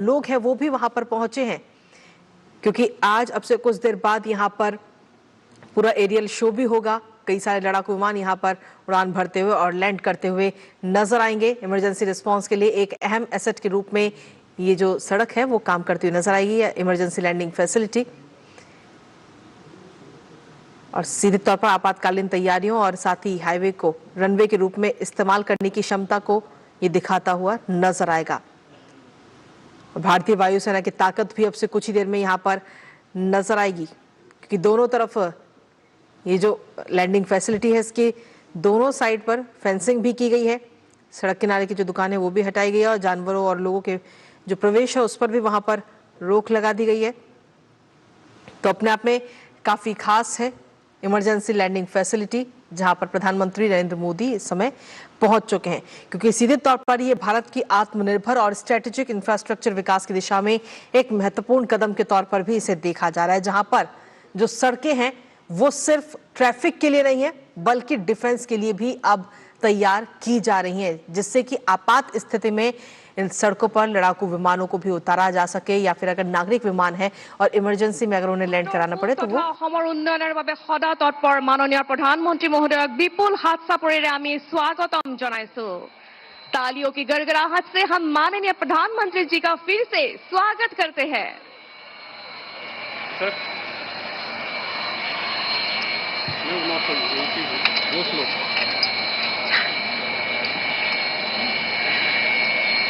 लोग हैं वो भी वहां पर पहुंचे हैं, क्योंकि आज अब से कुछ देर बाद यहां पर पूरा एरियल शो भी होगा। कई सारे लड़ाकू विमान यहां पर उड़ान भरते हुए और लैंड करते हुए नजर आएंगे। इमरजेंसी रिस्पांस के लिए एक अहम एसेट के रूप में ये जो सड़क है वो काम करती हुई नजर आएगी, इमरजेंसी लैंडिंग फैसिलिटी, और सीधे तौर पर आपातकालीन तैयारियों और साथ ही हाईवे को रनवे के रूप में इस्तेमाल करने की क्षमता को ये दिखाता हुआ नजर आएगा। भारतीय वायुसेना की ताकत भी अब से कुछ ही देर में यहाँ पर नजर आएगी, क्योंकि दोनों तरफ ये जो लैंडिंग फैसिलिटी है इसके दोनों साइड पर फेंसिंग भी की गई है। सड़क किनारे की जो दुकानें वो भी हटाई गई है और जानवरों और लोगों के जो प्रवेश है उस पर भी वहां पर रोक लगा दी गई है। तो अपने आप में काफी खास है इमरजेंसी लैंडिंग फैसिलिटी, जहां पर प्रधानमंत्री नरेंद्र मोदी इस समय पहुंच चुके हैं, क्योंकि सीधे तौर पर ये भारत की आत्मनिर्भर और स्ट्रेटेजिक इंफ्रास्ट्रक्चर विकास की दिशा में एक महत्वपूर्ण कदम के तौर पर भी इसे देखा जा रहा है, जहां पर जो सड़कें हैं वो सिर्फ ट्रैफिक के लिए नहीं है बल्कि डिफेंस के लिए भी अब तैयार की जा रही हैं, जिससे कि आपात स्थिति में इन सड़कों पर लड़ाकू विमानों को भी उतारा जा सके, या फिर अगर नागरिक विमान है और इमरजेंसी में अगर उन्हें लैंड कराना पड़े तो वो उन्नयनेर বাবে সদা তৎপৰ মাননীয় प्रधानमंत्री महोदय विपुल हाथ सापरेरे आमी स्वागतम जनाइছো। तालियों की गड़गड़ाहट से हम माननीय प्रधानमंत्री जी का फिर से स्वागत करते हैं।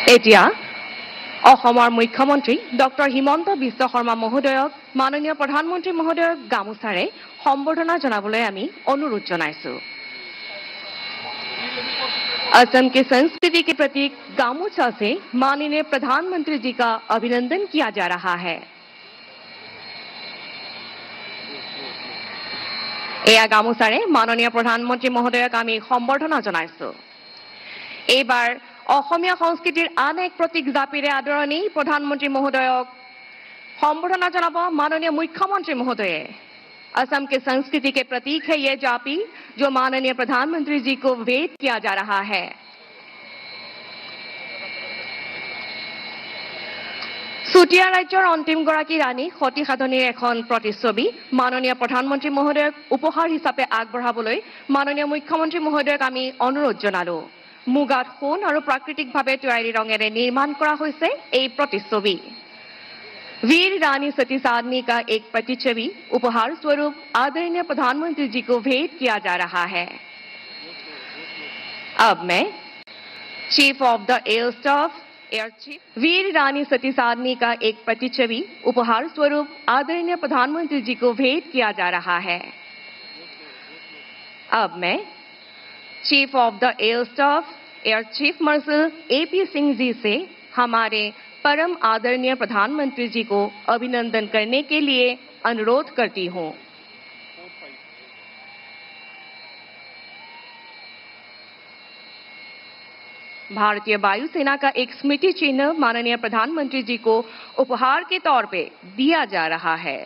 এতিয়া অসমৰ মুখ্যমন্ত্ৰী ডক্টৰ হিমন্ত বিশ্ব শৰ্মা মহোদয়ক মাননীয় প্ৰধানমন্ত্ৰী মহোদয়ক গামোচাৰে সম্বৰ্ধনা জনাবলৈ আমি অনুৰোধ জনাইছো। असम की संस्कृति के प्रतीक गामोछा से माननीय प्रधानमंत्री जी का अभिनंदन किया जा रहा है। এয়া গামোচাৰে মাননীয় প্ৰধানমন্ত্ৰী মহোদয়ক আমি সম্বৰ্ধনা জনাইছো। এইবাৰ অসমীয়া সংস্কৃতিৰ আন এক প্ৰতীক জাপিৰে আদৰণি প্ৰধানমন্ত্ৰী মহোদয়ক সম্বৰ্ধনা জনাব माननीय मुख्यमंत्री महोदय। असम के संस्कृति के प्रतीक है ये जापी, जो माननीय प्रधानमंत्री जी को भेंट किया जा रहा है। চুতীয়া ৰাজ্যৰ অন্তিম গৰাকী ৰাণী সতী সাধনীৰ এখন প্ৰতিচ্ছবি মাননীয় প্ৰধানমন্ত্ৰী মহোদয়ক উপহাৰ হিচাপে আগবঢ়াবলৈ মাননীয় মুখ্যমন্ত্ৰী মহোদয়ক আমি অনুৰোধ জনালো। মুগাত সোণ আৰু প্ৰাকৃতিকভাৱে তৈয়াৰী ৰঙেৰে নিৰ্মাণ কৰা হৈছে এই প্ৰতিচ্ছবি। वीर रानी सती साधनी का एक प्रतिच्छवि उपहार स्वरूप आदरणीय प्रधानमंत्री जी को भेंट किया जा रहा है। अब मैं chief of the air staff air chief वीर रानी सती साधनी का एक प्रतिच्छवि उपहार स्वरूप आदरणीय प्रधानमंत्री जी को भेंट किया जा रहा है। अब मैं chief of the air staff air chief marshal AP Singh ji से हमारे परम आदरणीय प्रधानमंत्री जी को अभिनंदन करने के लिए अनुरोध करती हूं। भारतीय वायुसेना का एक स्मृति चिन्ह माननीय प्रधानमंत्री जी को उपहार के तौर पे दिया जा रहा है।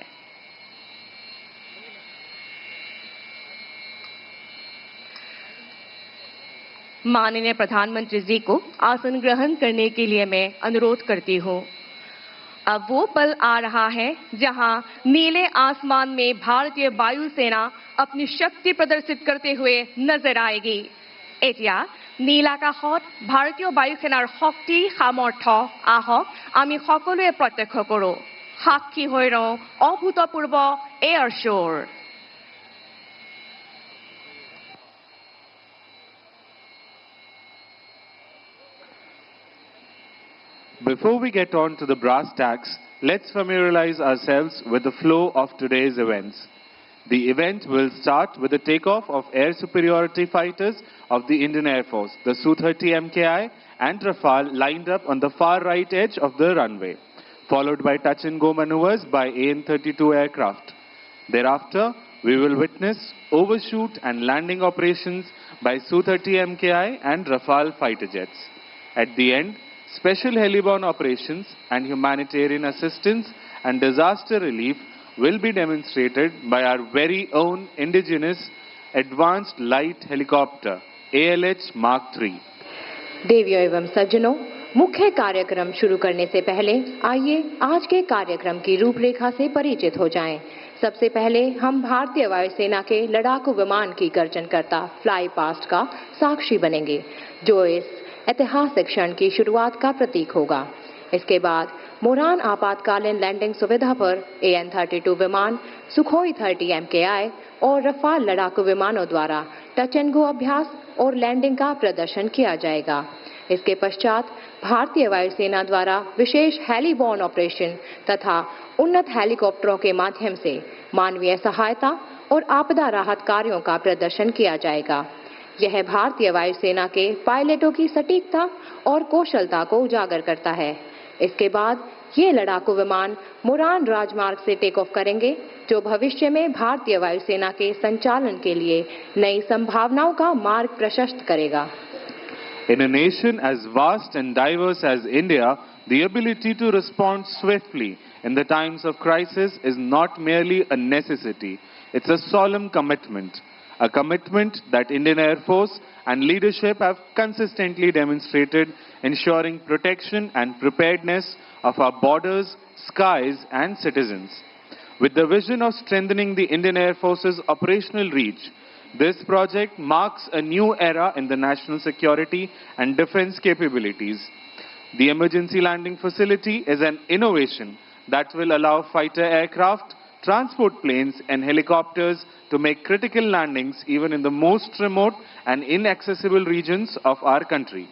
माननीय प्रधानमंत्री जी को आसन ग्रहण करने के लिए मैं अनुरोध करती हूँ। अब वो पल आ रहा है जहां नीले आसमान में भारतीय वायुसेना अपनी शक्ति प्रदर्शित करते हुए नजर आएगी। এতিয়া নীল আকাশত ভাৰতীয় বায়ুসেনাৰ শক্তি সামৰ্থ্য আহক আমি সকলোৱে প্ৰত্যক্ষ কৰো। সাক্ষী হৈ ৰওঁ অভূতপূৰ্ব এয়াৰ শ্ব'ৰ। Before we get on to the brass tacks, let's familiarize ourselves with the flow of today's events. The event will start with the takeoff of air superiority fighters of the Indian Air Force, the Su-30 MKI and Rafale lined up on the far right edge of the runway, followed by touch-and-go maneuvers by AN-32 aircraft. Thereafter, we will witness overshoot and landing operations by Su-30 MKI and Rafale fighter jets. At the end, special heliborne operations and humanitarian assistance and disaster relief will be demonstrated by our very own indigenous advanced light helicopter ALH Mark III. देवियों एवं सज्जनों, मुख्य कार्यक्रम शुरू करने से पहले आइए आज के कार्यक्रम की रूपरेखा से परिचित हो जाएं। सबसे पहले हम भारतीय वायुसेना के लड़ाकू विमान की गर्जनकर्ता फ्लाई पास्ट का साक्षी बनेंगे, जो इस ऐतिहासिक क्षण की शुरुआत का प्रतीक होगा। इसके बाद मोरान आपातकालीन लैंडिंग सुविधा पर AN-32 विमान, सुखोई 30 MKI और रफाल लड़ाकू विमानों द्वारा टच एंड गो अभ्यास और लैंडिंग का प्रदर्शन किया जाएगा। इसके पश्चात भारतीय वायुसेना द्वारा विशेष हेलीबॉर्न ऑपरेशन तथा उन्नत हेलीकॉप्टरों के माध्यम से मानवीय सहायता और आपदा राहत कार्यों का प्रदर्शन किया जाएगा। यह भारतीय वायुसेना के पायलटों की सटीकता और कौशलता को उजागर करता है। इसके बाद ये लड़ाकू विमान मोरान राजमार्ग से टेक ऑफ करेंगे, जो भविष्य में भारतीय वायुसेना के संचालन के लिए नई संभावनाओं का मार्ग प्रशस्त करेगा। In a nation as vast and diverse as India, the ability to respond swiftly in the times of crisis is not merely a necessity, it's a solemn commitment. A commitment that Indian Air Force and leadership have consistently demonstrated, ensuring protection and preparedness of our borders, skies and citizens. With the vision of strengthening the Indian Air Force's operational reach, this project marks a new era in the national security and defense capabilities. The emergency landing facility is an innovation that will allow fighter aircraft, transport planes and helicopters to make critical landings even in the most remote and inaccessible regions of our country.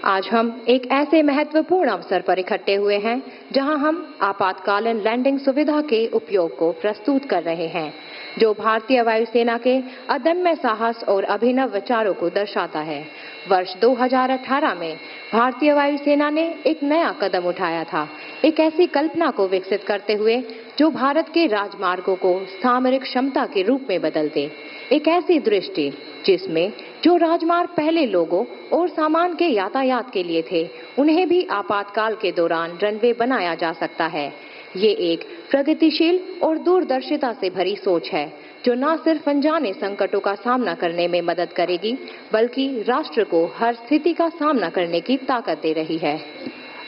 आज हम एक ऐसे महत्वपूर्ण अवसर पर इकट्ठे हुए हैं, जहां हम आपातकालीन लैंडिंग सुविधा के उपयोग को प्रस्तुत कर रहे हैं, जो भारतीय वायुसेना के अदम्य साहस और अभिनव विचारों को दर्शाता है। वर्ष 2018 में भारतीय वायुसेना ने एक नया कदम उठाया था, एक ऐसी कल्पना को विकसित करते हुए जो भारत के राजमार्गों को सामरिक क्षमता के रूप में बदल दे। एक ऐसी दृष्टि जिसमें जो राजमार्ग पहले लोगों और सामान के यातायात के लिए थे, उन्हें भी आपातकाल के दौरान रनवे बनाया जा सकता है। ये एक प्रगतिशील और दूरदर्शिता से भरी सोच है, जो न सिर्फ अनजाने संकटों का सामना करने में मदद करेगी, बल्कि राष्ट्र को हर स्थिति का सामना करने की ताकत दे रही है।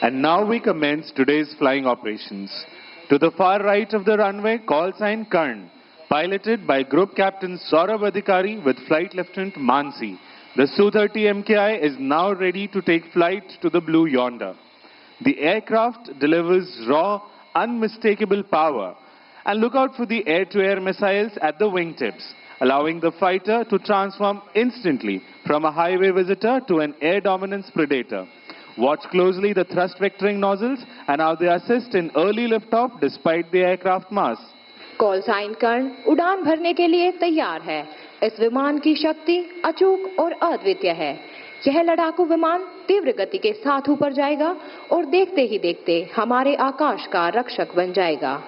And now we commence today's flying operations. To the far right of the runway, call sign Karn, piloted by Group Captain Saurabh Adhikari with Flight Lieutenant Mansi. The Su-30 MKI is now ready to take flight to the blue yonder. The aircraft delivers raw, unmistakable power. And look out for the air-to-air missiles at the wingtips, allowing the fighter to transform instantly from a highway visitor to an air dominance predator. Watch closely the thrust vectoring nozzles and how they assist in early liftoff despite the aircraft mass. Call sign Karna उड़ान भरने के लिए तैयार है। इस विमान की शक्ति अचूक और अद्वितीय है। यह लड़ाकू विमान तीव्र गति के साथ ऊपर जाएगा और देखते ही देखते हमारे आकाश का रक्षक बन जाएगा।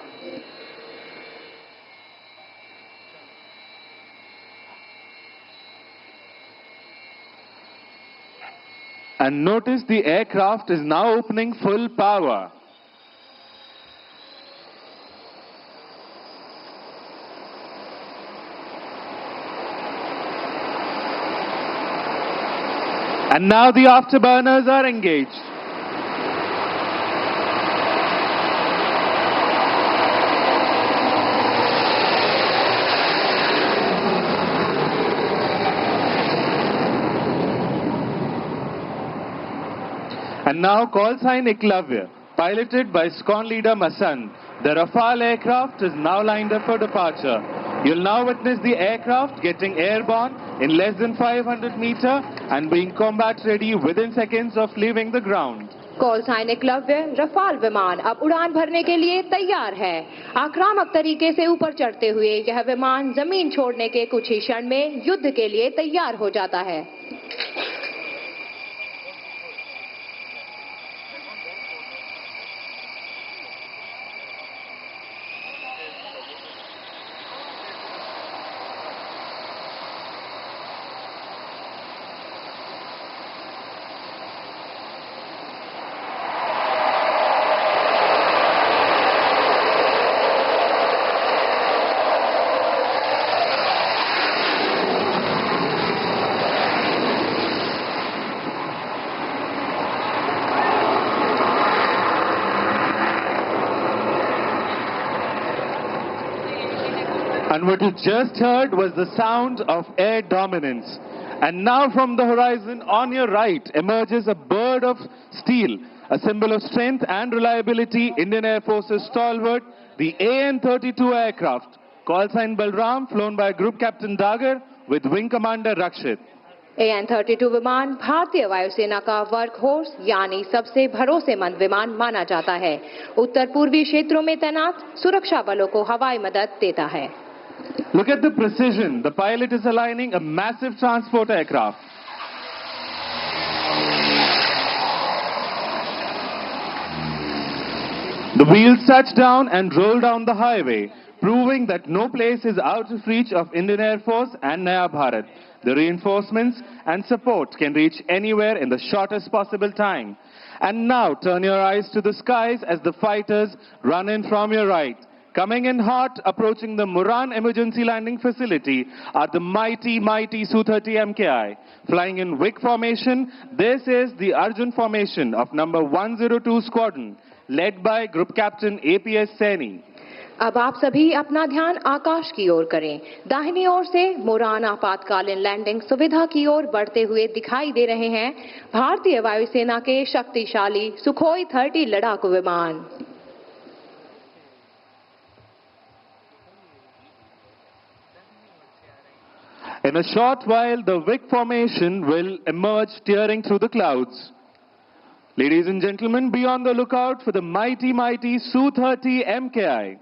And notice the aircraft is now opening full power. And now the afterburners are engaged. And now call sign Eklavya, piloted by SCON leader Masand. The Rafale aircraft is now lined up for departure. You'll now witness the aircraft getting airborne in less than 500 meters and being combat ready within seconds of leaving the ground. Call sign Eklavya Rafale विमान अब उड़ान भरने के लिए तैयार है। आक्रामक तरीके से ऊपर चढ़ते हुए यह विमान जमीन छोड़ने के कुछ ही क्षण में युद्ध के लिए तैयार हो जाता है। And what you just heard was the sound of air dominance. And now from the horizon on your right emerges a bird of steel, a symbol of strength and reliability, Indian Air Force's stalwart, the AN-32 aircraft, call sign Balram, flown by Group Captain Dagar with Wing Commander Rakshit. AN-32 विमान भारतीय वायुसेना का work horse यानी सबसे भरोसेमंद विमान माना जाता है। उत्तर पूर्वी क्षेत्रों में तैनात सुरक्षा बलों को हवाई मदद देता है। Look at the precision. The pilot is aligning a massive transport aircraft. The wheels touch down and roll down the highway, proving that no place is out of reach of Indian Air Force and Naya Bharat. The reinforcements and support can reach anywhere in the shortest possible time. And now turn your eyes to the skies as the fighters run in from your right. Coming in hot, approaching the Moran Emergency Landing Facility are the mighty Su-30 MKI. Flying in Wick formation, this is the Arjun formation of number 102 Squadron, led by Group Captain APS Saini. अब आप सभी अपना ध्यान आकाश की ओर करें। दाहिनी ओर से मोरान आपातकालीन लैंडिंग सुविधा की ओर बढ़ते हुए दिखाई दे रहे हैं भारतीय वायुसेना के शक्तिशाली सुखोई 30 लड़ाकू विमान। In a short while, the Wick formation will emerge tearing through the clouds. Ladies and gentlemen, be on the lookout for the mighty Su-30 MKI.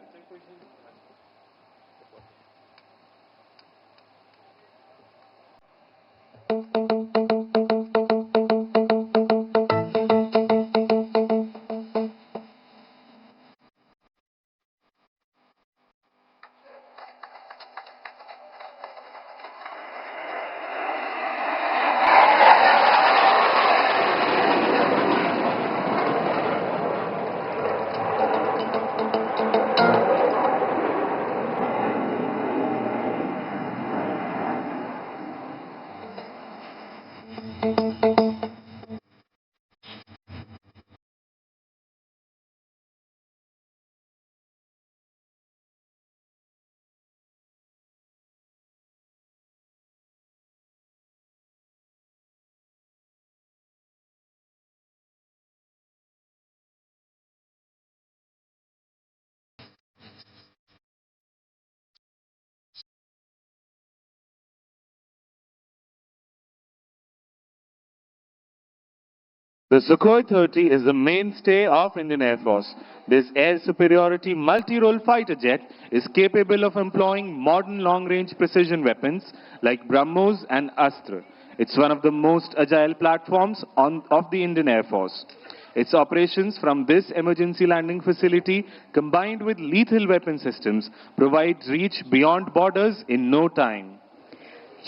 The Sukhoi 30 is the mainstay of Indian Air Force. This air superiority multi-role fighter jet is capable of employing modern long-range precision weapons like BrahMos and Astra. It's one of the most agile platforms of the Indian Air Force. Its operations from this emergency landing facility, combined with lethal weapon systems, provide reach beyond borders in no time.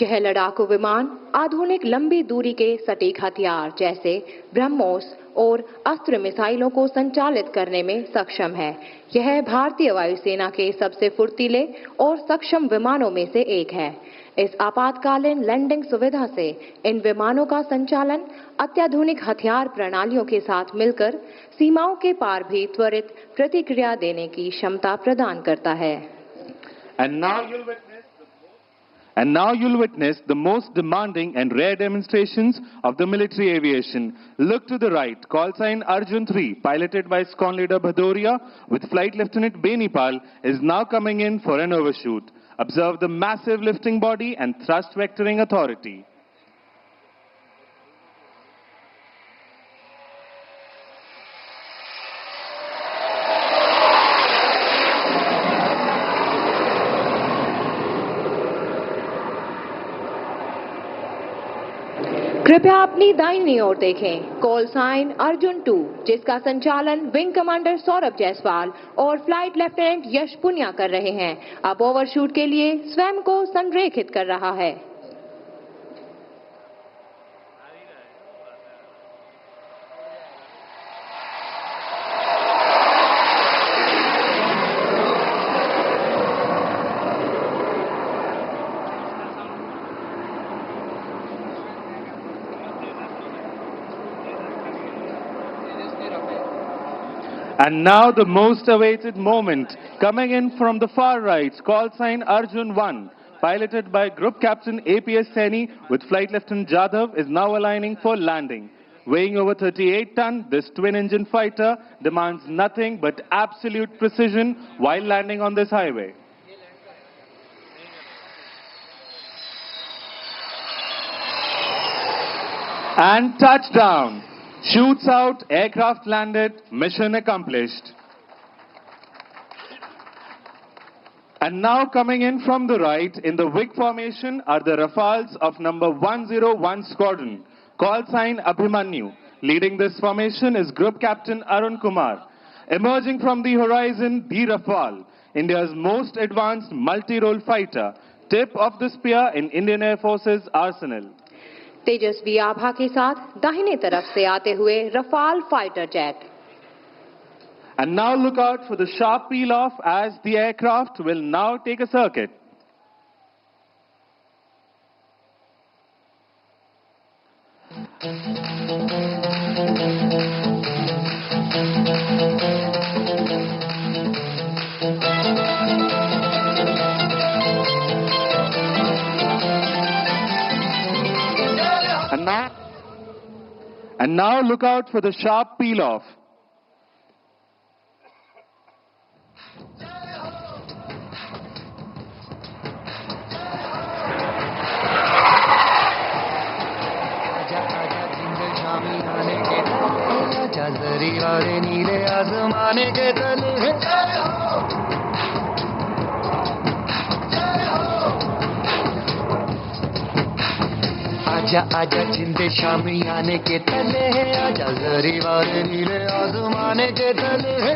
यह लड़ाकू विमान आधुनिक लंबी दूरी के सटीक हथियार जैसे ब्रह्मोस और अस्त्र मिसाइलों को संचालित करने में सक्षम है। यह भारतीय वायुसेना के सबसे फुर्तीले और सक्षम विमानों में से एक है। इस आपातकालीन लैंडिंग सुविधा से इन विमानों का संचालन अत्याधुनिक हथियार प्रणालियों के साथ मिलकर सीमाओं के पार भी त्वरित प्रतिक्रिया देने की क्षमता प्रदान करता है। And now you'll witness the most demanding and rare demonstrations of the military aviation. Look to the right. Call sign Arjun 3, piloted by Squadron Leader Bhadoria with Flight Lieutenant Benipal, is now coming in for an overshoot. Observe the massive lifting body and thrust vectoring authority. कृपया अपनी दाहिनी ओर देखें। Call sign Arjun 2, जिसका संचालन wing commander Saurabh Jaiswal और flight lieutenant यश पुनिया कर रहे हैं, अब ओवरशूट के लिए स्वयं को संरेखित कर रहा है। And now the most awaited moment, coming in from the far right, call sign Arjun 1, piloted by Group Captain APS Saini with Flight Lieutenant Jadhav, is now aligning for landing. Weighing over 38 tons, this twin-engine fighter demands nothing but absolute precision while landing on this highway. And touchdown! Shoots out, aircraft landed, mission accomplished. And now coming in from the right, in the wing formation are the Rafales of number 101 Squadron. Call sign Abhimanyu. Leading this formation is Group Captain Arun Kumar. Emerging from the horizon, the Rafale, India's most advanced multi-role fighter, tip of the spear in Indian Air Force's arsenal. तेजस्वी आभा के साथ दाहिने तरफ से आते हुए Rafale fighter jet. And now look out for the sharp peel off as the aircraft will now take a circuit. And now look out for the sharp peel off. आजा आजा जिंदे शामी आने के तले है, आजा जरी वाले नीले आसमाने के तले है.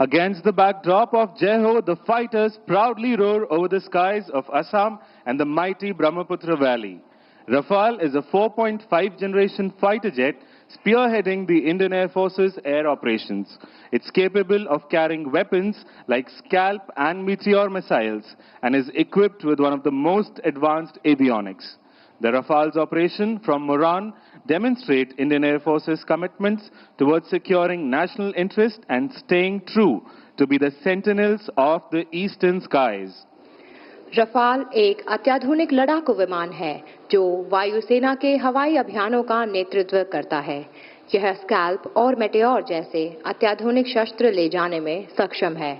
Against the backdrop of Jai Ho, the fighters proudly roar over the skies of Assam and the mighty Brahmaputra Valley. Rafale is a 4.5 generation fighter jet spearheading the Indian Air Force's air operations. It's capable of carrying weapons like Scalp and Meteor missiles and is equipped with one of the most advanced avionics. The Rafale's operation from Moran demonstrate Indian Air Force's commitments towards securing national interest and staying true to be the sentinels of the eastern skies. Rafale एक अत्याधुनिक लड़ाकू विमान है जो वायुसेना के हवाई अभियानों का नेतृत्व करता है. यह स्कैल्प और मेटेओर जैसे अत्याधुनिक शस्त्र ले जाने में सक्षम है.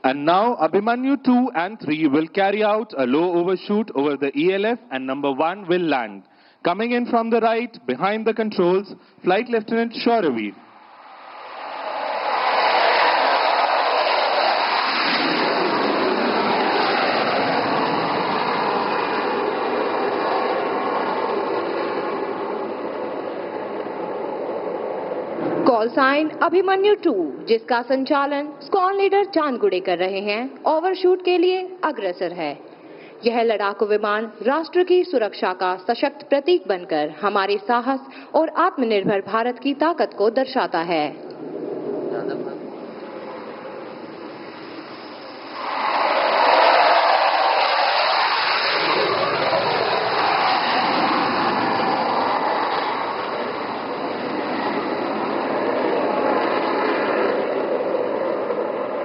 And now Abhimanyu 2 and 3 will carry out a low overshoot over the ELF and number 1 will land. Coming in from the right, behind the controls, Flight Lieutenant Shoravi. Call sign Abhimanyu 2 जिसका संचालन स्क्वाड लीडर चांदगुड़े कर रहे हैं, overshoot के लिए अग्रसर है. यह लड़ाकू विमान राष्ट्र की सुरक्षा का सशक्त प्रतीक बनकर हमारे साहस और आत्मनिर्भर भारत की ताकत को दर्शाता है.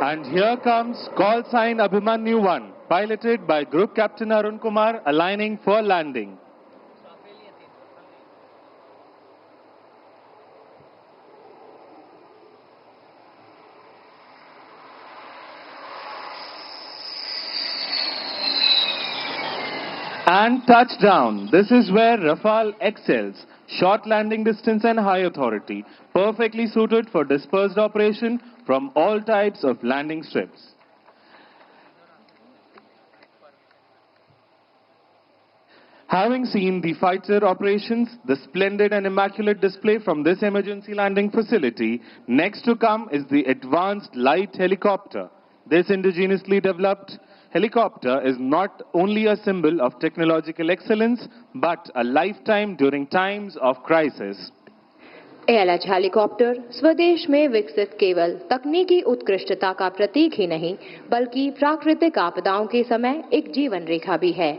And here comes call sign Abhimanyu 1, piloted by Group Captain Arun Kumar, aligning for landing. And touchdown. This is where Rafale excels. Short landing distance and high authority. Perfectly suited for dispersed operation from all types of landing strips. Having seen the fighter operations, the splendid and immaculate display from this emergency landing facility, next to come is the advanced light helicopter. This indigenously developed helicopter is not only a symbol of technological excellence, but a lifetime during times of crisis. एयरलैच helicopter स्वदेश में विकसित केवल तकनीकी उत्कृष्टता का प्रतीक ही नहीं बल्कि प्राकृतिक आपदाओं के समय एक जीवन रेखा भी है।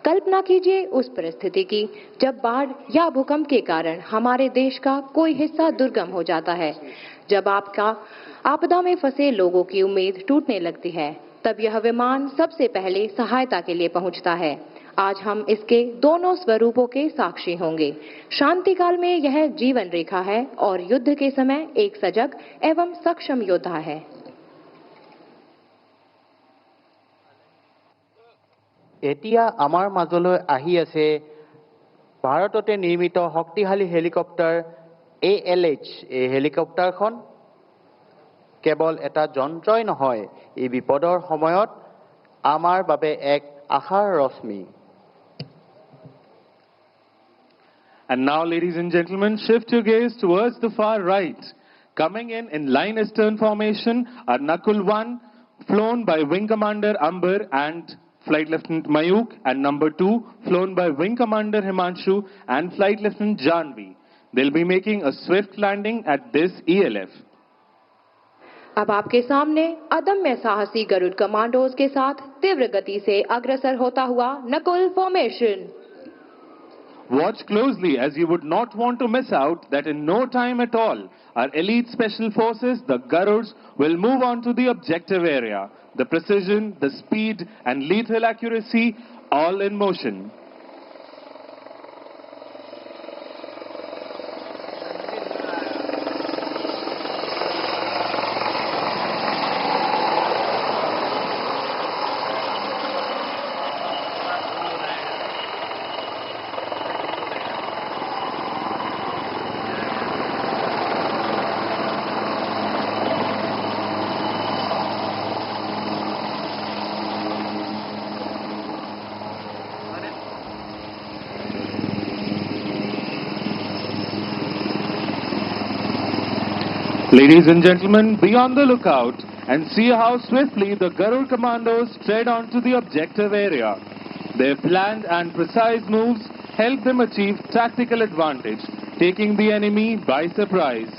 कल्पना कीजिए उस परिस्थिति की जब बाढ़ या भूकंप के कारण हमारे देश का कोई हिस्सा दुर्गम हो जाता है, जब आपदा में फंसे लोगों की उम्मीद टूटने लगती है, तब यह विमान सबसे पहले सहायता के लिए पहुंचता है। आज हम इसके दोनों स्वरूपों के साक्षी होंगे। शांति काल में यह जीवन रेखा है और युद्ध के समय एक सजग एवं सक्षम योद्धा है। এতিয়া আমাৰ মাজলৈ আহি আছে ভাৰততে নিৰ্মিত শক্তিশালী হেলিকপ্টাৰ ALH। এই হেলিকপ্টাৰখন কেৱল এটা যন্ত্ৰই নহয়, এই বিপদৰ সময়ত আমাৰ বাবে এক আশাৰ ৰশ্মি। And now, ladies and gentlemen, shift your gaze towards the far right. Coming in line astern formation are Nakul 1, flown by Wing Commander Amber and Flight Lieutenant Mayuk, and number 2, flown by Wing Commander Himanshu and Flight Lieutenant Janvi. They'll be making a swift landing at this ELF. अब आपके सामने अदम्य साहसी Garuda commandos के साथ तीव्र गति से अग्रसर होता हुआ Nakul formation. Watch closely, as you would not want to miss out that in no time at all, our elite special forces, the Garuds, will move on to the objective area. The precision, the speed and lethal accuracy, all in motion. Ladies and gentlemen, be on the lookout and see how swiftly the Garud commandos tread onto the objective area. Their planned and precise moves help them achieve tactical advantage, taking the enemy by surprise.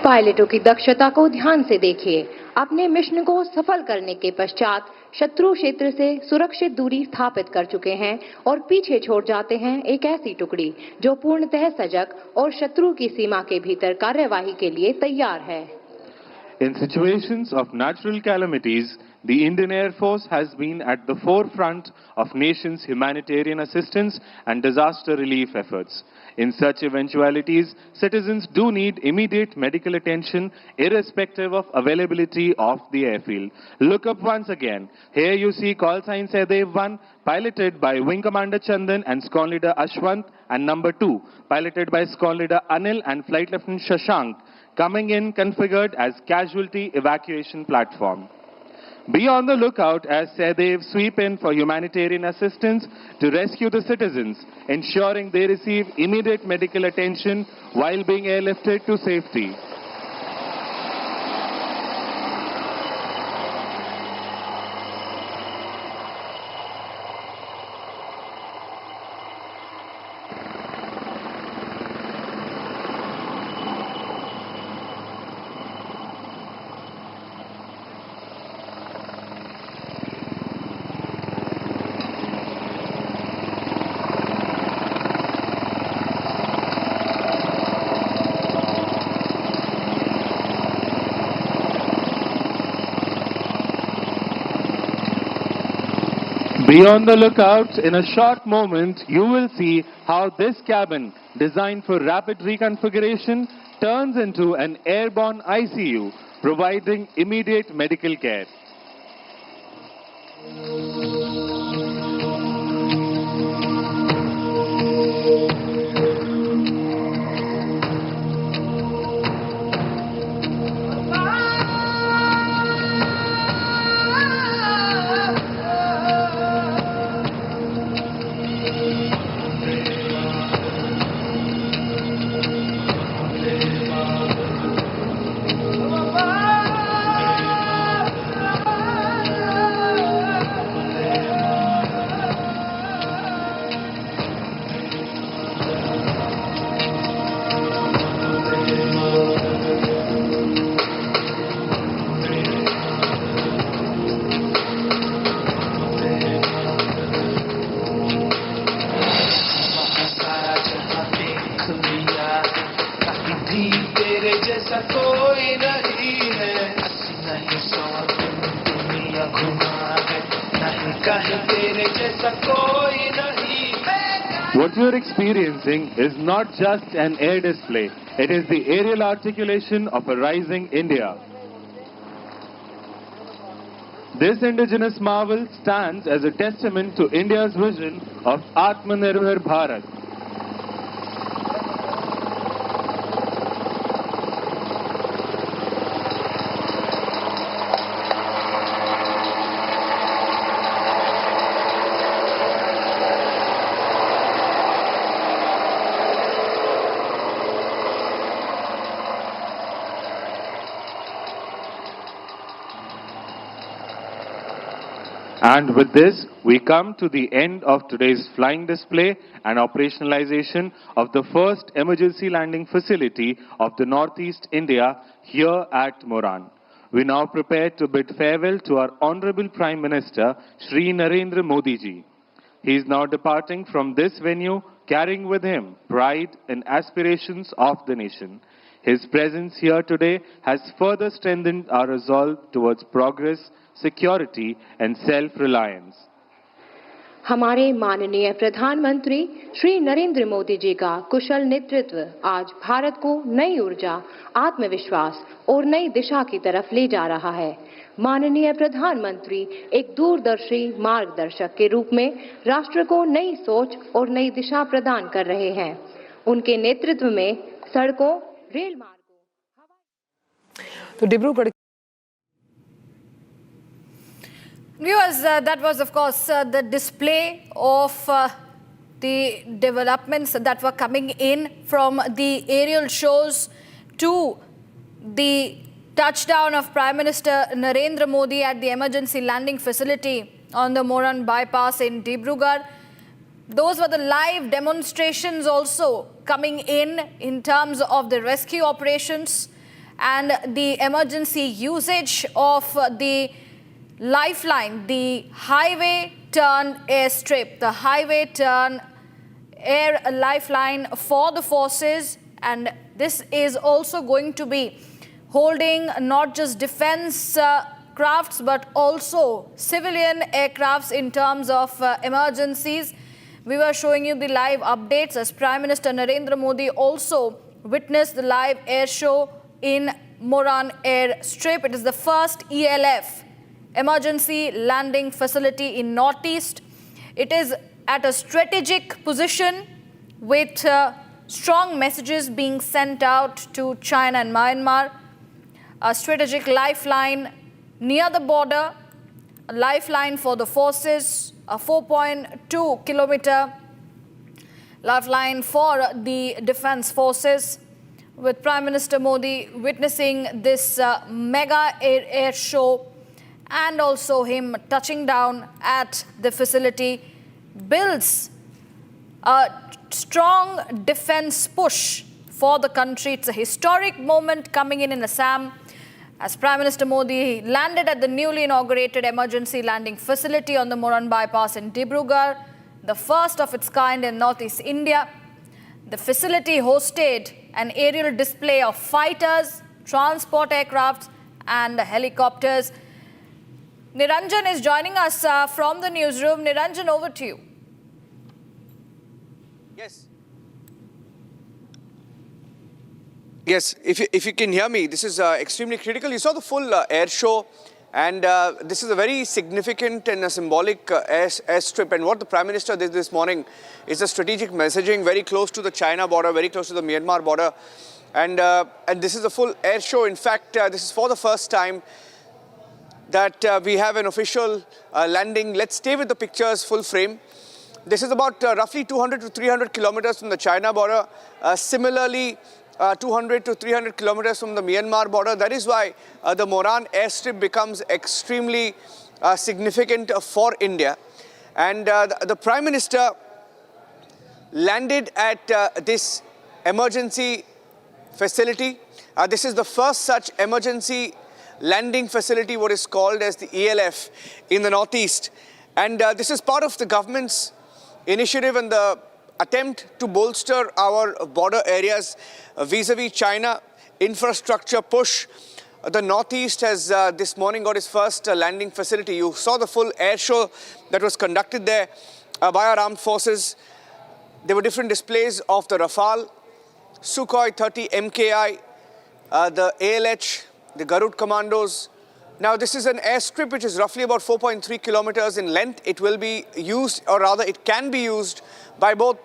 पायलटों की दक्षता को ध्यान से देखिए। अपने mission को सफल करने के पश्चात शत्रु क्षेत्र से सुरक्षित दूरी स्थापित कर चुके हैं और पीछे छोड़ जाते हैं एक ऐसी टुकड़ी जो पूर्णतः सजग और शत्रु की सीमा के भीतर कार्यवाही के लिए तैयार है। In situations of natural calamities, the Indian Air Force has been at the forefront of nation's humanitarian assistance and disaster relief efforts. In such eventualities, citizens do need immediate medical attention irrespective of availability of the airfield. Look up once again. Here you see call sign Sehdev 1, piloted by Wing Commander Chandan and Squadron Leader Ashwant, and number 2, piloted by Squadron Leader Anil and Flight Lieutenant Shashank, coming in configured as casualty evacuation platform. Be on the lookout as Sehdev sweep in for humanitarian assistance to rescue the citizens, ensuring they receive immediate medical attention while being airlifted to safety. Be on the lookout. In a short moment, you will see how this cabin, designed for rapid reconfiguration, turns into an airborne ICU, providing immediate medical care. What you're experiencing is not just an air display, it is the aerial articulation of a rising India. This indigenous marvel stands as a testament to India's vision of Atmanirbhar Bharat. And with this, we come to the end of today's flying display and operationalization of the first emergency landing facility of the Northeast India here at Moran. We now prepare to bid farewell to our Honorable Prime Minister, Shri Narendra Modi ji. He is now departing from this venue, carrying with him pride and aspirations of the nation. His presence here today has further strengthened our resolve towards progress, security and self-reliance. हमारे माननीय प्रधानमंत्री श्री नरेंद्र मोदी जी का कुशल नेतृत्व आज भारत को नई ऊर्जा, आत्मविश्वास और नई दिशा की तरफ ले जा रहा है। माननीय प्रधानमंत्री एक दूरदर्शी मार्गदर्शक के रूप में राष्ट्र को नई सोच और नई दिशा प्रदान कर रहे हैं। उनके नेतृत्व में सड़कों, रेल मार्गों, तो Dibrugarh Viewers, that was of course the display of the developments that were coming in from the aerial shows to the touchdown of Prime Minister Narendra Modi at the emergency landing facility on the Moran Bypass in Dibrugarh. Those were the live demonstrations also coming in terms of the rescue operations and the emergency usage of the lifeline, the highway turn airstrip, the highway turn air lifeline for the forces, and this is also going to be holding not just defense crafts but also civilian aircrafts in terms of emergencies. We were showing you the live updates as Prime Minister Narendra Modi also witnessed the live air show in Moran airstrip. It is the first ELF, emergency landing facility in Northeast. It is at a strategic position with strong messages being sent out to China and Myanmar. A strategic lifeline near the border, a lifeline for the forces, a 4.2 kilometer lifeline for the defense forces, with Prime Minister Modi witnessing this mega air show and also him touching down at the facility builds a strong defense push for the country. It's a historic moment coming in Assam as Prime Minister Modi landed at the newly inaugurated emergency landing facility on the Moran Bypass in Dibrugarh, the first of its kind in Northeast India. The facility hosted an aerial display of fighters, transport aircrafts and helicopters. Niranjan is joining us from the newsroom. Niranjan, over to you. Yes, if you can hear me, this is extremely critical. You saw the full air show And this is a very significant and a symbolic airstrip. And what the Prime Minister did this morning is a strategic messaging very close to the China border, very close to the Myanmar border. And this is a full air show. In fact, this is for the first time that we have an official landing. Let's stay with the pictures full frame. This is about roughly 200 to 300 kilometers from the China border. Similarly, 200 to 300 kilometers from the Myanmar border. That is why the Moran airstrip becomes extremely significant for India. And the Prime Minister landed at this emergency facility. This is the first such emergency landing facility, what is called as the ELF in the Northeast. And this is part of the government's initiative and the attempt to bolster our border areas vis-a-vis China. Infrastructure push. The Northeast has this morning got its first landing facility. You saw the full air show that was conducted there by our armed forces. There were different displays of the Rafale, Sukhoi 30 MKI, the ALH, the Garud Commandos. Now this is an airstrip which is roughly about 4.3 kilometers in length. It will be used, or rather it can be used by both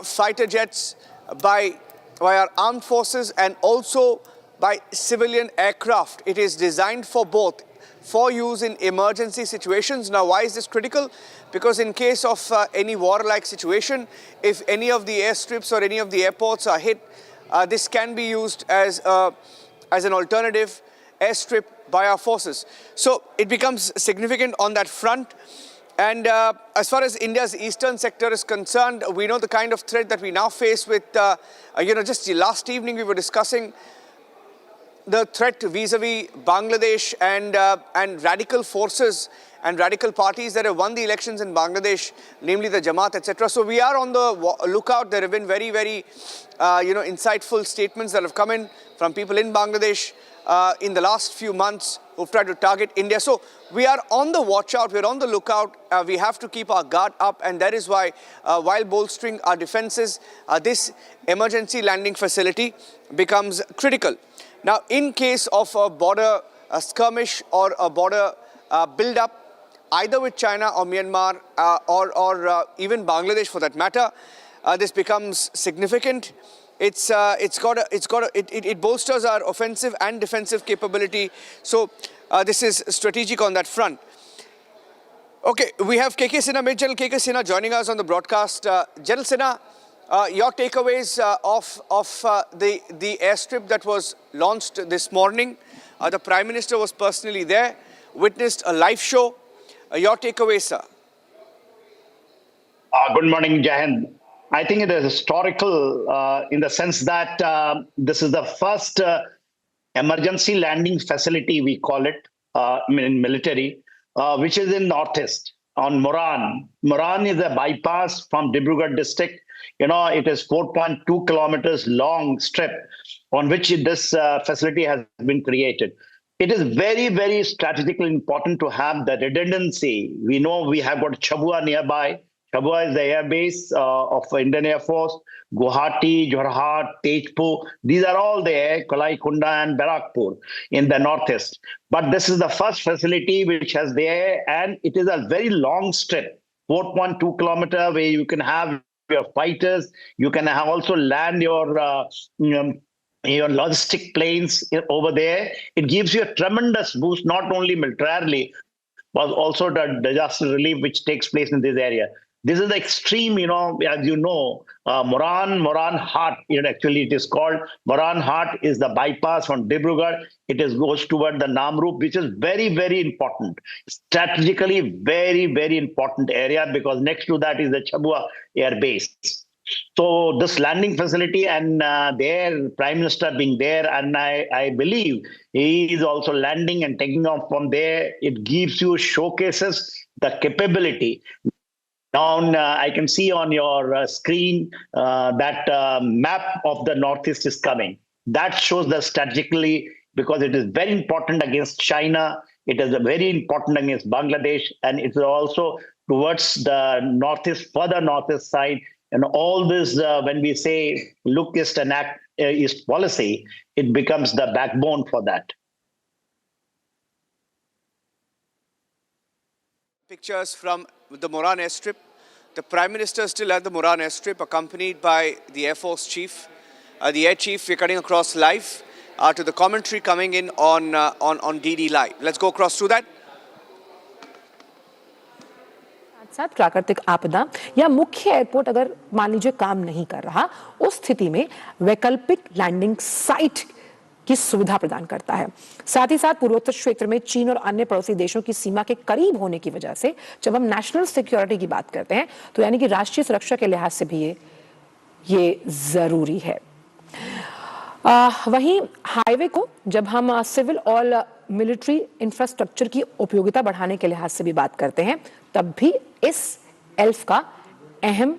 fighter jets, by our armed forces and also by civilian aircraft. It is designed for both, for use in emergency situations. Now why is this critical? Because in case of any war-like situation, if any of the airstrips or any of the airports are hit, this can be used as an alternative airstrip by our forces. So it becomes significant on that front. And as far as India's eastern sector is concerned, we know the kind of threat that we now face with, just last evening we were discussing the threat vis-a-vis Bangladesh and radical forces and radical parties that have won the elections in Bangladesh, namely the Jamaat, etc. So we are on the lookout. There have been very, very, insightful statements that have come in from people in Bangladesh in the last few months who've tried to target India. So we are on the watch out, we're on the lookout. We have to keep our guard up, and that is why, while bolstering our defenses, this emergency landing facility becomes critical. Now, in case of a border skirmish or a border build-up, either with China or Myanmar or even Bangladesh for that matter, this becomes significant. It bolsters our offensive and defensive capability. So this is strategic on that front. Okay, we have KK Sinha, Major General KK Sinha joining us on the broadcast. General Sinha, your takeaways of the airstrip that was launched this morning. The Prime Minister was personally there, witnessed a live show. Your takeaways, sir? Good morning, Jahan. I think it is historical in the sense that this is the first emergency landing facility, we call it, in military, which is in Northeast on Moran. Moran is a bypass from Dibrugarh district. It is 4.2 kilometers long strip on which this facility has been created. It is very, very strategically important to have the redundancy. We know we have got Chabua nearby. Chabua is the air base of Indian Air Force. Guwahati, Jorhat, Tejpur, these are all there, Kalai Kunda and Barakpur in the Northeast. But this is the first facility which has there, and it is a very long strip, 4.2 kilometer, where you can have your fighters, you can also land your logistic planes over there. It gives you a tremendous boost, not only militarily, but also the disaster relief which takes place in this area. This is the extreme, as you know, Moran Hat, actually it is called. Moran Hat is the bypass from Dibrugarh. It goes toward the Namrup, which is very, very important. Strategically, very, very important area, because next to that is the Chabua Air Base. So this landing facility and their Prime Minister being there, and I believe he is also landing and taking off from there, it gives you, showcases the capability. Now, I can see on your screen that map of the Northeast is coming. That shows that strategically, because it is very important against China, it is very important against Bangladesh, and it is also towards the Northeast, further Northeast side. And all this, when we say look east and act east policy, it becomes the backbone for that. Pictures from the Moran airstrip. The Prime Minister is still at the Moran airstrip, accompanied by the Air Force Chief. The Air Chief, we're cutting across live to the commentary coming in on DD Live. Let's go across through that. साथ प्राकृतिक आपदा या मुख्य airport अगर मान लीजिए काम नहीं कर रहा, उस स्थिति में वैकल्पिक लैंडिंग साइट की सुविधा प्रदान करता है। साथ ही साथ पूर्वोत्तर क्षेत्र में चीन और अन्य पड़ोसी देशों की सीमा के करीब होने की वजह से जब हम नेशनल सिक्योरिटी की बात करते हैं तो यानी कि राष्ट्रीय सुरक्षा के लिहाज से भी ये जरूरी है। वहीं हाईवे को जब हम सिविल और मिलिट्री इंफ्रास्ट्रक्चर की उपयोगिता बढ़ाने के लिहाज से भी बात करते हैं, तब भी इस एल्फ का अहम,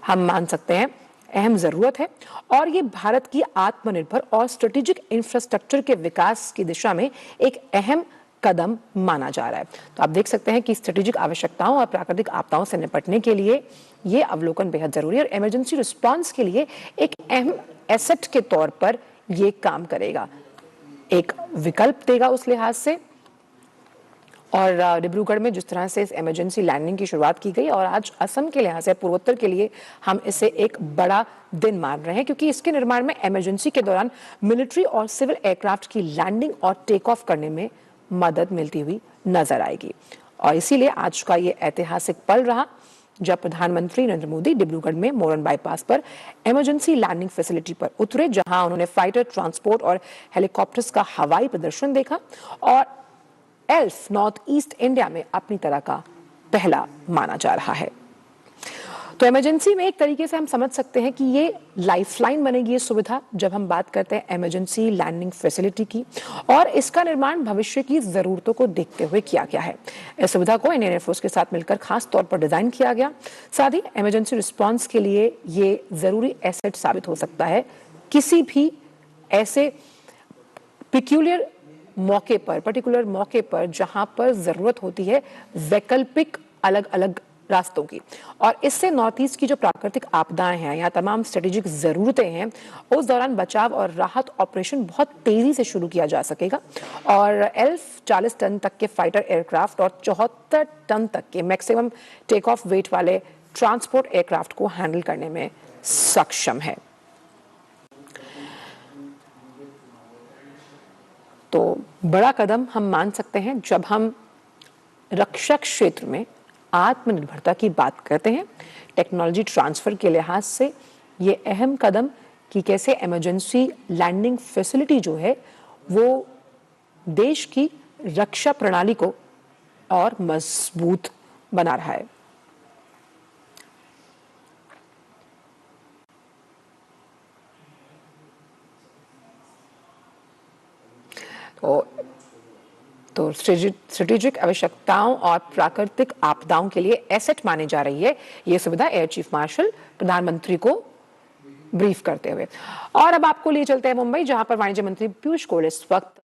हम मान सकते हैं, अहम जरूरत है और ये भारत की आत्मनिर्भर और स्ट्रेटेजिक इंफ्रास्ट्रक्चर के विकास की दिशा में एक अहम कदम माना जा रहा है। तो आप देख सकते हैं कि स्ट्रेटेजिक आवश्यकताओं और प्राकृतिक आपदाओं से निपटने के लिए ये अवलोकन बेहद जरूरी है और इमरजेंसी रिस्पांस के लिए एक अहम एसेट के तौर पर ये काम करेगा, एक विकल्प देगा उस लिहाज से। और डिब्रूगढ़ में जिस तरह से इस इमरजेंसी लैंडिंग की शुरुआत की गई और आज असम के लिहाज से पूर्वोत्तर के लिए हम इसे एक बड़ा दिन मान रहे हैं, क्योंकि इसके निर्माण में इमरजेंसी के दौरान मिलिट्री और सिविल एयरक्राफ्ट की लैंडिंग और टेक ऑफ करने में मदद मिलती हुई नजर आएगी। और इसीलिए आज का ये ऐतिहासिक पल रहा जब प्रधानमंत्री नरेंद्र मोदी डिब्रूगढ़ में मोरन बाईपास पर इमरजेंसी लैंडिंग फैसिलिटी पर उतरे, जहां उन्होंने फाइटर ट्रांसपोर्ट और हेलीकॉप्टर्स का हवाई प्रदर्शन देखा और एल्फ नॉर्थ ईस्ट इंडिया में अपनी तरह का पहला माना जा रहा है। तो इमरजेंसी में एक तरीके से हम समझ सकते हैं कि ये लाइफलाइन बनेगी ये सुविधा जब हम बात करते हैं इमरजेंसी लैंडिंग फैसिलिटी की, और इसका निर्माण भविष्य की जरूरतों को देखते हुए किया गया है। इस सुविधा को इंडियन एयरफोर्स के साथ मिलकर खास तौर पर डिजाइन किया गया। साथ ही इमरजेंसी रिस्पॉन्स के लिए ये जरूरी एसेट साबित हो सकता है किसी भी ऐसे पर्टिकुलर मौके पर जहां पर जरूरत होती है वैकल्पिक अलग अलग रास्तों की। और इससे नॉर्थ ईस्ट की जो प्राकृतिक आपदाएं हैं या तमाम स्ट्रेटेजिक जरूरतें हैं, उस दौरान बचाव और राहत ऑपरेशन बहुत तेजी से शुरू किया जा सकेगा। और एल्फ 40 टन तक के फाइटर एयरक्राफ्ट और 74 टन तक के मैक्सिमम टेक ऑफ वेट वाले ट्रांसपोर्ट एयरक्राफ्ट को हैंडल करने में सक्षम है। तो बड़ा कदम हम मान सकते हैं जब हम रक्षा क्षेत्र में आत्मनिर्भरता की बात करते हैं। टेक्नोलॉजी ट्रांसफर के लिहाज से ये अहम कदम कि कैसे इमरजेंसी लैंडिंग फैसिलिटी जो है वो देश की रक्षा प्रणाली को और मजबूत बना रहा है। तो स्ट्रेटेजिक आवश्यकताओं और प्राकृतिक आपदाओं के लिए एसेट मानी जा रही है ये सुविधा एयर चीफ मार्शल प्रधानमंत्री को ब्रीफ करते हुए। और अब आपको लिए चलते हैं मुंबई, जहां पर वाणिज्य मंत्री पीयूष गोयल इस वक्त।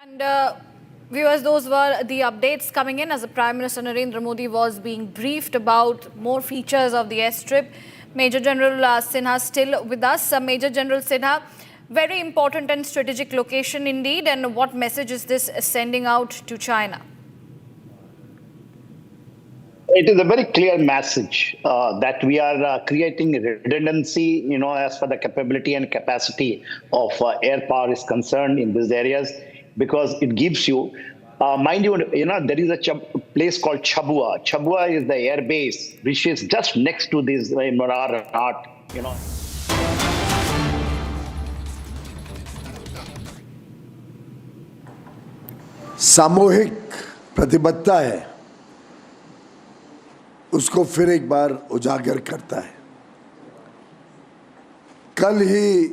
And viewers, those were the updates coming in as the Prime Minister Narendra Modi was being briefed about more features of the airstrip. Major General Sinha still with us. Major General Sinha, very important and strategic location indeed. And what message is this sending out to China? It is a very clear message that we are creating redundancy, as far the capability and capacity of air power is concerned in these areas, because it gives you, mind you, there is a place called Chabua. Chabua is the air base, which is just next to this Moran Art, सामूहिक प्रतिबद्धता है, उसको फिर एक बार उजागर करता है। कल ही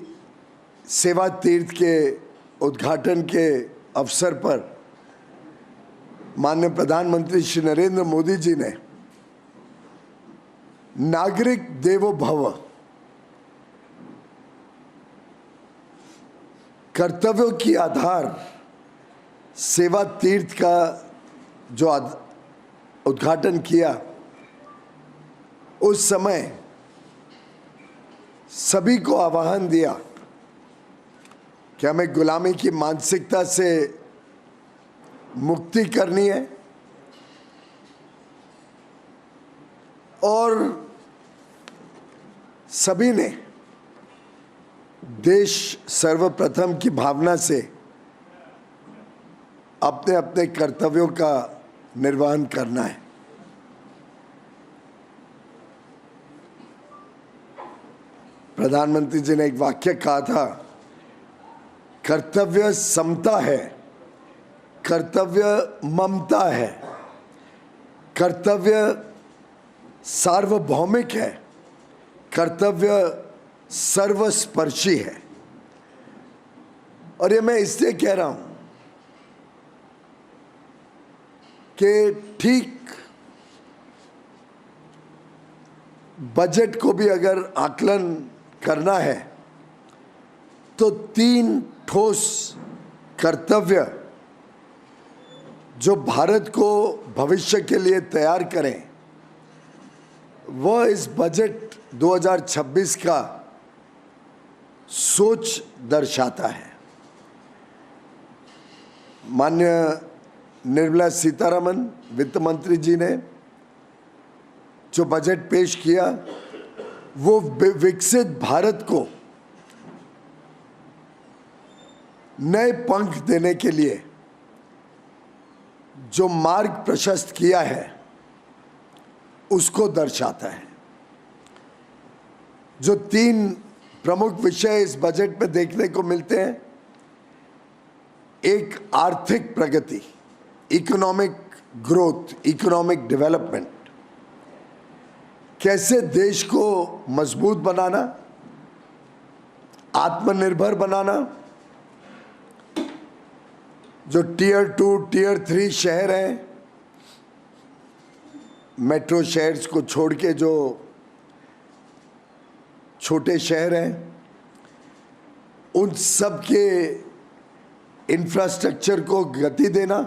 सेवा तीर्थ के उद्घाटन के अवसर पर माननीय प्रधानमंत्री श्री नरेंद्र मोदी जी ने नागरिक देवो भव, कर्तव्यों की आधार सेवा तीर्थ का जो उद्घाटन किया, उस समय सभी को आह्वान दिया कि हमें गुलामी की मानसिकता से मुक्ति करनी है और सभी ने देश सर्वप्रथम की भावना से अपने अपने कर्तव्यों का निर्वहन करना है। प्रधानमंत्री जी ने एक वाक्य कहा था, कर्तव्य समता है, कर्तव्य ममता है, कर्तव्य सार्वभौमिक है, कर्तव्य सर्वस्पर्शी है। और ये मैं इसलिए कह रहा हूं कि ठीक बजट को भी अगर आकलन करना है तो 3 ठोस कर्तव्य जो भारत को भविष्य के लिए तैयार करें, वह इस बजट 2026 का सोच दर्शाता है। माननीय निर्मला सीतारमन वित्त मंत्री जी ने जो बजट पेश किया, वो विकसित भारत को नए पंख देने के लिए जो मार्ग प्रशस्त किया है उसको दर्शाता है। जो 3 प्रमुख विषय इस बजट में देखने को मिलते हैं, एक आर्थिक प्रगति, इकोनॉमिक ग्रोथ, इकोनॉमिक डेवलपमेंट, कैसे देश को मजबूत बनाना, आत्मनिर्भर बनाना, जो टियर 2, टियर 3 शहर हैं, मेट्रो शहर्स को छोड़ के जो छोटे शहर हैं, उन सब के इंफ्रास्ट्रक्चर को गति देना।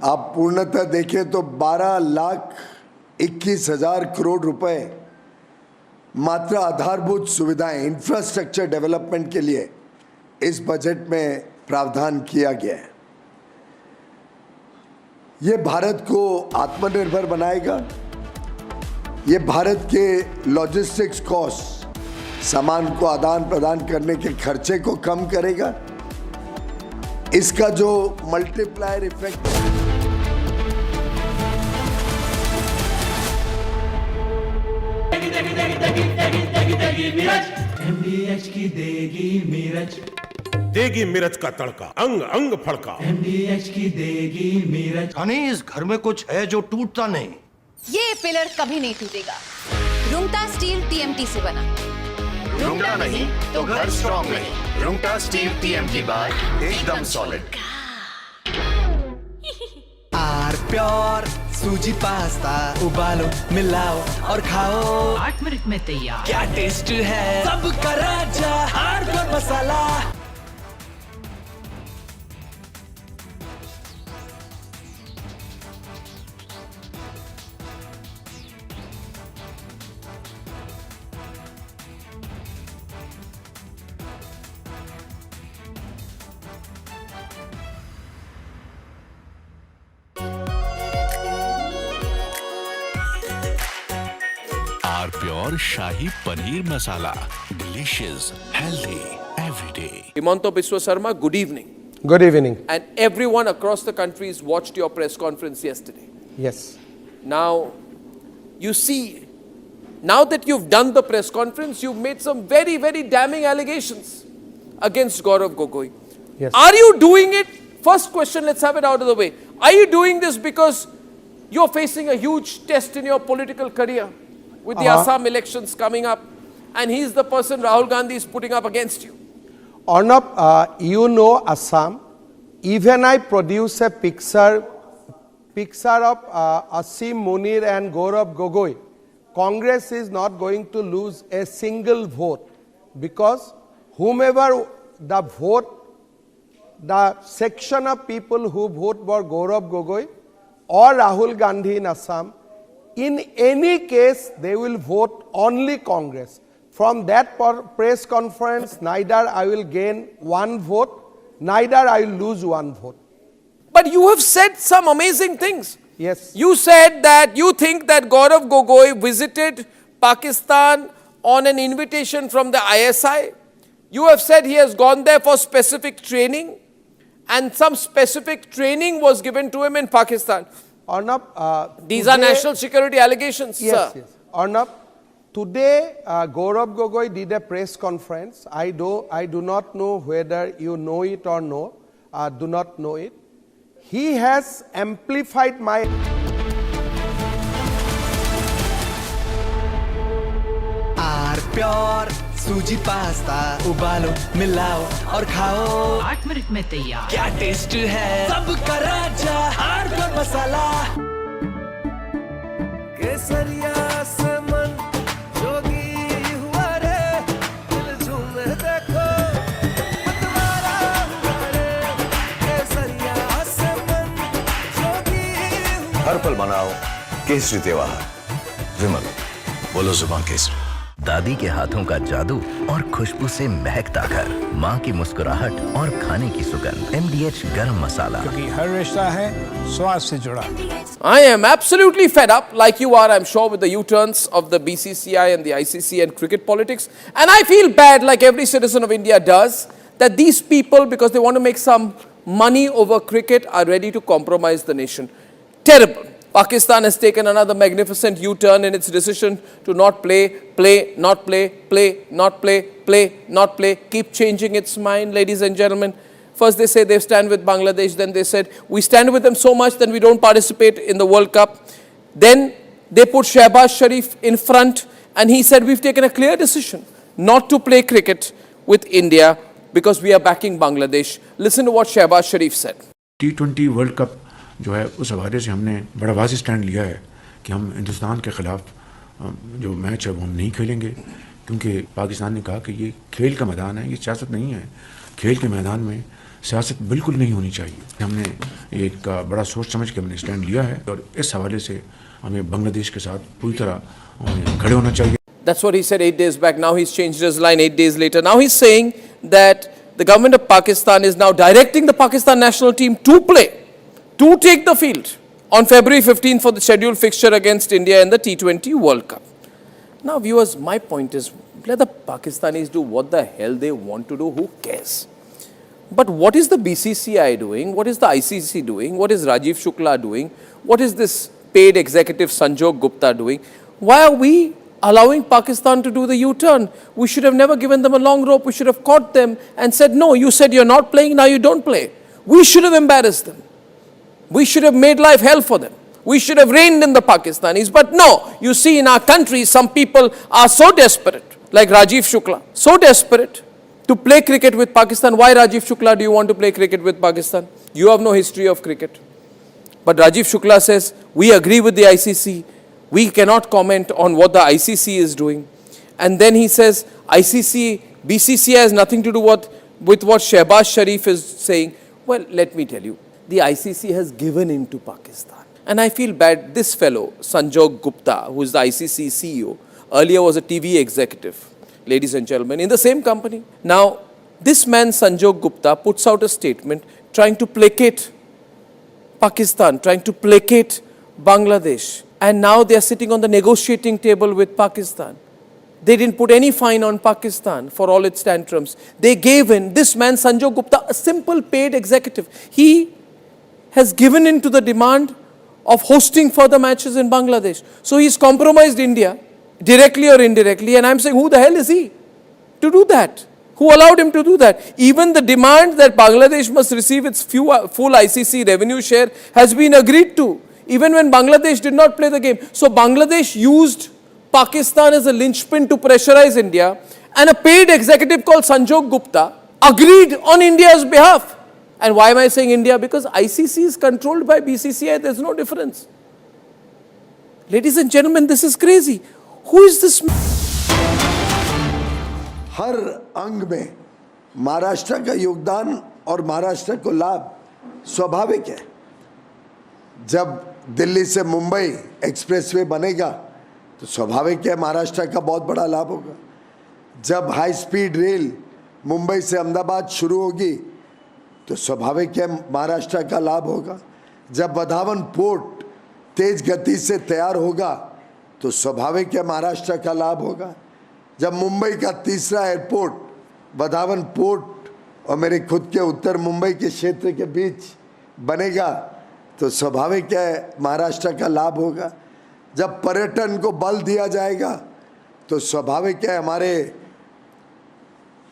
आप पूर्णतः देखें तो 12,21,000 करोड़ रुपए मात्र आधारभूत सुविधाएं, इंफ्रास्ट्रक्चर डेवलपमेंट के लिए इस बजट में प्रावधान किया गया है। ये भारत को आत्मनिर्भर बनाएगा, ये भारत के लॉजिस्टिक्स कॉस्ट, सामान को आदान प्रदान करने के खर्चे को कम करेगा। इसका जो मल्टीप्लायर इफेक्ट है, MDH की देगी मिर्च, देगी मिर्च का तड़का, अंग अंग फड़का। MDH की देगी मिर्च। यानी इस घर में कुछ है जो टूटता नहीं। ये पिलर कभी नहीं टूटेगा। रुंगटा स्टील TMT से बना। रुंगटा नहीं तो घर स्ट्रॉन्ग नहीं। रुंगटा स्टील TMT बार एकदम सॉलिड। आर प्योर सूजी पास्ता, उबालो मिलाओ और खाओ, 8 मिनट में तैयार। क्या टेस्ट है सबका राजा, R pure masala. Pure shahi paneer masala, delicious, healthy, every day. Himanta Biswa Sarma, good evening. Good evening. And everyone across the country has watched your press conference yesterday. Yes. Now, you see, now that you've done the press conference, you've made some very, very damning allegations against Gaurav Gogoi. Yes. Are you doing it? First question, let's have it out of the way. Are you doing this because you're facing a huge test in your political career with the Assam elections coming up, and he's the person Rahul Gandhi is putting up against you? Arnab, you know Assam. Even I produce a picture of Asim Munir and Gaurav Gogoi. Congress is not going to lose a single vote because whomever the vote, the section of people who vote for Gaurav Gogoi or Rahul Gandhi in Assam, in any case they will vote only Congress. From that press conference, neither I will gain one vote, neither I will lose one vote. But you have said some amazing things. Yes. You said that you think that Gaurav Gogoi visited Pakistan on an invitation from the ISI. You have said he has gone there for specific training, and some specific training was given to him in Pakistan. Arnab, these are national security allegations, yes, sir. Yes. Arnab, today Gaurav Gogoi did a press conference. I do not know whether you know it or no. Do not know it. He has amplified my are pure सूजी pasta उबालो मिलाओ और खाओ 8 minute में तैयार। क्या taste है सबका राजा आर प्योर मसाला केसरिया से मन जोगी हुआ रे दिल झूमे देखो मतवारा हुआ रे केसरिया से मन जोगी हर पल मनाओ केसरी त्योहार। विमल बोलो जुबान केसरी। दादी के हाथों का जादू और खुशबू से महकता घर, माँ की मुस्कुराहट और खाने की सुगंध। MDH गरम मसाला, क्योंकि हर रिश्ता है स्वाद से जुड़ा। I am absolutely fed up, like you are, I'm sure, with the U-turns of the BCCI and the ICC and cricket politics. And I feel bad, like every citizen of India does, that these people, because they want to make some money over cricket, are ready to compromise the nation. Terrible. Pakistan has taken another magnificent U-turn in its decision to not play, not play, keep changing its mind, ladies and gentlemen. First they say they stand with Bangladesh, then they said we stand with them so much that we don't participate in the World Cup. Then they put Shehbaz Sharif in front and he said we've taken a clear decision not to play cricket with India because we are backing Bangladesh. Listen to what Shehbaz Sharif said. T20 World Cup जो है उस हवाले से हमने बड़ा वाज़ेह stand लिया है कि हम हिंदुस्तान के ख़िलाफ़ जो मैच है वो हम नहीं खेलेंगे, क्योंकि पाकिस्तान ने कहा कि ये खेल का मैदान है, ये सियासत नहीं है। खेल के मैदान में सियासत बिल्कुल नहीं होनी चाहिए। हमने एक बड़ा सोच समझ के हमने स्टैंड लिया है और इस हवाले से हमें बांग्लादेश के साथ पूरी तरह खड़े होना चाहिए। That's what he said 8 days back. Now he's changed his line 8 days later. Now he's saying that the government of Pakistan is now directing the Pakistan national team to play, to take the field on February 15th for the scheduled fixture against India in the T20 World Cup. Now viewers, my point is, let the Pakistanis do what the hell they want to do, who cares? But what is the BCCI doing? What is the ICC doing? What is Rajiv Shukla doing? What is this paid executive Sanjog Gupta doing? Why are we allowing Pakistan to do the U-turn? We should have never given them a long rope. We should have caught them and said, no, you said you're not playing, now you don't play. We should have embarrassed them. We should have made life hell for them. We should have reined in the Pakistanis. But no, you see in our country, some people are so desperate, like Rajiv Shukla, so desperate to play cricket with Pakistan. Why, Rajiv Shukla, do you want to play cricket with Pakistan? You have no history of cricket. But Rajiv Shukla says, we agree with the ICC. We cannot comment on what the ICC is doing. And then he says, ICC, BCCI has nothing to do with what Shehbaz Sharif is saying. Well, let me tell you, the ICC has given in to Pakistan. And I feel bad, this fellow, Sanjog Gupta, who is the ICC CEO, earlier was a TV executive, ladies and gentlemen, in the same company. Now, this man, Sanjog Gupta, puts out a statement trying to placate Pakistan, trying to placate Bangladesh. And now they are sitting on the negotiating table with Pakistan. They didn't put any fine on Pakistan for all its tantrums. They gave in, this man, Sanjog Gupta, a simple paid executive. He has given in to the demand of hosting further matches in Bangladesh. So he's compromised India, directly or indirectly, and I'm saying, who the hell is he to do that? Who allowed him to do that? Even the demand that Bangladesh must receive its full ICC revenue share has been agreed to, even when Bangladesh did not play the game. So Bangladesh used Pakistan as a linchpin to pressurize India, and a paid executive called Sanjog Gupta agreed on India's behalf. And why am I saying India? Because ICC is controlled by BCCI. There's no difference. Ladies and gentlemen, this is crazy. Who is this man? हर अंग में महाराष्ट्र का योगदान और महाराष्ट्र को लाभ स्वाभाविक है। जब दिल्ली से मुंबई एक्सप्रेसवे बनेगा तो स्वाभाविक है महाराष्ट्र का बहुत बड़ा लाभ होगा। जब हाई स्पीड रेल मुंबई से अहमदाबाद शुरू होगी तो स्वाभाविक है महाराष्ट्र का लाभ होगा। जब वधावन पोर्ट तेज गति से तैयार होगा तो स्वाभाविक है महाराष्ट्र का लाभ होगा। जब मुंबई का तीसरा एयरपोर्ट वधावन पोर्ट और मेरे खुद के उत्तर मुंबई के क्षेत्र के बीच बनेगा तो स्वाभाविक है महाराष्ट्र का लाभ होगा। जब पर्यटन को बल दिया जाएगा तो स्वाभाविक है हमारे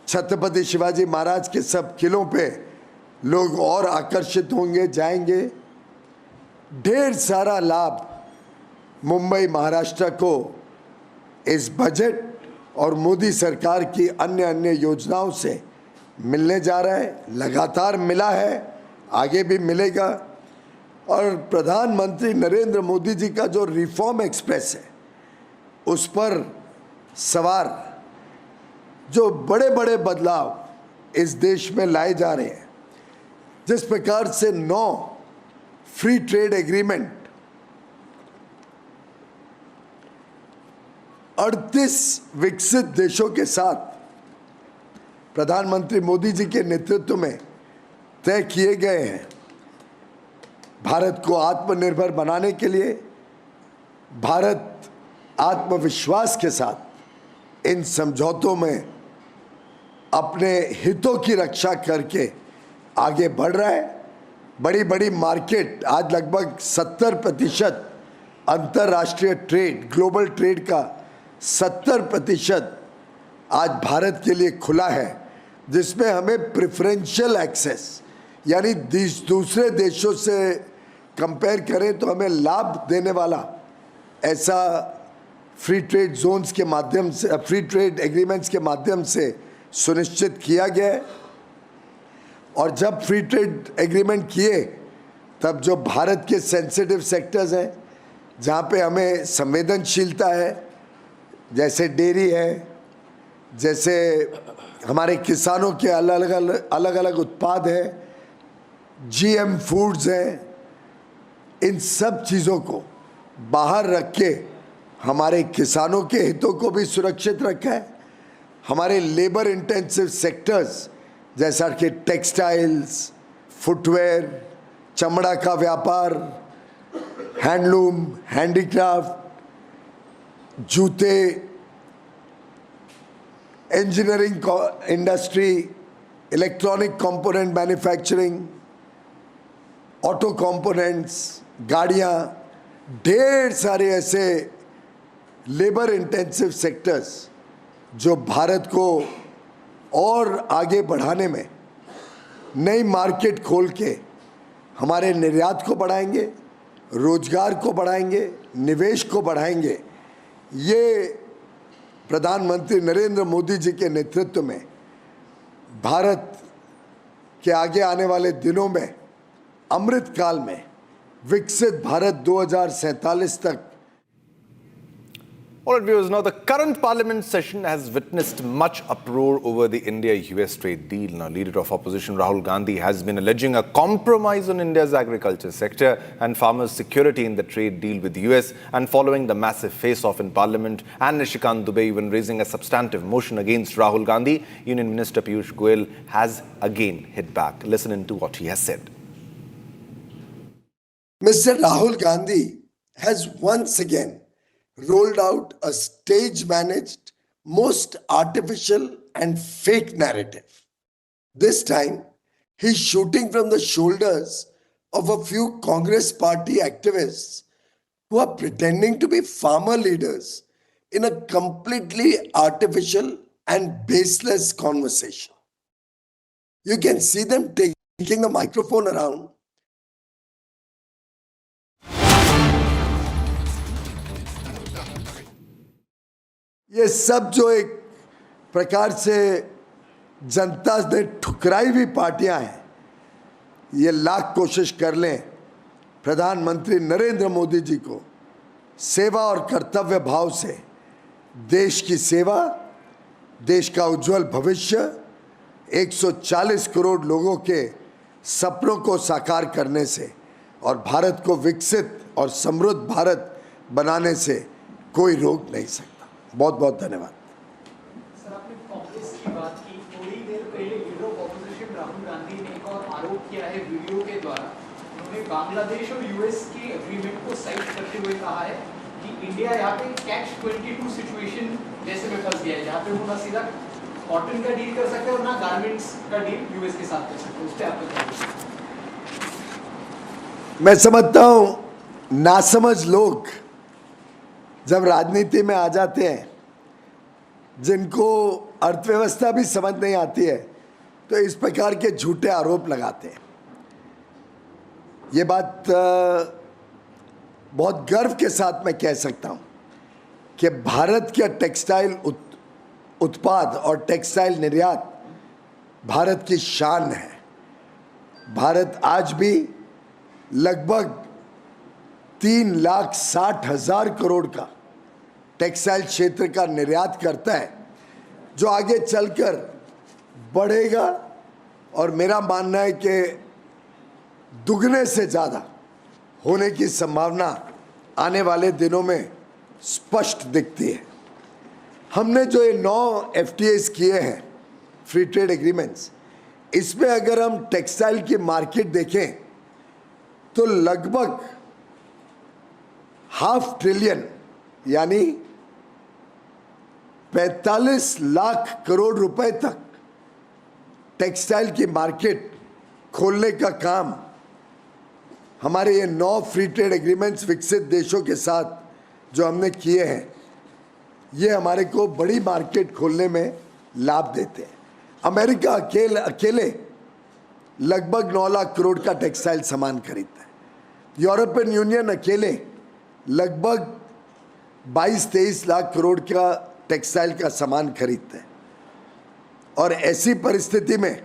छत्रपति शिवाजी महाराज के सब किलों पे लोग और आकर्षित होंगे, जाएंगे। ढेर सारा लाभ मुंबई महाराष्ट्र को इस बजट और मोदी सरकार की अन्य योजनाओं से मिलने जा रहा है। लगातार मिला है, आगे भी मिलेगा। और प्रधानमंत्री नरेंद्र मोदी जी का जो रिफॉर्म एक्सप्रेस है उस पर सवार जो बड़े बड़े बदलाव इस देश में लाए जा रहे हैं, जिस प्रकार से 9 फ्री ट्रेड एग्रीमेंट 38 विकसित देशों के साथ प्रधानमंत्री मोदी जी के नेतृत्व में तय किए गए हैं। भारत को आत्मनिर्भर बनाने के लिए भारत आत्मविश्वास के साथ इन समझौतों में अपने हितों की रक्षा करके आगे बढ़ रहा है। बड़ी बड़ी मार्केट आज लगभग 70% अंतर्राष्ट्रीय ट्रेड, ग्लोबल ट्रेड का 70% आज भारत के लिए खुला है, जिसमें हमें प्रेफरेंशियल एक्सेस यानी दूसरे देशों से कंपेयर करें तो हमें लाभ देने वाला ऐसा फ्री ट्रेड जोन्स के माध्यम से, फ्री ट्रेड एग्रीमेंट्स के माध्यम से सुनिश्चित किया गया है। और जब फ्री ट्रेड एग्रीमेंट किए तब जो भारत के सेंसिटिव सेक्टर्स हैं जहाँ पे हमें संवेदनशीलता है, जैसे डेयरी है, जैसे हमारे किसानों के अलग अलग उत्पाद हैं, जीएम फूड्स हैं, इन सब चीज़ों को बाहर रख के हमारे किसानों के हितों को भी सुरक्षित रखा है। हमारे लेबर इंटेंसिव सेक्टर्स जैसा कि टेक्सटाइल्स, फुटवेयर, चमड़ा का व्यापार, हैंडलूम, हैंडीक्राफ्ट, जूते, engineering industry, electronic component manufacturing, auto components, गाड़ियाँ, ढेर सारे ऐसे लेबर इंटेंसिव सेक्टर्स जो भारत को और आगे बढ़ाने में नई मार्केट खोल के हमारे निर्यात को बढ़ाएंगे, रोजगार को बढ़ाएंगे, निवेश को बढ़ाएंगे। ये प्रधानमंत्री नरेंद्र मोदी जी के नेतृत्व में भारत के आगे आने वाले दिनों में अमृत काल में विकसित भारत 2047 तक। All right, viewers, now the current parliament session has witnessed much uproar over the India-US trade deal. Now, leader of opposition Rahul Gandhi has been alleging a compromise on India's agriculture sector and farmers' security in the trade deal with the US. And following the massive face-off in parliament and Nishikant Dubey even raising a substantive motion against Rahul Gandhi, Union Minister Piyush Goyal has again hit back. Listen into what he has said. Mr. Rahul Gandhi has once again rolled out a stage-managed, most artificial and fake narrative. This time, he's shooting from the shoulders of a few Congress party activists who are pretending to be farmer leaders in a completely artificial and baseless conversation. You can see them taking the microphone around. ये सब जो एक प्रकार से जनता ने ठुकराई हुई पार्टियां हैं, ये लाख कोशिश कर लें प्रधानमंत्री नरेंद्र मोदी जी को सेवा और कर्तव्य भाव से देश की सेवा, देश का उज्जवल भविष्य, 140 करोड़ लोगों के सपनों को साकार करने से और भारत को विकसित और समृद्ध भारत बनाने से कोई रोक नहीं सकता। बहुत बहुत धन्यवाद। सर, आपने कांग्रेस की बात की, थोड़ी देर पहले leader of opposition Rahul Gandhi ने एक और आरोप बांग्लादेश और यूएस के एग्रीमेंट को साइड करते हुए कहा है कि इंडिया यहाँ पे कैच-22 सिचुएशन जैसे में फंस गया है, जहाँ पे वो ना सीधा कॉटन का डील कर सकते हैं और ना गारमेंट्स का डील यूएस के साथ कर सकते हैं। उस पर आपका क्या है? मैं समझता हूं नासमझ लोग जब राजनीति में आ जाते हैं, जिनको अर्थव्यवस्था भी समझ नहीं आती है, तो इस प्रकार के झूठे आरोप लगाते हैं। ये बात बहुत गर्व के साथ मैं कह सकता हूं कि भारत के टेक्सटाइल उत्पाद और टेक्सटाइल निर्यात भारत की शान है। भारत आज भी लगभग 3,60,000 करोड़ का टेक्सटाइल क्षेत्र का निर्यात करता है, जो आगे चलकर बढ़ेगा और मेरा मानना है कि दुगने से ज़्यादा होने की संभावना आने वाले दिनों में स्पष्ट दिखती है। हमने जो ये 9 FTAs किए हैं, फ्री ट्रेड एग्रीमेंट्स, इसमें अगर हम टेक्सटाइल की मार्केट देखें तो लगभग $500 बिलियन यानी 45 लाख करोड़ रुपए तक टेक्सटाइल की मार्केट खोलने का काम हमारे ये 9 फ्री ट्रेड एग्रीमेंट्स विकसित देशों के साथ जो हमने किए हैं, ये हमारे को बड़ी मार्केट खोलने में लाभ देते हैं। अमेरिका अकेले लगभग 9 लाख करोड़ का टेक्सटाइल सामान खरीदता है। यूरोपियन यूनियन अकेले लगभग 22-23 लाख करोड़ का टेक्सटाइल का सामान खरीदते हैं। और ऐसी परिस्थिति में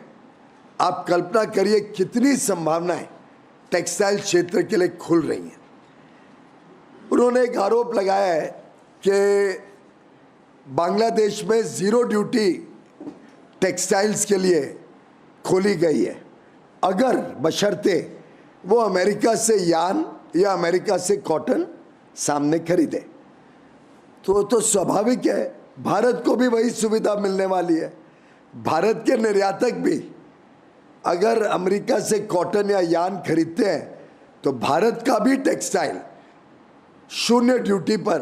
आप कल्पना करिए कितनी संभावनाएं टेक्सटाइल क्षेत्र के लिए खुल रही हैं। उन्होंने एक आरोप लगाया है कि बांग्लादेश में ज़ीरो ड्यूटी टेक्सटाइल्स के लिए खोली गई है, अगर बशर्ते वो अमेरिका से यान या अमेरिका से कॉटन सामने खरीदे। तो स्वाभाविक है भारत को भी वही सुविधा मिलने वाली है। भारत के निर्यातक भी अगर अमेरिका से कॉटन या यान खरीदते हैं तो भारत का भी टेक्सटाइल 0 ड्यूटी पर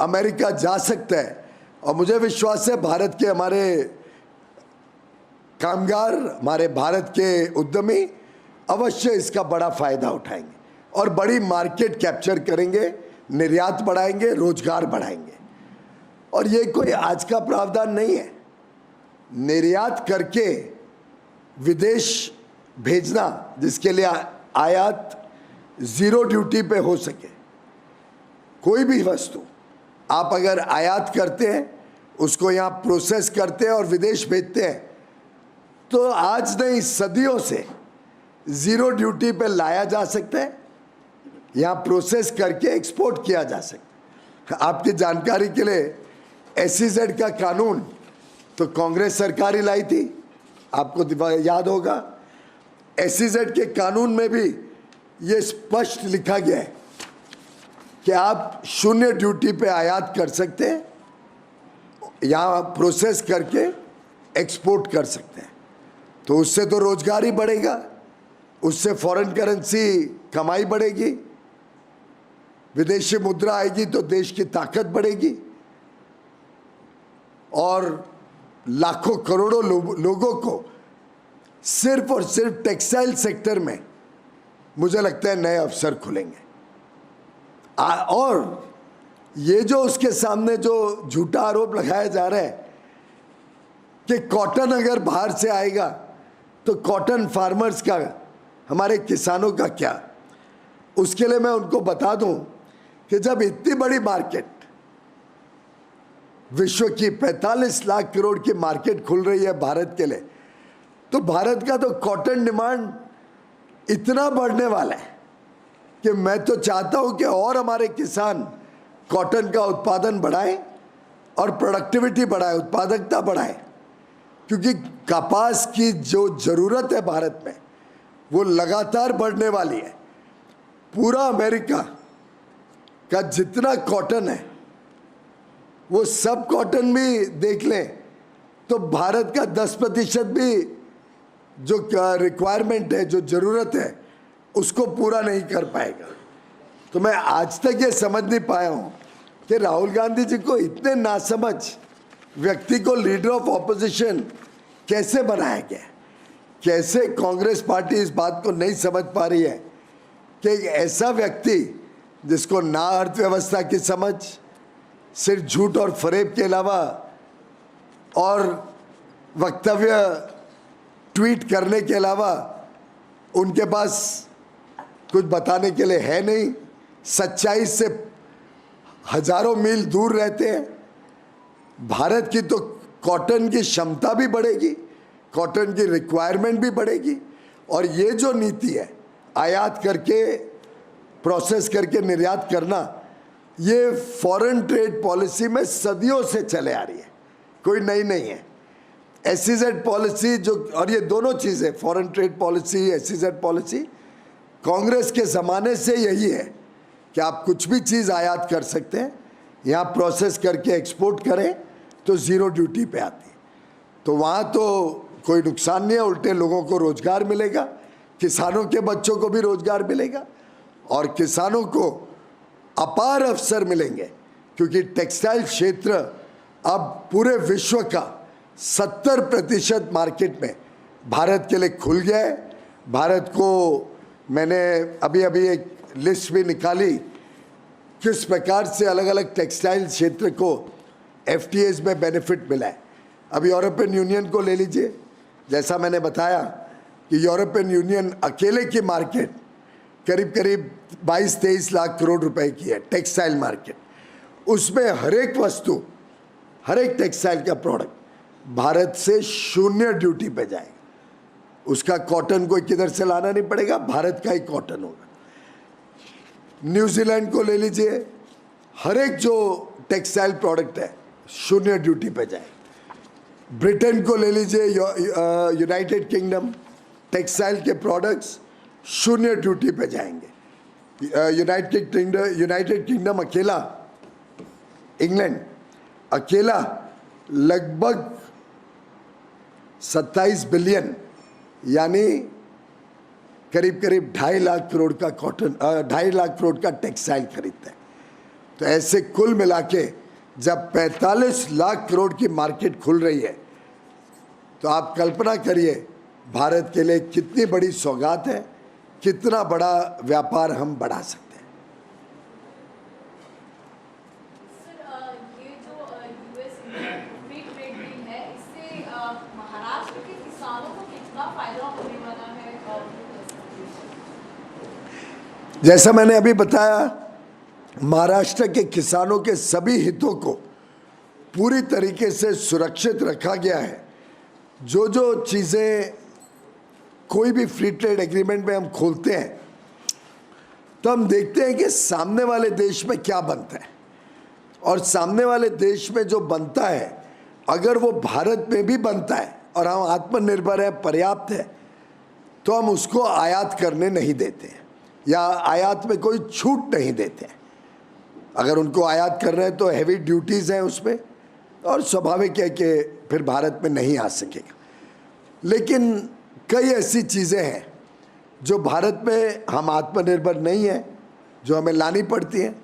अमेरिका जा सकता है। और मुझे विश्वास है भारत के हमारे कामगार, हमारे भारत के उद्यमी अवश्य इसका बड़ा फायदा उठाएंगे और बड़ी मार्केट कैप्चर करेंगे, निर्यात बढ़ाएंगे, रोजगार बढ़ाएंगे। और ये कोई आज का प्रावधान नहीं है। निर्यात करके विदेश भेजना, जिसके लिए आयात ज़ीरो ड्यूटी पे हो सके, कोई भी वस्तु आप अगर आयात करते हैं, उसको यहाँ प्रोसेस करते हैं और विदेश भेजते हैं, तो आज नहीं सदियों से ज़ीरो ड्यूटी पे लाया जा सकता है, यहाँ प्रोसेस करके एक्सपोर्ट किया जा सकता है। आपकी जानकारी के लिए SEZ का कानून तो कांग्रेस सरकार ही लाई थी, आपको याद होगा। SEZ के कानून में भी ये स्पष्ट लिखा गया है कि आप 0 ड्यूटी पे आयात कर सकते हैं, यहाँ प्रोसेस करके एक्सपोर्ट कर सकते हैं। तो उससे तो रोजगार ही बढ़ेगा, उससे फॉरेन करेंसी कमाई बढ़ेगी, विदेशी मुद्रा आएगी तो देश की ताकत बढ़ेगी और लाखों करोड़ों लोगों को सिर्फ और सिर्फ टेक्सटाइल सेक्टर में मुझे लगता है नए अवसर खुलेंगे। और ये जो उसके सामने जो झूठा आरोप लगाया जा रहा है कि कॉटन अगर बाहर से आएगा तो कॉटन फार्मर्स का, हमारे किसानों का क्या, उसके लिए मैं उनको बता दूं कि जब इतनी बड़ी मार्केट, विश्व की 45 लाख करोड़ की मार्केट खुल रही है भारत के लिए, तो भारत का तो कॉटन डिमांड इतना बढ़ने वाला है कि मैं तो चाहता हूं कि और हमारे किसान कॉटन का उत्पादन बढ़ाएं और प्रोडक्टिविटी बढ़ाएं, उत्पादकता बढ़ाएं, क्योंकि कपास की जो ज़रूरत है भारत में वो लगातार बढ़ने वाली है। पूरा अमेरिका का जितना कॉटन है वो सब कॉटन भी देख लें तो भारत का 10% भी जो रिक्वायरमेंट है, जो ज़रूरत है, उसको पूरा नहीं कर पाएगा। तो मैं आज तक ये समझ नहीं पाया हूँ कि राहुल गांधी जी को इतने नासमझ व्यक्ति को लीडर ऑफ ऑपोजिशन कैसे बनाया गया, कैसे कांग्रेस पार्टी इस बात को नहीं समझ पा रही है कि एक ऐसा व्यक्ति जिसको ना अर्थव्यवस्था की समझ, सिर्फ झूठ और फरेब के अलावा और वक्तव्य ट्वीट करने के अलावा उनके पास कुछ बताने के लिए है नहीं, सच्चाई से हजारों मील दूर रहते हैं। भारत की तो कॉटन की क्षमता भी बढ़ेगी, कॉटन की रिक्वायरमेंट भी बढ़ेगी, और ये जो नीति है आयात करके प्रोसेस करके निर्यात करना, ये फॉरेन ट्रेड पॉलिसी में सदियों से चले आ रही है, कोई नई नहीं है। एसईजेड पॉलिसी जो, और ये दोनों चीज़ें foreign trade policy, SEZ policy, Congress के ज़माने से यही है कि आप कुछ भी चीज़ आयात कर सकते हैं, यहाँ प्रोसेस करके एक्सपोर्ट करें तो ज़ीरो ड्यूटी पे आती है। तो वहाँ तो कोई नुकसान नहीं है, उल्टे लोगों को रोज़गार मिलेगा, किसानों के बच्चों को भी रोज़गार मिलेगा और किसानों को अपार अवसर मिलेंगे, क्योंकि टेक्सटाइल क्षेत्र अब पूरे विश्व का 70% मार्केट में भारत के लिए खुल गया है। भारत को मैंने अभी अभी एक लिस्ट भी निकाली किस प्रकार से अलग अलग टेक्सटाइल क्षेत्र को एफटीएस में बेनिफिट मिला है। अब यूरोपियन यूनियन को ले लीजिए, जैसा मैंने बताया कि यूरोपियन यूनियन अकेले की मार्केट करीब करीब 22-23 लाख करोड़ रुपए की है, टेक्सटाइल मार्केट। उसमें हर एक वस्तु, हर एक टेक्सटाइल का प्रोडक्ट भारत से 0 ड्यूटी पे जाएगा। उसका कॉटन कोई किधर से लाना नहीं पड़ेगा, भारत का ही कॉटन होगा। न्यूजीलैंड को ले लीजिए, हर एक जो टेक्सटाइल प्रोडक्ट है 0 ड्यूटी पे जाएगा। ब्रिटेन को ले लीजिए, यूनाइटेड किंगडम, टेक्सटाइल के प्रोडक्ट्स 0 ड्यूटी पे जाएंगे। यूनाइटेड किंगडम अकेला, इंग्लैंड अकेला लगभग 27 बिलियन यानी करीब करीब 2.5 लाख करोड़ का कॉटन, 2.5 लाख करोड़ का टेक्सटाइल खरीदता है। तो ऐसे कुल मिला के जब 45 लाख करोड़ की मार्केट खुल रही है, तो आप कल्पना करिए भारत के लिए कितनी बड़ी सौगात है, कितना बड़ा व्यापार हम बढ़ा सकते हैं। जैसा मैंने अभी बताया, महाराष्ट्र के किसानों के सभी हितों को पूरी तरीके से सुरक्षित रखा गया है। जो जो चीज़ें कोई भी फ्री ट्रेड एग्रीमेंट में हम खोलते हैं तो हम देखते हैं कि सामने वाले देश में क्या बनता है, और सामने वाले देश में जो बनता है अगर वो भारत में भी बनता है और हम आत्मनिर्भर है, पर्याप्त है, तो हम उसको आयात करने नहीं देते हैं या आयात में कोई छूट नहीं देते हैं। अगर उनको आयात कर रहे हैं तो हैवी ड्यूटीज़ हैं उसमें, और स्वाभाविक है कि फिर भारत में नहीं आ सकेगा। लेकिन कई ऐसी चीज़ें हैं जो भारत में हम आत्मनिर्भर नहीं हैं, जो हमें लानी पड़ती हैं।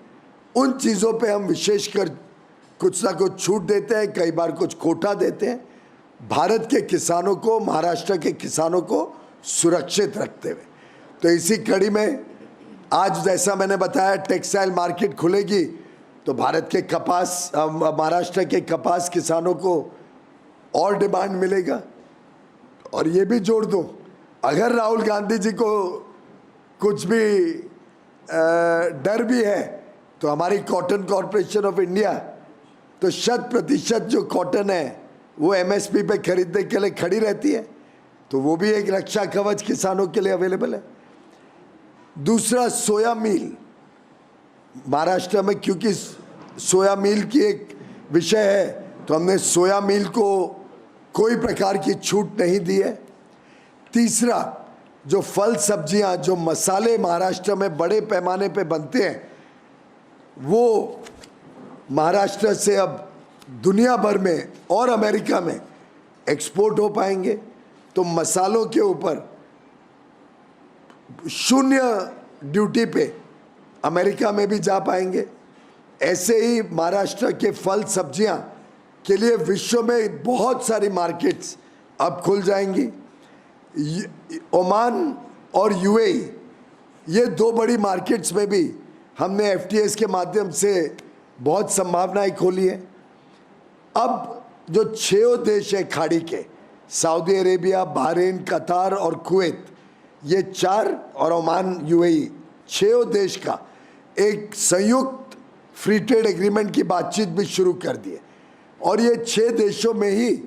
उन चीज़ों पे हम विशेषकर कुछ ना कुछ छूट देते हैं, कई बार कुछ कोटा देते हैं, भारत के किसानों को, महाराष्ट्र के किसानों को सुरक्षित रखते हुए। तो इसी कड़ी में आज जैसा मैंने बताया टेक्सटाइल मार्केट खुलेगी तो भारत के कपास, महाराष्ट्र के कपास किसानों को और डिमांड मिलेगा। और ये भी जोड़ दूं, अगर राहुल गांधी जी को कुछ भी डर भी है तो हमारी कॉटन कॉरपोरेशन ऑफ इंडिया तो 100% जो कॉटन है वो एमएसपी पे खरीदने के लिए खड़ी रहती है, तो वो भी एक रक्षा कवच किसानों के लिए अवेलेबल है। दूसरा, सोया मील, महाराष्ट्र में क्योंकि सोया मील की एक विषय है तो हमने सोया मील को कोई प्रकार की छूट नहीं दी है। तीसरा, जो फल सब्जियां, जो मसाले महाराष्ट्र में बड़े पैमाने पे बनते हैं वो महाराष्ट्र से अब दुनिया भर में और अमेरिका में एक्सपोर्ट हो पाएंगे। तो मसालों के ऊपर शून्य ड्यूटी पे अमेरिका में भी जा पाएंगे। ऐसे ही महाराष्ट्र के फल सब्जियां के लिए विश्व में बहुत सारी मार्केट्स अब खुल जाएंगी। ओमान और यूएई, ये दो बड़ी मार्केट्स में भी हमने एफटीएस के माध्यम से बहुत संभावनाएं खोली है। अब जो 6 देश है खाड़ी के, सऊदी अरेबिया, बहरीन, कतार और कुवैत, ये 4 और ओमान, यूएई, 6 देश का एक संयुक्त फ्री ट्रेड एग्रीमेंट की बातचीत भी शुरू कर दी है। और ये 6 देशों में ही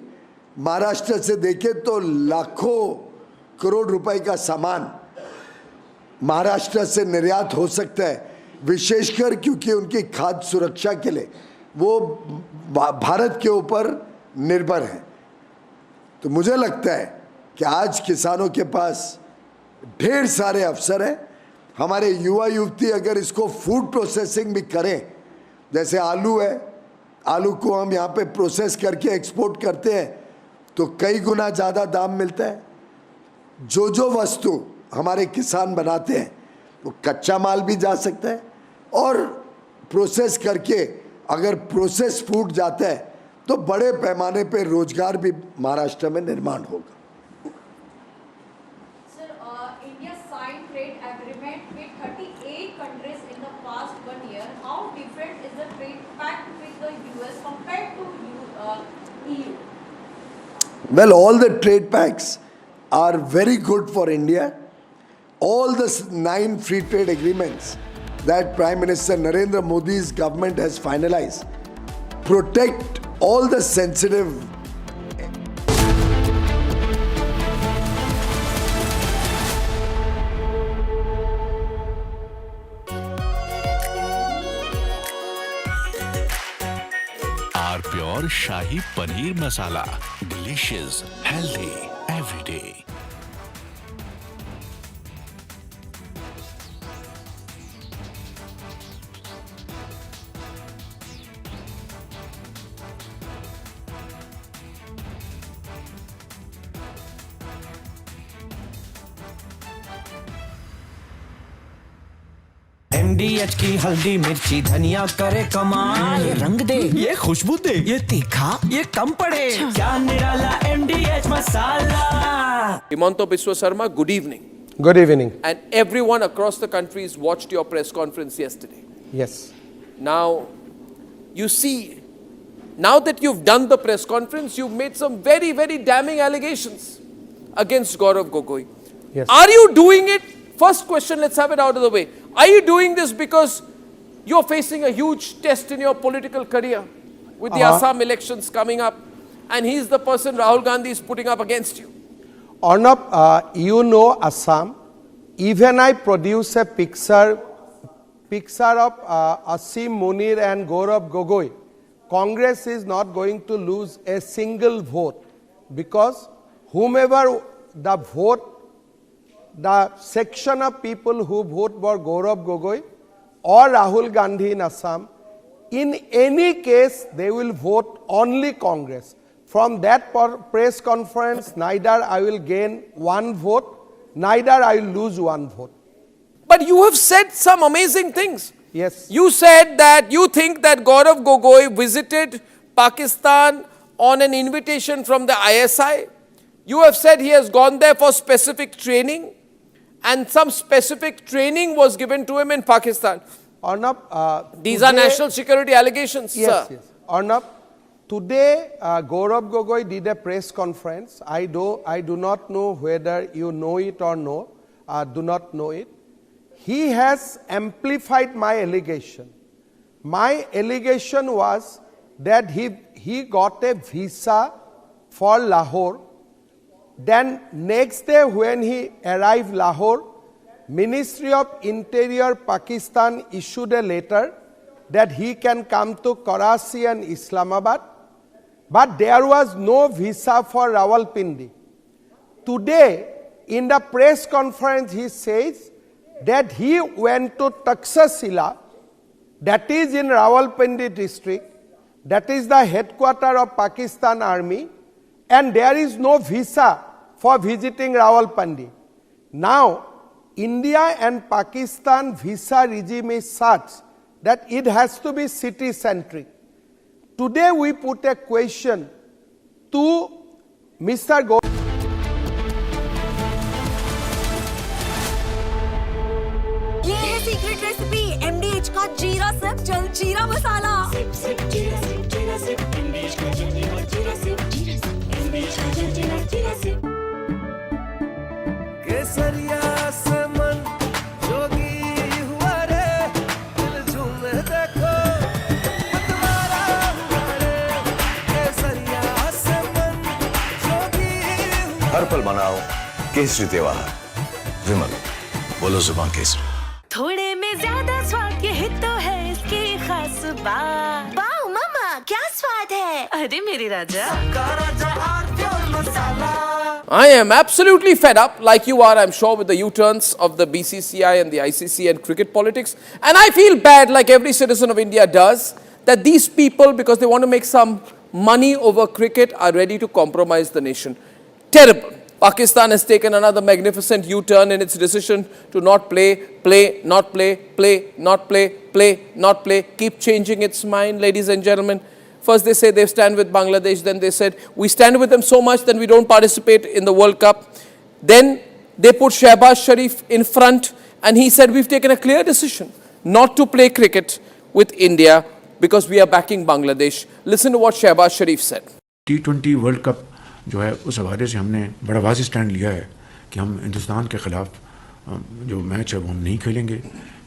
महाराष्ट्र से देखें तो लाखों करोड़ रुपए का सामान महाराष्ट्र से निर्यात हो सकता है, विशेषकर क्योंकि उनकी खाद्य सुरक्षा के लिए वो भारत के ऊपर निर्भर है। तो मुझे लगता है कि आज किसानों के पास ढेर सारे अवसर हैं। हमारे युवा युवती अगर इसको फूड प्रोसेसिंग भी करें, जैसे आलू है, आलू को हम यहाँ पे प्रोसेस करके एक्सपोर्ट करते हैं तो कई गुना ज़्यादा दाम मिलता है। जो वस्तु हमारे किसान बनाते हैं वो कच्चा माल भी जा सकता है और प्रोसेस करके अगर प्रोसेस फूड जाता है तो बड़े पैमाने पे रोजगार भी महाराष्ट्र में निर्माण होगा। India signed trade agreement with 38 countries in the past 1 year. How different is the trade pact with the US compared to EU? Well, all the trade pacts are very good for India. All the 9 free trade agreements that Prime Minister Narendra Modi's government has finalized protect all the sensitive are pure shahi paneer masala, delicious, healthy every day. MDH की हल्दी मिर्ची धनिया करे कमाल, ये रंग दे, ये खुशबू दे, ये तीखा, ये कम पड़े, क्या निराला MDH masala. Himanta Biswa Sarma, good evening. Good evening. And everyone across the countries watched your press conference yesterday. Yes. Now, you see, now that you've done the press conference, you've made some very, very damning allegations against Gaurav Gogoi. Yes. Are you doing it? First question, let's have it out of the way. Are you doing this because you're facing a huge test in your political career with the Assam elections coming up, and he's the person Rahul Gandhi is putting up against you? Arnab, you know Assam. Even I produce a picture of Assam Munir and Gaurav Gogoi. Congress is not going to lose a single vote because whomever the vote, the section of people who vote for Gaurav Gogoi or Rahul Gandhi in Assam, in any case they will vote only Congress. From that press conference, neither I will gain 1 vote, neither I will lose 1 vote. But you have said some amazing things. Yes. You said that you think that Gaurav Gogoi visited Pakistan on an invitation from the ISI. You have said he has gone there for specific training, and some specific training was given to him in Pakistan. Arnab, these are national security allegations, yes, sir. Yes. Arnab, today Gaurav Gogoi did a press conference. I do not know whether you know it or no, do not know it. He has amplified my allegation. My allegation was that he got a visa for Lahore. Then next day when he arrived Lahore, Ministry of Interior Pakistan issued a letter that he can come to Karachi and Islamabad, but there was no visa for Rawalpindi. Today, in the press conference, he says that he went to Taxila, that is in Rawalpindi district, that is the headquarters of Pakistan Army, and there is no visa for visiting Rawalpindi. Now, India and Pakistan visa regime is such that it has to be city-centric. Today we put a question to Mr. ये है secret recipe MDH का जीरा SIP जल जीरा मसाला। SIP SIP जीरा SIP जीरा SIP MDH का जल जीरा सिप MDH का जल जीरा सिप। केसरिया से मन जोगी हुआ रे, दिल झूमे देखो मतवारा हुआ रे। केसरिया से मन जोगी हुआ। हर पल मनाओ केसरी त्योहार, विमल बोलो जुबान केसरी। थोड़े में ज्यादा स्वाद ये ही तो है इसकी खास बात। वाओ मामा क्या स्वाद है, अरे मेरे राजा। I am absolutely fed up, like you are, I'm sure, with the U-turns of the BCCI and the ICC and cricket politics. And I feel bad, like every citizen of India does, that these people, because they want to make some money over cricket, are ready to compromise the nation. Terrible. Pakistan has taken another magnificent U-turn in its decision to not play, not play, not play, keep changing its mind, ladies and gentlemen. First they say they stand with Bangladesh, then they said we stand with them so much that we don't participate in the World Cup. Then they put Shehbaz Sharif in front and he said we've taken a clear decision not to play cricket with India because we are backing Bangladesh. Listen to what Shehbaz Sharif said. T20 world cup जो है उस हवाले से हमने बड़ा वाज़ी stand लिया है कि हम हिंदुस्तान के ख़िलाफ़ जो मैच है वो हम नहीं खेलेंगे,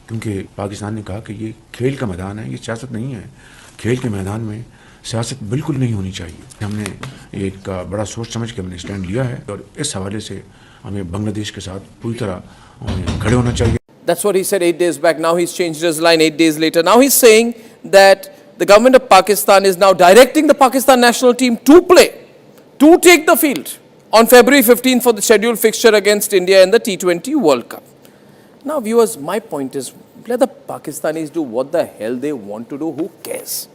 क्योंकि पाकिस्तान ने कहा कि ये खेल का मैदान है, ये सियासत नहीं है। खेल के मैदान में सियासत बिल्कुल नहीं होनी चाहिए। हमने एक बड़ा सोच समझ के हमने स्टैंड लिया है और इस हवाले से हमें बांग्लादेश के साथ पूरी तरह खड़े होना चाहिए। That's what he said 8 days back. Now he's changed his line 8 days later. Now he's saying that the government of Pakistan is now directing the Pakistan national team to play, to take the field on February 15th for the scheduled fixture against India in the T20 World Cup. Now viewers, my point is, let the Pakistanis do what the hell they want to do, who cares?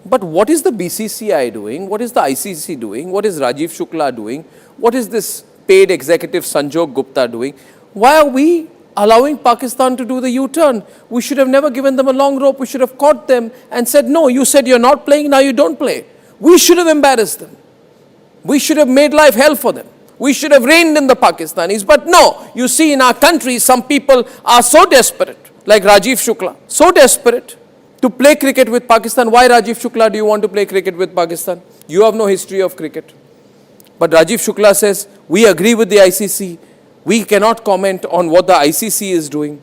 But what is the BCCI doing? What is the ICC doing? What is Rajiv Shukla doing? What is this paid executive Sanjog Gupta doing? Why are we allowing Pakistan to do the U-turn? We should have never given them a long rope. We should have caught them and said, no, you said you're not playing, now you don't play. We should have embarrassed them. We should have made life hell for them. We should have reined in the Pakistanis. But no, you see in our country, some people are so desperate, like Rajiv Shukla, so desperate to play cricket with Pakistan. Why, Rajiv Shukla, do you want to play cricket with Pakistan? You have no history of cricket. But Rajiv Shukla says, we agree with the ICC. We cannot comment on what the ICC is doing.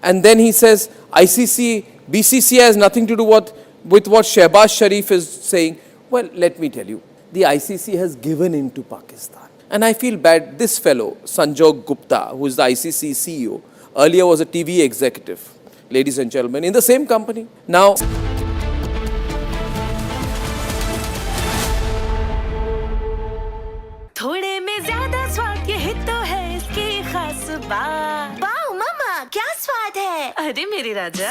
And then he says, ICC, BCCI has nothing to do with what Shehbaz Sharif is saying. Well, let me tell you, the ICC has given in to Pakistan. And I feel bad, this fellow, Sanjog Gupta, who is the ICC CEO, earlier was a TV executive, ladies and gentlemen, in the same company. Now, थोड़े में ज्यादा स्वाद ये ही तो है इसकी खास बात। वाओ मामा क्या स्वाद है, अरे मेरे राजा।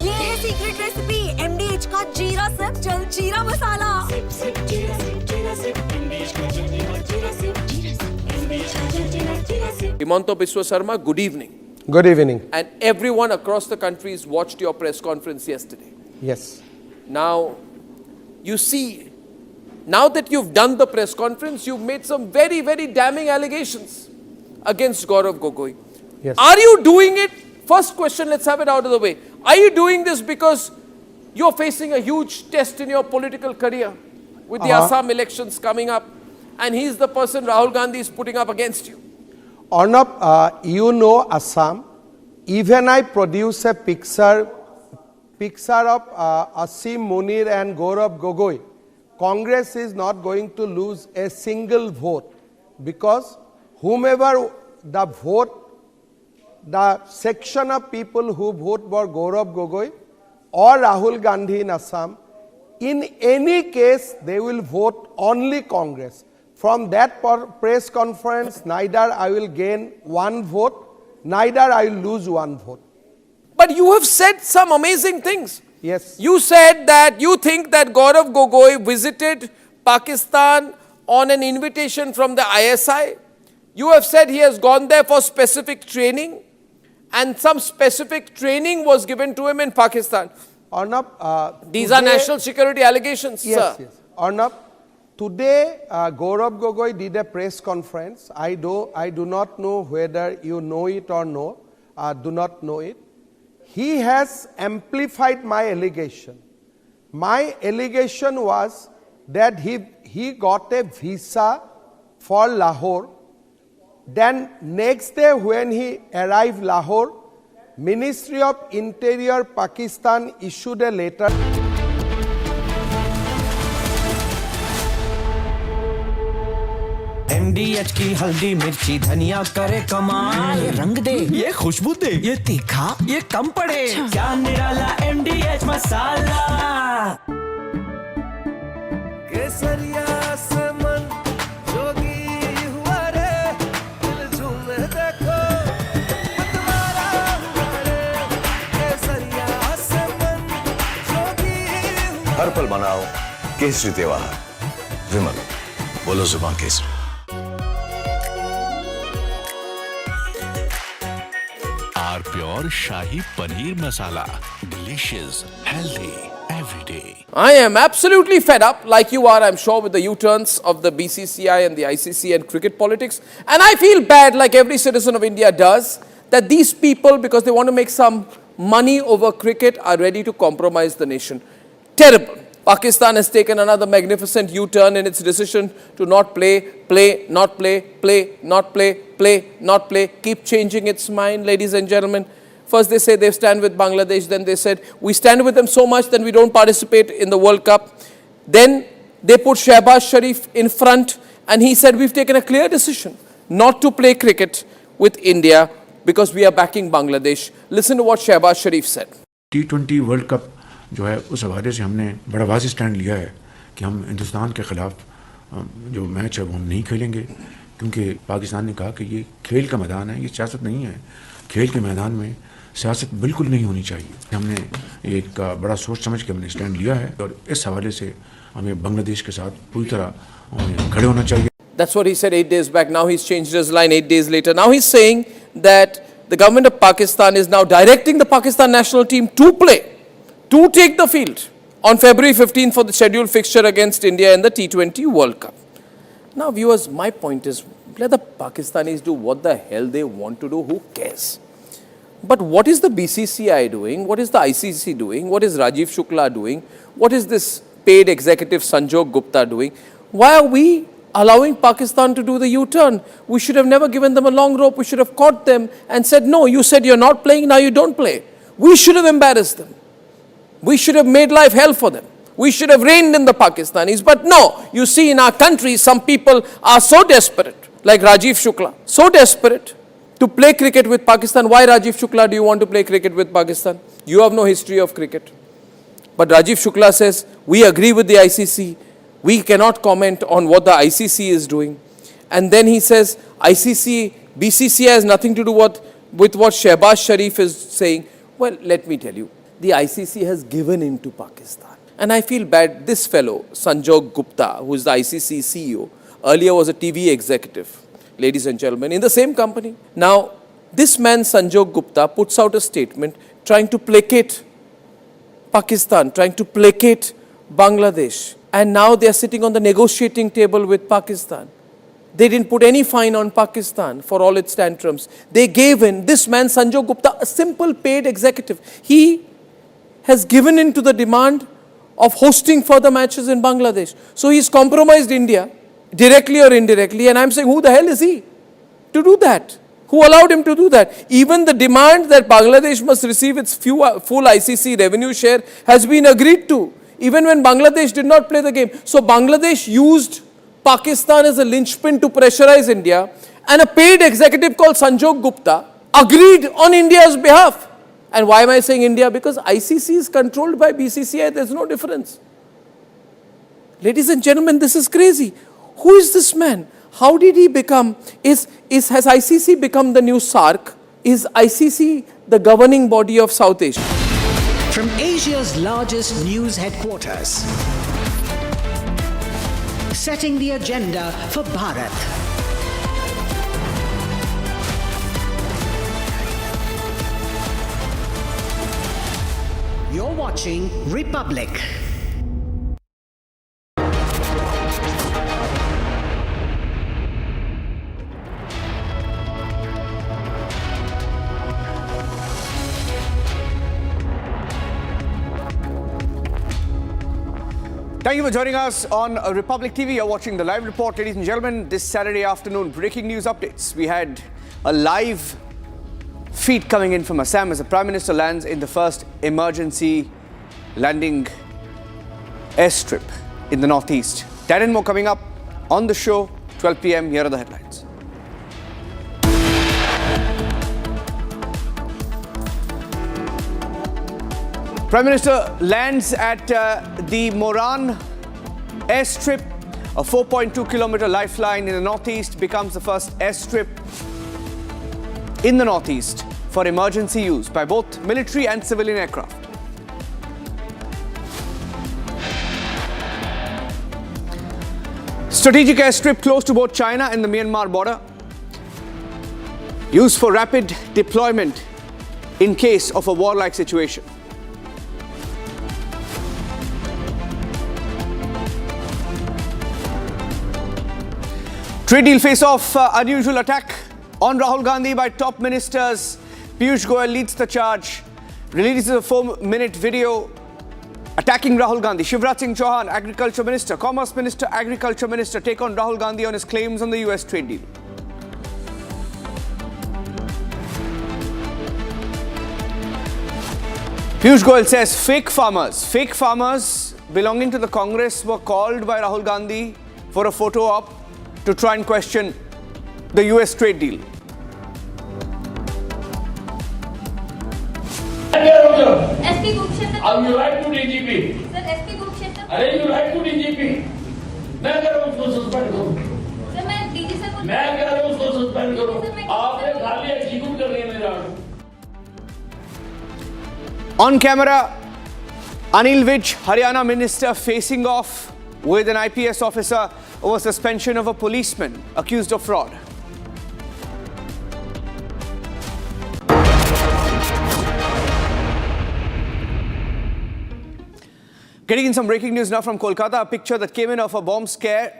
ये है सीक्रेट रेसिपी MDH का जीरा सिप जल जीरा मसाला। सिप सिप जीरा सिप MDH का जल जीरा सिप MDH का जल जीरा SIP. Himanta Biswa Sarma, good evening. Good evening. And everyone across the country has watched your press conference yesterday. Yes. Now, you see, now that you've done the press conference, you've made some very, very damning allegations against Gaurav Gogoi. Yes. Are you doing it? First question, let's have it out of the way. Are you doing this because you're facing a huge test in your political career with the Assam elections coming up, and he's the person Rahul Gandhi is putting up against you? Arnab, you know Assam. Even I produce a picture of Asim Munir and Gaurav Gogoi. Congress is not going to lose a single vote because whomever the vote, the section of people who vote for Gaurav Gogoi or Rahul Gandhi in Assam, in any case, they will vote only Congress. From that press conference, neither I will gain one vote, neither I will lose one vote. But you have said some amazing things. Yes. You said that you think that Gaurav Gogoi visited Pakistan on an invitation from the ISI. You have said he has gone there for specific training, and some specific training was given to him in Pakistan. Arnab, these are national security allegations, yes, sir. Yes. Arnab, today Gaurav Gogoi did a press conference. I do not know whether you know it or no. Do not know it. He has amplified my allegation. My allegation was that he got a visa for Lahore. Then next day when he arrived Lahore, Ministry of Interior Pakistan issued a letter. MDH की हल्दी मिर्ची धनिया करे कमाल, ये रंग दे, ये खुशबू दे, ये तीखा, ये कम पड़े, क्या निराला MDH मसाला। केसरिया से मन जोगी हुआ रे, दिल झूमे देखो मतवारा हुआ रे, केसरिया से मन जोगी हुआ। हर पल मनाओ केसरी त्योहार, विमल बोलो जुबान Kesari. Our pure Shahi Paneer Masala. Delicious, healthy, every day. I am absolutely fed up, like you are, I'm sure, with the U-turns of the BCCI and the ICC and cricket politics. And I feel bad, like every citizen of India does, that these people, because they want to make some money over cricket, are ready to compromise the nation. Terrible. Pakistan has taken another magnificent U-turn in its decision to not play, not play, not play, keep changing its mind, ladies and gentlemen. First they say they stand with Bangladesh, then they said we stand with them so much that we don't participate in the World Cup. Then they put Shehbaz Sharif in front and he said we've taken a clear decision not to play cricket with India because we are backing Bangladesh. Listen to what Shehbaz Sharif said. T20 world cup जो है उस हवाले से हमने बड़ा वाज़ेह stand लिया है कि हम हिंदुस्तान के ख़िलाफ़ जो मैच है वो हम नहीं खेलेंगे, क्योंकि पाकिस्तान ने कहा कि ये खेल का मैदान है, ये सियासत नहीं है। खेल के मैदान में सियासत बिल्कुल नहीं होनी चाहिए। हमने एक बड़ा सोच समझ के हमने स्टैंड लिया है और इस हवाले से हमें बांग्लादेश के साथ पूरी तरह खड़े होना चाहिए। That's what he said 8 days back. Now he's changed his line 8 days later. Now he's saying that the government of Pakistan is now directing the Pakistan national team to play, to take the field on February 15th for the scheduled fixture against India in the T20 World Cup. Now viewers, my point is, let the Pakistanis do what the hell they want to do, who cares? But what is the BCCI doing? What is the ICC doing? What is Rajiv Shukla doing? What is this paid executive Sanjog Gupta doing? Why are we allowing Pakistan to do the U-turn? We should have never given them a long rope. We should have caught them and said, no, you said you're not playing, now you don't play. We should have embarrassed them. We should have made life hell for them. We should have reined in the Pakistanis. But no, you see in our country, some people are so desperate, like Rajiv Shukla, so desperate to play cricket with Pakistan. Why, Rajiv Shukla, do you want to play cricket with Pakistan? You have no history of cricket. But Rajiv Shukla says, we agree with the ICC. We cannot comment on what the ICC is doing. And then he says, ICC, BCCI has nothing to do with what Shehbaz Sharif is saying. Well, let me tell you, the ICC has given in to Pakistan. And I feel bad, this fellow, Sanjog Gupta, who is the ICC CEO, earlier was a TV executive, ladies and gentlemen, in the same company. Now, this man, Sanjog Gupta, puts out a statement trying to placate Pakistan, trying to placate Bangladesh. And now they are sitting on the negotiating table with Pakistan. They didn't put any fine on Pakistan for all its tantrums. They gave in. This man, Sanjog Gupta, a simple paid executive, he has given in to the demand of hosting further matches in Bangladesh. So he's compromised India, directly or indirectly, and I'm saying, who the hell is he to do that? Who allowed him to do that? Even the demand that Bangladesh must receive its full ICC revenue share has been agreed to, even when Bangladesh did not play the game. So Bangladesh used Pakistan as a linchpin to pressurize India, and a paid executive called Sanjog Gupta agreed on India's behalf. And why am I saying India? Because ICC is controlled by BCCI, there's no difference. Ladies and gentlemen, this is crazy. Who is this man? How did he become? Has ICC become the new SARC? Is ICC the governing body of South Asia? From Asia's largest news headquarters, setting the agenda for Bharat. You're watching Republic. Thank you for joining us on Republic TV. You're watching the live report. Ladies and gentlemen, this Saturday afternoon, breaking news updates. We had a live feed coming in from Assam as the Prime Minister lands in the first emergency landing airstrip in the northeast. That and more coming up on the show, 12 p.m. Here are the headlines. Prime Minister lands at the Moran airstrip, a 4.2-kilometer lifeline in the northeast, becomes the first airstrip in the northeast for emergency use by both military and civilian aircraft. Strategic airstrip close to both China and the Myanmar border, used for rapid deployment in case of a warlike situation. Trade deal face-off, unusual attack on Rahul Gandhi by top ministers. Piyush Goyal leads the charge, releases a 4-minute video attacking Rahul Gandhi. Shivraj Singh Chauhan, Agriculture Minister, Commerce Minister, Agriculture Minister, take on Rahul Gandhi on his claims on the US trade deal. Piyush Goyal says fake farmers belonging to the Congress were called by Rahul Gandhi for a photo op to try and question the US trade deal. SP Kurukshetra. How you write to DGP? Sir, SP Kurukshetra. अरे you write to DGP. मैं कह रहा हूँ उसको suspend करो. Sir मैं DG sir को. मैं कह रहा हूँ उसको सस्पेंड करो. आपने खाली एग्जीक्यूट कर रही है मेरा. On camera, Anil Vij, Haryana Minister, facing off with an IPS officer over suspension of a policeman accused of fraud. Getting in some breaking news now from Kolkata, a picture that came in of a bomb scare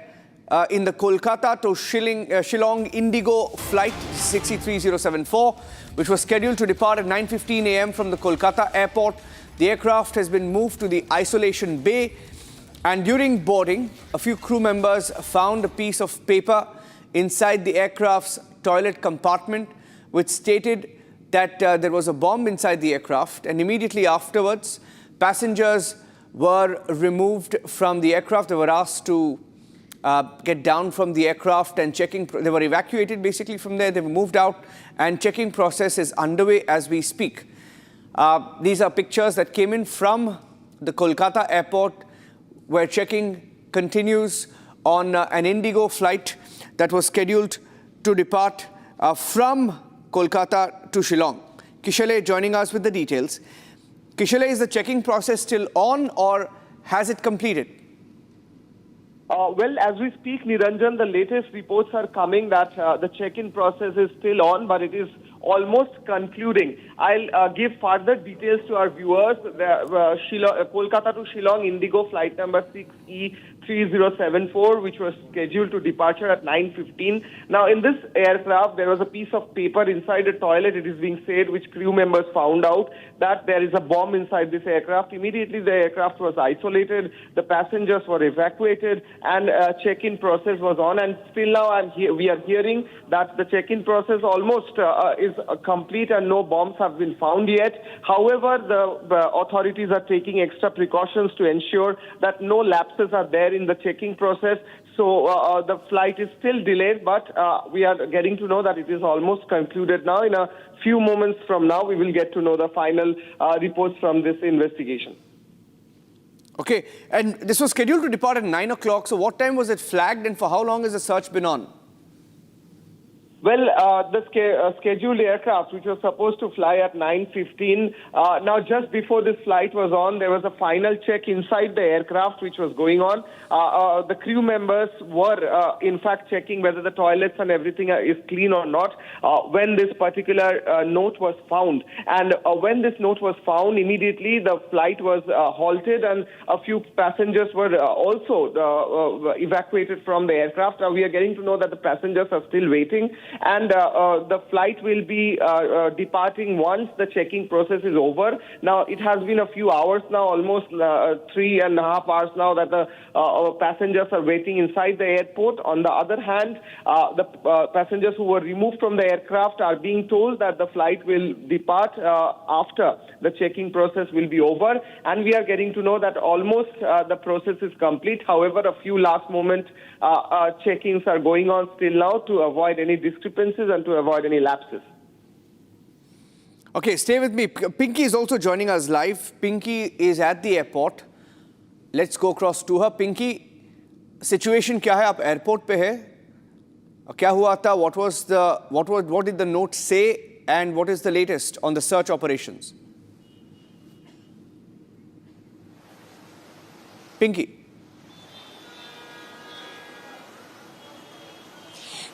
in the Kolkata to Shillong Indigo flight 63074, which was scheduled to depart at 9:15 a.m. from the Kolkata airport. The aircraft has been moved to the isolation bay. And during boarding, a few crew members found a piece of paper inside the aircraft's toilet compartment, which stated that there was a bomb inside the aircraft. And immediately afterwards, passengers were removed from the aircraft. They were asked to get down from the aircraft and checking. They were evacuated basically from there. They were moved out and checking process is underway as we speak. These are pictures that came in from the Kolkata airport, where checking continues on an Indigo flight that was scheduled to depart from Kolkata to Shillong. Kishale joining us with the details. Kishale, is the checking process still on or has it completed? Well, as we speak, Niranjan, the latest reports are coming that the check-in process is still on, but it is almost concluding. I'll give further details to our viewers. Kolkata to Shillong Indigo flight number 6E3074, which was scheduled to departure at 9:15. Now, in this aircraft, there was a piece of paper inside a toilet, it is being said, which crew members found out that there is a bomb inside this aircraft. Immediately, the aircraft was isolated, the passengers were evacuated, and check-in process was on. And still now, we are hearing that the check-in process almost is complete and no bombs have been found yet. However, the authorities are taking extra precautions to ensure that no lapses are there in the checking process. So the flight is still delayed, but we are getting to know that it is almost concluded now. In a few moments from now, we will get to know the final reports from this investigation. Okay, and this was scheduled to depart at 9 o'clock. So what time was it flagged and for how long has the search been on? Well, the scheduled aircraft, which was supposed to fly at 9:15, now just before this flight was on, there was a final check inside the aircraft which was going on. The crew members were, in fact, checking whether the toilets and everything is clean or not when this particular note was found. And when this note was found, immediately the flight was halted and a few passengers were also evacuated from the aircraft. We are getting to know that the passengers are still waiting. And the flight will be departing once the checking process is over. Now, it has been a few hours now, almost 3.5 hours now that the passengers are waiting inside the airport. On the other hand, the passengers who were removed from the aircraft are being told that the flight will depart after the checking process will be over. And we are getting to know that almost the process is complete. However, a few last moment checkings are going on still now to avoid any discrepancies and to avoid any lapses. Okay, stay with me. Pinky is also joining us live. Pinky is at the airport. Let's go across to her. Pinky, situation क्या है? आप airport पे है? क्या हुआ था? What did the note say? And what is the latest on the search operations? Pinky.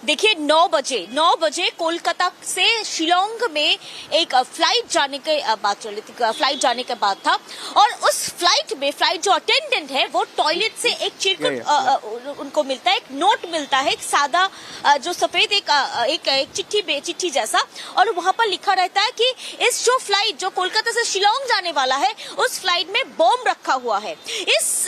देखिए 9 बजे कोलकाता से शिलोंग में एक फ्लाइट जाने के बात चल रही थी, फ्लाइट जाने के बाद था और उस फ्लाइट जो अटेंडेंट है वो टॉयलेट से एक चिरकुट उनको मिलता है, एक नोट मिलता है, एक सादा जो सफेद एक चिट्ठी जैसा, और वहां पर लिखा रहता है कि इस जो फ्लाइट जो कोलकाता से शिलोंग जाने वाला है उस फ्लाइट में बॉम्ब रखा हुआ है। इस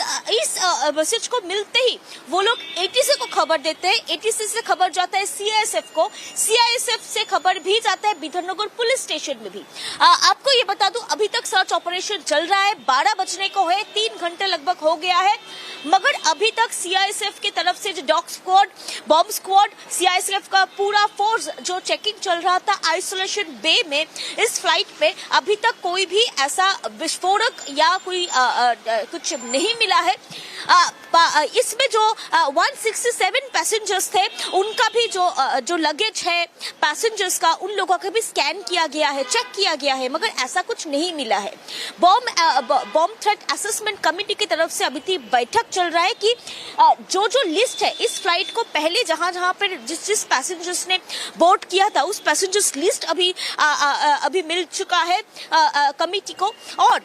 मैसेज को मिलते ही वो लोग एटीसी को खबर देते हैं, एटीसी से खबर जाता है सीआईएसएफ को, सीआईएसएफ से खबर भी जाता है बिधननगर पुलिस स्टेशन में भी। आपको ये बता दूं अभी तक सर्च ऑपरेशन चल रहा है, 12 बजने को है, 3 घंटे लगभग हो गया है, मगर अभी तक सीआईएसएफ की तरफ से जो dog squad, bomb squad, CISF का पूरा फोर्स जो चेकिंग चल रहा था आइसोलेशन बे में, इस फ्लाइट पे अभी तक कोई भी ऐसा विस्फोटक या कोई कुछ नहीं मिला है। इसमें जो 167 पैसेंजर्स थे उनका भी जो लगेज है पैसेंजर्स का, उन लोगों का भी स्कैन किया गया है, चेक किया गया है, मगर ऐसा कुछ नहीं मिला है। बॉम्ब थ्रेट असेसमेंट कमेटी की तरफ से अभी तक बैठक चल रहा है कि जो लिस्ट है इस फ्लाइट को पहले जहां पर जिस पैसेंजर्स ने बोर्ड किया था उस पैसेंजर्स लिस्ट अभी मिल चुका है कमेटी को। और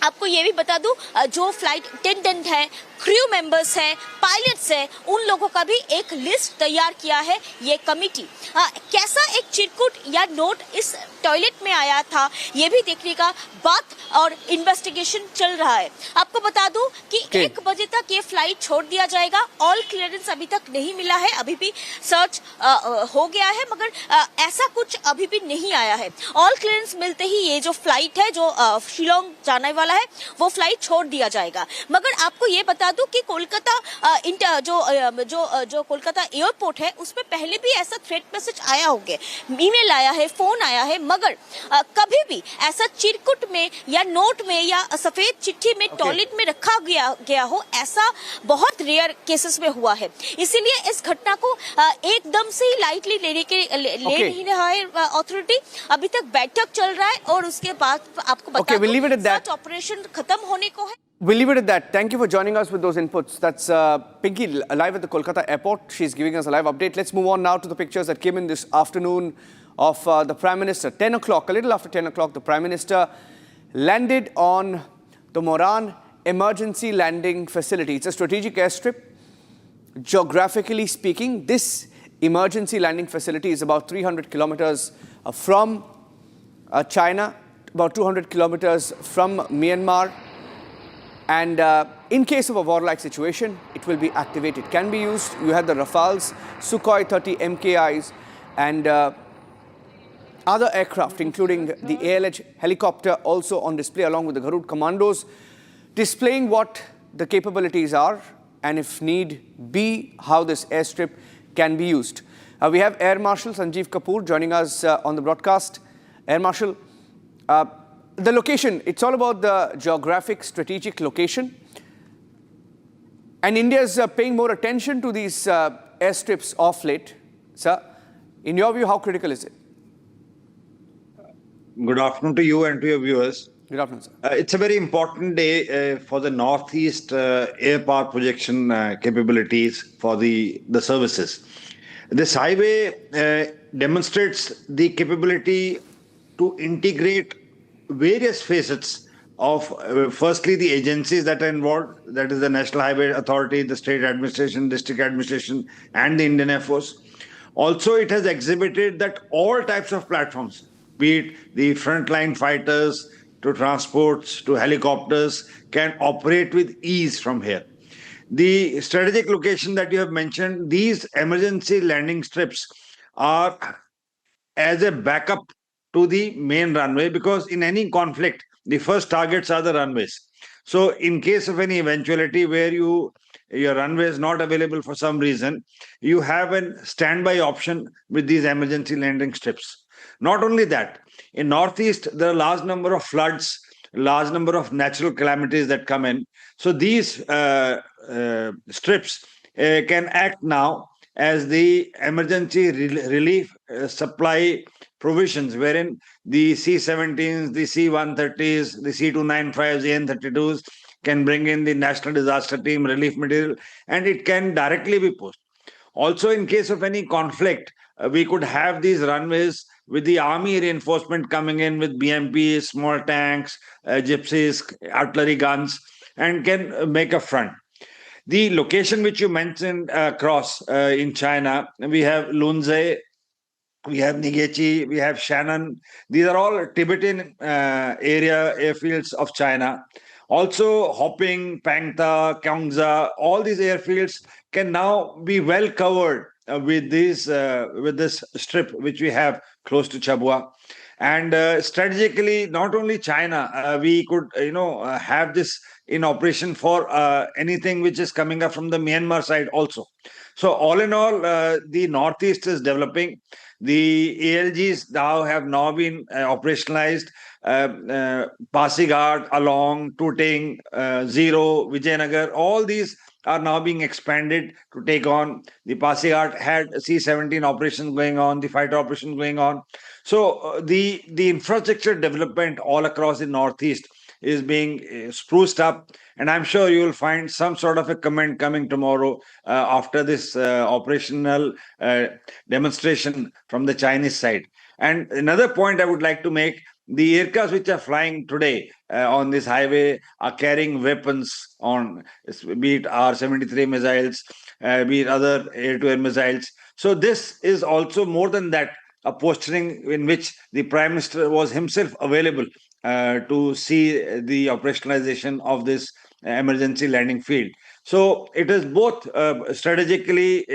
आपको ये भी बता दूं जो फ्लाइट अटेंडेंट है, क्रू मेंबर्स है, पायलट्स है, उन लोगों का भी एक लिस्ट तैयार किया है ये कमेटी। कैसा एक चिरकुट या नोट इस टॉयलेट में आया था ये भी देखने का बात और इन्वेस्टिगेशन चल रहा है। आपको बता दूं कि 1 बजे तक ये फ्लाइट छोड़ दिया जाएगा। ऑल क्लियरेंस अभी तक नहीं मिला है, अभी भी सर्च हो गया है, मगर ऐसा कुछ अभी भी नहीं आया है। ऑल क्लियरेंस मिलते ही ये जो फ्लाइट है जो शिलोंग जाने वाला है वो फ्लाइट छोड़ दिया जाएगा। मगर आपको ये बता दूं कि कोलकाता जो कोलकाता एयरपोर्ट है उसमें पहले भी ऐसा थ्रेट मैसेज आया होगा, ईमेल आया है, फोन आया है, मगर कभी भी ऐसा चिरकुट में या नोट में या सफेद चिट्ठी में टॉयलेट में रखा गया हो, ऐसा बहुत रेयर केसेस में हुआ है। इसीलिए इस घटना को एकदम से ही लाइटली ले नहीं रहा है अथॉरिटी। अभी तक बैठक चल रहा है और उसके बाद आपको बता दूं सर्च ऑपरेशन खत्म होने को है। We'll leave it at that. Thank you for joining us with those inputs. That's Pinky live at the Kolkata airport. She's giving us a live update. Let's move on now to the pictures that came in this afternoon of the Prime Minister. 10 o'clock, a little after 10 o'clock, the Prime Minister landed on the Moran Emergency Landing Facility. It's a strategic airstrip. Geographically speaking, this emergency landing facility is about 300 kilometers from China, about 200 kilometers from Myanmar. And in case of a war-like situation, it will be activated. Can be used. You had the Rafales, Sukhoi 30 MKIs, and other aircraft, including the ALH helicopter, also on display, along with the Garud commandos, displaying what the capabilities are, and if need be, how this airstrip can be used. We have Air Marshal Sanjeev Kapoor joining us on the broadcast. Air Marshal, the location, it's all about the geographic, strategic location. And India is paying more attention to these airstrips of late. Sir, in your view, how critical is it? Good afternoon to you and to your viewers. Good afternoon, sir. It's a very important day for the Northeast air power projection capabilities for the services. This highway demonstrates the capability to integrate various facets of, firstly, the agencies that are involved, that is the National Highway Authority, the state administration, district administration, and the Indian Air Force. Also, it has exhibited that all types of platforms, be it the frontline fighters to transports to helicopters, can operate with ease from here. The strategic location that you have mentioned, these emergency landing strips are as a backup to the main runway, because in any conflict, the first targets are the runways. So in case of any eventuality where your runway is not available for some reason, you have a standby option with these emergency landing strips. Not only that, in Northeast, there are a large number of floods, large number of natural calamities that come in. So these strips can act now as the emergency relief supply provisions, wherein the C-17s, the C-130s, the C-295s, the N-32s can bring in the National Disaster Team relief material, and it can directly be pushed. Also, in case of any conflict, we could have these runways with the army reinforcement coming in with BMPs, small tanks, gypsies, artillery guns, and can make a front. The location which you mentioned across in China, we have Lunze, we have Nigechi, we have Shannon. These are all Tibetan area airfields of China. Also, Hoping, Pangta, Kyongza, all these airfields can now be well covered with this strip which we have close to Chabua. And strategically, not only China, we could have this in operation for anything which is coming up from the Myanmar side also. So all in all, the Northeast is developing. The ALGs have now been operationalized. Pasighat, Along, Tuting, Zero, Vijayanagar, all these are now being expanded to take on. The Pasighat had C-17 operations going on, the fighter operations going on. So the infrastructure development all across the Northeast is being spruced up, and I'm sure you will find some sort of a comment coming tomorrow after this operational demonstration from the Chinese side. And another point I would like to make, the aircrafts which are flying today on this highway are carrying weapons on, be it R-73 missiles, be it other air-to-air missiles. So this is also more than that, a posturing in which the Prime Minister was himself available to see the operationalization of this emergency landing field. So it is both strategically,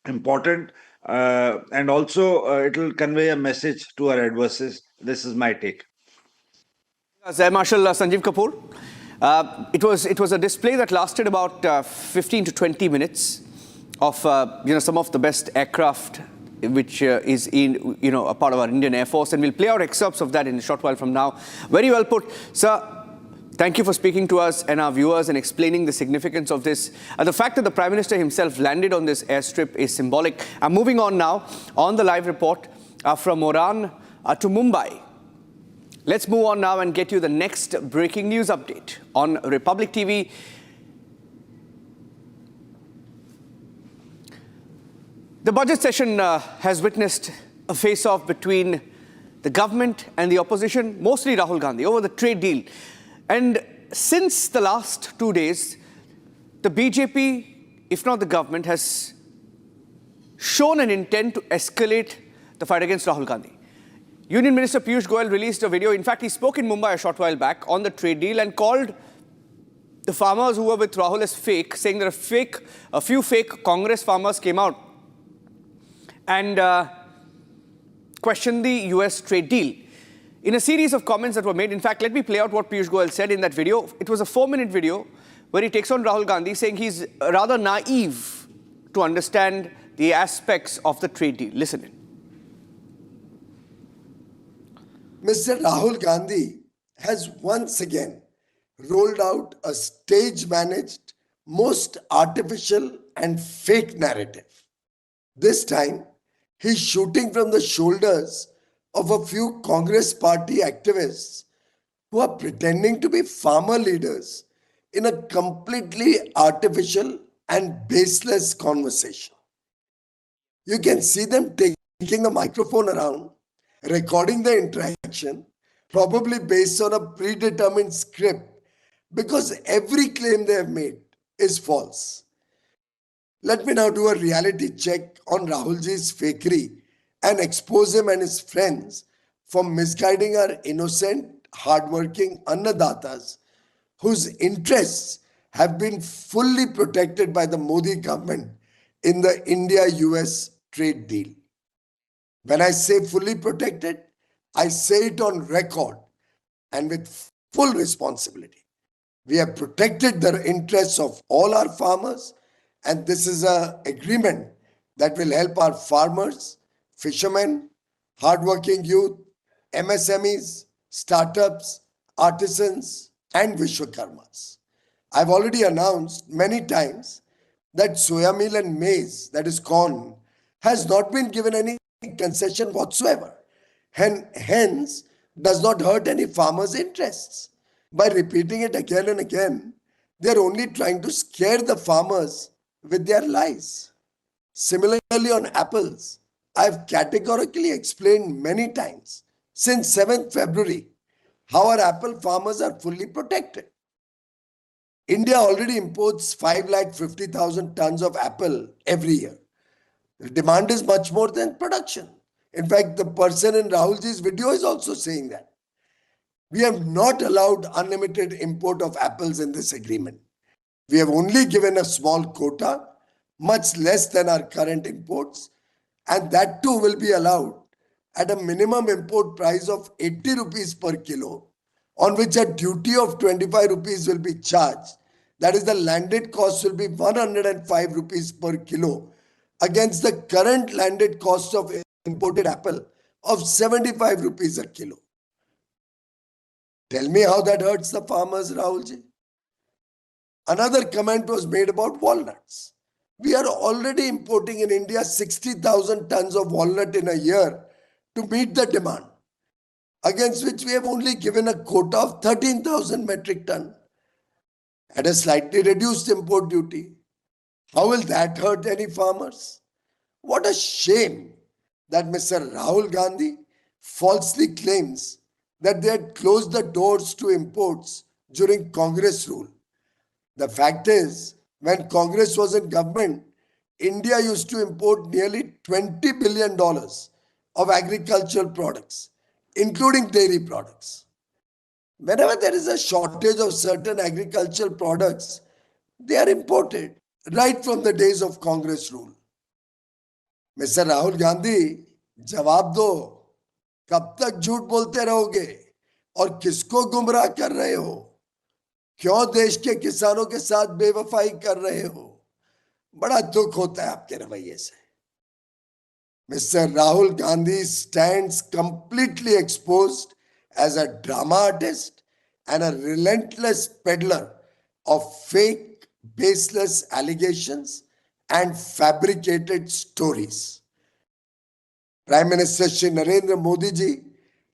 important, and also it will convey a message to our adversaries. This is my take. Air Marshal Sanjeev Kapoor. It was a display that lasted about 15 to 20 minutes of some of the best aircraft which is in a part of our Indian Air Force, and we'll play out excerpts of that in a short while from now. Very well put, sir. Thank you for speaking to us and our viewers and explaining the significance of this. The fact that the Prime Minister himself landed on this airstrip is symbolic. I'm moving on now on the live report from Moran to Mumbai. Let's move on now and get you the next breaking news update on Republic TV. The budget session has witnessed a face-off between the government and the opposition, mostly Rahul Gandhi, over the trade deal. And since the last 2 days, the BJP, if not the government, has shown an intent to escalate the fight against Rahul Gandhi. Union Minister Piyush Goyal released a video. In fact, he spoke in Mumbai a short while back on the trade deal and called the farmers who were with Rahul as fake, saying that a few fake Congress farmers came out and questioned the US trade deal. In a series of comments that were made, in fact, let me play out what Piyush Goyal said in that video. It was a 4-minute video where he takes on Rahul Gandhi, saying he's rather naive to understand the aspects of the trade deal. Listen in. Mr. Rahul Gandhi has once again rolled out a stage-managed, most artificial and fake narrative. This time, he's shooting from the shoulders of a few Congress party activists who are pretending to be farmer leaders in a completely artificial and baseless conversation. You can see them taking the microphone around, recording the interaction, probably based on a predetermined script, because every claim they have made is false. Let me now do a reality check on Rahulji's fakery and expose him and his friends for misguiding our innocent, hardworking Annadatas whose interests have been fully protected by the Modi government in the India-US trade deal. When I say fully protected, I say it on record and with full responsibility. We have protected the interests of all our farmers, and this is an agreement that will help our farmers, fishermen, hardworking youth, MSMEs, startups, artisans, and Vishwakarmas. I've already announced many times that soya meal and maize, that is corn, has not been given any concession whatsoever, and hence does not hurt any farmers' interests. By repeating it again and again, they are only trying to scare the farmers with their lies. Similarly, on apples, I have categorically explained many times since 7th February how our apple farmers are fully protected. India already imports 550,000 tons of apple every year. The demand is much more than production. In fact, the person in Rahulji's video is also saying that. We have not allowed unlimited import of apples in this agreement. We have only given a small quota, much less than our current imports, and that too will be allowed at a minimum import price of 80 rupees per kilo, on which a duty of 25 rupees will be charged. That is, the landed cost will be 105 rupees per kilo against the current landed cost of imported apple of 75 rupees a kilo. Tell me how that hurts the farmers, Rahulji. Another comment was made about walnuts. We are already importing in India 60,000 tons of walnut in a year to meet the demand, against which we have only given a quota of 13,000 metric ton at a slightly reduced import duty. How will that hurt any farmers? What a shame that Mr. Rahul Gandhi falsely claims that they had closed the doors to imports during Congress rule. The fact is, when Congress was in government, India used to import nearly $20 billion of agricultural products, including dairy products. Whenever there is a shortage of certain agricultural products, they are imported right from the days of Congress rule. Mr. Rahul Gandhi, जवाब दो, कब तक झूठ बोलते रहोगे और किसको गुमराह कर रहे हो? क्यों देश के किसानों के साथ बेवफाई कर रहे हो? बड़ा दुख होता है आपके रवैये से. Mr. Rahul Gandhi stands completely exposed as a drama artist and a relentless peddler of fake, baseless allegations and fabricated stories. Prime Minister Shri Narendra Modi ji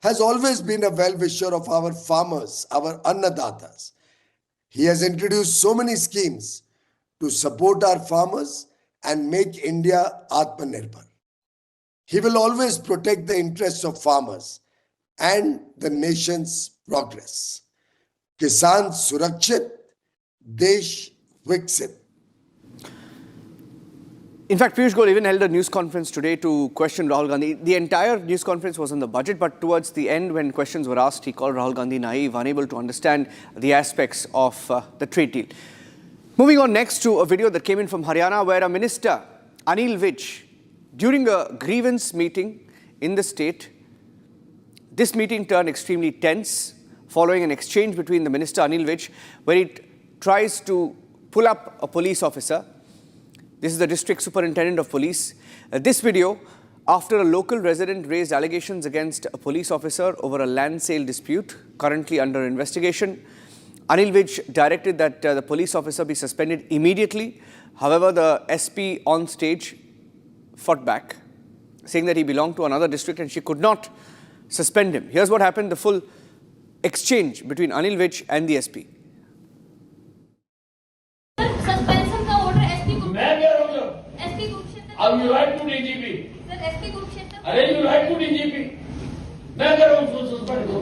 has always been a well-wisher of our farmers, our Annadatas. He has introduced so many schemes to support our farmers and make India Atmanirbhar. He will always protect the interests of farmers and the nation's progress. Kisan Surakshit, Desh Viksit. In fact, Piyush Goyal even held a news conference today to question Rahul Gandhi. The entire news conference was on the budget, but towards the end, when questions were asked, he called Rahul Gandhi naive, unable to understand the aspects of the trade deal. Moving on next to a video that came in from Haryana, where a minister, Anil Vij, during a grievance meeting in the state, this meeting turned extremely tense following an exchange between the minister, Anil Vij, where he tries to pull up a police officer. This is the district superintendent of police. This video, after a local resident raised allegations against a police officer over a land sale dispute, currently under investigation. Anil Vij directed that the police officer be suspended immediately. However, the SP on stage fought back, saying that he belonged to another district and she could not suspend him. Here's what happened, the full exchange between Anil Vij and the SP. Suspension का order SP को मैं कह रहा हूं SP Kurukshetra अब you write to DGP sir SP Kurukshetra अरे you write to DGP मैं कह रहा हूं उसको सस्पेंड करो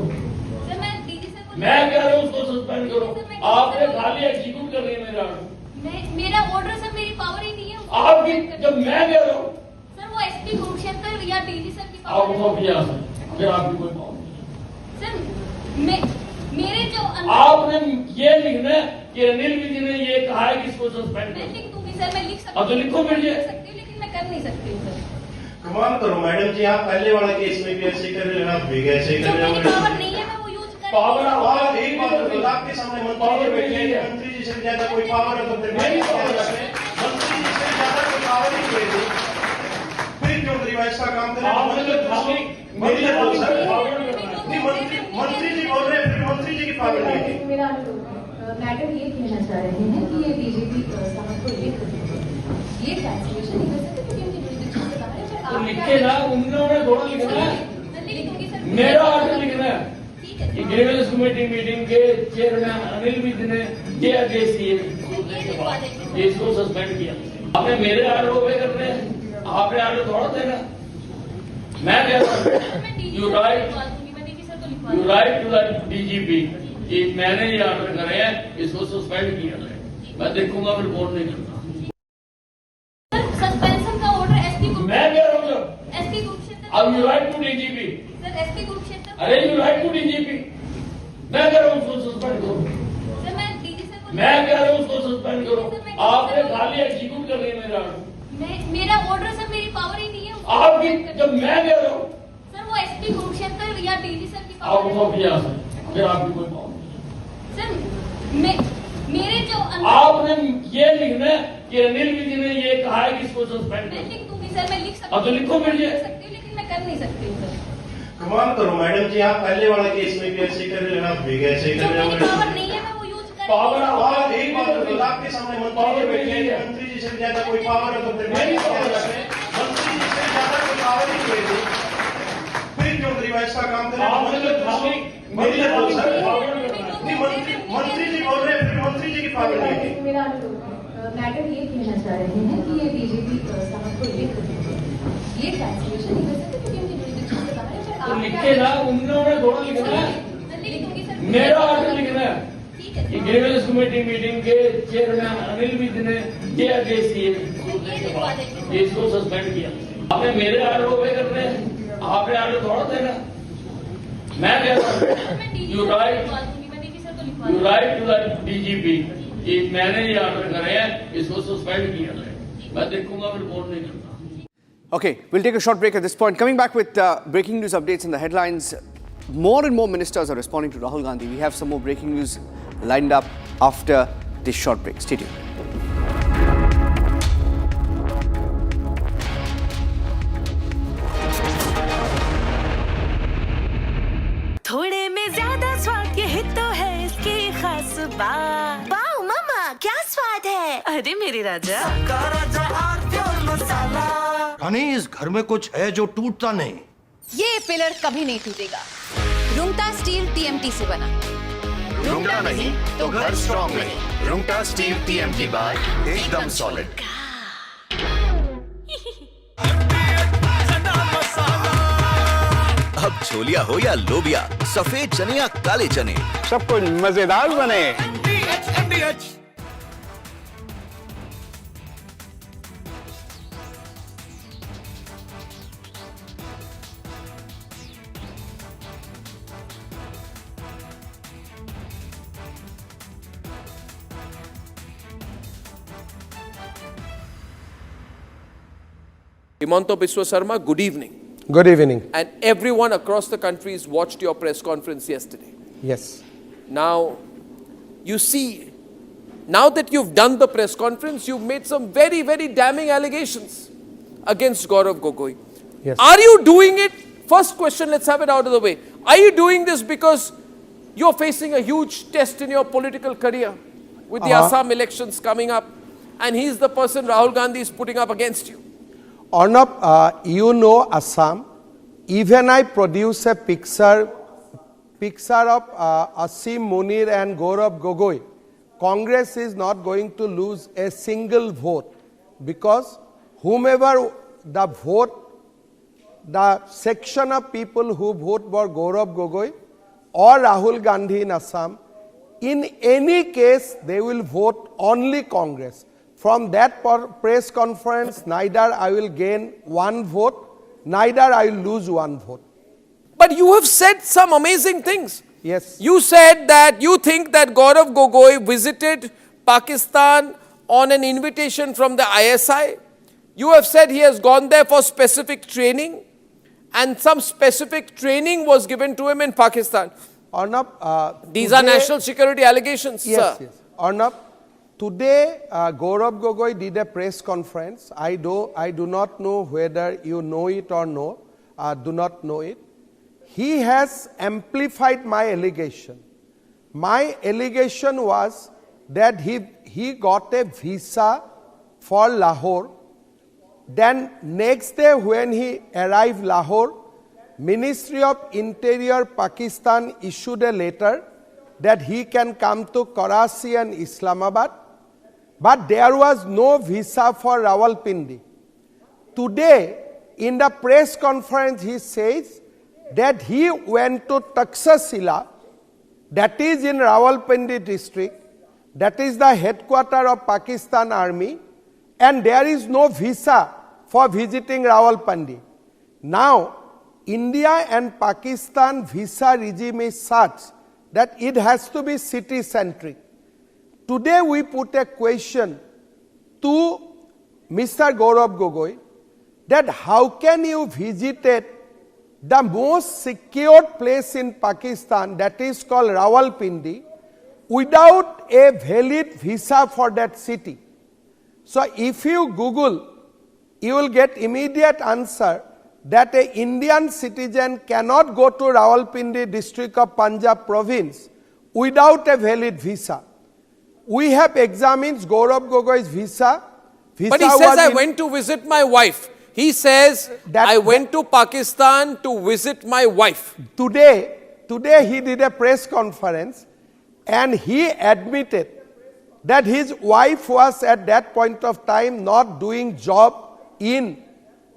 सर मैं डीजी सर को मैं कह रहा हूं उसको सस्पेंड करो आपने खाली एग्जीक्यूट कर दिया मेरा ऑर्डर सर मेरी पावर ही नहीं है आपकी जब मैं कह रहा हूं सर वो एसपी कुरुक्षेत्र या डीजी सर की पावर आप फिर आपकी कोई पावर सर मेरे जो आपने ये लिखना है कि अनिल विज ने ये कहा है कि इसको सस्पेंड मैं लिख दूंगी सर मैं लिख सकती हूँ तो लिखो मेरे लेकिन मैं कर नहीं सकती सर कमाल करो मैडम जी आप पहले वाला केस में भी ऐसे कर रहे हो आप भी ऐसे कर रहे हो पावर नहीं है मैं वो यूज कर पावर एक बात बताओ आपके सामने मंत्री बैठे हैं मंत्री जी से ज्यादा कोई पावर है तो फिर मंत्री जी से ज्यादा कोई पावर नहीं है फिर क्यों रिवाइज का काम करें मंत्री जी बोल रहे हैं फिर मंत्री जी की पावर नहीं है मैडम ये कहना चाह रहे हैं कि ये बीजेपी साहब को लिख ये कैंसिलेशन नहीं कर सकते क्योंकि उनकी जुरिडिक्शन से बाहर है तो लिखे ना उन्होंने थोड़ा लिखना है मेरा ऑर्डर लिखना है कि ग्रीवेंस कमेटी मीटिंग के चेयरमैन अनिल विज ने ये आदेश दिए इसको सस्पेंड किया आपने मेरे ऑर्डर ओबे करने आपने ऑर्डर थोड़ा देना मैं कह रहा हूँ you write to the DGP कि मैंने ये ऑर्डर करे हैं इसको सस्पेंड किया है मैं देखूंगा रिपोर्ट नहीं करता सस्पेंशन का ऑर्डर एसपी को मैं कह रहा हूं एसपी कुरुक्षेत्र अब you write to DGP sir SP Kurukshetra अरे यू राइट टू डीजीपी मैं कह रहा हूं उसको सस्पेंड करो सर मैं डीजी सर को मैं कह रहा हूं उसको सस्पेंड करो आपने खाली एग्जीक्यूट कर दिया मेरा ऑर्डर मेरा ऑर्डर सर मेरी पावर ही नहीं है आपकी जब मैं कह रहा हूं सर वो एसपी कुरुक्षेत्र या डीजी सर की पावर फिर आपकी कोई पावर सर मेरे जो आपने ये लिखना है कि अनिल विज ने ये कहा है कि इसको सस्पेंड मैं लिख दूंगी सर मैं लिख सकती हूँ तो लिखो मेरे लेकिन मैं कर नहीं सकती सर कमाल करो मैडम जी आप पहले वाला केस में भी ऐसे कर रहे हो आप भी ऐसे कर रहे हो पावर नहीं है मैं वो यूज कर पावर एक बात बताओ आपके सामने मंत्री बैठे हैं मंत्री जी से ज्यादा कोई पावर है तो फिर मंत्री जी से ज्यादा कोई पावर नहीं है फिर क्यों रिवाइज का काम करें मंत्री जी बोल रहे हैं फिर मंत्री जी की पावर नहीं है मैडम ये कहना चाह रहे हैं कि ये बीजेपी साहब को लिख ये कैंसिलेशन नहीं कर सकते क्योंकि उनकी जुरिडिक्शन से बाहर है तो लिखे ना उन्होंने थोड़ा लिखना है मेरा ऑर्डर लिखना है कि ग्रीवेंस कमेटी मीटिंग के चेयरमैन अनिल विज ने ये आदेश दिए इसको सस्पेंड किया आपने मेरे ऑर्डर ओबे करने आपने ऑर्डर थोड़ा देना मैं कह रहा हूँ you write to the DGP कि मैंने ये ऑर्डर करे हैं इसको सस्पेंड किया है मैं देखूंगा रिपोर्ट नहीं करता Okay, we'll take a short break at this point. Coming back with breaking news updates in the headlines. More and more ministers are responding to Rahul Gandhi. We have some more breaking news lined up after this short break. Stay tuned. थोड़े में ज्यादा स्वाद ये तो है इसकी खास बात। वाओ मामा क्या स्वाद है? अरे मेरे राजा रानी इस घर में कुछ है जो टूटता नहीं। ये पिलर कभी नहीं टूटेगा। रुंगटा स्टील टीएमटी से बना। रुंगटा नहीं तो घर स्ट्रॉन्ग नहीं। रुंगटा स्टील टीएमटी बार एकदम सॉलिड। अब छोलिया हो या लोबिया, सफेद चने या काले चने, सब कुछ मजेदार बने। Himanta Biswa Sarma, good evening. Good evening. And everyone across the country has watched your press conference yesterday. Yes. Now, you see, now that you've done the press conference, you've made some very, very damning allegations against Gaurav Gogoi. Yes. Are you doing it? First question, let's have it out of the way. Are you doing this because You're facing a huge test in your political career with the Assam elections coming up, and he's the person Rahul Gandhi is putting up against you. Arnab, you know Assam. Even I produce a picture of Asim Munir and Gaurav Gogoi. Congress is not going to lose a single vote because whomever the vote, the section of people who vote for Gaurav Gogoi or Rahul Gandhi in Assam, in any case they will vote only Congress. From that press conference, neither I will gain one vote, neither I will lose one vote. But you have said some amazing things. Yes. You said that you think that Gaurav Gogoi visited Pakistan on an invitation from the ISI. You have said he has gone there for specific training, and some specific training was given to him in Pakistan. Arnab, these are national security allegations, yes, sir. Yes. Arnab, today Gaurav Gogoi did a press conference. I do not know whether you know it or no. Do not know it. He has amplified my allegation. My allegation was that he got a visa for Lahore. Then next day when he arrived Lahore, Ministry of Interior Pakistan issued a letter that he can come to Karachi and Islamabad, but there was no visa for Rawalpindi. Today, in the press conference, he says that he went to Taxila, that is in Rawalpindi district, that is the headquarters of Pakistan Army, and there is no visa for visiting Rawalpindi. Now, India and Pakistan visa regime is such that it has to be city-centric. Today we put a question to Mr. Gaurav Gogoi that how can you visit the most secured place in Pakistan, that is called Rawalpindi, without a valid visa for that city. So if you Google, you will get immediate answer that an Indian citizen cannot go to Rawalpindi district of Punjab province without a valid visa. We have examined Gaurav Gogoi's visa. But he says, I went to visit my wife. He says, I went to Pakistan to visit my wife. Today he did a press conference and he admitted that his wife was at that point of time not doing job in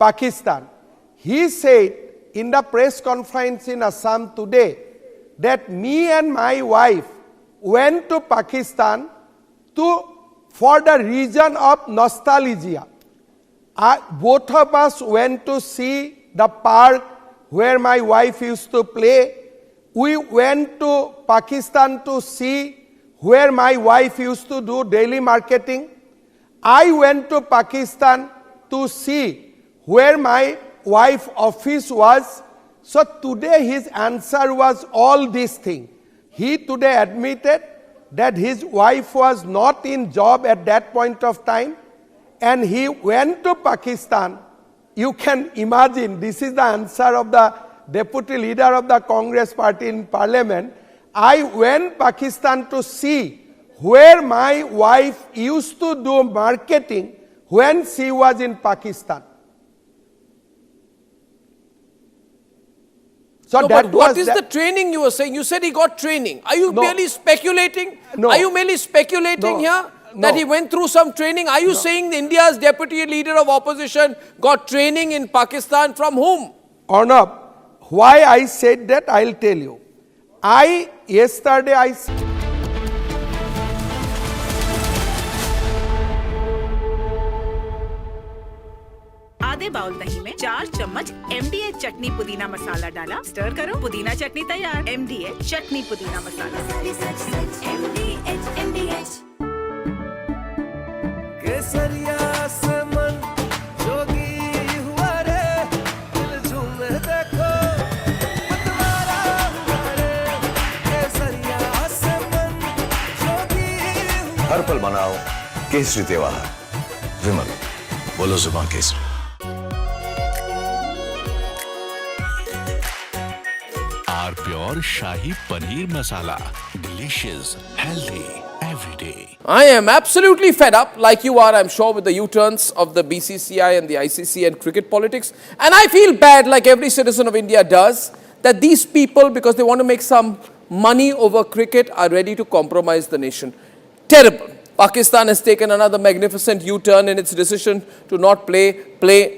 Pakistan. He said in the press conference in Assam today that me and my wife went to Pakistan for the reason of nostalgia. Both of us went to see the park where my wife used to play. We went to Pakistan to see where my wife used to do daily marketing. I went to Pakistan to see where my wife's office was. So today his answer was all these things. He today admitted that his wife was not in job at that point of time, and he went to Pakistan. You can imagine, this is the answer of the deputy leader of the Congress party in parliament. I went Pakistan to see where my wife used to do marketing when she was in Pakistan. So no, but what is the training you were saying? You said he got training. Are you merely speculating? No. Are you merely speculating here that he went through some training? Are you saying India's deputy leader of opposition got training in Pakistan from whom? Arnab, why I said that, I'll tell you. Yesterday I आधे bowl दही में 4 चम्मच MDH चटनी पुदीना मसाला डाला, stir करो, पुदीना चटनी तैयार। MDH चटनी पुदीना मसाला। केसरिया से मन जोगी हुआ रे, दिल झूमे देखो मतवारा हुआ रे। केसरिया से मन जोगी हुआ। हर पल मनाओ केसरी त्योहार। विमल, बोलो जुबान केसरी। Are pure pure shahi paneer masala, delicious, healthy, everyday. I am absolutely fed up, like you are, I'm sure, with the U-turns of the BCCI and the ICC and cricket politics. And I feel bad, like every citizen of India does, that these people, because they want to make some money over cricket, are ready to compromise the nation. Terrible. Pakistan has taken another magnificent U-turn in its decision to not play,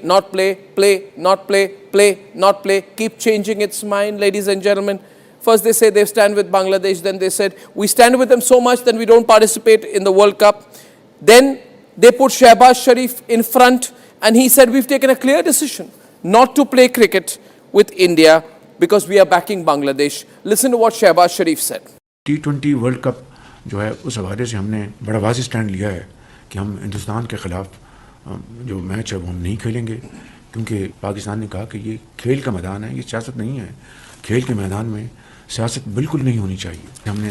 not play, not play, keep changing its mind, ladies and gentlemen. First they say they stand with Bangladesh, then they said we stand with them so much that we don't participate in the World Cup. Then they put Shehbaz Sharif in front and he said we've taken a clear decision not to play cricket with India because we are backing Bangladesh. Listen to what Shehbaz Sharif said. T20 world cup जो है उस हवाले से हमने बड़ा वाज़ी stand लिया है कि हम हिंदुस्तान के ख़िलाफ़ जो मैच है वो हम नहीं खेलेंगे, क्योंकि पाकिस्तान ने कहा कि ये खेल का मैदान है, ये सियासत नहीं है। खेल के मैदान में सियासत बिल्कुल नहीं होनी चाहिए। हमने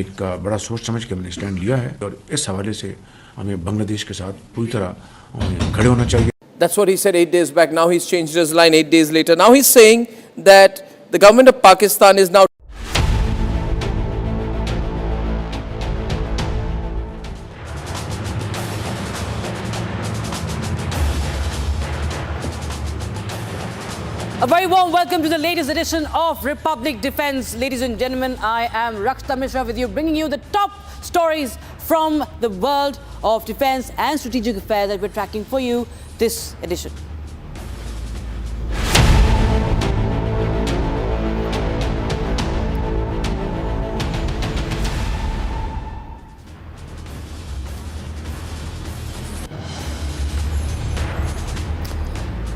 एक बड़ा सोच समझ के हमने स्टैंड लिया है और इस हवाले से हमें बांग्लादेश के साथ पूरी तरह खड़े होना चाहिए। That's what he said 8 days back. Now he's changed his line 8 days later. Now he's saying that the government of Pakistan is now A very warm welcome to the latest edition of Republic Defense. Ladies and gentlemen, I am Rakshita Mishra with you, bringing you the top stories from the world of defense and strategic affairs that we're tracking for you this edition.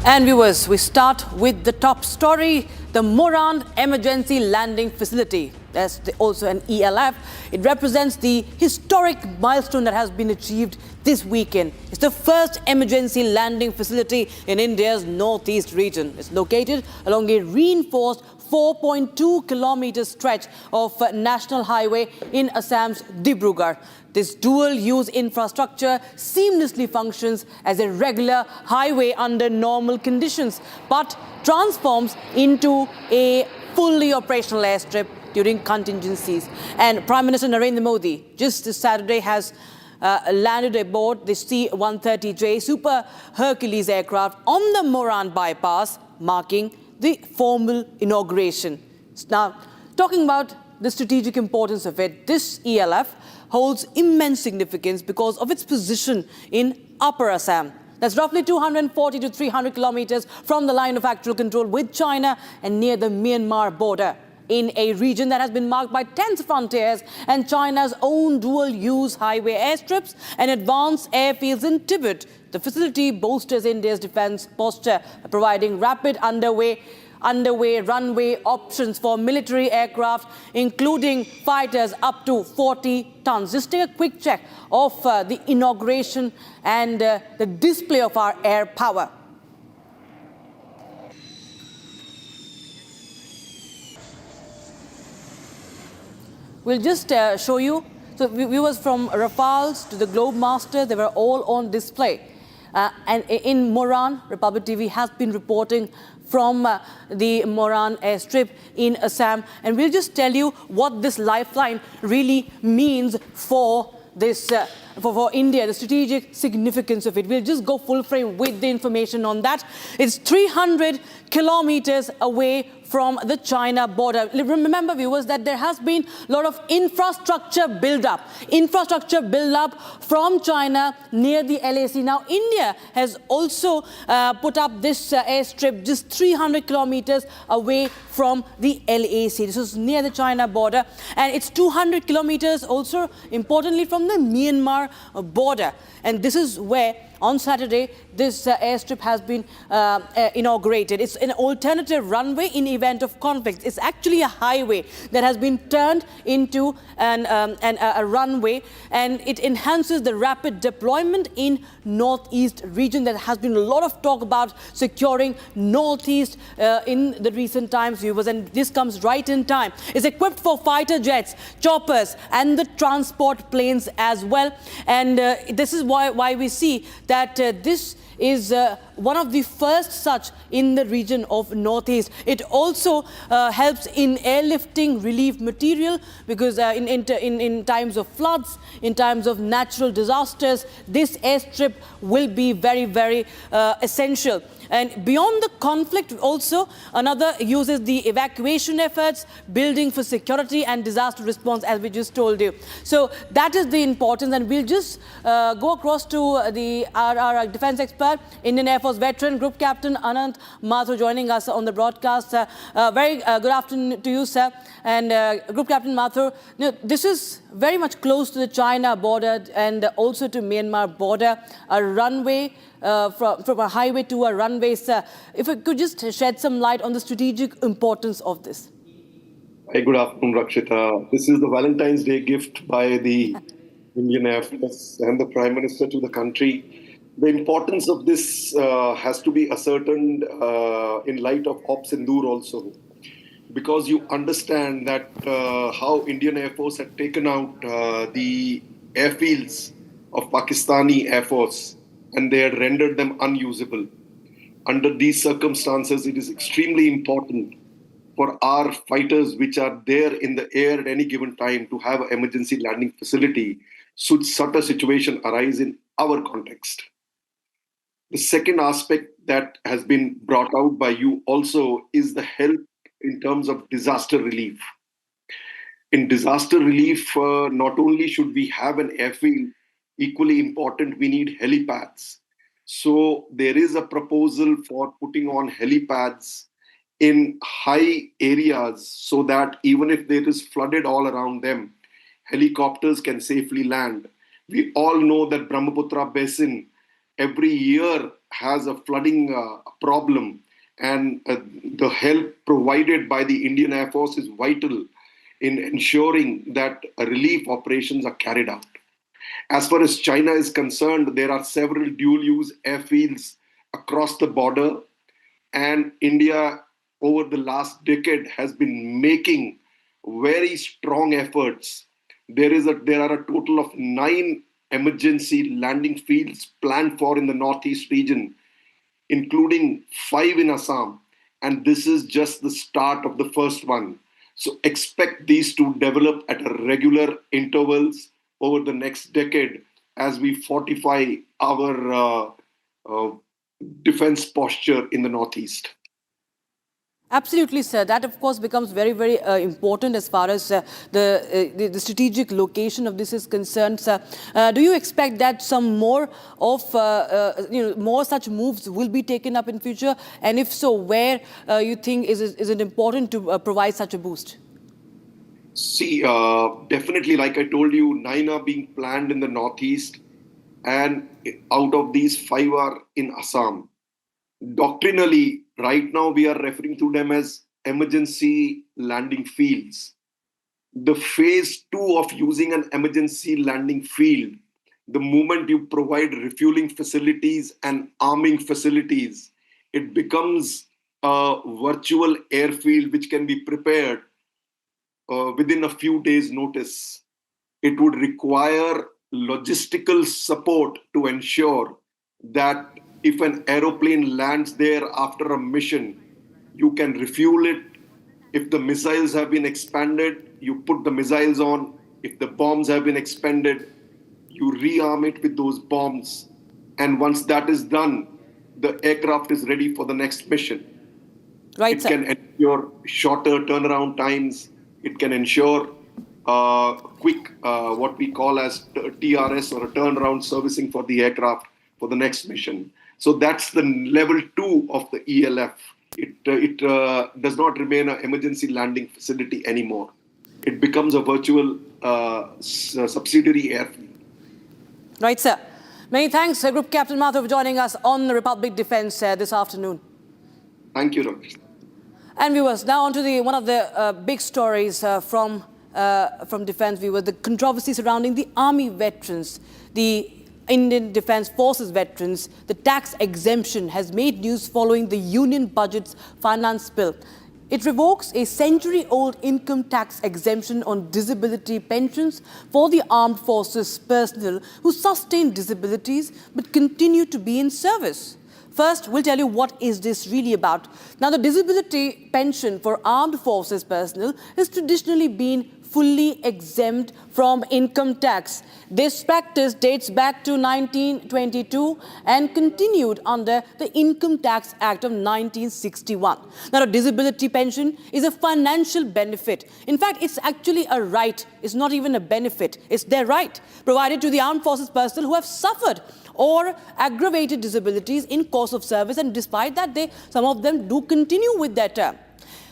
And viewers, we start with the top story, the Moran Emergency Landing Facility. That's also an ELF. It represents the historic milestone that has been achieved this weekend. It's the first emergency landing facility in India's northeast region. It's located along a reinforced 4.2 kilometer stretch of national highway in Assam's Dibrugarh. This dual-use infrastructure seamlessly functions as a regular highway under normal conditions, but transforms into a fully operational airstrip during contingencies. And Prime Minister Narendra Modi just this Saturday has landed aboard the C-130J Super Hercules aircraft on the Moran Bypass, marking the formal inauguration. Now, talking about the strategic importance of it, this ELF holds immense significance because of its position in Upper Assam. That's roughly 240 to 300 kilometers from the line of actual control with China and near the Myanmar border, in a region that has been marked by tense frontiers and China's own dual-use highway airstrips and advanced airfields in Tibet. The facility bolsters India's defense posture, providing rapid underway runway options for military aircraft, including fighters up to 40 tons. Just take a quick check of the inauguration and the display of our air power. We'll just show you. So viewers, from Rafales to the Globemaster, they were all on display. And in Moran, Republic TV has been reporting from the Moran airstrip in Assam. And we'll just tell you what this lifeline really means for this, for India, the strategic significance of it. We'll just go full frame with the information on that. It's 300 kilometers away from the China border. Remember, viewers, that there has been a lot of infrastructure build-up from China near the LAC. Now, India has also put up this airstrip just 300 kilometers away from the LAC. This is near the China border, and it's 200 kilometers also, importantly, from the Myanmar border. And this is where, on Saturday, this airstrip has been inaugurated. It's an alternative runway in event of conflict. It's actually a highway that has been turned into a runway, and it enhances the rapid deployment in northeast region. There has been a lot of talk about securing northeast in the recent times, viewers, and this comes right in time. It's equipped for fighter jets, choppers, and the transport planes as well. And this is why we see that this is one of the first such in the region of Northeast. It also helps in airlifting relief material because in times of floods, in times of natural disasters, this airstrip will be very, very essential. And beyond the conflict also, another uses the evacuation efforts, building for security and disaster response, as we just told you. So that is the importance, and we'll just go across to our defense expert, Indian Air Force veteran, Group Captain Arnab Mathur, joining us on the broadcast. Very good afternoon to you, sir. And Group Captain Mathur, this is very much close to the China border and also to Myanmar border, a runway from a highway to a runway, sir. If you could just shed some light on the strategic importance of this. Hi, good afternoon, Rakshita. This is the Valentine's Day gift by the Indian Air Force and the Prime Minister to the country. The importance of this has to be ascertained in light of Op Sindoor also, because you understand that how Indian Air Force had taken out the airfields of Pakistani Air Force and they had rendered them unusable. Under these circumstances, it is extremely important for our fighters which are there in the air at any given time to have an emergency landing facility should such a situation arise in our context. The second aspect that has been brought out by you also is the help in terms of disaster relief. In disaster relief, not only should we have an airfield, equally important, we need helipads. So there is a proposal for putting on helipads in high areas so that even if there is flooded all around them, helicopters can safely land. We all know that Brahmaputra Basin every year has a flooding problem, and the help provided by the Indian Air Force is vital in ensuring that relief operations are carried out. As far as China is concerned, there are several dual-use airfields across the border, and India over the last decade has been making very strong efforts. There are a total of 9 emergency landing fields planned for in the Northeast region, including 5 in Assam, and this is just the start of the first one. So expect these to develop at regular intervals over the next decade as we fortify our defense posture in the Northeast. Absolutely, sir. That, of course, becomes very, very important as far as the strategic location of this is concerned, sir. Do you expect that some more of more such moves will be taken up in future? And if so, where you think is it important to provide such a boost? See, definitely, like I told you, 9 are being planned in the Northeast, and out of these 5 are in Assam. Doctrinally, right now we are referring to them as emergency landing fields. The phase 2 of using an emergency landing field, the moment you provide refueling facilities and arming facilities, it becomes a virtual airfield which can be prepared within a few days' notice. It would require logistical support to ensure that if an aeroplane lands there after a mission, you can refuel it. If the missiles have been expanded, you put the missiles on. If the bombs have been expended, you rearm it with those bombs. And once that is done, the aircraft is ready for the next mission. Right, it can ensure shorter turnaround times. It can ensure quick, what we call as TRS, or a turnaround servicing for the aircraft for the next mission. So that's the level 2 of the ELF. It does not remain an emergency landing facility anymore. It becomes a virtual subsidiary airfield. Right, sir. Many thanks, Group Captain Mathur, for joining us on the Republic Defence this afternoon. Thank you, Ramesh. And viewers, now on to one of the big stories from defence, viewers, the controversy surrounding the Army veterans, the Indian Defence Forces veterans. The tax exemption has made news following the Union Budget's finance bill. It revokes a century-old income tax exemption on disability pensions for the armed forces personnel who sustain disabilities but continue to be in service. First, we'll tell you what is this really about. Now, the disability pension for armed forces personnel has traditionally been fully exempt from income tax. This practice dates back to 1922 and continued under the Income Tax Act of 1961. Now, a disability pension is a financial benefit. In fact, it's actually a right. It's not even a benefit. It's their right, provided to the armed forces personnel who have suffered or aggravated disabilities in course of service, and despite that, some of them do continue with their term.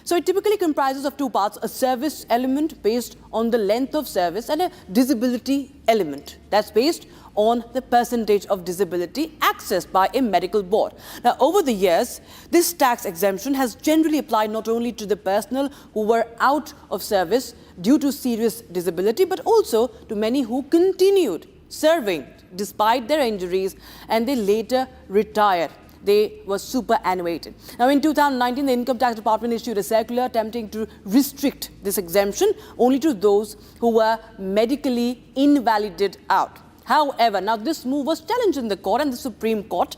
So it typically comprises of two parts: a service element based on the length of service and a disability element that's based on the percentage of disability accessed by a medical board. Now, over the years, this tax exemption has generally applied not only to the personnel who were out of service due to serious disability, but also to many who continued serving despite their injuries and they later retired. They were superannuated. Now, in 2019, the Income Tax Department issued a circular attempting to restrict this exemption only to those who were medically invalided out. However, now this move was challenged in the court and the Supreme Court,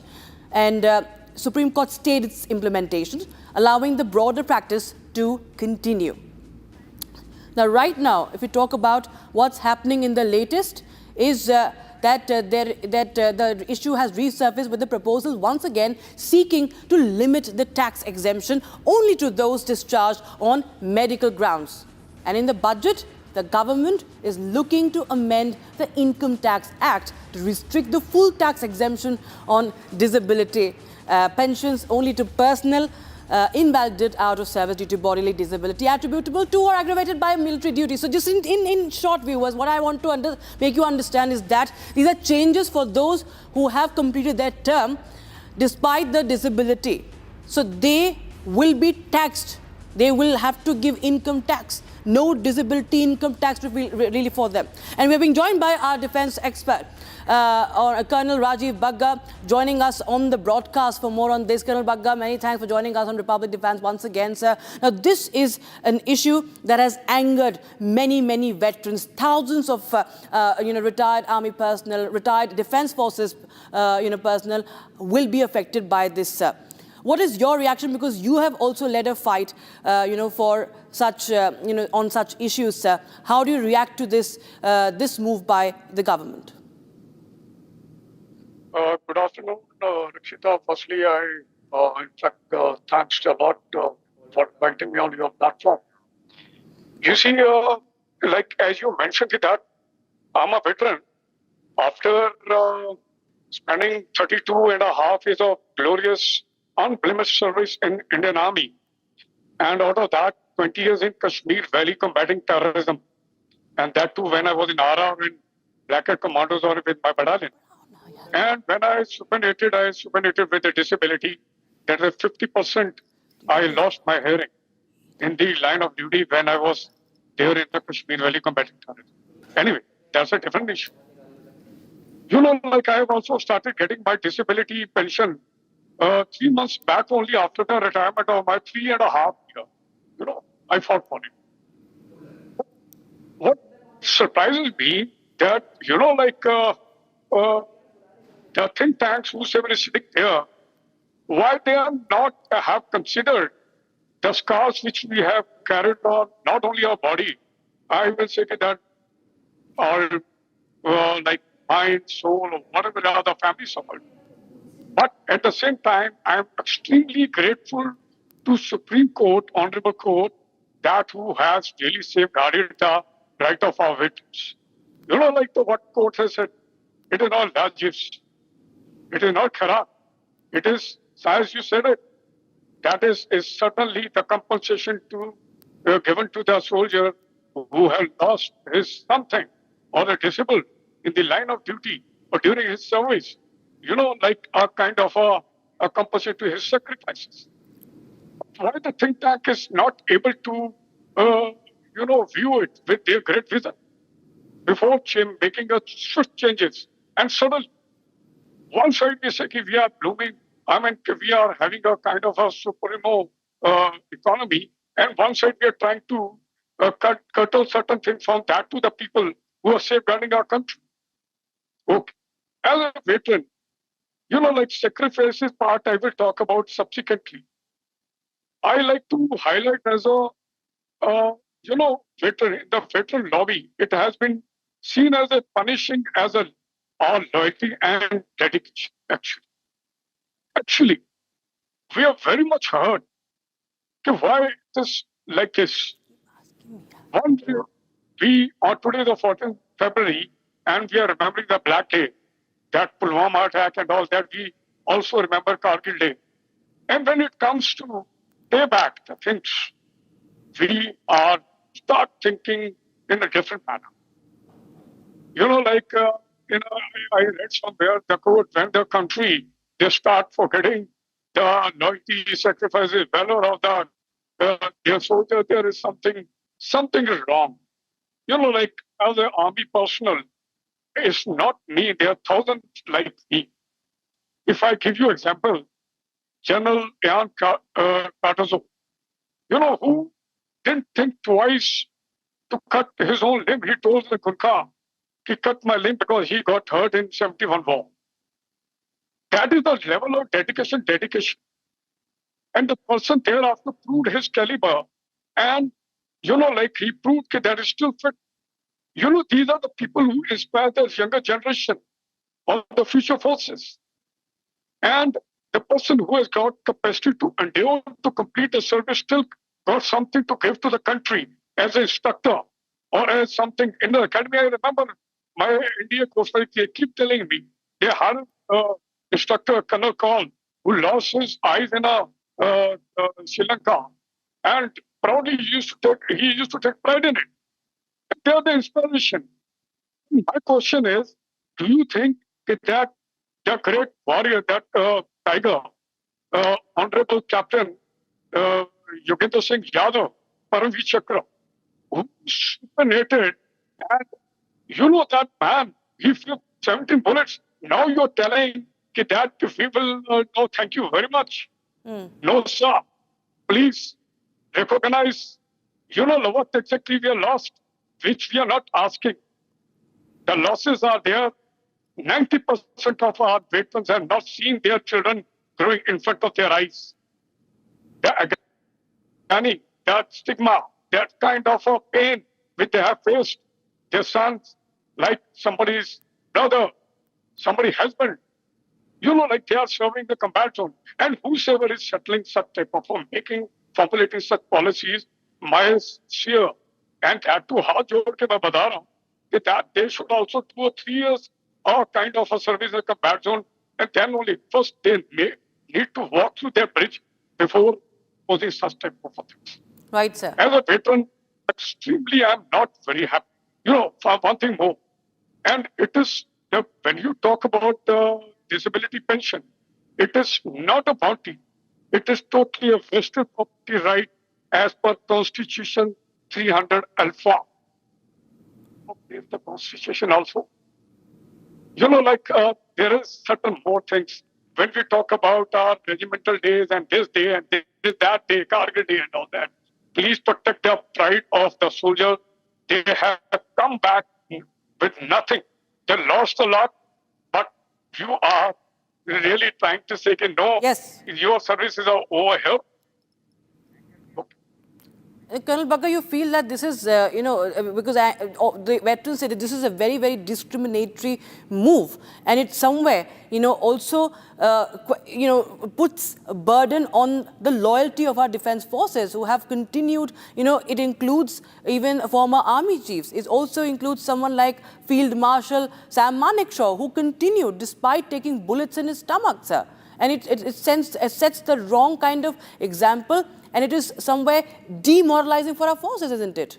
and Supreme Court stayed its implementation, allowing the broader practice to continue. Now, right now, if we talk about what's happening in the latest, is that the issue has resurfaced with the proposal once again seeking to limit the tax exemption only to those discharged on medical grounds. And in the budget, the government is looking to amend the Income Tax Act to restrict the full tax exemption on disability pensions only to personnel invalidated out of service due to bodily disability attributable to or aggravated by military duty. So just in short, viewers, what I want to make you understand is that these are changes for those who have completed their term despite the disability. So they will be taxed. They will have to give income tax. No disability income tax really for them. And we're being joined by our defense expert, Colonel Rajiv Bagga, joining us on the broadcast. For more on this, Colonel Bagga, many thanks for joining us on Republic Defense once again, sir. Now, this is an issue that has angered many veterans. Thousands of retired army personnel, retired defense forces personnel will be affected by this, sir. What is your reaction? Because you have also led a fight, for such, on such issues, sir. How do you react to this move by the government? Good afternoon, Rakshita. Firstly, thanks a lot for inviting me on your platform. You see, as you mentioned that I'm a veteran. After spending 32 and a half years of glorious, unblemished service in Indian Army, and out of that, 20 years in Kashmir Valley combating terrorism, and that too when I was in RR in Black Hat Commandos or with my battalion. And when I superannuated with a disability. That is 50%. I lost my hearing in the line of duty when I was there in the Kashmir Valley combating terrorism. Anyway, that's a different issue. I have also started getting my disability pension 3 months back only after the retirement of my 3.5 years. I fought for it. What surprises me that, the think tanks who say is sitting there, why they are not have considered the scars which we have carried on, not only our body, I will say that our mind, soul, or whatever the other family suffered. But at the same time, I am extremely grateful to Supreme Court, Honorable Court, that who has really safeguarded the right of our victims. What court has said, it is not largest. It is not kharab. It is, as you said it, that is certainly the compensation given to the soldier who has lost his something or a disabled in the line of duty or during his service. A kind of a compensation to his sacrifices. Why the think tank is not able to, view it with their great vision before making a swift changes. And suddenly, one side we say we are blooming, we are having a kind of a supremo economy, And one side we are trying to curtail certain things from that to the people who are safeguarding our country. Okay. As a veteran, like sacrifices part I will talk about subsequently. I like to highlight as a, veteran, the veteran lobby, it has been seen as a punishing as a our loyalty and dedication, actually. Actually, we are very much hurt. Okay, why this like this? One year, we are today the 14th February, and we are remembering the Black Day, that Pulwama attack and all that. We also remember Kargil Day. And when it comes to payback, the things, we are start thinking in a different manner. I read somewhere the quote, when the country, they start forgetting the loyalty, sacrifices, valor of their soldier, there is something is wrong. As an army personnel, it's not me, there are thousands like me. If I give you example, General Ian Cardozo, who didn't think twice to cut his own limb. He told the Gurkha, he cut my limb because he got hurt in 71 war. That is the level of dedication. And the person thereafter proved his caliber. And, he proved that is still fit. These are the people who inspire the younger generation of the future forces. And the person who has got capacity to endure to complete the service still got something to give to the country as an instructor or as something in the academy. I remember my India Coast Guard, they keep telling me they had an instructor, Colonel Kaul, who lost his eyes in Sri Lanka, and proudly he used to take pride in it. They are the inspiration. My question is, do you think that the great warrior, that tiger, Honorable Captain Yogendra Singh Yadav, Paramveer Chakra, who supernated, and that man, he flew 17 bullets. Now you're telling that we will, no, thank you very much. No, sir. Please recognize, what exactly we are lost, which we are not asking. The losses are there. 90% of our veterans have not seen their children growing in front of their eyes. The agony, that stigma, that kind of a pain which they have faced, their sons, like somebody's brother, somebody's husband, they are serving the combat zone. And whosoever is settling such type of formulating such policies, my sincere and that to how jod ke main bata raha hu that they should also 2 or 3 years or kind of a service in the combat zone, and then only first they need to walk through their bridge before posing such type of things. Right, sir. As a veteran, extremely, I am not very happy. For one thing more, and it is when you talk about the disability pension, it is not a bounty. It is totally a vested property right as per Constitution 300 Alpha. The Constitution also. There is certain more things. When we talk about our regimental days and this day and this, that day, Kargil day and all that, please protect the pride of the soldier. They have come back with nothing. They lost a lot, but you are really trying to say, no, yes, your services are over here. Colonel Bagga, you feel that this is, because the veterans said that this is a very, very discriminatory move, and it somewhere, also, puts a burden on the loyalty of our defense forces who have continued. It includes even former army chiefs. It also includes someone like Field Marshal Sam Manekshaw, who continued despite taking bullets in his stomach, sir. And it sets the wrong kind of example. And it is somewhere demoralizing for our forces, isn't it?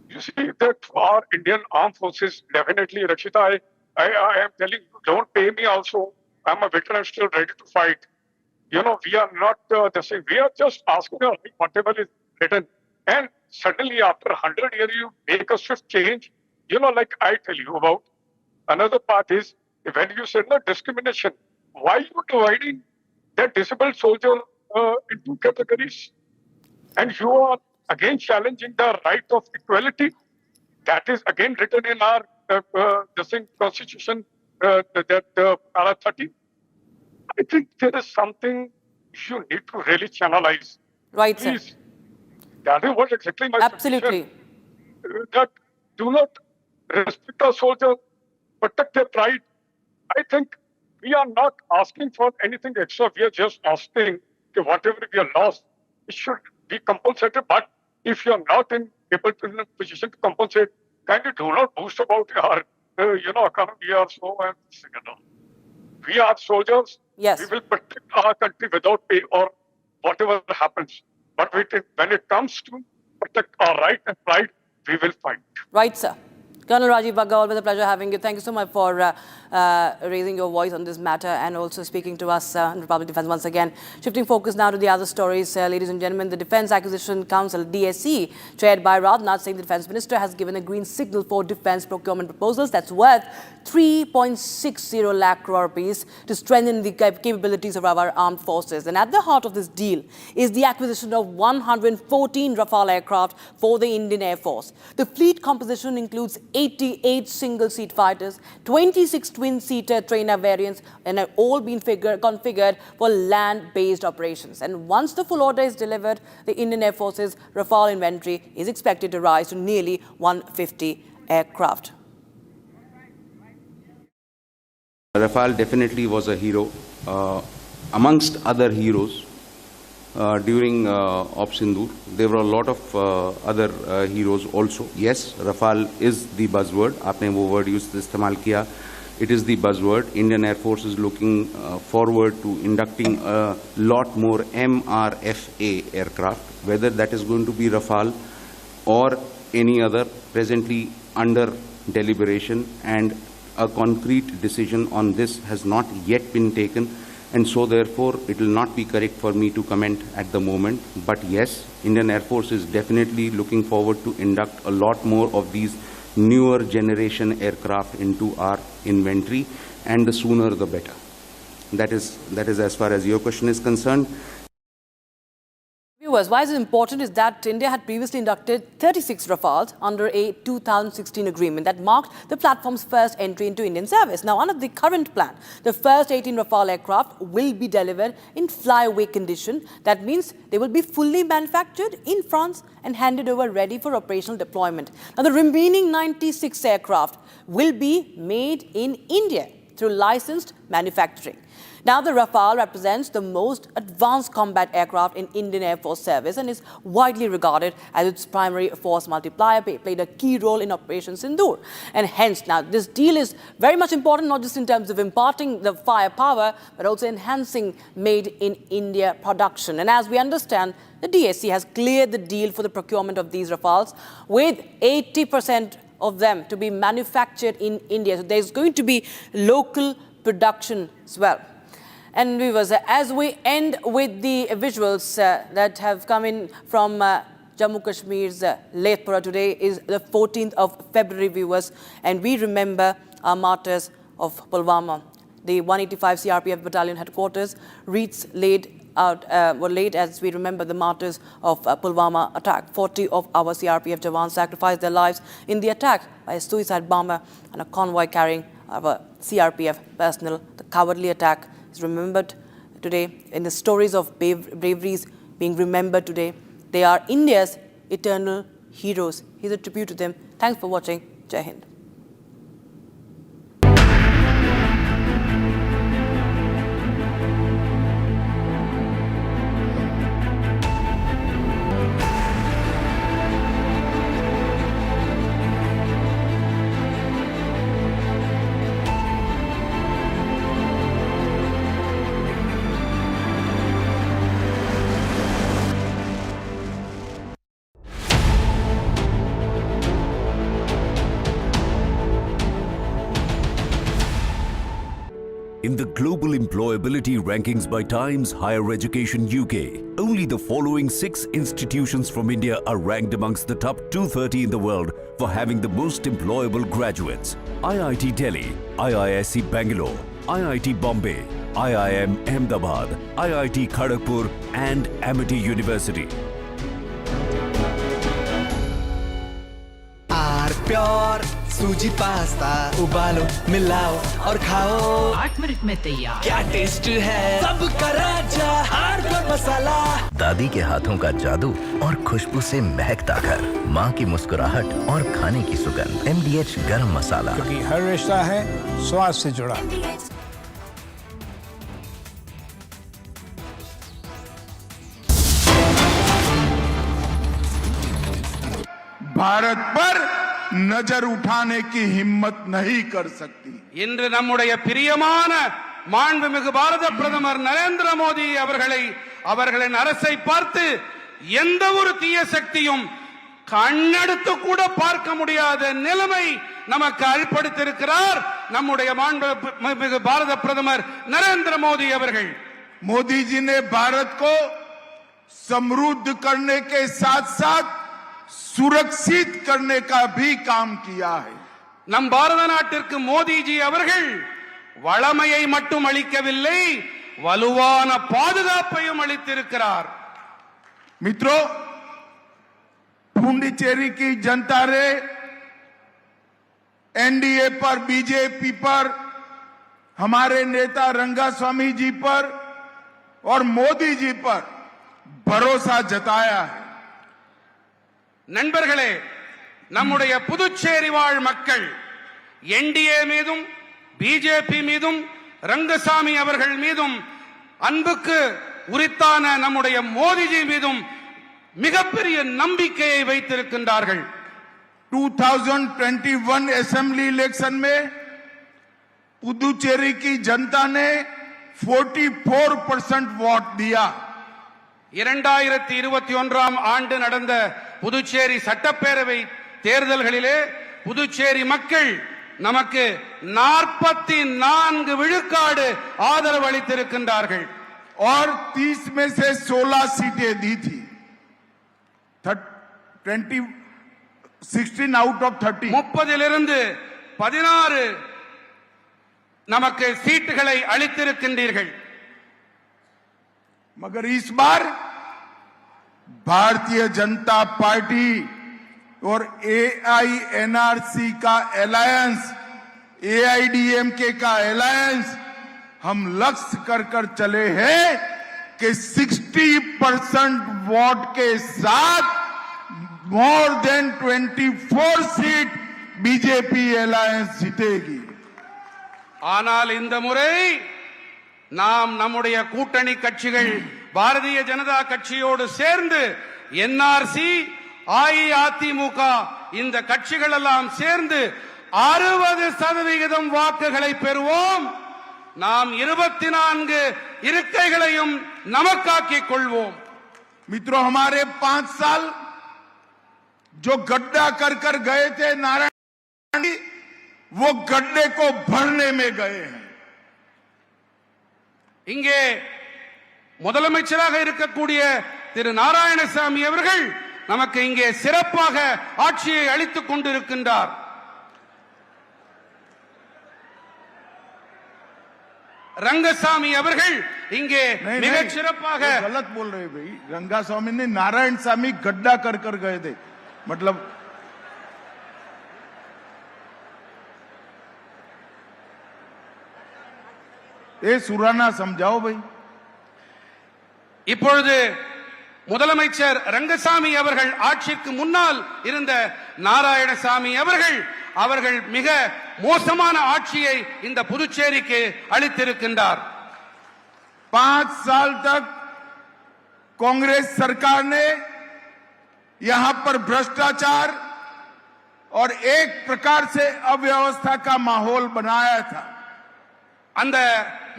You see, that our Indian armed forces, definitely, Rakshita, I am telling you, don't pay me also. I'm a veteran, still ready to fight. We are not the same. We are just asking whatever is written. And suddenly, after 100 years, you make a swift change. Like I tell you about. Another part is, when you said no discrimination, why are you dividing that disabled soldier into categories? And you are again challenging the right of equality. That is again written in our Constitution, Para 30. I think there is something you need to really channelize. Right, Please. sir. That is what exactly my Absolutely. submission. That do not respect our soldiers, protect their pride. I think we are not asking for anything extra. We are just asking that whatever we are lost, it should be compensated. But if you are not in a position to compensate, kindly do not boast about our, economy. We are so and we are soldiers. Yes. We will protect our country without pay or whatever happens. But when it comes to protect our right and pride, we will fight. Right, sir. Colonel Rajiv Bagga, always a pleasure having you. Thank you so much for raising your voice on this matter and also speaking to us on Republic Defence once again. Shifting focus now to the other stories, ladies and gentlemen. The Defence Acquisition Council, DSC, chaired by Rajnath Singh, the Defence Minister, has given a green signal for defence procurement proposals that's worth 3.60 lakh crore rupees to strengthen the capabilities of our armed forces. And at the heart of this deal is the acquisition of 114 Rafale aircraft for the Indian Air Force. The fleet composition includes 88 single-seat fighters, 26 twin-seater trainer variants, and have all been configured for land-based operations. And once the full order is delivered, the Indian Air Force's Rafale inventory is expected to rise to nearly 150 aircraft. Rafale definitely was a hero, amongst other heroes. During Op Sindoor, there were a lot of other heroes also. Yes, Rafale is the buzzword. आपने वो word इस्तेमाल किया. It is the buzzword. Indian Air Force is looking forward to inducting a lot more MRFA aircraft, whether that is going to be Rafale or any other, presently under deliberation, and a concrete decision on this has not yet been taken. And so therefore, it will not be correct for me to comment at the moment. But yes, Indian Air Force is definitely looking forward to induct a lot more of these newer generation aircraft into our inventory, and the sooner the better. That is as far as your question is concerned. Viewers, why is it important is that India had previously inducted 36 Rafales under a 2016 agreement that marked the platform's first entry into Indian service. Now, under the current plan, the first 18 Rafale aircraft will be delivered in flyaway condition. That means they will be fully manufactured in France and handed over ready for operational deployment. Now, the remaining 96 aircraft will be made in India through licensed manufacturing. Now, the Rafale represents the most advanced combat aircraft in Indian Air Force service and is widely regarded as its primary force multiplier, played a key role in Operation Sindoor. And hence, now, this deal is very much important, not just in terms of imparting the firepower, but also enhancing made in India production. And as we understand, the DSC has cleared the deal for the procurement of these Rafales, with 80% of them to be manufactured in India. So there's going to be local production as well. And viewers, as we end with the visuals that have come in from Jammu Kashmir's Letpura, today is the 14th of February, viewers, and we remember our martyrs of Pulwama. The 185 CRPF battalion headquarters wreaths were laid as we remember the martyrs of Pulwama attack. 40 of our CRPF jawans sacrificed their lives in the attack by a suicide bomber and a convoy carrying our CRPF personnel. The cowardly attack is remembered today in the stories of braveries being remembered today. They are India's eternal heroes. Here's a tribute to them. Thanks for watching. Jai Hind. In the global employability rankings by Times Higher Education UK, only the following 6 institutions from India are ranked amongst the top 230 in the world for having the most employable graduates: IIT Delhi, IISc Bangalore, IIT Bombay, IIM Ahmedabad, IIT Kharagpur and Amity University. Pure सूजी pasta उबालो मिलाओ और खाओ 8 minute में तैयार। क्या taste है सबका राजा आर्नब मसाला। दादी के हाथों का जादू और खुशबू से महकता घर, माँ की मुस्कुराहट और खाने की सुगंध। MDH गरम मसाला, क्योंकि हर रिश्ता है स्वाद से जुड़ा। भारत पर नजर उठाने की हिम्मत नहीं कर सकती। இன்று நம்முடைய பிரியமான மாண்புமிகு பாரத பிரதமர் நரேந்திர மோடி அவர்களின் அரசை பார்த்து எந்த ஒரு தீய சக்தியும் கண்ணெடுத்து கூட பார்க்க முடியாத நிலைமை நமக்கு ஏற்படுத்தியிருக்கிறார் நம்முடைய மாண்புமிகு பாரத பிரதமர் நரேந்திர மோடி அவர்கள்। मोदी जी ने भारत को समृद्ध करने के साथ साथ सुरक्षित करने का भी काम किया है। நம் பாரத நாட்டிற்கு மோடிஜி அவர்கள் வளமையை மட்டும் அளிக்கவில்லை, வலுவான பாதுகாப்பையும் அளித்திருக்கிறார்। मित्रों, पुडुचेरी की जनता ने एनडीए पर, बीजेपी पर, हमारे नेता रंगास्वामी जी पर और मोदी जी पर भरोसा जताया है। நண்பர்களே, நம்முடைய புதுச்சேரி வாழ் மக்கள் என்டிஏ மீதும் பிஜேபி மீதும் ரங்கசாமி அவர்கள் மீதும் அன்புக்கு உரித்தான நம்முடைய மோடிஜி மீதும் மிகப்பெரிய நம்பிக்கையை வைத்திருக்கின்றார்கள்। 2021 असेंबली इलेक्शन में पुदुचेरी की जनता ने 44% वोट दिया। 2021 ஆண்டு நடந்த புதுச்சேரி சட்டப்பேரவை தேர்தல்களிலே புதுச்சேரி மக்கள் நமக்கு 44 விழுக்காடு ஆதரவு அளித்திருக்கின்றார்கள்। और 30 में से 16 सीटें दी थी। 16 आउट ऑफ 30। 30 16 நமக்கு சீட்டுகளை அளித்திருக்கின்றீர்கள்। मगर इस बार भारतीय जनता पार्टी और AINRC का अलायंस, AIDMK का अलायंस हम लक्ष्य कर चले हैं कि 60% वोट के साथ more than 24 seat BJP alliance जीतेगी। ஆனால் இந்த முறை நாம் நம்முடைய கூட்டணி கட்சிகள் பாரதிய ஜனதா கட்சியோடு சேர்ந்து என்ஆர்சி, அஇஅதிமுக இந்த கட்சிகள் எல்லாம் சேர்ந்து 60% வாக்குகளை பெறுவோம்। நாம் 24 இருக்கைகளையும் நமக்காக்கிக் கொள்வோம்। मित्रों, हमारे 5 साल जो गड्ढा कर गए थे नारायण, वो गड्ढे को भरने में गए हैं। இங்கே முதலமைச்சராக இருக்கக்கூடிய திரு நாராயணசாமி அவர்கள் நமக்கு இங்கே சிறப்பாக ஆட்சியை அளித்துக் கொண்டிருக்கின்றார்। रंगसामी அவர்கள் இங்கே மிகச் சிறப்பாக गलत बोल रहे भाई। रंगास्वामी ने नारायण स्वामी गड्ढा कर गए थे, मतलब ये सुराना समझाओ भाई। இப்பொழுது முதலமைச்சர் ரங்கசாமி அவர்கள் ஆட்சிக்கு முன்னால் இருந்த நாராயணசாமி அவர்கள் மிக மோசமான ஆட்சியை இந்த புதுச்சேரிக்கு அளித்திருக்கின்றார்। 5 साल तक कांग्रेस सरकार ने यहां पर भ्रष्टाचार और एक प्रकार से अव्यवस्था का माहौल बनाया था। அந்த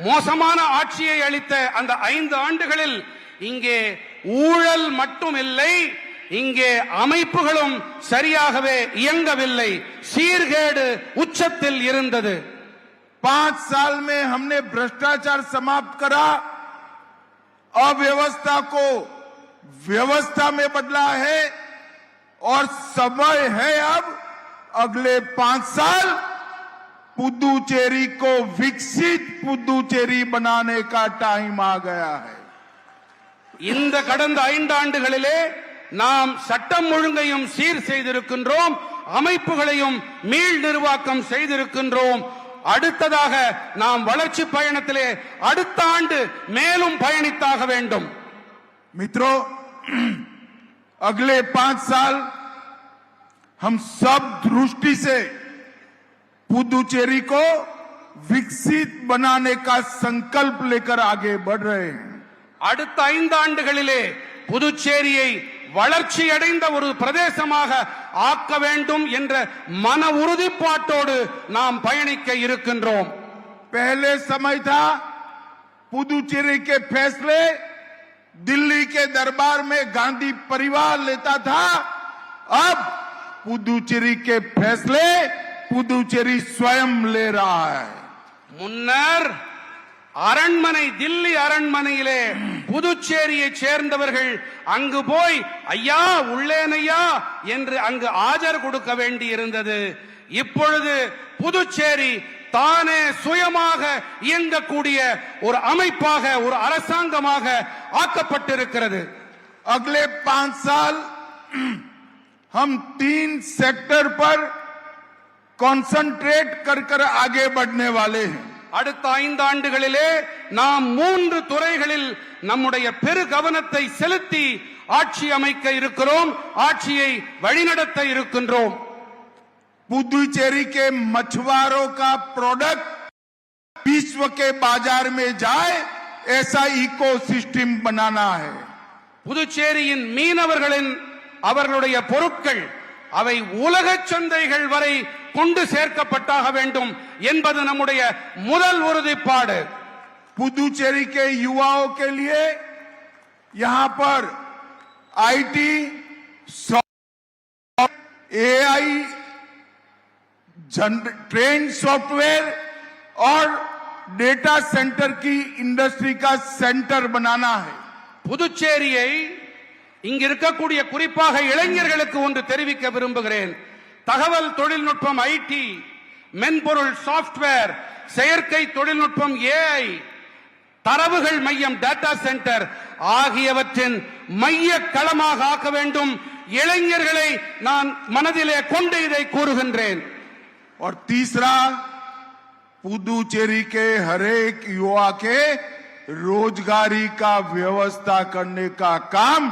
மோசமான ஆட்சியை அளித்த அந்த 5 ஆண்டுகளில் இங்கே ஊழல் மட்டும் இல்லை, இங்கே அமைப்புகளும் சரியாகவே இயங்கவில்லை, சீர்கேடு உச்சத்தில் இருந்தது। 5 साल में हमने भ्रष्टाचार समाप्त करा, अव्यवस्था को व्यवस्था में बदला है और समय है अब अगले 5 साल पुदुचेरी को विकसित पुदुचेरी बनाने का टाइम आ गया है। இந்த கடந்த 5 ஆண்டுகளிலே நாம் சட்டம் ஒழுங்கையும் சீர் செய்திருக்கின்றோம், அமைப்புகளையும் மீள் நிர்வாகம் செய்திருக்கின்றோம். அடுத்ததாக நாம் வளர்ச்சி பயணத்திலே அடுத்த ஆண்டு மேலும் பயணித்தாக வேண்டும். मित्रों, अगले 5 साल हम सब दृष्टि से पुदुचेरी को विकसित बनाने का संकल्प लेकर आगे बढ़ रहे हैं. அடுத்த 5 ஆண்டுகளிலே புதுச்சேரியை வளர்ச்சி அடைந்த ஒரு பிரதேசமாக ஆக்க வேண்டும் என்ற மன உறுதிப்பாட்டோடு நாம் பயணிக்க இருக்கின்றோம். पहले समय था पुदुचेरी के फैसले दिल्ली के दरबार में गांधी परिवार लेता था. अब पुदुचेरी के फैसले पुदुचेरी स्वयं ले रहा है. முன்னர் அரண்மனை தில்லி அரண்மனையிலே புதுச்சேரியை சேர்ந்தவர்கள் அங்கு போய் ஐயா உள்ளேனையா என்று அங்கு ஆஜர் கொடுக்க வேண்டி இருந்தது. இப்பொழுது புதுச்சேரி தானே சுயமாக இயங்கக்கூடிய ஒரு அமைப்பாக ஒரு அரசாங்கமாக ஆக்கப்பட்டிருக்கிறது. अगले 5 साल हम 3 सेक्टर पर कंसंट्रेट कर आगे बढ़ने वाले हैं. அடுத்த 5 ஆண்டுகளிலே நாம் 3 துறைகளில் நம்முடைய பெரு கவனத்தை செலுத்தி ஆட்சி அமைக்க இருக்கிறோம், ஆட்சியை வழிநடத்த இருக்கின்றோம். पुदुचेरी के मछुआरों का प्रोडक्ट विश्व के बाजार में जाए ऐसा इकोसिस्टम बनाना है. புதுச்சேரியின் மீனவர்களின் அவர்களுடைய பொருட்கள் அவை உலக சந்தைகள் வரை கொண்டு சேர்க்கப்பட்டாக வேண்டும் என்பது நம்முடைய முதல் உறுதிப்பாடு. पुदुचेरी के युवाओं के लिए यहां पर आईटी, एआई, ट्रेन सॉफ्टवेयर और डेटा सेंटर की इंडस्ट्री का सेंटर बनाना है. புதுச்சேரியை இங்க இருக்கக்கூடிய குறிப்பாக இளைஞர்களுக்கு ஒன்று தெரிவிக்க விரும்புகிறேன். தகவல் தொழில்நுட்பம் ஐடி, மென்பொருள் சாப்ட்வேர், செயற்கை தொழில்நுட்பம் ஏஐ, தரவுகள் மையம் டேட்டா சென்டர் ஆகியவற்றின் மைய களமாக ஆக்க வேண்டும். இளைஞர்களை நான் மனதிலே கொண்டு இதை கூறுகின்றேன். और तीसरा, पुदुचेरी के हरेक युवा के रोजगारी का व्यवस्था करने का काम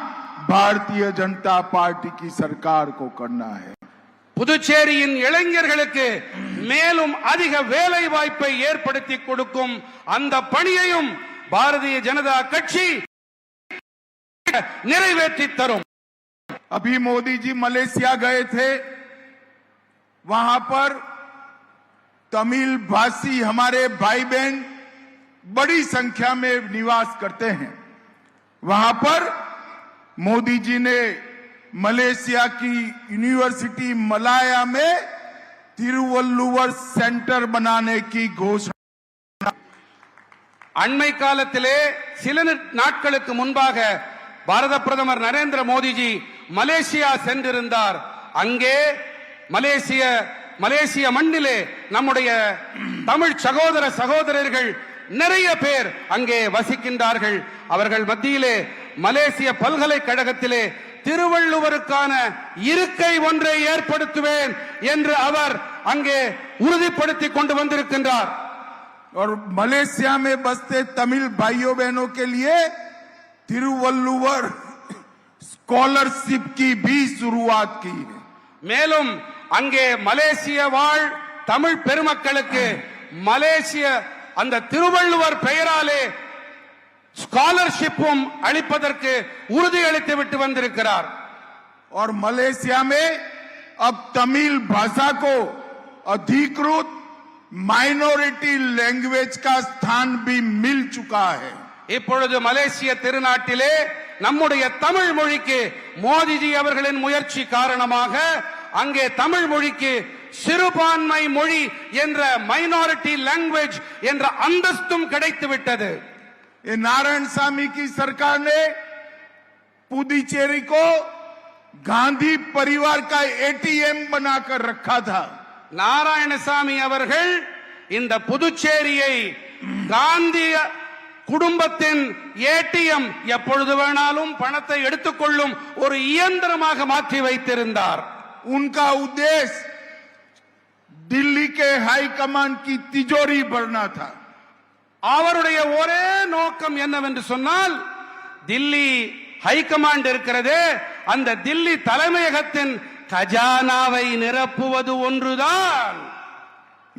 भारतीय जनता पार्टी की सरकार को करना है. புதுச்சேரியின் இளைஞர்களுக்கு மேலும் அதிக வேலை வாய்ப்பை ஏற்படுத்தி கொடுக்கும் அந்த பணியையும் பாரதிய ஜனதா கட்சி நிறைவேற்றி தரும். अभी मोदी जी मलेशिया गए थे. वहां पर तमिल भाषी हमारे भाई बहन बड़ी संख्या में निवास करते हैं. वहां पर मोदी जी ने मलेशिया की यूनिवर्सिटी मलाया में तिरुवल्लुवर सेंटर बनाने की घोषणा. அண்மை காலத்திலே சில நாட்களுக்கு முன்பாக பாரத பிரதமர் நரேந்திர மோடிஜி மலேசியா சென்றிருந்தார். அங்கே மலேசிய மண்ணிலே நம்முடைய தமிழ் சகோதர சகோதரர்கள் நிறைய பேர் அங்கே வசிக்கின்றார்கள். அவர்கள் மத்தியிலே மலேசிய பல்கலைக்கழகத்திலே திருவள்ளுவருக்கான இருக்கை ஒன்றை ஏற்படுத்துவேன் என்று அவர் அங்கே உறுதிப்படுத்தி கொண்டு வந்திருக்கின்றார். और मलेशिया में बसते तमिल भाइयों बहनों के लिए तिरुवल्लुवर स्कॉलरशिप की भी शुरुआत की है. மேலும் அங்கே மலேசிய வாழ் தமிழ் பெருமக்களுக்கு மலேசிய அந்த திருவள்ளுவர் பெயராலே ஸ்காலர்ஷிப்பும் அளிப்பதற்கு உறுதி அளித்து விட்டு வந்திருக்கிறார். और मलेशिया में अब तमिल भाषा को अधिकृत माइनॉरिटी लैंग्वेज का स्थान भी मिल चुका है. இப்பொழுது மலேசிய திருநாட்டிலே நம்முடைய தமிழ் மொழிக்கு மோடிஜி அவர்களின் முயற்சி காரணமாக அங்கே தமிழ் மொழிக்கு சிறுபான்மை மொழி என்ற மைனாரிட்டி லாங்குவேஜ் என்ற அந்தஸ்தும் கிடைத்து விட்டது. नारायण स्वामी की सरकार ने पुदुचेरी को गांधी परिवार का एटीएम बनाकर रखा था. நாராயணசாமி அவர்கள் இந்த புதுச்சேரியை காந்தி குடும்பத்தின் ஏடிஎம் எப்பொழுது வேணாலும் பணத்தை எடுத்துக்கொள்ளும் ஒரு இயந்திரமாக மாற்றி வைத்திருந்தார். उनका उद्देश्य दिल्ली के हाई कमांड की तिजोरी भरना था। அவருடைய ஒரே நோக்கம் என்னவென்று சொன்னால் தில்லி ஹைகமாண்ட் இருக்கிறதே அந்த தில்லி தலைமையகத்தின் खजानाவை நிரப்புவது ஒன்றுதான்।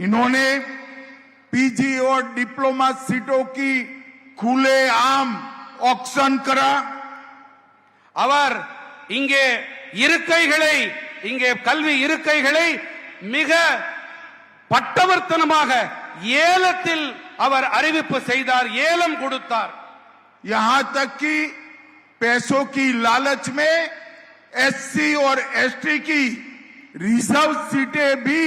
इन्होंने पीजी और डिप्लोमा सीटों की खुलेआम ऑक्शन करा। அவர் இங்கே இருக்கைகளை இங்கே கல்வி இருக்கைகளை மிக பட்டவர்த்தனமாக ஏலத்தில் அவர் அறிவிப்பு செய்தார், ஏலம் கொடுத்தார்। यहां तक कि पैसों की लालच में एससी और एसटी की रिजर्व सीटें भी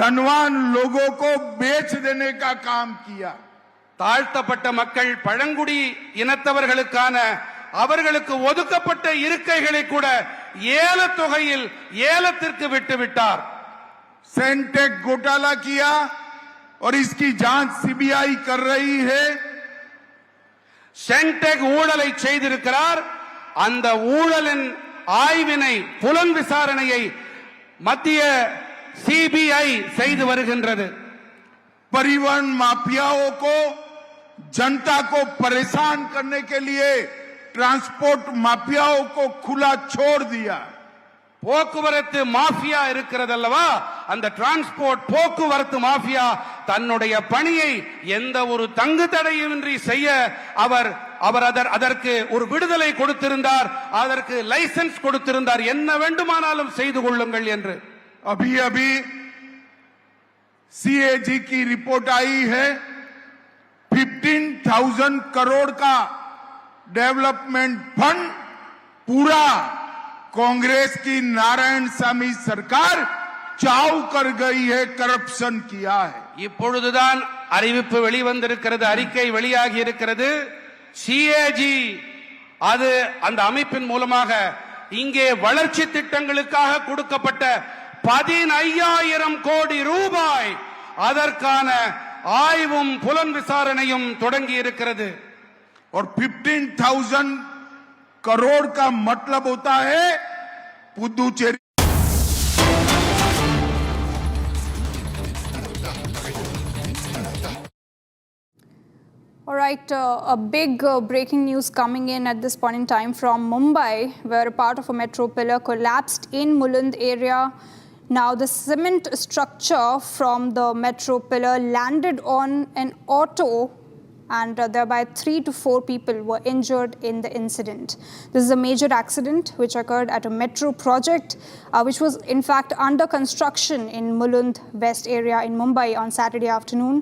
धनवान लोगों को बेच देने का काम किया। தாழ்த்தப்பட்ட மக்கள் பழங்குடி இனத்தவர்களுக்கான அவர்களுக்கு ஒதுக்கப்பட்ட இருக்கைகளை கூட ஏலத் தொகையில் ஏலத்திற்கு விட்டுவிட்டார்। सेंटेक घोटाला किया और इसकी जांच सीबीआई कर रही है। சென்டெக் ஊழலை செய்திருக்கிறார், அந்த ஊழலின் ஆய்வினை புலன் விசாரணையை மத்திய சிபிஐ செய்து வருகின்றது। परिवहन माफियाओं को जनता को परेशान करने के लिए ट्रांसपोर्ट माफियाओं को खुला छोड़ दिया। போக்குவரத்து மாஃபியா இருக்கிறது அல்லவா, அந்த டிரான்ஸ்போர்ட் போக்குவரத்து மாஃபியா தன்னுடைய பணியை எந்த ஒரு தங்கு தடையின்றி செய்ய அவர் அதற்கு ஒரு விடுதலை கொடுத்திருந்தார், அதற்கு லைசென்ஸ் கொடுத்திருந்தார், என்ன வேண்டுமானாலும் செய்து கொள்ளுங்கள் என்று। अभी सीएजी की रिपोर्ट आई है, 15,000 करोड़ का डेवलपमेंट फंड पूरा कांग्रेस की नारायण सामी सरकार चाव कर गई है, करप्शन किया है। இப்பொழுதுதான் அறிவிப்பு வெளிவந்திருக்கிறது, அறிக்கை வெளியாகி இருக்கிறது। சிஏஜி அது அந்த அமைப்பின் மூலமாக இங்கே வளர்ச்சி திட்டங்களுக்காக கொடுக்கப்பட்ட 15,000 கோடி ரூபாய் அதற்கான ஆய்வும் புலன் விசாரணையும் தொடங்கி இருக்கிறது। और 15,000 करोड़ का मतलब होता है Puducherry. All right, a big breaking news coming in at this point in time from Mumbai, where a part of a metro pillar collapsed in Mulund area. Now, the cement structure from the metro pillar landed on an auto, and thereby 3 to 4 people were injured in the incident. This is a major accident which occurred at a metro project, which was in fact under construction in Mulund West area in Mumbai on Saturday afternoon.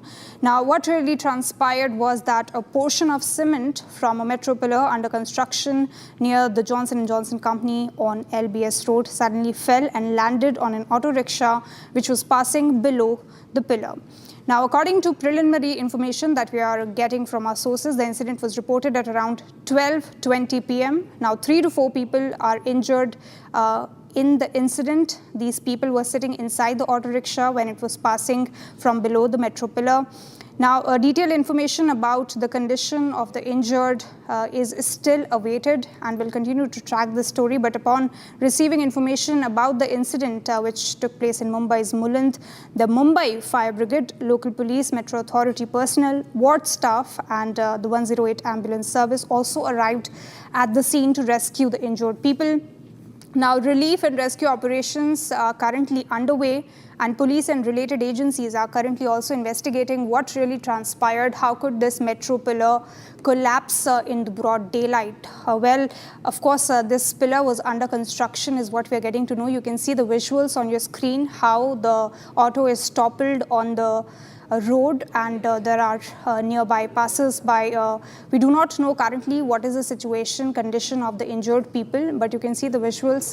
Now, what really transpired was that a portion of cement from a metro pillar under construction near the Johnson & Johnson company on LBS Road suddenly fell and landed on an auto rickshaw which was passing below the pillar. Now, according to preliminary information that we are getting from our sources, the incident was reported at around 12:20 p.m. Now, 3 to 4 people are injured in the incident. These people were sitting inside the auto rickshaw when it was passing from below the metro pillar. Now, detailed information about the condition of the injured is still awaited, and will continue to track this story. But upon receiving information about the incident which took place in Mumbai's Mulund, the Mumbai Fire Brigade, local police, Metro Authority personnel, ward staff and the 108 ambulance service also arrived at the scene to rescue the injured people. Now, relief and rescue operations are currently underway, and police and related agencies are currently also investigating what really transpired. How could this metro pillar collapse in the broad daylight? Well, of course, this pillar was under construction is what we are getting to know. You can see the visuals on your screen, how the auto is toppled on the road, and there are nearby passes by. We do not know currently what is the condition of the injured people, but you can see the visuals.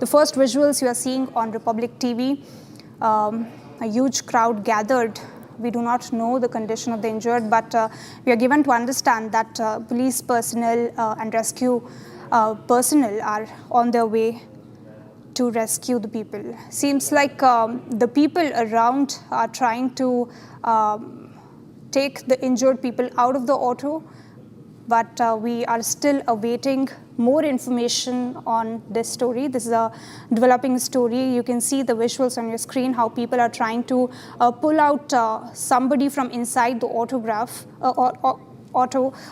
The first visuals you are seeing on Republic TV, a huge crowd gathered. We do not know the condition of the injured, but we are given to understand that police personnel and rescue personnel are on their way to rescue the people. Seems like the people around are trying to take the injured people out of the auto, but we are still awaiting more information on this story. This is a developing story. You can see the visuals on your screen, how people are trying to pull out somebody from inside the auto.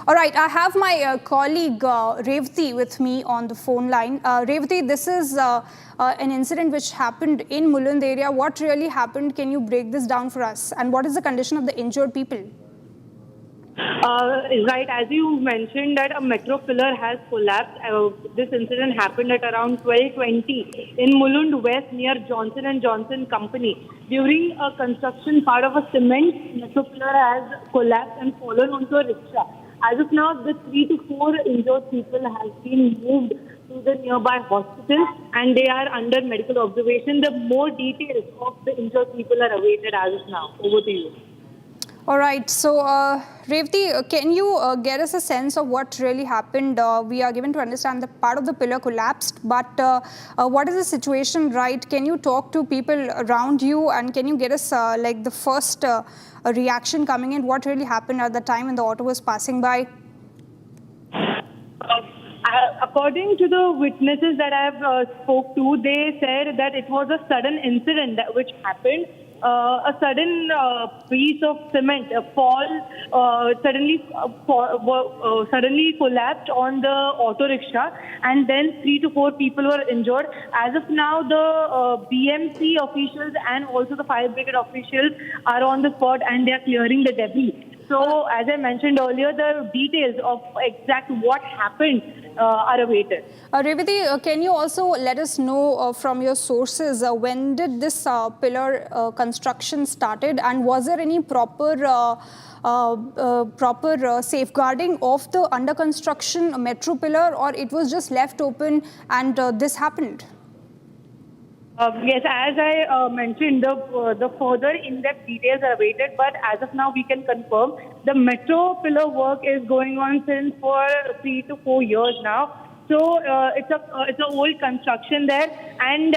All right, I have my colleague Revati with me on the phone line. Revati, this is an incident which happened in Mulund area. What really happened? Can you break this down for us? And what is the condition of the injured people? Right, as you mentioned that a metro pillar has collapsed. This incident happened at around 12:20 in Mulund West near Johnson & Johnson Company. During a construction, part of a cement metro pillar has collapsed and fallen onto a rickshaw. As of now, the 3 to 4 injured people have been moved to the nearby hospital and they are under medical observation. The more details of the injured people are awaited as of now. Over to you. All right. So, Revati, can you get us a sense of what really happened? We are given to understand that part of the pillar collapsed, but what is the situation, right? Can you talk to people around you and can you get us like the first reaction coming in? What really happened at the time when the auto was passing by? According to the witnesses that I have spoke to, they said that it was a sudden incident which happened. A sudden piece of cement suddenly collapsed on the auto rickshaw, and then 3 to 4 people were injured. As of now, the BMC officials and also the fire brigade officials are on the spot and they are clearing the debris. So, as I mentioned earlier, the details of exact what happened are awaited. Revati, can you also let us know from your sources when did this pillar construction started, and was there any proper safeguarding of the under construction metro pillar, or it was just left open and this happened? Yes, as I mentioned, the further in-depth details are awaited, but as of now we can confirm the metro pillar work is going on since for 3 to 4 years now. So it's an old construction there, and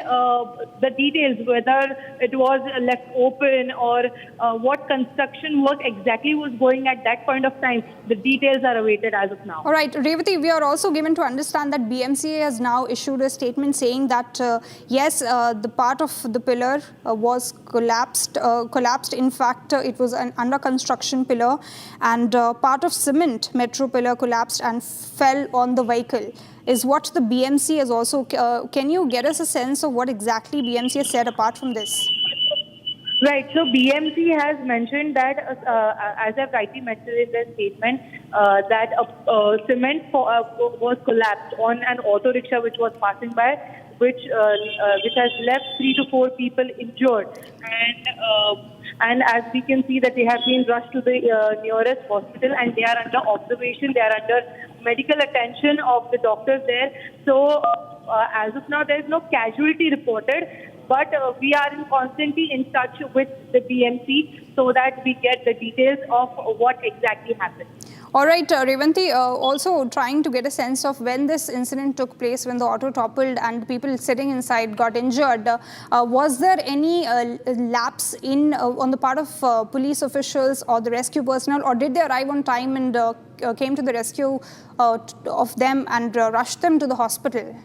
the details, whether it was left open or what construction work exactly was going at that point of time, the details are awaited as of now. All right, Revati, we are also given to understand that BMCA has now issued a statement saying that yes, the part of the pillar was collapsed. In fact, it was an under construction pillar, and part of cement metro pillar collapsed and fell on the vehicle, is what the BMC has also. Can you get us a sense of what exactly BMC has said apart from this? Right. So BMC has mentioned that, as I've rightly mentioned in their statement, that cement was collapsed on an auto rickshaw which was passing by, which has left 3 to 4 people injured, and as we can see that they have been rushed to the nearest hospital and they are under observation. They are under medical attention of the doctors there. So as of now, there is no casualty reported, but we are constantly in touch with the BMC so that we get the details of what exactly happened. All right, Revati, also trying to get a sense of when this incident took place, when the auto toppled and people sitting inside got injured. Was there any lapse on the part of police officials or the rescue personnel, or did they arrive on time and came to the rescue of them and rushed them to the hospital?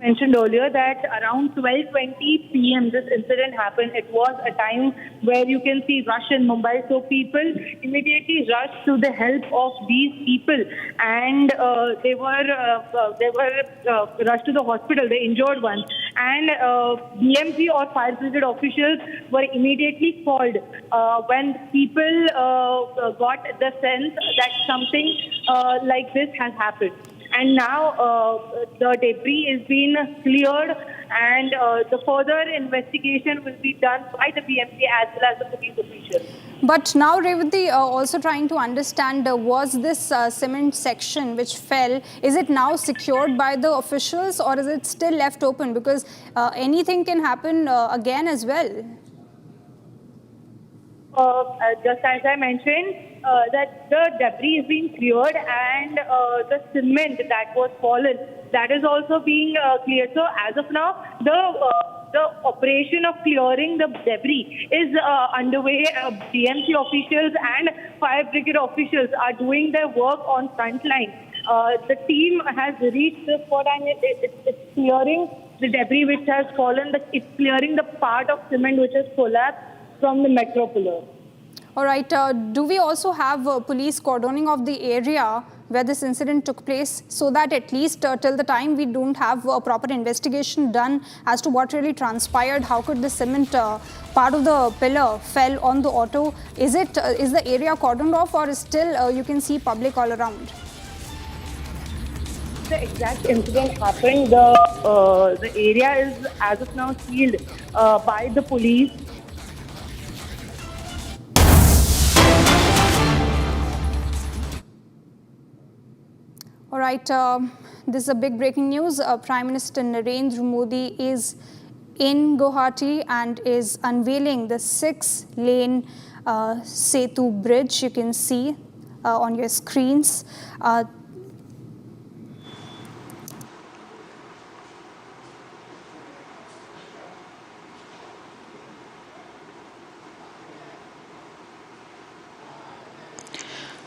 Mentioned earlier that around 12:20 p.m. this incident happened. It was a time where you can see rush in Mumbai, so people immediately rushed to the help of these people, and they were rushed to the hospital, the injured ones, and BMC or fire brigade officials were immediately called when people got the sense that something like this has happened. And now the debris is being cleared, and the further investigation will be done by the BMC as well as the police officials. But now, Revati, also trying to understand, was this cement section which fell, is it now secured by the officials or is it still left open? Because anything can happen again as well. Just as I mentioned, that the debris is being cleared, and the cement that was fallen, that is also being cleared. So as of now, the operation of clearing the debris is underway. BMC officials and fire brigade officials are doing their work on front line. The team has reached the spot and it's clearing the debris which has fallen. It's clearing the part of cement which has collapsed from the metro pillar. All right. Do we also have police cordoning of the area where this incident took place, so that at least till the time we don't have a proper investigation done as to what really transpired? How could the cement part of the pillar fell on the auto? Is the area cordoned off, or is still you can see public all around? The exact incident happened. The area is as of now sealed by the police. All right, this is a big breaking news. Prime Minister Narendra Modi is in Guwahati and is unveiling the 6-lane Setu bridge. You can see on your screens.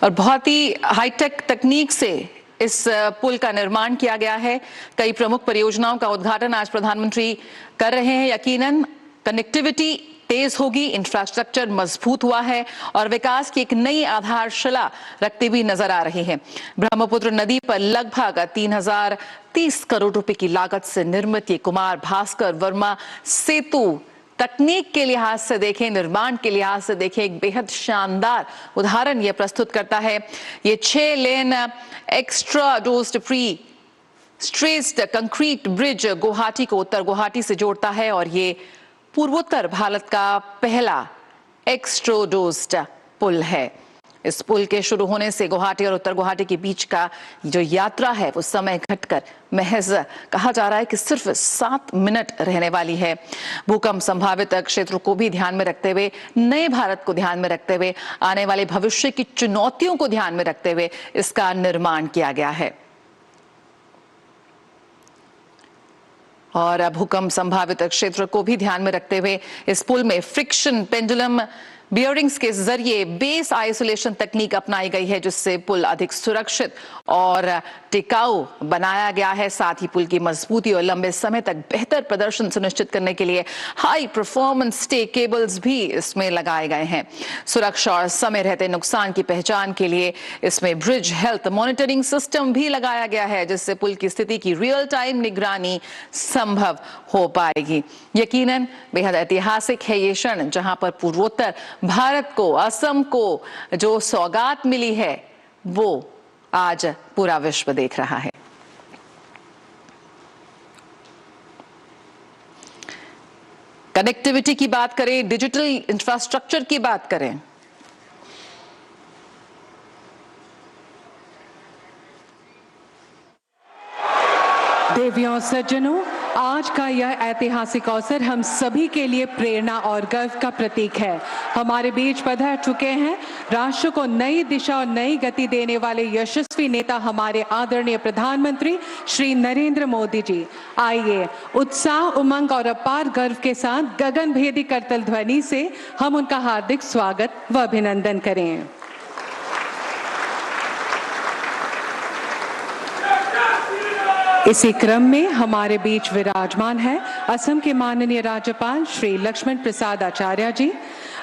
और बहुत ही hi tech तकनीक से इस पुल का निर्माण किया गया है। कई प्रमुख परियोजनाओं का उद्घाटन आज प्रधानमंत्री कर रहे हैं। यकीनन कनेक्टिविटी तेज होगी, इंफ्रास्ट्रक्चर मजबूत हुआ है और विकास की एक नई आधारशिला रखती हुई नजर आ रही है। ब्रह्मपुत्र नदी पर लगभग 3030 करोड़ रुपए की लागत से निर्मित ये कुमार भास्कर वर्मा सेतु तकनीक के लिहाज से देखें, निर्माण के लिहाज से देखें, एक बेहद शानदार उदाहरण यह प्रस्तुत करता है। ये 6 lane extradosed prestressed concrete bridge Guwahati को उत्तर गुवाहाटी से जोड़ता है और ये पूर्वोत्तर भारत का पहला एक्स्ट्रोडोज्ड पुल है। इस पुल के शुरू होने से गुवाहाटी और उत्तर गुवाहाटी के बीच का जो यात्रा है वो समय घटकर महज कहा जा रहा है कि सिर्फ 7 मिनट रहने वाली है। भूकंप संभावित क्षेत्रों को भी ध्यान में रखते हुए, नए भारत को ध्यान में रखते हुए, आने वाले भविष्य की चुनौतियों को ध्यान में रखते हुए इसका निर्माण किया गया है। और भूकंप संभावित क्षेत्र को भी ध्यान में रखते हुए इस पुल में फ्रिक्शन पेंडुलम बियरिंग्स के जरिए बेस आइसोलेशन तकनीक अपनाई गई है, जिससे पुल अधिक सुरक्षित और टिकाऊ बनाया गया है। साथ ही पुल की मजबूती और लंबे समय तक बेहतर प्रदर्शन सुनिश्चित करने के लिए हाई परफॉर्मेंस स्टे केबल्स भी इसमें लगाए गए हैं। सुरक्षा और समय रहते नुकसान की पहचान के लिए इसमें ब्रिज हेल्थ मॉनिटरिंग सिस्टम भी लगाया गया है, जिससे पुल की स्थिति की रियल टाइम निगरानी संभव हो पाएगी। यकीनन बेहद ऐतिहासिक है ये क्षण, जहां पर पूर्वोत्तर भारत को, असम को जो सौगात मिली है वो आज पूरा विश्व देख रहा है। कनेक्टिविटी की बात करें, डिजिटल इंफ्रास्ट्रक्चर की बात करें, देवियों सज्जनों, आज का यह ऐतिहासिक अवसर हम सभी के लिए प्रेरणा और गर्व का प्रतीक है। हमारे बीच पधार चुके हैं राष्ट्र को नई दिशा और नई गति देने वाले यशस्वी नेता हमारे आदरणीय प्रधानमंत्री श्री नरेंद्र मोदी जी। आइए उत्साह, उमंग और अपार गर्व के साथ गगनभेदी करतल ध्वनि से हम उनका हार्दिक स्वागत व अभिनंदन करें। इसी क्रम में हमारे बीच विराजमान है असम के माननीय राज्यपाल श्री लक्ष्मण प्रसाद आचार्य जी।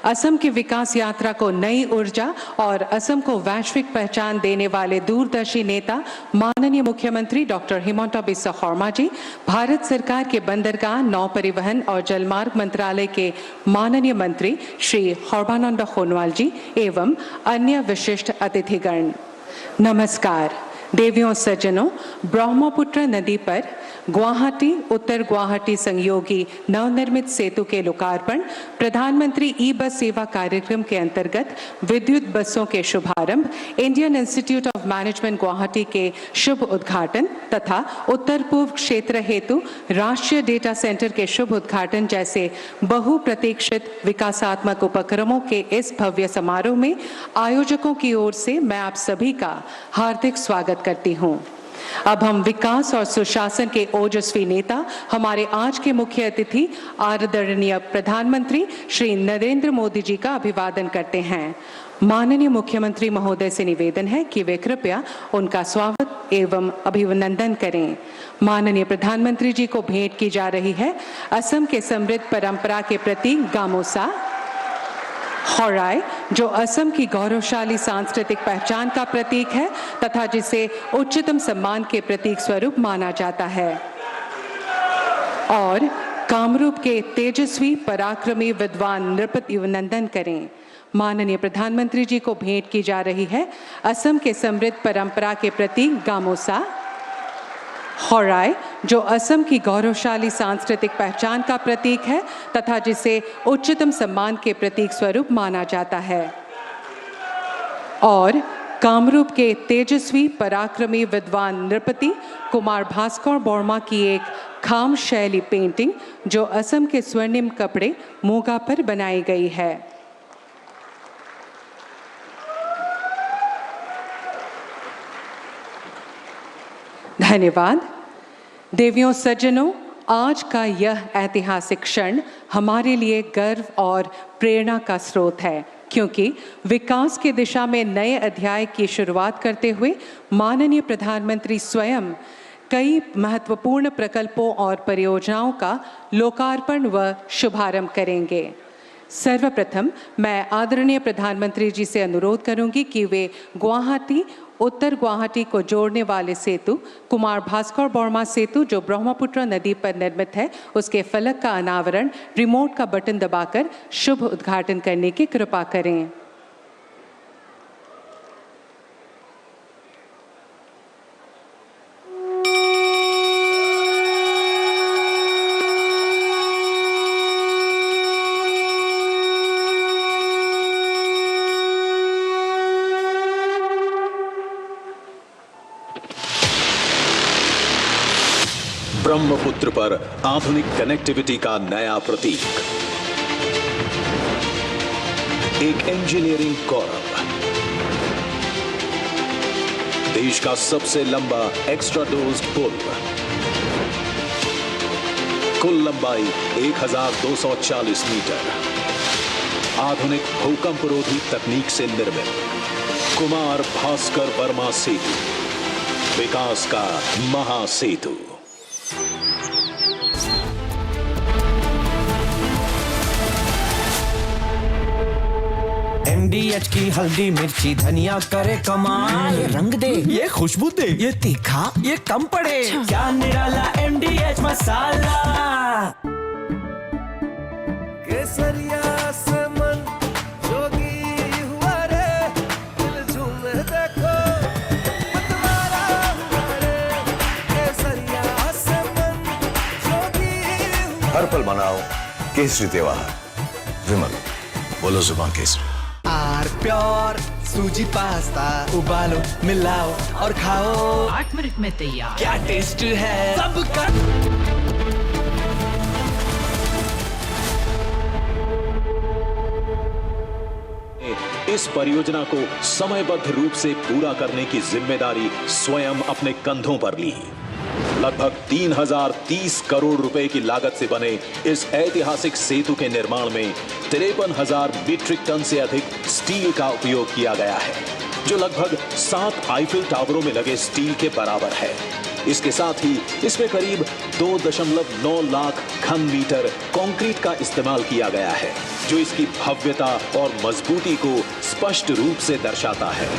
असम की विकास यात्रा को नई ऊर्जा और असम को वैश्विक पहचान देने वाले दूरदर्शी नेता माननीय मुख्यमंत्री डॉक्टर हिमंता बिस्वा शर्मा जी, भारत सरकार के बंदरगाह, नौ परिवहन और जलमार्ग मंत्रालय के माननीय मंत्री श्री सर्बानंद सोनोवाल जी एवं अन्य विशिष्ट अतिथिगण, नमस्कार। देवियों सज्जनों, ब्रह्मपुत्र नदी पर गुवाहाटी उत्तर गुवाहाटी संयोगी नवनिर्मित सेतु के लोकार्पण, प्रधानमंत्री ई बस सेवा कार्यक्रम के अंतर्गत विद्युत बसों के शुभारंभ, Indian Institute of management Guwahati के शुभ उद्घाटन तथा उत्तर पूर्व क्षेत्र हेतु राष्ट्रीय डेटा सेंटर के शुभ उद्घाटन जैसे बहुप्रतीक्षित विकासात्मक उपक्रमों के इस भव्य समारोह में आयोजकों की ओर से मैं आप सभी का हार्दिक स्वागत करती हूँ। अब हम विकास और सुशासन के ओजस्वी नेता हमारे आज के मुख्य अतिथि आदरणीय प्रधानमंत्री श्री नरेंद्र मोदी जी का अभिवादन करते हैं। माननीय मुख्यमंत्री महोदय से निवेदन है कि वे कृपया उनका स्वागत एवं अभिनंदन करें। माननीय प्रधानमंत्री जी को भेंट की जा रही है असम के समृद्ध परंपरा के प्रतीक गामोसा हौराई, जो असम की गौरवशाली सांस्कृतिक पहचान का प्रतीक है तथा जिसे उच्चतम सम्मान के प्रतीक स्वरूप माना जाता है, और कामरूप के तेजस्वी पराक्रमी विद्वान नृपति अभिनंदन करें। माननीय प्रधानमंत्री जी को भेंट की जा रही है असम के समृद्ध परंपरा के प्रतीक गामोसा हौराई, जो असम की गौरवशाली सांस्कृतिक पहचान का प्रतीक है तथा जिसे उच्चतम सम्मान के प्रतीक स्वरूप माना जाता है, और कामरूप के तेजस्वी पराक्रमी विद्वान नृपति कुमार भास्कर बोर्मा की एक खाम शैली पेंटिंग जो असम के स्वर्णिम कपड़े मूंगा पर बनाई गई है। धन्यवाद। देवियों सज्जनों, आज का यह ऐतिहासिक क्षण हमारे लिए गर्व और प्रेरणा का स्रोत है, क्योंकि विकास की दिशा में नए अध्याय की शुरुआत करते हुए माननीय प्रधानमंत्री स्वयं कई महत्वपूर्ण प्रकल्पों और परियोजनाओं का लोकार्पण व शुभारंभ करेंगे। सर्वप्रथम मैं आदरणीय प्रधानमंत्री जी से अनुरोध करूंगी कि वे गुवाहाटी उत्तर गुवाहाटी को जोड़ने वाले सेतु कुमार भास्कर बोर्मा सेतु, जो ब्रह्मपुत्र नदी पर निर्मित है, उसके फलक का अनावरण रिमोट का बटन दबाकर शुभ उद्घाटन करने की कृपा करें। ब्रह्मपुत्र पर आधुनिक कनेक्टिविटी का नया प्रतीक, एक इंजीनियरिंग गौरव, देश का सबसे लंबा एक्स्ट्रा डोज्ड पुल, कुल लंबाई 1240 मीटर, आधुनिक भूकंपरोधी तकनीक से निर्मित कुमार भास्कर वर्मा सेतु, विकास का महासेतु। MDH की हल्दी मिर्ची धनिया करे कमाल, ये रंग दे, ये खुशबू दे, ये तीखा, ये कम पड़े, क्या निराला MDH मसाला। केसरिया से मन जोगी हुआ रे, दिल झूमे देखो मतवारा हुआ रे, केसरिया से मन जोगी हुआ। हर पल मनाओ केसरी त्योहार, विमल बोलो जुबान केसरी। आर प्योर सूजी पास्ता उबालो मिलाओ और खाओ, 8 मिनट में तैयार। क्या टेस्ट है सबका। इस परियोजना को समयबद्ध रूप से पूरा करने की जिम्मेदारी स्वयं अपने कंधों पर ली। लगभग 3030 करोड़ रुपए की लागत से बने इस ऐतिहासिक सेतु के निर्माण में 53,000 मीट्रिक टन से अधिक स्टील का उपयोग किया गया है, जो लगभग 7 आईफिल टावरों में लगे स्टील के बराबर है। इसके साथ ही इसमें करीब 2.9 लाख घन मीटर कंक्रीट का इस्तेमाल किया गया है, जो इसकी भव्यता और मजबूती को स्पष्ट रूप से दर्शाता है।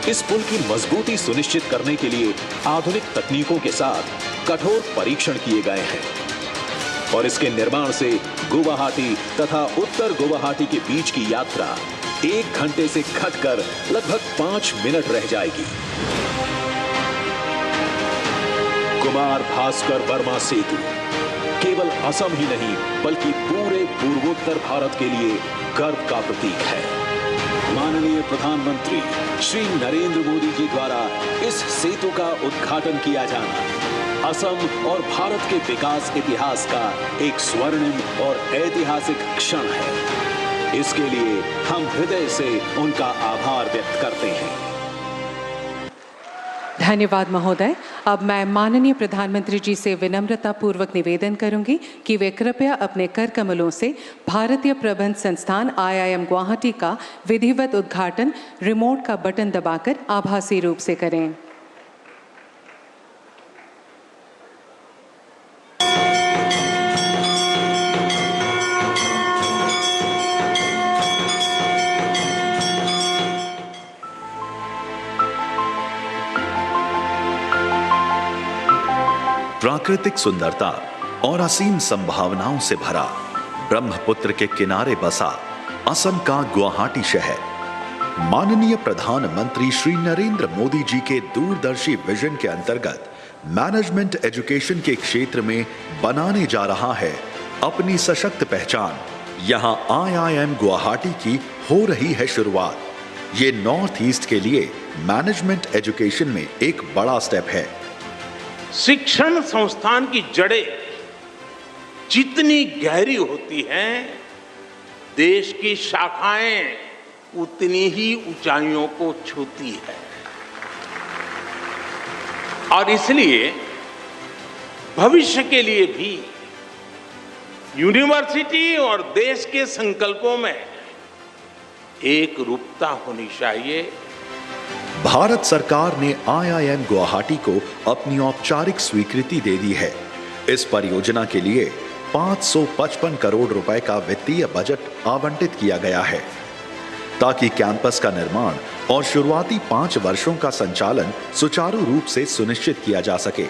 इस पुल की मजबूती सुनिश्चित करने के लिए आधुनिक तकनीकों के साथ कठोर परीक्षण किए गए हैं और इसके निर्माण से गुवाहाटी तथा उत्तर गुवाहाटी के बीच की यात्रा 1 घंटे से घटकर लगभग 5 मिनट रह जाएगी। कुमार भास्कर वर्मा सेतु केवल असम ही नहीं बल्कि पूरे पूर्वोत्तर भारत के लिए गर्व का प्रतीक है। माननीय प्रधानमंत्री श्री नरेंद्र मोदी जी द्वारा इस सेतु का उद्घाटन किया जाना असम और भारत के विकास इतिहास का एक स्वर्णिम और ऐतिहासिक क्षण है। इसके लिए हम हृदय से उनका आभार व्यक्त करते हैं। धन्यवाद महोदय। अब मैं माननीय प्रधानमंत्री जी से विनम्रता पूर्वक निवेदन करूंगी कि वे कृपया अपने कर कमलों से भारतीय प्रबंध संस्थान IIM गुवाहाटी का विधिवत उद्घाटन रिमोट का बटन दबाकर आभासी रूप से करें। प्राकृतिक सुंदरता और असीम संभावनाओं से भरा ब्रह्मपुत्र के किनारे बसा असम का गुवाहाटी शहर माननीय प्रधानमंत्री श्री नरेंद्र मोदी जी के दूरदर्शी विजन के अंतर्गत मैनेजमेंट एजुकेशन के क्षेत्र में बनाने जा रहा है अपनी सशक्त पहचान। यहां IIM गुवाहाटी की हो रही है शुरुआत। ये नॉर्थ ईस्ट के लिए मैनेजमेंट एजुकेशन में एक बड़ा स्टेप है। शिक्षण संस्थान की जड़ें जितनी गहरी होती हैं, देश की शाखाएं उतनी ही ऊंचाइयों को छूती है और इसलिए भविष्य के लिए भी यूनिवर्सिटी और देश के संकल्पों में एक रूपता होनी चाहिए। भारत सरकार ने IIM गुवाहाटी को अपनी औपचारिक स्वीकृति दे दी है। इस परियोजना के लिए 555 करोड़ रुपए का वित्तीय बजट आवंटित किया गया है ताकि कैंपस का निर्माण और शुरुआती 5 वर्षों का संचालन सुचारू रूप से सुनिश्चित किया जा सके।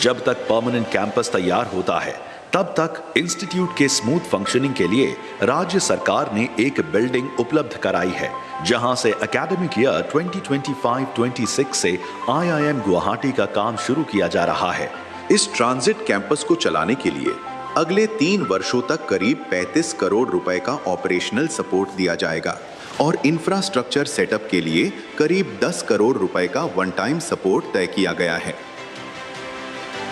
जब तक परमानेंट कैंपस तैयार होता है तब तक इंस्टीट्यूट के स्मूथ फंक्शनिंग के लिए राज्य सरकार ने एक बिल्डिंग उपलब्ध कराई है, जहां से एकेडमिक ईयर 2025-26 से IIM गुवाहाटी का काम शुरू किया जा रहा है। इस ट्रांजिट कैंपस को चलाने के लिए अगले 3 वर्षों तक करीब 35 करोड़ रुपए का ऑपरेशनल सपोर्ट दिया जाएगा और इंफ्रास्ट्रक्चर सेटअप के लिए करीब 10 करोड़ रुपए का वन टाइम सपोर्ट तय किया गया है।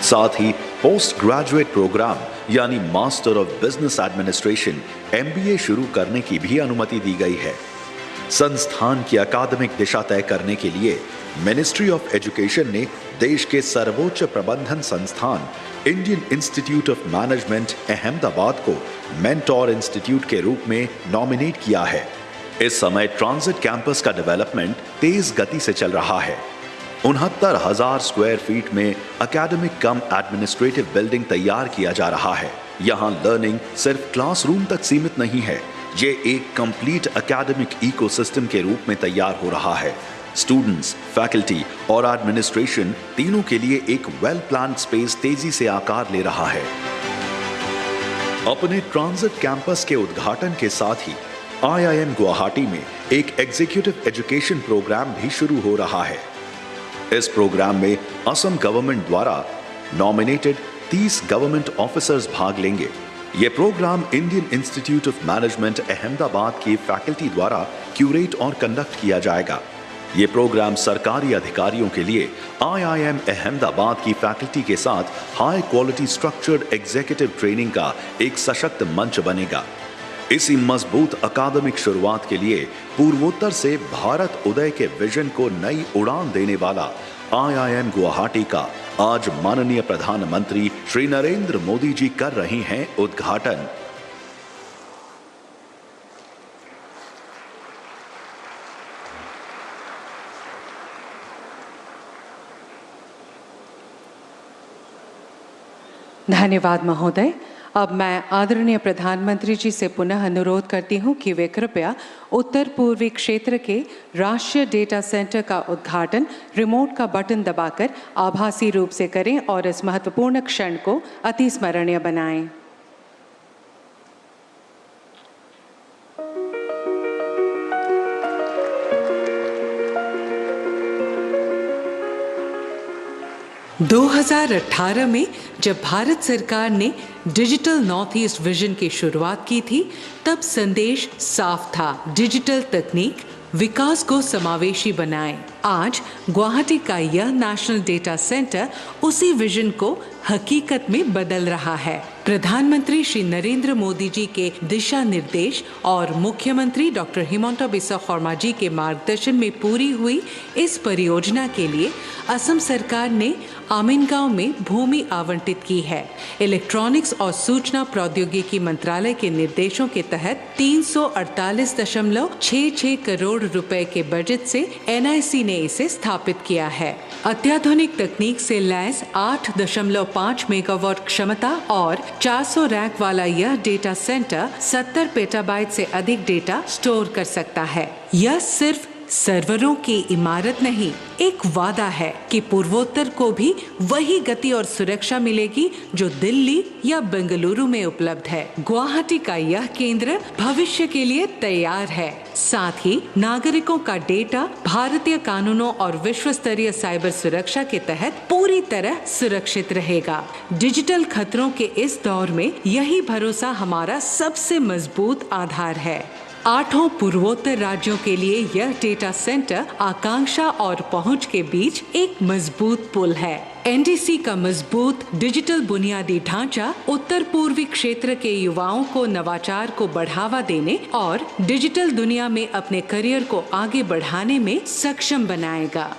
साथ ही पोस्ट ग्रेजुएट प्रोग्राम यानी master of business administration MBA शुरू करने की भी अनुमति दी गई है। संस्थान की अकादमिक दिशा तय करने के लिए मिनिस्ट्री ऑफ एजुकेशन ने देश के सर्वोच्च प्रबंधन संस्थान Indian Institute of Management Ahmedabad को मेंटोर इंस्टीट्यूट के रूप में नॉमिनेट किया है। इस समय ट्रांजिट कैंपस का डेवलपमेंट तेज गति से चल रहा है। 69,000 स्क्वायर फीट में एकेडमिक कम एडमिनिस्ट्रेटिव बिल्डिंग तैयार किया जा रहा है। यहाँ लर्निंग सिर्फ क्लासरूम तक सीमित नहीं है, ये एक कंप्लीट एकेडमिक इकोसिस्टम के रूप में तैयार हो रहा है। स्टूडेंट्स, फैकल्टी और एडमिनिस्ट्रेशन तीनों के लिए एक वेल प्लान्ड स्पेस तेजी से आकार ले रहा है। अपने ट्रांजिट कैंपस के उद्घाटन के साथ ही IIM गुवाहाटी में एक एग्जीक्यूटिव एजुकेशन प्रोग्राम भी शुरू हो रहा है। इस प्रोग्राम में असम गवर्नमेंट द्वारा नॉमिनेटेड 30 गवर्नमेंट ऑफिसर्स भाग लेंगे। यह program Indian Institute of Management Ahmedabad की फैकल्टी द्वारा क्यूरेट और कंडक्ट किया जाएगा। यह प्रोग्राम सरकारी अधिकारियों के लिए IIM अहमदाबाद की फैकल्टी के साथ high quality structured executive training का एक सशक्त मंच बनेगा। इसी मजबूत अकादमिक शुरुआत के लिए पूर्वोत्तर से भारत उदय के विजन को नई उड़ान देने वाला IIM गुवाहाटी का आज माननीय प्रधानमंत्री श्री नरेंद्र मोदी जी कर रहे हैं उद्घाटन। धन्यवाद महोदय। अब मैं आदरणीय प्रधानमंत्री जी से पुनः अनुरोध करती हूं कि वे कृपया उत्तर पूर्वी क्षेत्र के राष्ट्रीय डेटा सेंटर का उद्घाटन रिमोट का बटन दबाकर आभासी रूप से करें और इस महत्वपूर्ण क्षण को अति स्मरणीय बनाएं। – 2018 में जब भारत सरकार ने डिजिटल नॉर्थ ईस्ट विजन की शुरुआत की थी, तब संदेश साफ था, डिजिटल तकनीक विकास को समावेशी बनाए। आज गुवाहाटी का यह नेशनल डेटा सेंटर उसी विजन को हकीकत में बदल रहा है। प्रधानमंत्री श्री नरेंद्र मोदी जी के दिशा निर्देश और मुख्यमंत्री डॉक्टर हिमंता बिस्वा शर्मा जी के मार्गदर्शन में पूरी हुई इस परियोजना के लिए असम सरकार ने आमिनगांव में भूमि आवंटित की है। इलेक्ट्रॉनिक्स और सूचना प्रौद्योगिकी मंत्रालय के निर्देशों के तहत 348.66 करोड़ रुपए के बजट से NIC ने इसे स्थापित किया है। अत्याधुनिक तकनीक से लैस 8.5 मेगावाट क्षमता और 400 रैक वाला यह डेटा सेंटर 70 पेटाबाइट से अधिक डेटा स्टोर कर सकता है। यह सिर्फ सर्वरों की इमारत नहीं, एक वादा है कि पूर्वोत्तर को भी वही गति और सुरक्षा मिलेगी जो दिल्ली या बेंगलुरु में उपलब्ध है। गुवाहाटी का यह केंद्र भविष्य के लिए तैयार है। साथ ही नागरिकों का डेटा भारतीय कानूनों और विश्व स्तरीय साइबर सुरक्षा के तहत पूरी तरह सुरक्षित रहेगा। डिजिटल खतरों के इस दौर में यही भरोसा हमारा सबसे मजबूत आधार है। 8 पूर्वोत्तर राज्यों के लिए यह डेटा सेंटर आकांक्षा और पहुंच के बीच एक मजबूत पुल है। NDC का मजबूत डिजिटल बुनियादी ढांचा उत्तर पूर्वी क्षेत्र के युवाओं को नवाचार को बढ़ावा देने और डिजिटल दुनिया में अपने करियर को आगे बढ़ाने में सक्षम बनाएगा।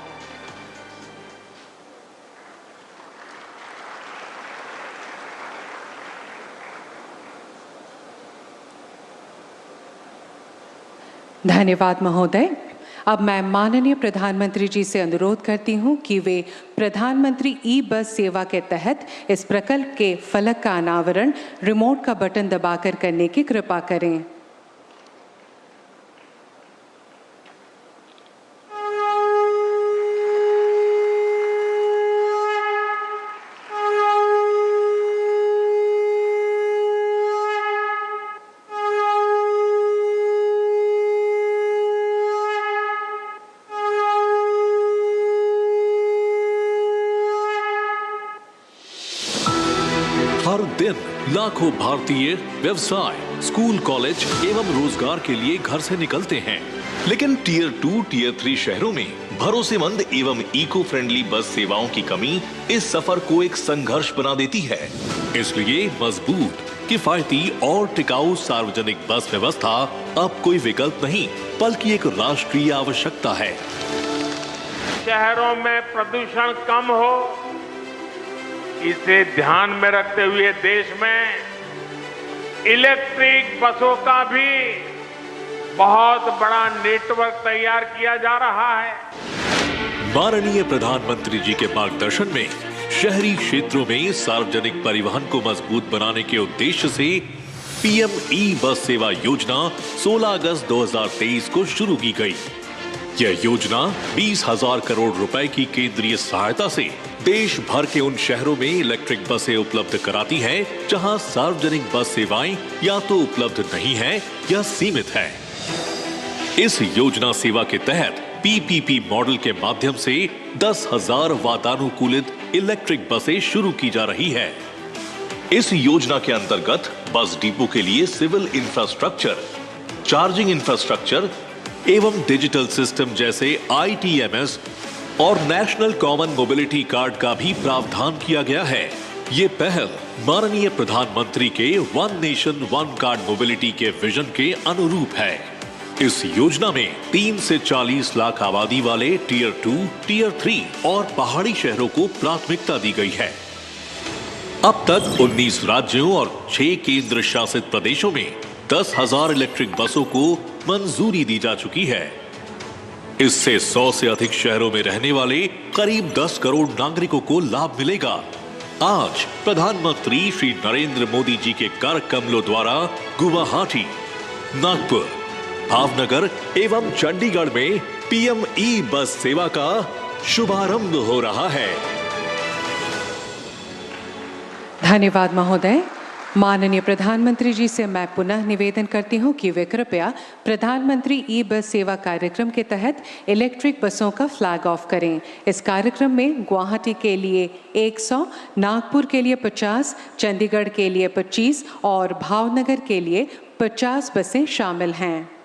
धन्यवाद महोदय। अब मैं माननीय प्रधानमंत्री जी से अनुरोध करती हूं कि वे प्रधानमंत्री ई-बस सेवा के तहत इस प्रकल्प के फलक का अनावरण रिमोट का बटन दबाकर करने की कृपा करें। हर दिन लाखों भारतीय व्यवसाय, स्कूल, कॉलेज एवं रोजगार के लिए घर से निकलते हैं, लेकिन टियर 2, टियर 3 शहरों में भरोसेमंद एवं इको फ्रेंडली बस सेवाओं की कमी इस सफर को एक संघर्ष बना देती है। इसलिए मजबूत, किफायती और टिकाऊ सार्वजनिक बस व्यवस्था अब कोई विकल्प नहीं, बल्कि एक राष्ट्रीय आवश्यकता है। शहरों में प्रदूषण कम हो, इसे ध्यान में रखते हुए देश में इलेक्ट्रिक बसों का भी बहुत बड़ा नेटवर्क तैयार किया जा रहा है। माननीय प्रधानमंत्री जी के मार्गदर्शन में शहरी क्षेत्रों में सार्वजनिक परिवहन को मजबूत बनाने के उद्देश्य से PM ई-बस सेवा योजना 16 अगस्त 2023 को शुरू की गई। यह योजना 20,000 करोड़ रुपए की केंद्रीय सहायता से देश भर के उन शहरों में इलेक्ट्रिक बसें उपलब्ध कराती है जहां सार्वजनिक बस सेवाएं या तो उपलब्ध नहीं है या सीमित है। इस योजना सेवा के तहत PPP मॉडल के माध्यम से 10,000 वातानुकूलित इलेक्ट्रिक बसें शुरू की जा रही है। इस योजना के अंतर्गत बस डिपो के लिए सिविल इंफ्रास्ट्रक्चर, चार्जिंग इंफ्रास्ट्रक्चर एवं डिजिटल सिस्टम जैसे ITMS और नेशनल कॉमन मोबिलिटी कार्ड का भी प्रावधान किया गया है। ये पहल माननीय प्रधानमंत्री के one nation one card mobility के विजन के अनुरूप है। इस योजना में 3 से 40 लाख आबादी वाले टियर 2, टियर 3 और पहाड़ी शहरों को प्राथमिकता दी गई है। अब तक 19 राज्यों और 6 केंद्र शासित प्रदेशों में 10,000 इलेक्ट्रिक बसों को मंजूरी दी जा चुकी है। इससे 100 से अधिक शहरों में रहने वाले करीब 10 करोड़ नागरिकों को लाभ मिलेगा। आज प्रधानमंत्री श्री नरेंद्र मोदी जी के कर कमलों द्वारा गुवाहाटी, नागपुर, भावनगर एवं चंडीगढ़ में PM ई-बस सेवा का शुभारंभ हो रहा है। धन्यवाद महोदय। माननीय प्रधानमंत्री जी से मैं पुनः निवेदन करती हूं कि वे कृपया प्रधानमंत्री ई-बस सेवा कार्यक्रम के तहत इलेक्ट्रिक बसों का फ्लैग ऑफ करें। इस कार्यक्रम में गुवाहाटी के लिए 100, नागपुर के लिए 50, चंडीगढ़ के लिए 25 और भावनगर के लिए 50 बसें शामिल हैं।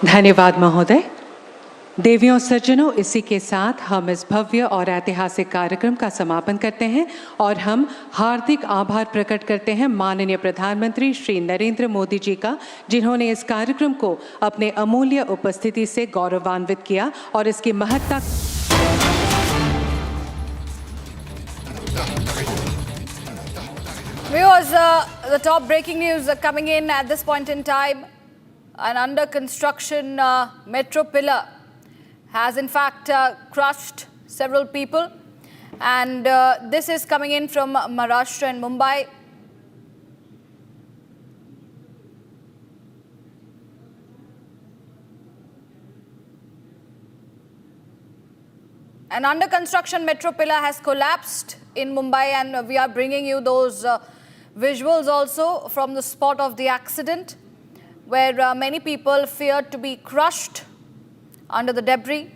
धन्यवाद महोदय। देवियों सज्जनों, इसी के साथ हम इस भव्य और ऐतिहासिक कार्यक्रम का समापन करते हैं और हम हार्दिक आभार प्रकट करते हैं माननीय प्रधानमंत्री श्री नरेंद्र मोदी जी का, जिन्होंने इस कार्यक्रम को अपने अमूल्य उपस्थिति से गौरवान्वित किया और इसकी महत्ता। Viewers, the top breaking news coming in at this point in time. An under construction metro pillar has in fact crushed several people, and this is coming in from Maharashtra and Mumbai. An under construction metro pillar has collapsed in Mumbai, and we are bringing you those visuals also from the spot of the accident, where many people feared to be crushed under the debris.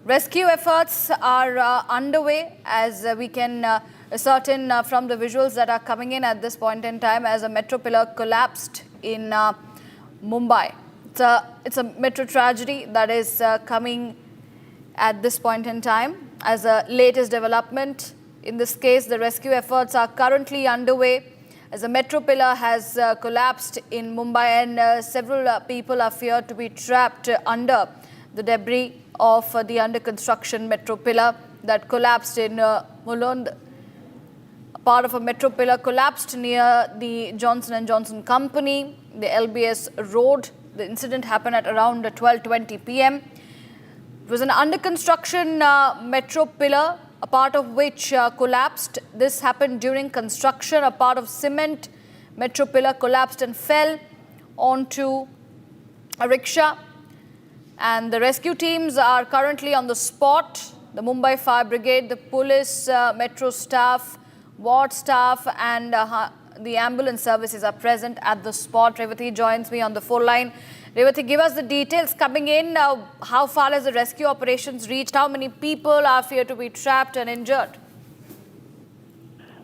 Rescue efforts are underway, as we can ascertain from the visuals that are coming in at this point in time, as a metro pillar collapsed in Mumbai. It's a metro tragedy that is coming at this point in time as a latest development. In this case, the rescue efforts are currently underway, as a metro pillar has collapsed in Mumbai, and several people are feared to be trapped under the debris of the under construction metro pillar that collapsed in Mulund. Part of a metro pillar collapsed near the Johnson & Johnson company, the LBS road. The incident happened at around 12:20 p.m. It was an under construction metro pillar, a part of which collapsed. This happened during construction. A part of cement metro pillar collapsed and fell onto a rickshaw. And the rescue teams are currently on the spot. The Mumbai Fire Brigade, the police, metro staff, ward staff, and the ambulance services are present at the spot. Revathi joins me on the phone line. Revathi, give us the details coming in. How far has the rescue operations reached? How many people are feared to be trapped and injured?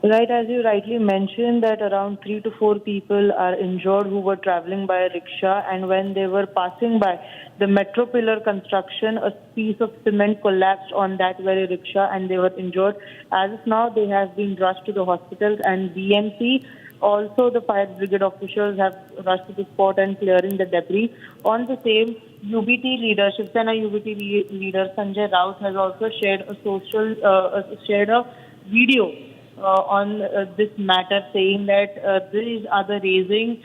Right, as you rightly mentioned, that around 3 to 4 people are injured who were traveling by a rickshaw, and when they were passing by the metro pillar construction, a piece of cement collapsed on that very rickshaw and they were injured. As of now, they have been rushed to the hospitals, and BMC, also the fire brigade officials have rushed to the spot and clearing the debris. On the same, UBT leader, Shiv Sena UBT leader Sanjay Raut has also shared a video on this matter, saying that these are the raising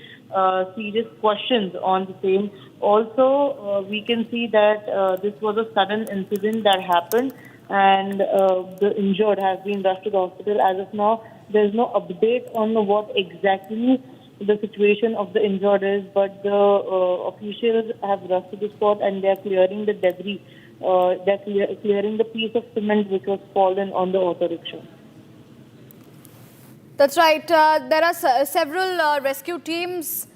serious questions on the same. Also, we can see that this was a sudden incident that happened, and the injured have been rushed to the hospital. As of now, there is no update on what exactly the situation of the injured is, but the officials have rushed to the spot and they are clearing the debris. They're clearing the piece of cement which was fallen on the auto rickshaw. That's right. There are several rescue teams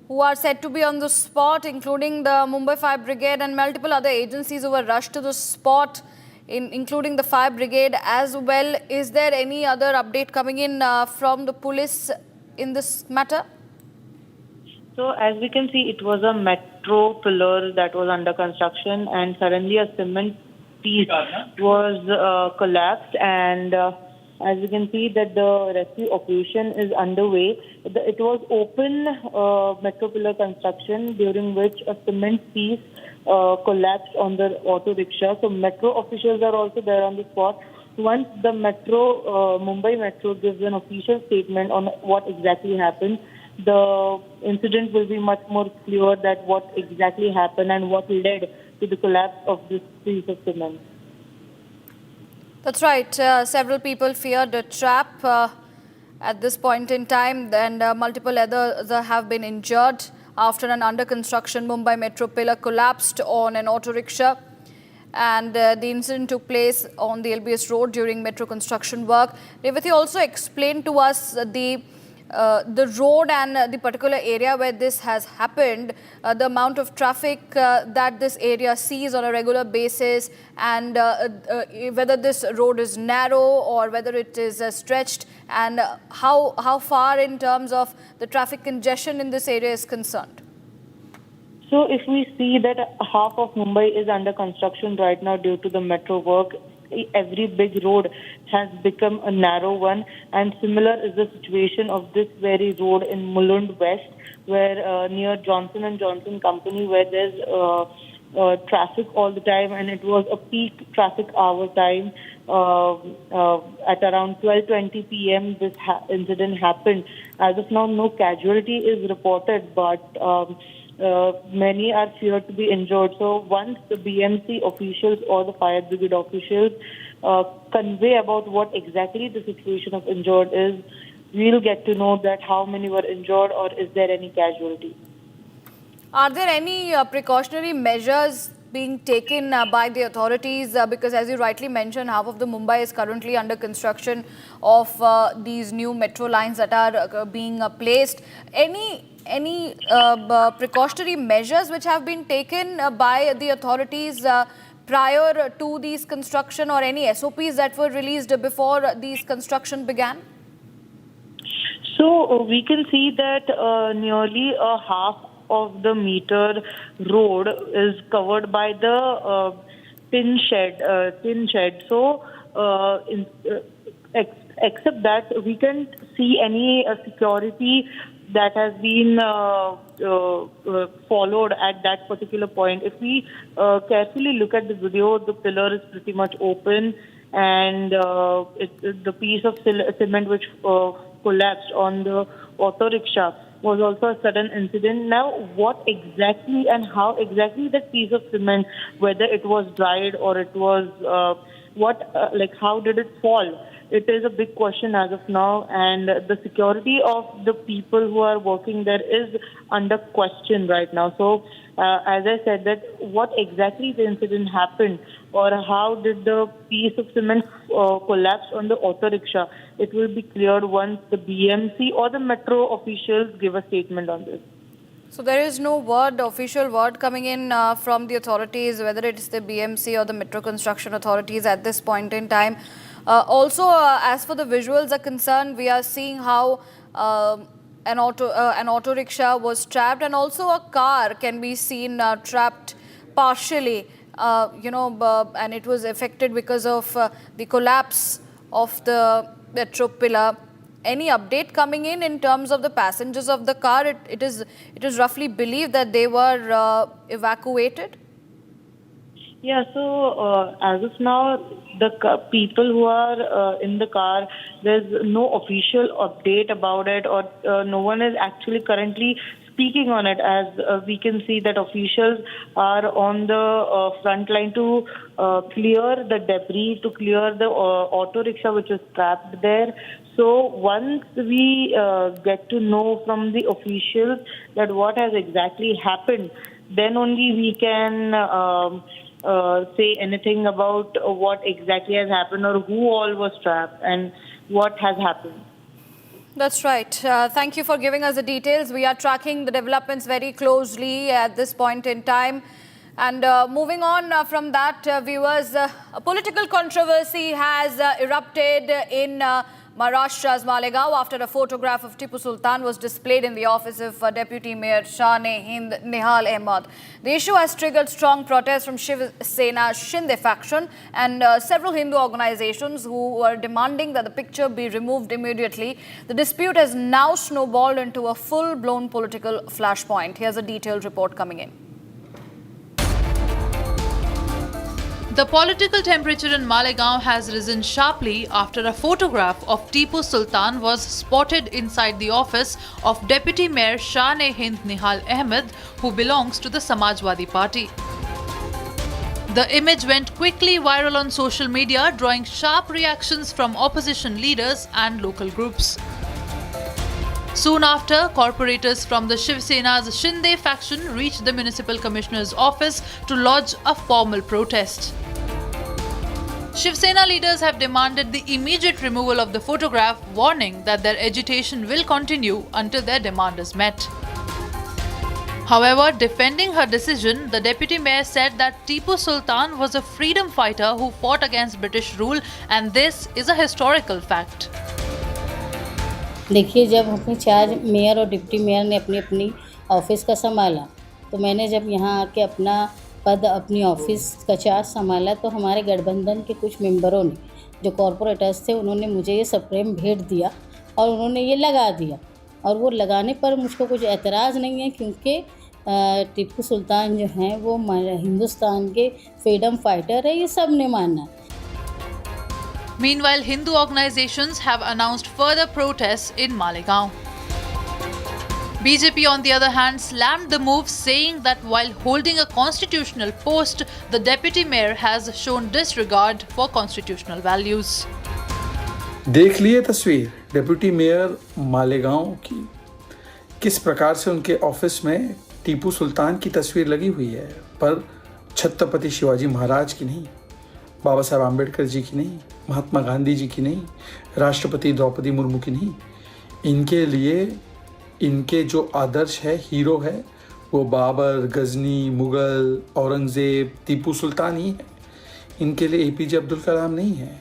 who are said to be on the spot, including the Mumbai Fire Brigade and multiple other agencies who were rushed to the spot, including the Fire Brigade as well. Is there any other update coming in from the police in this matter? So, as we can see, it was a metro pillar that was under construction, and suddenly a cement piece was collapsed, and as you can see that the rescue operation is underway. It was open metro pillar construction, during which a cement piece collapsed on the auto rickshaw. So metro officials are also there on the spot. Once the metro, Mumbai Metro gives an official statement on what exactly happened, the incident will be much more clear that what exactly happened and what led to the collapse of this piece of cement. That's right. Several people feared a trap at this point in time, and multiple others have been injured after an under construction Mumbai metro pillar collapsed on an auto rickshaw. And the incident took place on the LBS road during metro construction work. Revathi also explained to us the road and the particular area where this has happened, the amount of traffic that this area sees on a regular basis, and whether this road is narrow or whether it is stretched, and how far in terms of the traffic congestion in this area is concerned. So if we see that half of Mumbai is under construction right now due to the metro work, every big road has become a narrow one, and similar is the situation of this very road in Mulund West, where near Johnson & Johnson company, where there's traffic all the time, and it was a peak traffic hour time. At around 12:20 p.m. this incident happened. As of now, no casualty is reported, but many are feared to be injured. So once the BMC officials or the fire brigade officials convey about what exactly the situation of injured is, we'll get to know that how many were injured or is there any casualty. Are there any precautionary measures being taken by the authorities? Because as you rightly mentioned, half of the Mumbai is currently under construction of these new metro lines that are being placed. Any precautionary measures which have been taken by the authorities prior to these construction, or any SOPs that were released before these construction began? So we can see that nearly a half of the meter road is covered by the tin shed. So except that, we can't see any security that has been followed at that particular point. If we carefully look at the video, the pillar is pretty much open, and the piece of cement which collapsed on the auto rickshaw was also a sudden incident. Now, what exactly and how exactly that piece of cement, whether it was dried or it was how did it fall? It is a big question as of now, and the security of the people who are working there is under question right now. So, as I said, that what exactly the incident happened, or how did the piece of cement collapse on the auto rickshaw, it will be cleared once the BMC or the metro officials give a statement on this. So there is no official word coming in from the authorities, whether it's the BMC or the metro construction authorities at this point in time. Also, as for the visuals are concerned, we are seeing how an auto rickshaw was trapped, and also a car can be seen trapped partially, and it was affected because of the collapse of the metro pillar. Any update coming in terms of the passengers of the car? It is roughly believed that they were evacuated. Yeah, so as of now, the people who are in the car, there's no official update about it, or no one is actually currently speaking on it, as we can see that officials are on the front line to clear the debris, to clear the auto rickshaw which is trapped there. So once we get to know from the officials that what has exactly happened, then only we can say anything about what exactly has happened, or who all was trapped and what has happened. That's right. Thank you for giving us the details. We are tracking the developments very closely at this point in time. And moving on from that, viewers, a political controversy has erupted in Maharashtra's Malegaon after a photograph of Tipu Sultan was displayed in the office of Deputy Mayor Shah-e-Hind Nihal Ahmed. The issue has triggered strong protests from Shiv Sena Shinde faction and several Hindu organizations who were demanding that the picture be removed immediately. The dispute has now snowballed into a full-blown political flashpoint. Here's a detailed report coming in. The political temperature in Malegaon has risen sharply after a photograph of Tipu Sultan was spotted inside the office of Deputy Mayor Shah-e-Hind Nihal Ahmed, who belongs to the Samajwadi Party. The image went quickly viral on social media, drawing sharp reactions from opposition leaders and local groups. Soon after, corporators from the Shiv Sena's Shinde faction reached the municipal commissioner's office to lodge a formal protest. Shiv Sena leaders have demanded the immediate removal of the photograph, warning that their agitation will continue until their demand is met. However, defending her decision, the deputy mayor said that Tipu Sultan was a freedom fighter who fought against British rule, and this is a historical fact. देखिए, जब अपने 4 mayor और deputy mayor ने अपनी अपनी office का संभाला, तो मैंने जब यहाँ आके अपना पद अपनी ऑफिस का चार्ज संभाला तो हमारे गठबंधन के कुछ मेंबरों ने जो कॉरपोरेटर्स थे उन्होंने मुझे ये सप्रेम भेंट दिया और उन्होंने ये लगा दिया। और वो लगाने पर मुझको कुछ एतराज़ नहीं है क्योंकि टीपू सुल्तान जो हैं वो हिंदुस्तान के फ्रीडम फाइटर है, ये सब ने माना। Meanwhile, Hindu organizations have announced further protests in Malegaon. BJP, on the other hand, slammed the move, saying that while holding a constitutional post, the deputy mayor has shown disregard for constitutional values. देख लिए तस्वीर deputy mayor Malegaon की, किस प्रकार से उनके office में टीपू सुल्तान की तस्वीर लगी हुई है, पर छत्रपति शिवाजी महाराज की नहीं, बाबा साहब आम्बेडकर जी की नहीं, महात्मा गांधी जी की नहीं, राष्ट्रपति द्रौपदी मुर्मू की नहीं। इनके लिए इनके जो आदर्श है, हीरो है, वो बाबर, गजनी, मुग़ल, औरंगज़ेब, टीपू सुल्तान ही है। इनके लिए APJ अब्दुल कलाम नहीं है,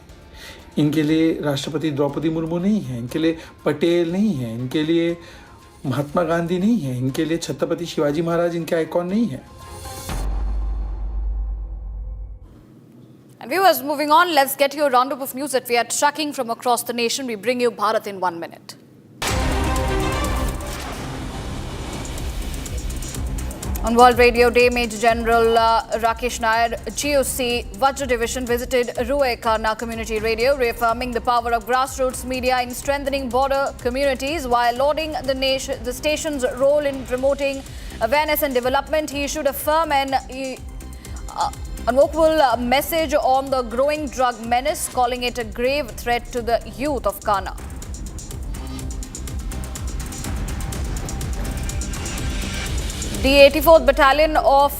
इनके लिए राष्ट्रपति द्रौपदी मुर्मू नहीं है, इनके लिए पटेल नहीं है, इनके लिए महात्मा गांधी नहीं है, इनके लिए छत्रपति शिवाजी महाराज इनके आइकॉन नहीं है। And viewers, moving on, let's get you a roundup of news that we are tracking from across the nation. We bring you Bharat in 1 minute. On World Radio Day, Major General Rakesh Nair, GOC Vajra Division visited Ruai Karna Community Radio, reaffirming the power of grassroots media in strengthening border communities while lauding the station's role in promoting awareness and development. He issued a firm and unequivocal message on the growing drug menace, calling it a grave threat to the youth of Karna. The 84th Battalion of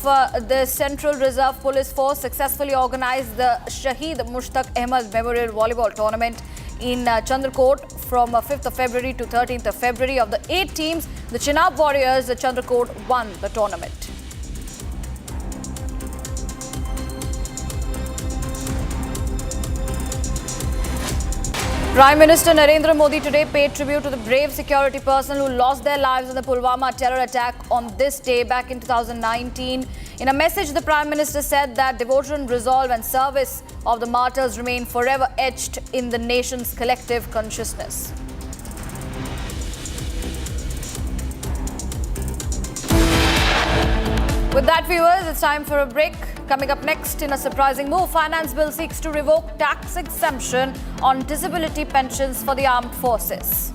the Central Reserve Police Force successfully organized the Shaheed Mushtaq Ahmad Memorial Volleyball Tournament in Chandrakot from 5th of February to 13th of February. Of the 8 teams, the Chenab Warriors, the Chandrakot, won the tournament. Prime Minister Narendra Modi today paid tribute to the brave security personnel who lost their lives in the Pulwama terror attack on this day back in 2019. In a message, the Prime Minister said that devotion, resolve and service of the martyrs remain forever etched in the nation's collective consciousness. With that, viewers, it's time for a break. Coming up next, in a surprising move, Finance Bill seeks to revoke tax exemption on disability pensions for the armed forces.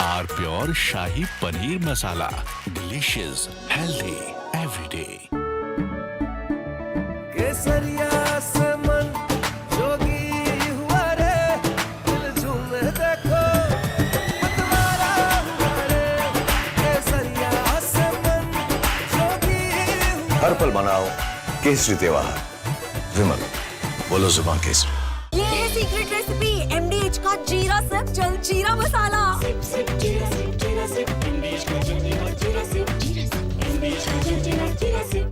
Our pure Shahi Paneer Masala. Delicious, healthy, every day. हर पल मनाओ केसरी त्योहार। विमल, बोलो जुबान केसरी। ये है secret recipe MDH का जीरा SIP जल जीरा मसाला। सिप सिप जीरा सिप MDH का जल जीरा सिप MDH का जल जीरा सिप।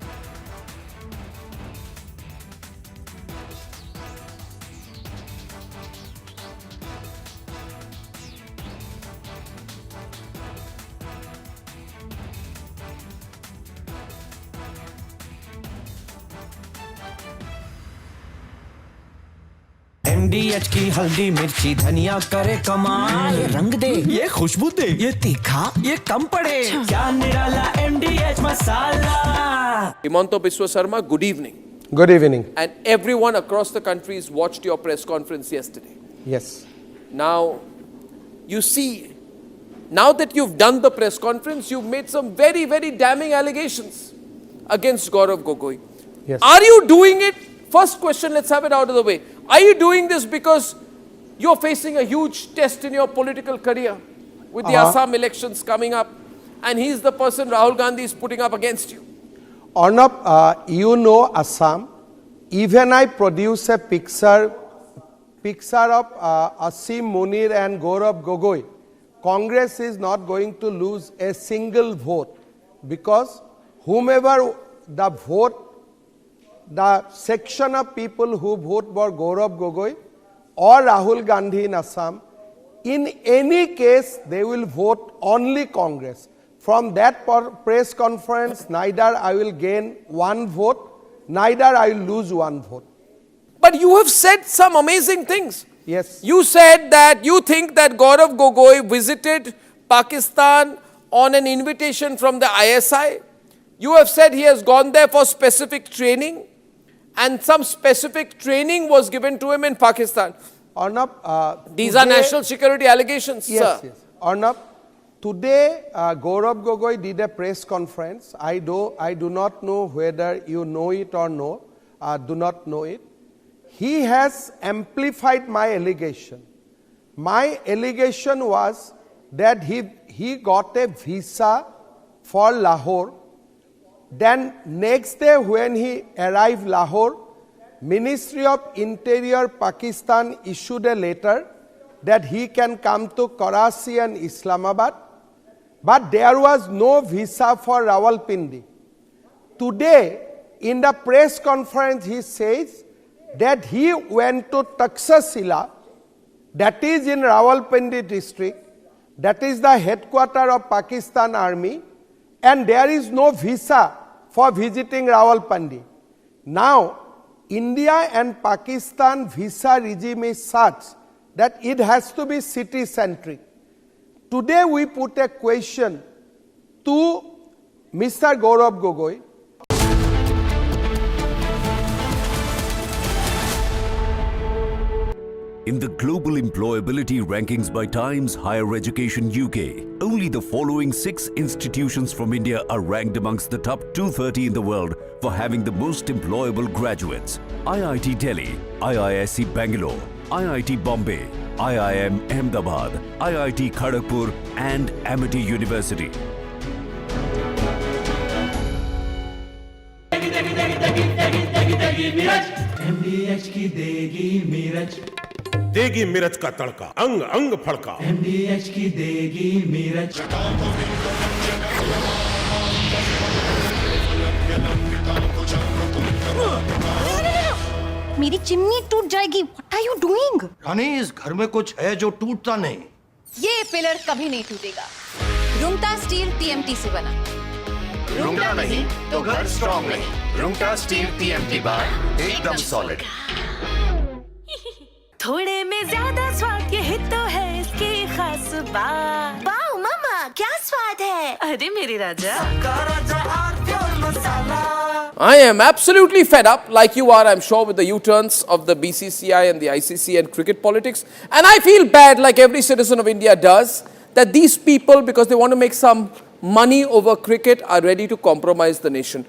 MDH की हल्दी मिर्ची धनिया करे कमाल, ये रंग दे, ये खुशबू दे, ये तीखा, ये कम पड़े, क्या निराला MDH masala. Himanta Biswa Sarma, good evening. Good evening. And everyone across the country's watched your press conference yesterday. Yes. Now, you see, now that you've done the press conference, you've made some very, very damning allegations against Gaurav Gogoi. Yes. Are you doing it? First question, let's have it out of the way. Are you doing this because you're facing a huge test in your political career with the Assam elections coming up, and he's the person Rahul Gandhi is putting up against you? Arnab, you know Assam. Even I produce a picture of Asim Munir and Gaurav Gogoi. Congress is not going to lose a single vote because whomever the vote the section of people who vote for Gaurav Gogoi or Rahul Gandhi in Assam, in any case, they will vote only Congress. From that press conference, neither I will gain one vote, neither I will lose one vote. But you have said some amazing things. Yes. You said that you think that Gaurav Gogoi visited Pakistan on an invitation from the ISI. You have said he has gone there for specific training, and some specific training was given to him in Pakistan. Arnab, these are national security allegations, yes, sir. Yes. Arnab, today Gaurav Gogoi did a press conference. I do not know whether you know it or no. Do not know it. He has amplified my allegation. My allegation was that he got a visa for Lahore. Then next day when he arrived Lahore, Ministry of Interior Pakistan issued a letter that he can come to Karachi and Islamabad, but there was no visa for Rawalpindi. Today, in the press conference, he says that he went to Taxila, that is in Rawalpindi district, that is the headquarters of Pakistan Army, and there is no visa for visiting Rawalpindi. Now, India and Pakistan visa regime is such that it has to be city-centric. Today we put a question to Mr. Gaurav Gogoi. In the global employability rankings by Times Higher Education UK, only the following 6 institutions from India are ranked amongst the top 230 in the world for having the most employable graduates. IIT Delhi, IISc Bangalore, IIT Bombay, IIM Ahmedabad, IIT Kharagpur and Amity University. MDH की देगी मीरज, देगी मिर्च का तड़का, अंग अंग फड़का। MDH की देगी मीरज। मेरी चिमनी टूट जाएगी। What are you doing? रानी, इस घर में कुछ है जो टूटता नहीं। ये पिलर कभी नहीं टूटेगा। रुंगटा स्टील TMT से बना। रुंगटा नहीं तो घर स्ट्रॉन्ग नहीं। रुंगटा स्टील TMT बार एकदम सॉलिड। थोड़े में ज्यादा स्वाद, ये तो है इसकी खास बात। वाओ मामा, क्या स्वाद है? अरे मेरे राजा। I am absolutely fed up, like you are, I'm sure, with the U-turns of the BCCI and the ICC and cricket politics. And I feel bad, like every citizen of India does, that these people, because they want to make some money over cricket, are ready to compromise the nation.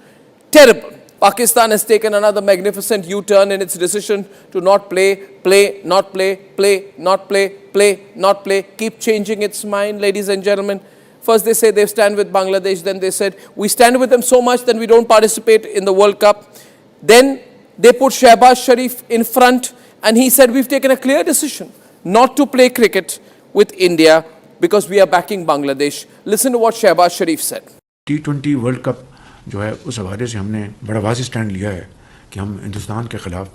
Terrible. Pakistan has taken another magnificent U-turn in its decision to not play, not play, not play, keep changing its mind, ladies and gentlemen. First they say they stand with Bangladesh, then they said we stand with them so much that we don't participate in the World Cup. Then they put Shehbaz Sharif in front and he said we've taken a clear decision not to play cricket with India because we are backing Bangladesh. Listen to what Shehbaz Sharif said. T20 World Cup जो है उस हवाले से हमने बड़ा वाज़ेह stand लिया है कि हम हिंदुस्तान के ख़िलाफ़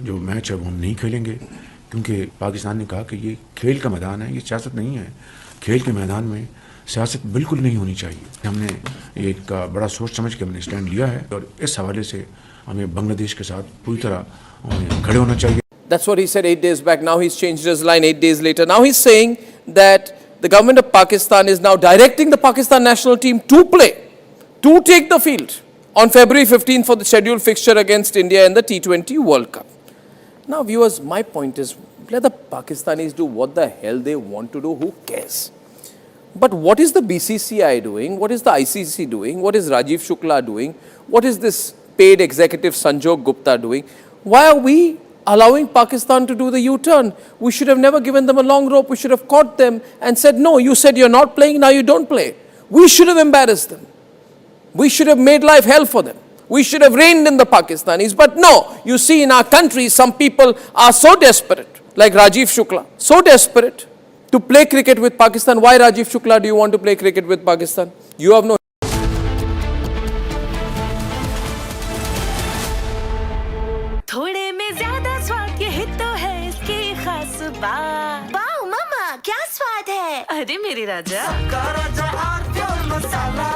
जो मैच है वो हम नहीं खेलेंगे क्योंकि पाकिस्तान ने कहा कि ये खेल का मैदान है, ये सियासत नहीं है। खेल के मैदान में सियासत बिल्कुल नहीं होनी चाहिए। हमने एक बड़ा सोच समझ के हमने स्टैंड लिया है और इस हवाले से हमें बांग्लादेश के साथ पूरी तरह खड़े होना चाहिए। That's what he said 8 days back. Now he's changed his line 8 days later. Now he's saying that the government of Pakistan is now directing the Pakistan national team to play, to take the field on February 15 for the scheduled fixture against India in the T20 World Cup. Now viewers, my point is, let the Pakistanis do what the hell they want to do, who cares? But what is the BCCI doing? What is the ICC doing? What is Rajiv Shukla doing? What is this paid executive Sanjog Gupta doing? Why are we allowing Pakistan to do the U-turn? We should have never given them a long rope. We should have caught them and said, no, you said you're not playing, now you don't play. We should have embarrassed them. We should have made life hell for them. We should have reined in the Pakistanis. But no, you see in our country, some people are so desperate, like Rajiv Shukla, so desperate to play cricket with Pakistan. Why, Rajiv Shukla, do you want to play cricket with Pakistan? You have no वाह वाह मामा क्या स्वाद है। अरे मेरे राजा मसाला।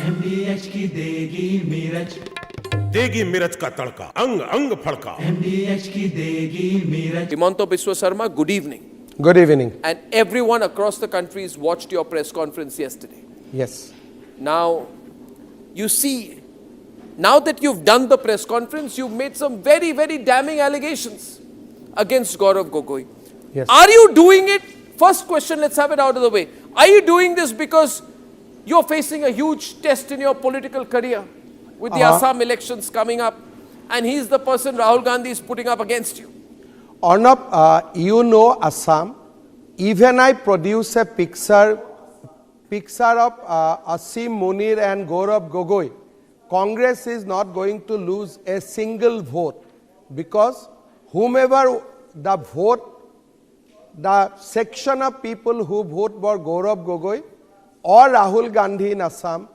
MDH की देगी मिर्च, देगी मिर्च का तड़का, अंग अंग फड़का। MDH की देगी मिर्च। Himanta Biswa Sarma, good evening. Good evening. And everyone across the country's watched your press conference yesterday. Yes. Now, you see, now that you've done the press conference, you've made some very, very damning allegations against Gaurav Gogoi. Yes. Are you doing it? First question, let's have it out of the way. Are you doing this because you're facing a huge test in your political career with the Assam elections coming up, and he's the person Rahul Gandhi is putting up against you? Arnab, you know Assam. Even I produce a picture of Asim Munir and Gaurav Gogoi. Congress is not going to lose a single vote because whomever the vote, the section of people who vote for Gaurav Gogoi or Rahul Gandhi in Assam,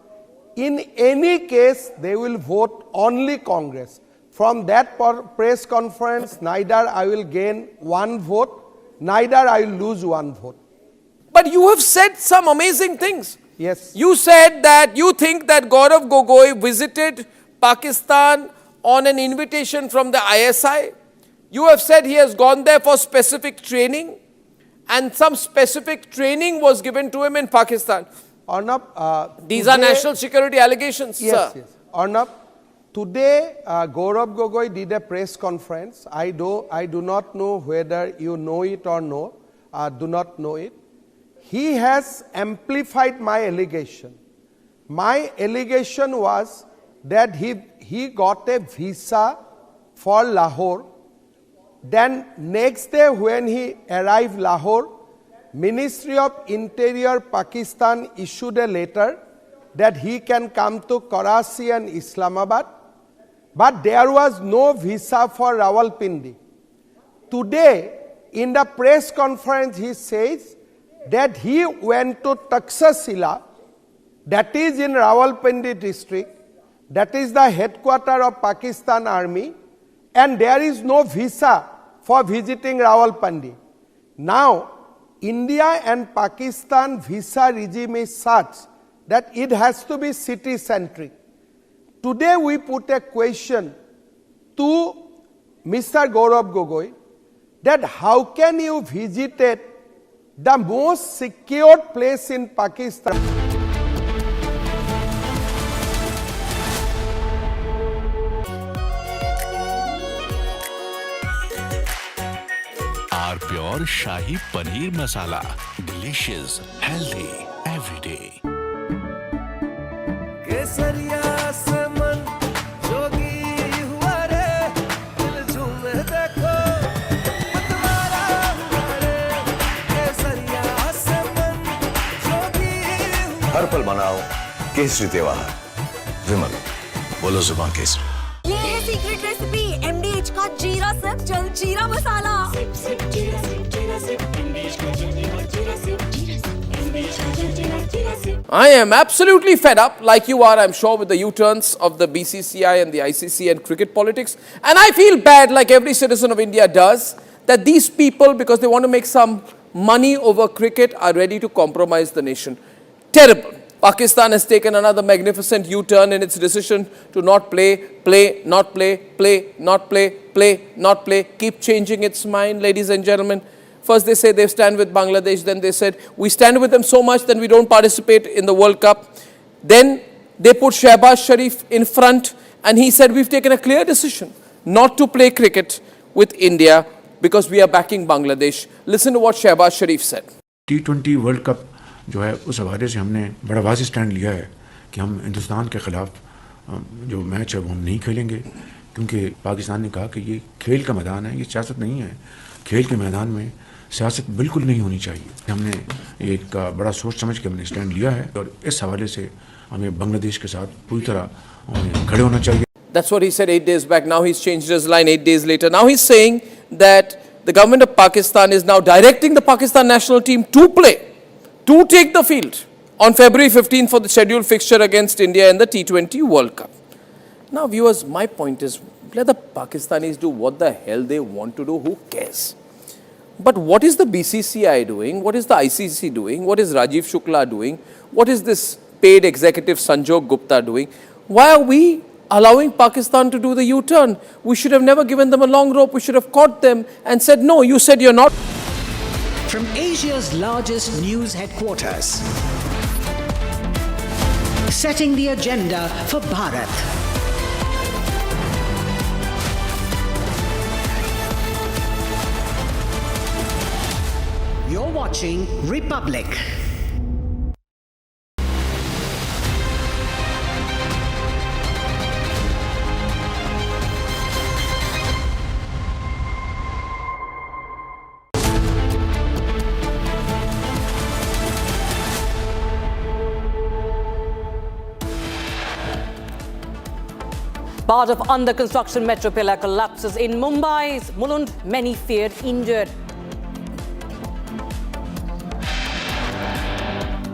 in any case they will vote only Congress. From that press conference, neither I will gain one vote, neither I will lose one vote. But you have said some amazing things. Yes. You said that you think that Gaurav Gogoi visited Pakistan on an invitation from the ISI. You have said he has gone there for specific training, and some specific training was given to him in Pakistan. Arnab, these are national security allegations, yes, sir. Yes. Arnab, today Gaurav Gogoi did a press conference. I do not know whether you know it or no. Do not know it. He has amplified my allegation. My allegation was that he got a visa for Lahore. Then next day when he arrived Lahore, Ministry of Interior Pakistan issued a letter that he can come to Karachi and Islamabad, but there was no visa for Rawalpindi. Today, in the press conference, he says that he went to Taxila, that is in Rawalpindi district, that is the headquarters of Pakistan Army, and there is no visa for visiting Rawalpindi. Now, India and Pakistan visa regime is such that it has to be city-centric. Today we put a question to Mr. Gaurav Gogoi that how can you visit the most secure place in Pakistan? R pure shahi paneer masala, delicious, healthy everyday. केसरिया से मन जोगी हुआ रे, दिल झूमे देखो मतवारा हुआ रे। केसरिया से मन जोगी हुआ। हर पल मनाओ केसरी त्योहार, विमल बोलो जुबान केसरी। ये है सीक्रेट रेसिपी MDH का जीरा सिर्फ जल जीरा मसाला। I am absolutely fed up, like you are, I'm sure, with the U-turns of the BCCI and the ICC and cricket politics. And I feel bad, like every citizen of India does, that these people, because they want to make some money over cricket, are ready to compromise the nation. Terrible. Pakistan has taken another magnificent U-turn in its decision to not play, not play, keep changing its mind, ladies and gentlemen. First they say they stand with Bangladesh, then they said we stand with them so much that we don't participate in the World Cup. Then they put Shehbaz Sharif in front, and he said we've taken a clear decision not to play cricket with India because we are backing Bangladesh. Listen to what Shehbaz Sharif said. T20 world cup जो है उस हवाले से हमने बड़ा वाज़ेह stand लिया है कि हम हिंदुस्तान के ख़िलाफ़ जो मैच है वो हम नहीं खेलेंगे, क्योंकि पाकिस्तान ने कहा कि ये खेल का मैदान है, ये सियासत नहीं है। खेल के मैदान में सियासत बिल्कुल नहीं होनी चाहिए। हमने एक बड़ा सोच समझ के हमने स्टैंड लिया है और इस हवाले से हमें बांग्लादेश के साथ पूरी तरह खड़े होना चाहिए। That's what he said 8 days back. Now he's changed his line 8 days later. Now he's saying that the government of Pakistan is now directing the Pakistan national team to play, to take the field on February 15 for the scheduled fixture against India in the T20 World Cup. Now viewers, my point is, let the Pakistanis do what the hell they want to do, who cares? But what is the BCCI doing? What is the ICC doing? What is Rajiv Shukla doing? What is this paid executive Sanjog Gupta doing? Why are we allowing Pakistan to do the U-turn? We should have never given them a long rope. We should have caught them and said, no, you said you're not. From Asia's largest news headquarters, setting the agenda for Bharat. You're watching Republic. Part of under construction metro pillar collapses in Mumbai's Mulund, many feared injured.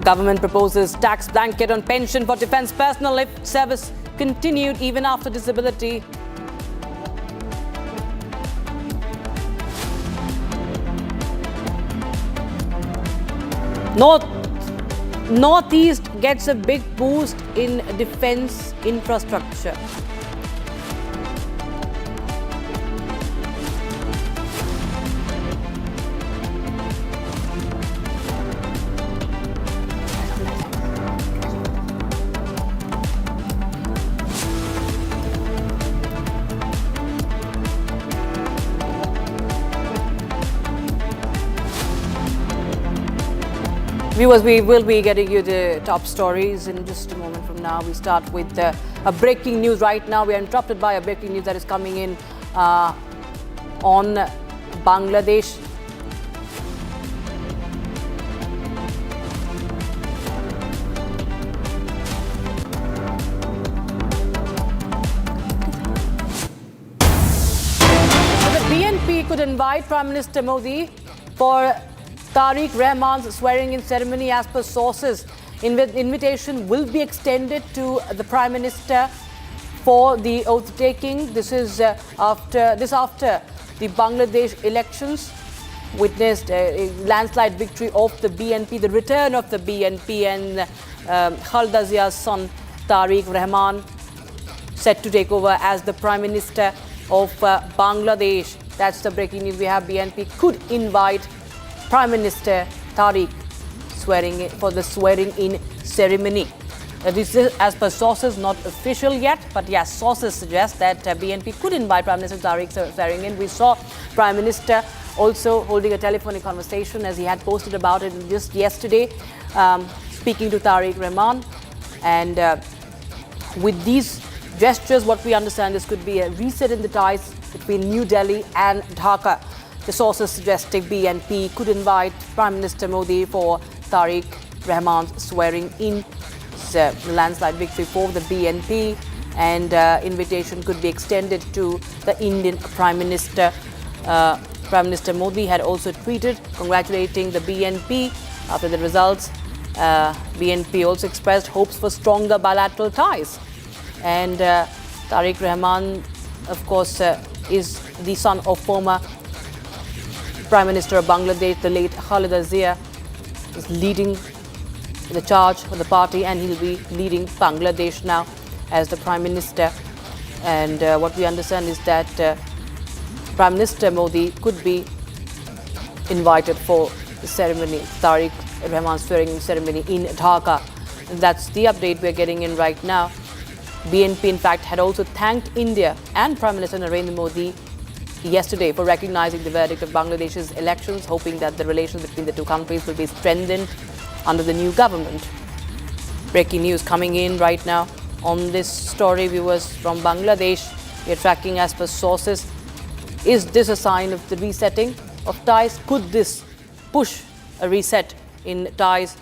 Government proposes tax blanket on pension for defence personnel if service continued even after disability. Northeast gets a big boost in defence infrastructure. Viewers, we will be getting you the top stories in just a moment from now. We start with a breaking news right now. We are interrupted by a breaking news that is coming in on Bangladesh. The BNP could invite Prime Minister Modi for Tariq Rahman's swearing-in ceremony. As per sources, invitation will be extended to the Prime Minister for the oath-taking. This is after the Bangladesh elections witnessed a landslide victory of the BNP, the return of the BNP, and Khaleda Zia's son Tariq Rahman set to take over as the Prime Minister of Bangladesh. That's the breaking news we have. BNP could invite Prime Minister Tariq for the swearing-in ceremony. This is, as per sources, not official yet, but yes, sources suggest that BNP could invite Prime Minister Tariq swearing-in. We saw Prime Minister also holding a telephonic conversation, as he had posted about it just yesterday, speaking to Tariq Rahman. And with these gestures, what we understand, this could be a reset in the ties between New Delhi and Dhaka. The sources suggesting BNP could invite Prime Minister Modi for Tariq Rahman's swearing-in. It's a landslide victory for the BNP, and invitation could be extended to the Indian Prime Minister. Prime Minister Modi had also tweeted congratulating the BNP after the results. BNP also expressed hopes for stronger bilateral ties. And Tariq Rahman, of course, is the son of former Prime Minister of Bangladesh, the late Khaleda Zia, is leading the charge for the party, and he'll be leading Bangladesh now as the Prime Minister. And what we understand is that Prime Minister Modi could be invited for the ceremony, Tariq Rahman's swearing-in ceremony in Dhaka. And that's the update we're getting in right now. BNP, in fact, had also thanked India and Prime Minister Narendra Modi yesterday for recognizing the verdict of Bangladesh's elections, hoping that the relations between the two countries will be strengthened under the new government. Breaking news coming in right now on this story, viewers, from Bangladesh. We are tracking as per sources. Is this a sign of the resetting? of ties. Could this push a reset in ties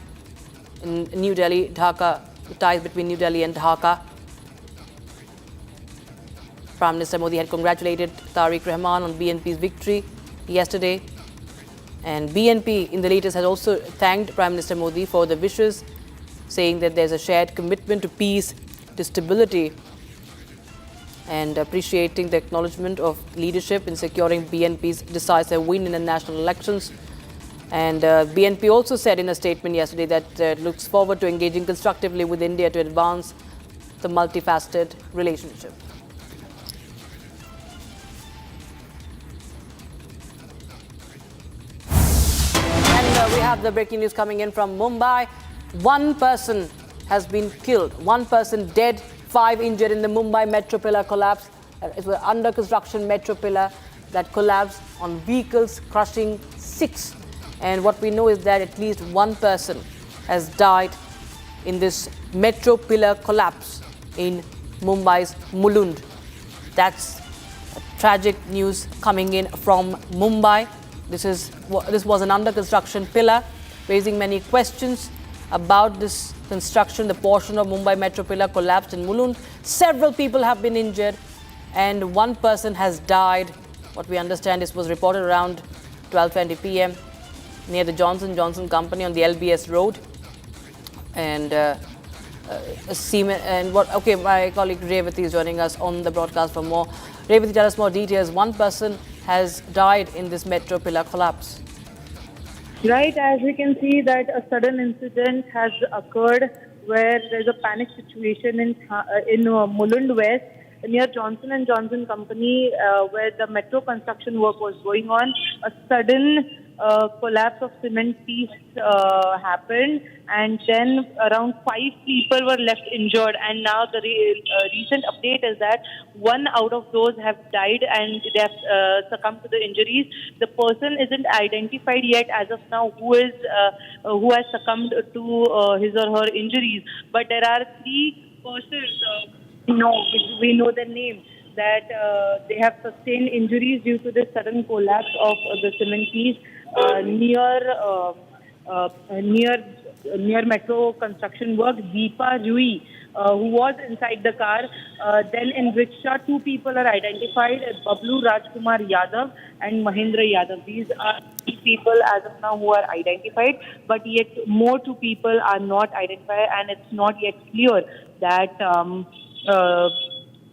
in New Delhi, Dhaka, the ties between New Delhi and Dhaka? Prime Minister Modi had congratulated Tariq Rahman on BNP's victory yesterday. And BNP in the latest has also thanked Prime Minister Modi for the wishes, saying that there's a shared commitment to peace, to stability, and appreciating the acknowledgement of leadership in securing BNP's decisive win in the national elections. And BNP also said in a statement yesterday that it looks forward to engaging constructively with India to advance the multifaceted relationship. We have the breaking news coming in from Mumbai. One person has been killed, one person dead, 5 injured in the Mumbai metro pillar collapse. It was under construction metro pillar that collapsed on vehicles, crushing 6. And what we know is that at least one person has died in this metro pillar collapse in Mumbai's Mulund. That's tragic news coming in from Mumbai. This was an under construction pillar, raising many questions about this construction. The portion of Mumbai metro pillar collapsed in Mulund. Several people have been injured and one person has died. What we understand is was reported around 12:20 p.m. near the Johnson & Johnson company on the LBS road. And my colleague Revati is joining us on the broadcast for more. Revati, tell us more details. One person has died in this metro pillar collapse. Right, as we can see that a sudden incident has occurred where there's a panic situation in Mulund West near Johnson & Johnson company where the metro construction work was going on. A sudden collapse of cement piece happened, and then around 5 people were left injured, and now the recent update is that 1 out of those have died and they have succumbed to the injuries. The person isn't identified yet as of now who has succumbed to his or her injuries, but there are 3 persons we know their name that they have sustained injuries due to the sudden collapse of the cement piece near metro construction work. Deepa Rui, who was inside the car, then in rickshaw, 2 people are identified as Bablu Rajkumar Yadav and Mahendra Yadav. These are 3 people as of now who are identified, but yet more 2 people are not identified, and it's not yet clear that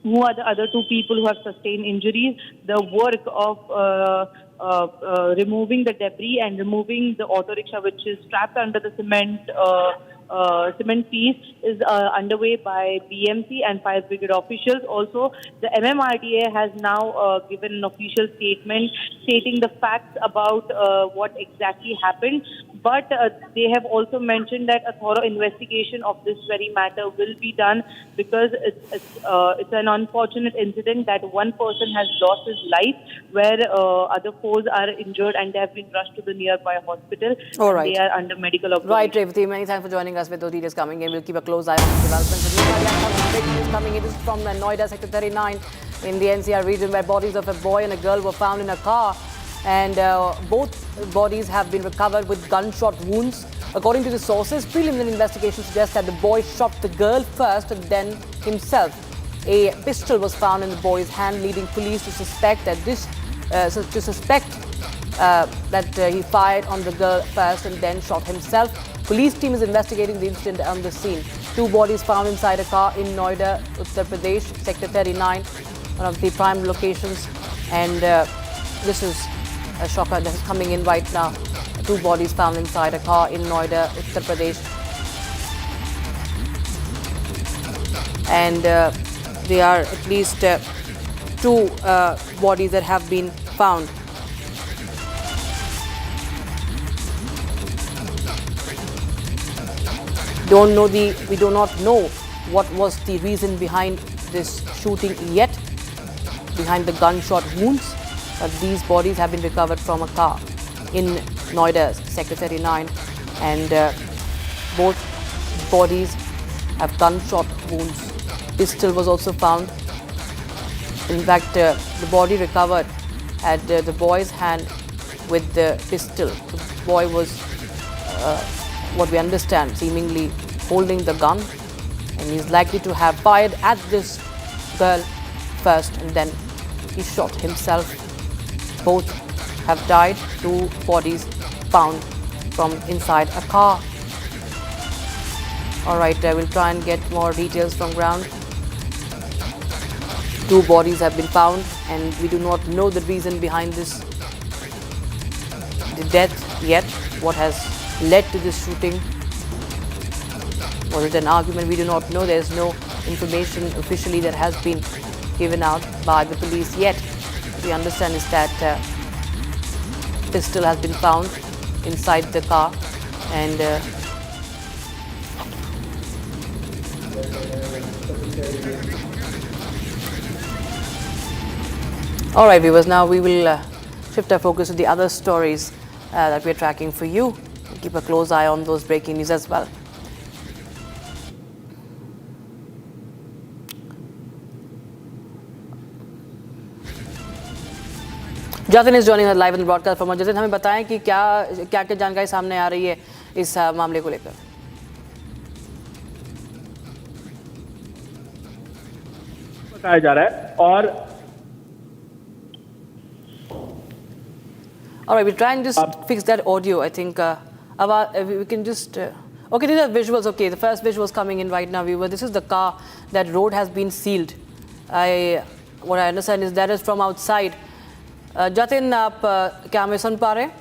who are the other 2 people who have sustained injuries. The work of removing the debris and removing the auto rickshaw which is strapped under the cement piece is underway by BMC and fire brigade officials. Also, the MMRDA has now given an official statement stating the facts about what exactly happened. But they have also mentioned that a thorough investigation of this very matter will be done, because it's an unfortunate incident that one person has lost his life, where other 4 are injured and they have been rushed to the nearby hospital. All right. They are under medical observation. Right, Revati, many thanks for joining us with those details coming in. We'll keep a close eye on the developments. Breaking news coming in. This is from Noida, Sector 39 in the NCR region, where bodies of a boy and a girl were found in a car. And both bodies have been recovered with gunshot wounds. According to the sources, preliminary investigation suggests that the boy shot the girl first and then himself. A pistol was found in the boy's hand, leading police to suspect that he fired on the girl first and then shot himself. Police team is investigating the incident on the scene. 2 bodies found inside a car in Noida, Uttar Pradesh, Sector 39, one of the prime locations. And this is a shocker that is coming in right now. 2 bodies found inside a car in Noida, Uttar Pradesh. And there are at least 2 bodies that have been found. We do not know what was the reason behind this shooting yet, behind the gunshot wounds. But these bodies have been recovered from a car in Noida, Sector 39, and both bodies have gunshot wounds. Pistol was also found. In fact, the body recovered at the boy's hand with the pistol. The boy was, what we understand, seemingly holding the gun, and he's likely to have fired at this girl first and then he shot himself. Both have died. 2 bodies found from inside a car. All right, I will try and get more details from ground. 2 bodies have been found and we do not know the reason behind the death yet. What has led to this shooting? Was it an argument? We do not know. There is no information officially that has been given out by the police yet. What we understand is that pistol has been found inside the car and all right, viewers, now we will shift our focus to the other stories that we are tracking for you. Keep a close eye on those breaking news as well. जातिन is joining us live in the broadcast from जातिन, हमें बताएं कि क्या जानकारी सामने आ रही है इस मामले को लेकर। बताया जा रहा है और all right, we'll try and just fix that audio. I think we can just okay, these are visuals. Okay, the first visuals coming in right now, viewer. This is the car. That road has been sealed. What I understand is that is from outside. जातिन, आप क्या हमें सुन पा रहे हैं?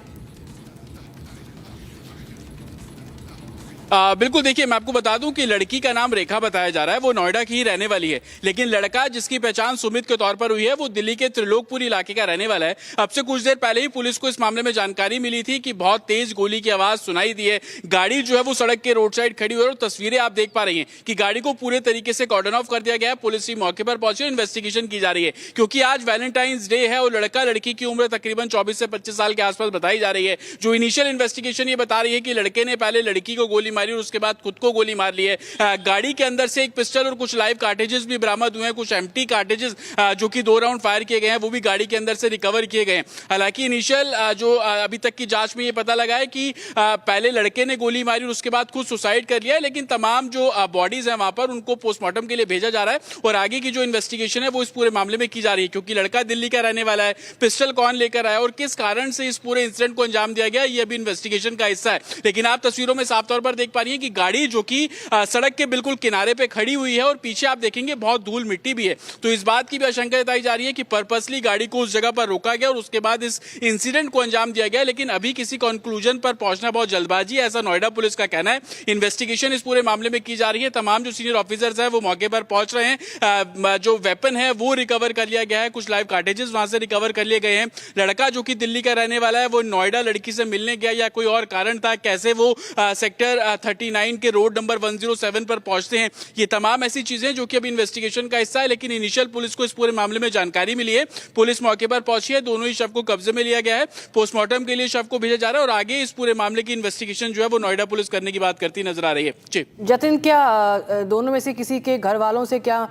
बिल्कुल, देखिए मैं आपको बता दूं कि लड़की का नाम रेखा बताया जा रहा है, वो नोएडा की ही रहने वाली है, लेकिन लड़का जिसकी पहचान सुमित के तौर पर हुई है वो दिल्ली के त्रिलोकपुरी इलाके का रहने वाला है। अब से कुछ देर पहले ही पुलिस को इस मामले में जानकारी मिली थी कि बहुत तेज गोली की आवाज सुनाई दी है। गाड़ी जो है वो सड़क के रोड साइड खड़ी हुई है और तस्वीरें आप देख पा रही हैं कि गाड़ी को पूरे तरीके से कॉर्डन ऑफ कर दिया गया है। पुलिस भी मौके पर पहुंची, इन्वेस्टिगेशन की जा रही है क्योंकि आज वैलेंटाइंस डे है और लड़का लड़की की उम्र तकरीबन 24 से 25 साल के आसपास बताई जा रही है। जो इनिशियल इन्वेस्टिगेशन ये बता रही है कि लड़के ने पहले लड़की को गोली मारी और उसके बाद खुद को गोली मार ली है। गाड़ी के अंदर से एक पिस्टल और कुछ लाइव कार्टेजेस भी बरामद हुए हैं, कुछ एम्प्टी कार्टेजेस जो कि 2 राउंड फायर किए गए हैं वो भी गाड़ी के अंदर से रिकवर किए गए हैं। हालांकि इनिशियल जो अभी तक की जांच में ये पता लगा है कि पहले लड़के ने गोली मारी और उसके बाद खुद सुसाइड कर लिया है, लेकिन तमाम जो बॉडीज हैं वहां पर उनको पोस्टमार्टम के लिए भेजा जा रहा है और आगे की जो इन्वेस्टिगेशन है वो इस पूरे मामले में की जा रही है क्योंकि लड़का दिल्ली का रहने वाला है। पिस्टल कौन लेकर आया और किस कारण से इस पूरे इंसिडेंट को अंजाम दिया गया ये अभी इन्वेस्टिगेशन का हिस्सा है। लेकिन आप तस्वीरों में साफ तौर पर देख पा रही है कि गाड़ी जो कि सड़क के बिल्कुल किनारे पे खड़ी हुई है और पीछे आप देखेंगे बहुत धूल मिट्टी भी है, तो इस बात की भी आशंका जताई जा रही है कि पर्पसली गाड़ी को उस जगह पर रोका गया और उसके बाद इस इंसिडेंट को अंजाम दिया गया। लेकिन अभी किसी कंक्लूजन पर पहुंचना बहुत जल्दबाजी है, ऐसा नोएडा पुलिस का कहना है। इन्वेस्टिगेशन इस पूरे मामले में की जा रही है, तमाम जो सीनियर ऑफिसर्स हैं वो मौके पर पहुंच रहे हैं। जो वेपन है वो रिकवर कर लिया गया है, कुछ लाइव कार्टेजेस वहां से रिकवर कर लिए गए हैं। लड़का जो कि दिल्ली का रहने वाला है वो नोएडा लड़की से मिलने गया या कोई और कारण था, कैसे वो सेक्टर 39 के रोड नंबर 107 पर पहुंचते हैं, ये तमाम ऐसी चीजें जो कि अभी इन्वेस्टिगेशन का हिस्सा है। लेकिन इनिशियल पुलिस को इस पूरे मामले में जानकारी मिली है, पुलिस मौके पर पहुंची है, दोनों ही शव को कब्जे में लिया गया है, पोस्टमार्टम के लिए शव को भेजा जा रहा है और आगे इस पूरे मामले की इन्वेस्टिगेशन जो है वो नोएडा पुलिस करने की बात करती नजर आ रही है। जी जतिन, क्या दोनों में से किसी के घर वालों से क्या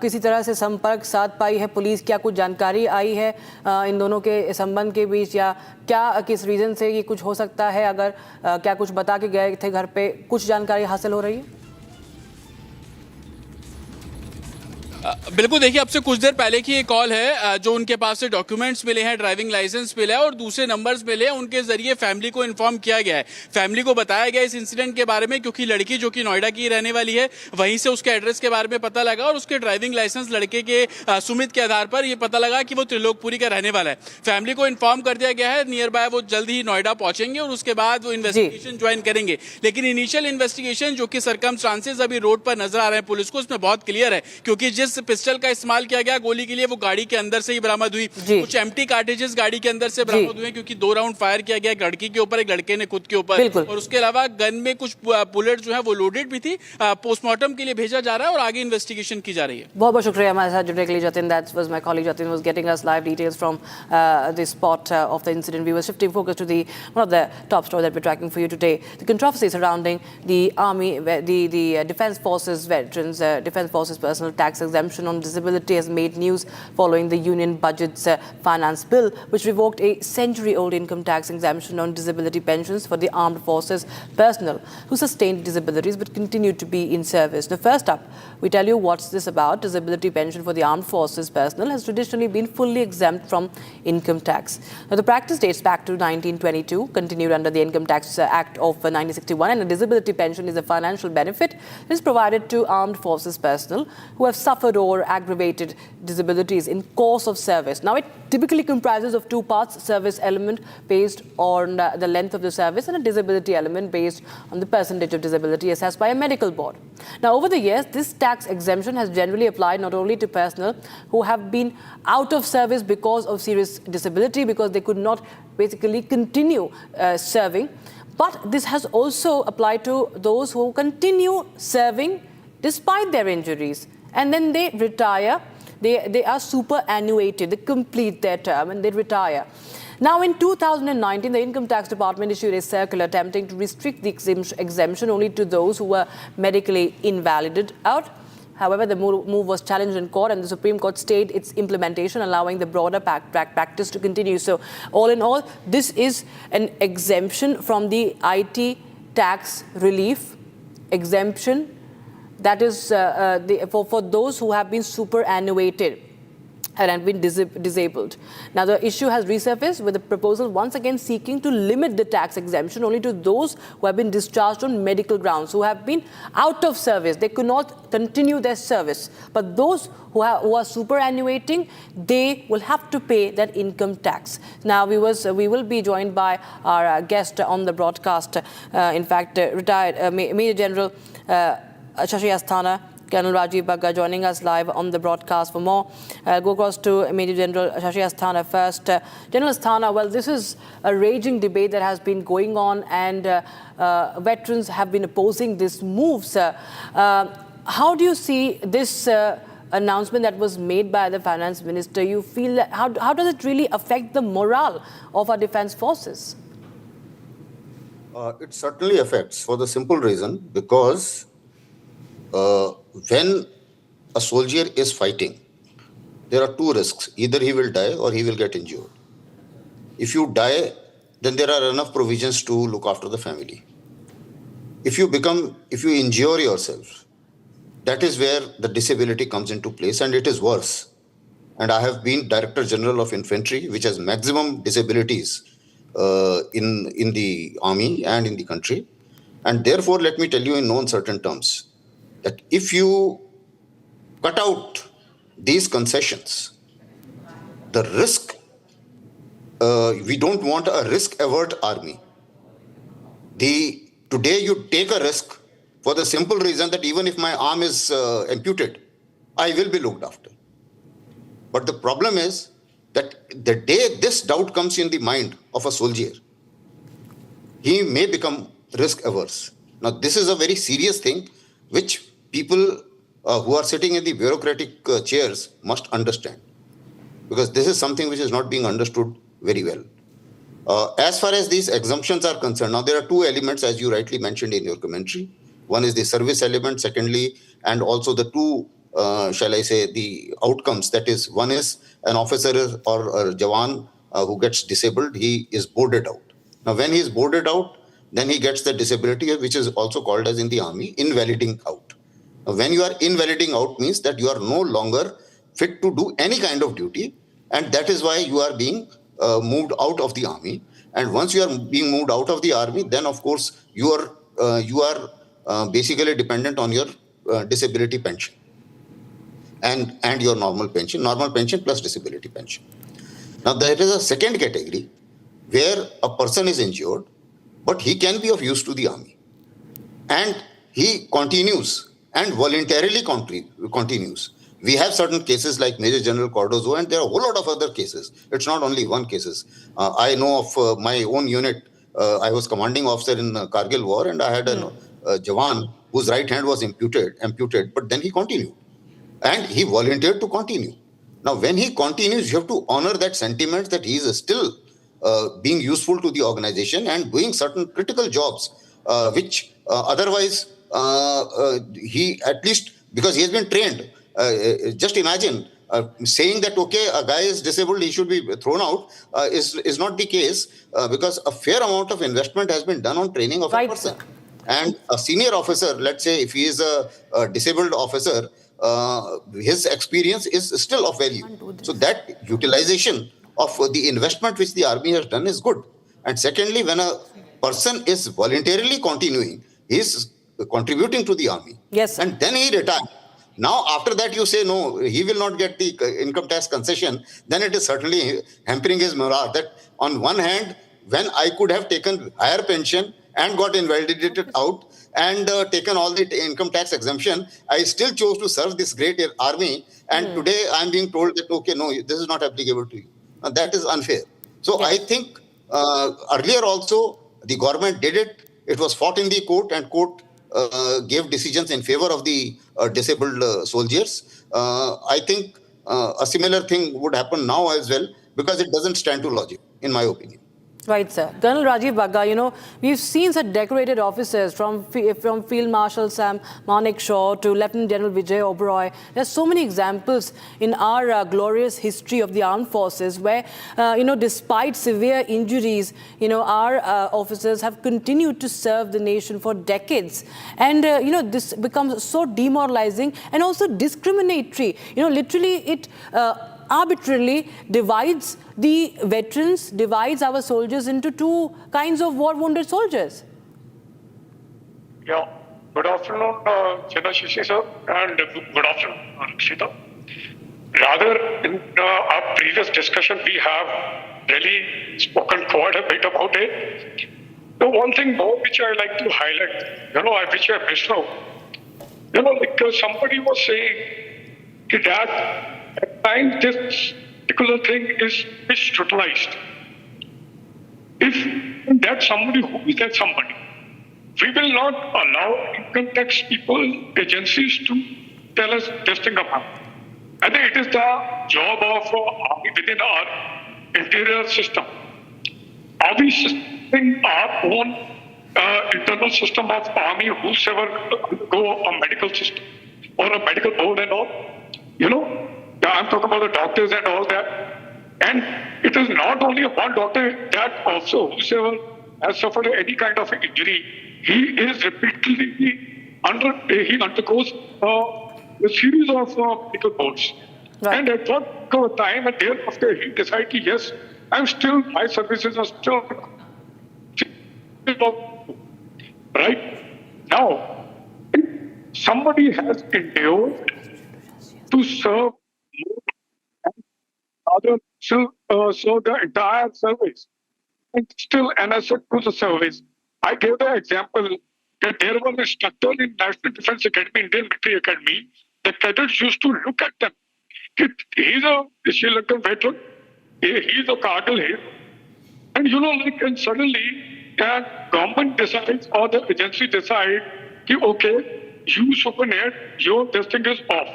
किसी तरह से संपर्क साध पाई है पुलिस? क्या कुछ जानकारी आई है इन दोनों के संबंध के बीच, या क्या किस रीजन से ये कुछ हो सकता है? अगर क्या कुछ बता के गए थे घर पे, कुछ जानकारी हासिल हो रही है? बिल्कुल, देखिए अब से कुछ देर पहले की ये कॉल है, जो उनके पास से डॉक्यूमेंट्स मिले हैं, ड्राइविंग लाइसेंस मिला है और दूसरे नंबर्स मिले हैं, उनके जरिए फैमिली को इन्फॉर्म किया गया है। फैमिली को बताया गया इस इंसिडेंट के बारे में क्योंकि लड़की जो कि नोएडा की रहने वाली है, वहीं से उसके एड्रेस के बारे में पता लगा और उसके ड्राइविंग लाइसेंस लड़के के सुमित के आधार पर यह पता लगा कि वो त्रिलोकपुरी का रहने वाला है। फैमिली को इन्फॉर्म कर दिया गया है, नियर बाय वो जल्द ही नोएडा पहुंचेंगे और उसके बाद वो इन्वेस्टिगेशन ज्वाइन करेंगे। लेकिन इनिशियल इन्वेस्टिगेशन जो कि सर्कमस्टांसेस अभी रोड पर नजर आ रहे हैं पुलिस को, उसमें बहुत क्लियर है क्योंकि जिस पिस्टल का इस्तेमाल किया गया गोली के लिए वो गाड़ी के अंदर से ही बरामद हुई, कुछ एम्प्टी कार्टेजेस गाड़ी के अंदर से बरामद हुए क्योंकि 2 राउंड फायर किया गया, एक लड़की के ऊपर, एक लड़के ने खुद के ऊपर, और उसके अलावा गन में कुछ बुलेट जो है वो लोडेड भी थी। पोस्टमार्टम के लिए भेजा जा रहा है और आगे इन्वेस्टिगेशन की जा रही है। बहुत बहुत शुक्रिया हमारे साथ जुड़ने के लिए Jatin. That was my colleague Jatin was getting us live details from the spot of the incident. We were shifting focus to the one of the top story that we're tracking for you today, the controversy surrounding the army, the defense forces veterans, defense forces personal tax exemption exemption on disability has made news following the Union Budget's finance bill, which revoked a century-old income tax exemption on disability pensions for the armed forces personnel who sustained disabilities but continued to be in service. Now, first up, we tell you what's this about. Disability pension for the armed forces personnel has traditionally been fully exempt from income tax. Now, the practice dates back to 1922, continued under the Income Tax Act of 1961, and a disability pension is a financial benefit that is provided to armed forces personnel who have suffered or aggravated disabilities in course of service. Now, it typically comprises of two parts: service element based on the length of the service and a disability element based on the percentage of disability assessed by a medical board. Now, over the years, this tax exemption has generally applied not only to personnel who have been out of service because of serious disability, because they could not basically continue serving, but this has also applied to those who continue serving despite their injuries, and then they retire. They are superannuated, they complete their term and they retire. Now, in 2019, the Income Tax Department issued a circular attempting to restrict the exemption only to those who were medically invalided out. However, the move was challenged in court, and the Supreme Court stayed its implementation, allowing the broader practice to continue. So, all in all, this is an exemption from the IT tax relief exemption that is for those who have been superannuated and have been disabled. Now, the issue has resurfaced with the proposal once again seeking to limit the tax exemption only to those who have been discharged on medical grounds, who have been out of service. They could not continue their service. But those who are superannuating, they will have to pay that income tax. Now, we will be joined by our guest on the broadcast, retired Major General Shashi Asthana, Colonel Rajiv Bagga joining us live on the broadcast. For more, I'll go across to Major General Shashi Asthana first. General Asthana, well, this is a raging debate that has been going on, and veterans have been opposing this move, sir. How do you see this announcement that was made by the Finance Minister? You feel that, how does it really affect the morale of our defense forces? It certainly affects, for the simple reason, because when a soldier is fighting, there are two risks. Either he will die or he will get injured. If you die, then there are enough provisions to look after the family. If you injure yourself, that is where the disability comes into place, and it is worse. And I have been Director General of Infantry, which has maximum disabilities in the army and in the country. And therefore, let me tell you in no uncertain terms, that if you cut out these concessions, the risk, we don't want a risk-avert army. Today you take a risk for the simple reason that even if my arm is amputed, I will be looked after. But the problem is that the day this doubt comes in the mind of a soldier, he may become risk-averse. Now, this is a very serious thing which people who are sitting in the bureaucratic chairs must understand, because this is something which is not being understood very well. As far as these exemptions are concerned, now there are two elements, as you rightly mentioned in your commentary. One is the service element, secondly, and also the two, shall I say, the outcomes. That is, one is an officer or a Jawan who gets disabled, he is boarded out. Now, when he is boarded out, then he gets the disability, which is also called as in the army, invaliding out. Now, when you are invaliding out means that you are no longer fit to do any kind of duty, and that is why you are being moved out of the army. And once you are being moved out of the army, then of course you are basically dependent on your disability pension and your normal pension plus disability pension. Now, there is a second category where a person is injured, but he can be of use to the army, and he continues and voluntarily continues. We have certain cases like Major General Cardozo, and there are a whole lot of other cases. It's not only one cases. I know of my own unit. I was commanding officer in Kargil war, and I had a Jawan whose right hand was amputated, but then he continued. And he volunteered to continue. Now, when he continues, you have to honor that sentiment that he is still being useful to the organization and doing certain critical jobs, which otherwise he, at least because he has been trained, just imagine saying that, okay, a guy is disabled, he should be thrown out, is not the case, because a fair amount of investment has been done on training of a person. And a senior officer, let's say if he is a disabled officer, his experience is still of value. So that utilization of the investment which the army has done is good. And secondly, when a person is voluntarily continuing, he is contributing to the army. Yes. And then he retires. Now, after that, you say, no, he will not get the income tax concession, then it is certainly hampering his morale. That on one hand, when I could have taken higher pension and got invalidated out and taken all the income tax exemption, I still chose to serve this great army. And today I'm being told that, okay, no, this is not applicable to you. Now, that is unfair. So I think earlier also the government did it. It was fought in the court, and court gave decisions in favor of the disabled soldiers. I think a similar thing would happen now as well, because it doesn't stand to logic, in my opinion. Right, sir. Colonel Rajiv Bagga, we've seen such decorated officers from Field Marshal Sam Manekshaw to Lieutenant General Vijay Oberoi. There's so many examples in our glorious history of the armed forces where, despite severe injuries, our officers have continued to serve the nation for decades. And, this becomes so demoralizing and also discriminatory. Literally it arbitrarily divides the veterans, divides our soldiers into two kinds of war-wounded soldiers. Yeah. Good afternoon, Chanashishi sir, and good afternoon, Rishita. Rather, in our previous discussion, we have really spoken quite a bit about it. The one thing more which I like to highlight, which I missed out, somebody was saying that at times this particular thing is misutilized. If that's somebody, who is that somebody? We will not allow income tax people, agencies to tell us this thing about. I think it is the job of army within our interior system. Are we sustaining our own internal system of army, whosoever go a medical system or a medical board and all? I'm talking about the doctors and all that. And it is not only one doctor, that also whosoever has suffered any kind of injury, he is repeatedly he undergoes a series of medical boards. Right. And at what time and thereafter he decides, yes, my services are still right. Now, if somebody has endured to serve so the entire service and still annexed to the service. I gave the example that there was an instructor in National Defense Academy, Indian Military Academy. The cadets used to look at them. He's a Sri Lankan veteran. He's a Kargil hero. And and suddenly the government decides or the agency decides, okay, you supernet, your testing is off.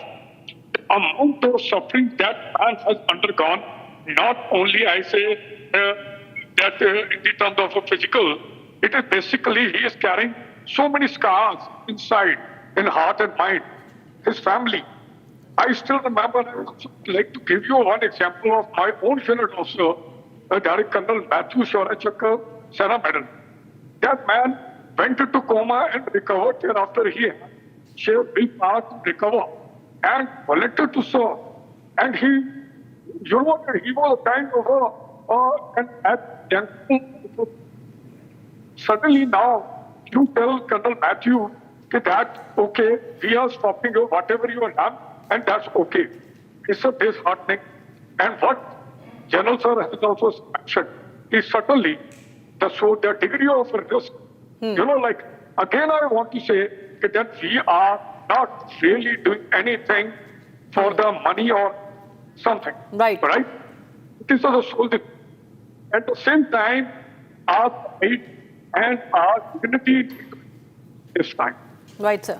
The amount of suffering that man has undergone, not only I say that in the terms of a physical, it is basically he is carrying so many scars inside, in heart and mind, his family. I still remember, I would like to give you one example of my own unit also, Direct Colonel Matthew Shorachakar, Sena Medal. That man went into coma and recovered. Thereafter he had shared big part to recover and volunteered to serve. And he was a kind of suddenly now you tell Colonel Matthew that, okay, we are stopping you, whatever you have done, and that's okay. It's a disheartening. And what General Sir has also mentioned is certainly the degree of risk. Again, I want to say that we are not really doing anything for the money or something. Right? It is the sole thing. At the same time, our pride and our dignity is fine. Right, sir.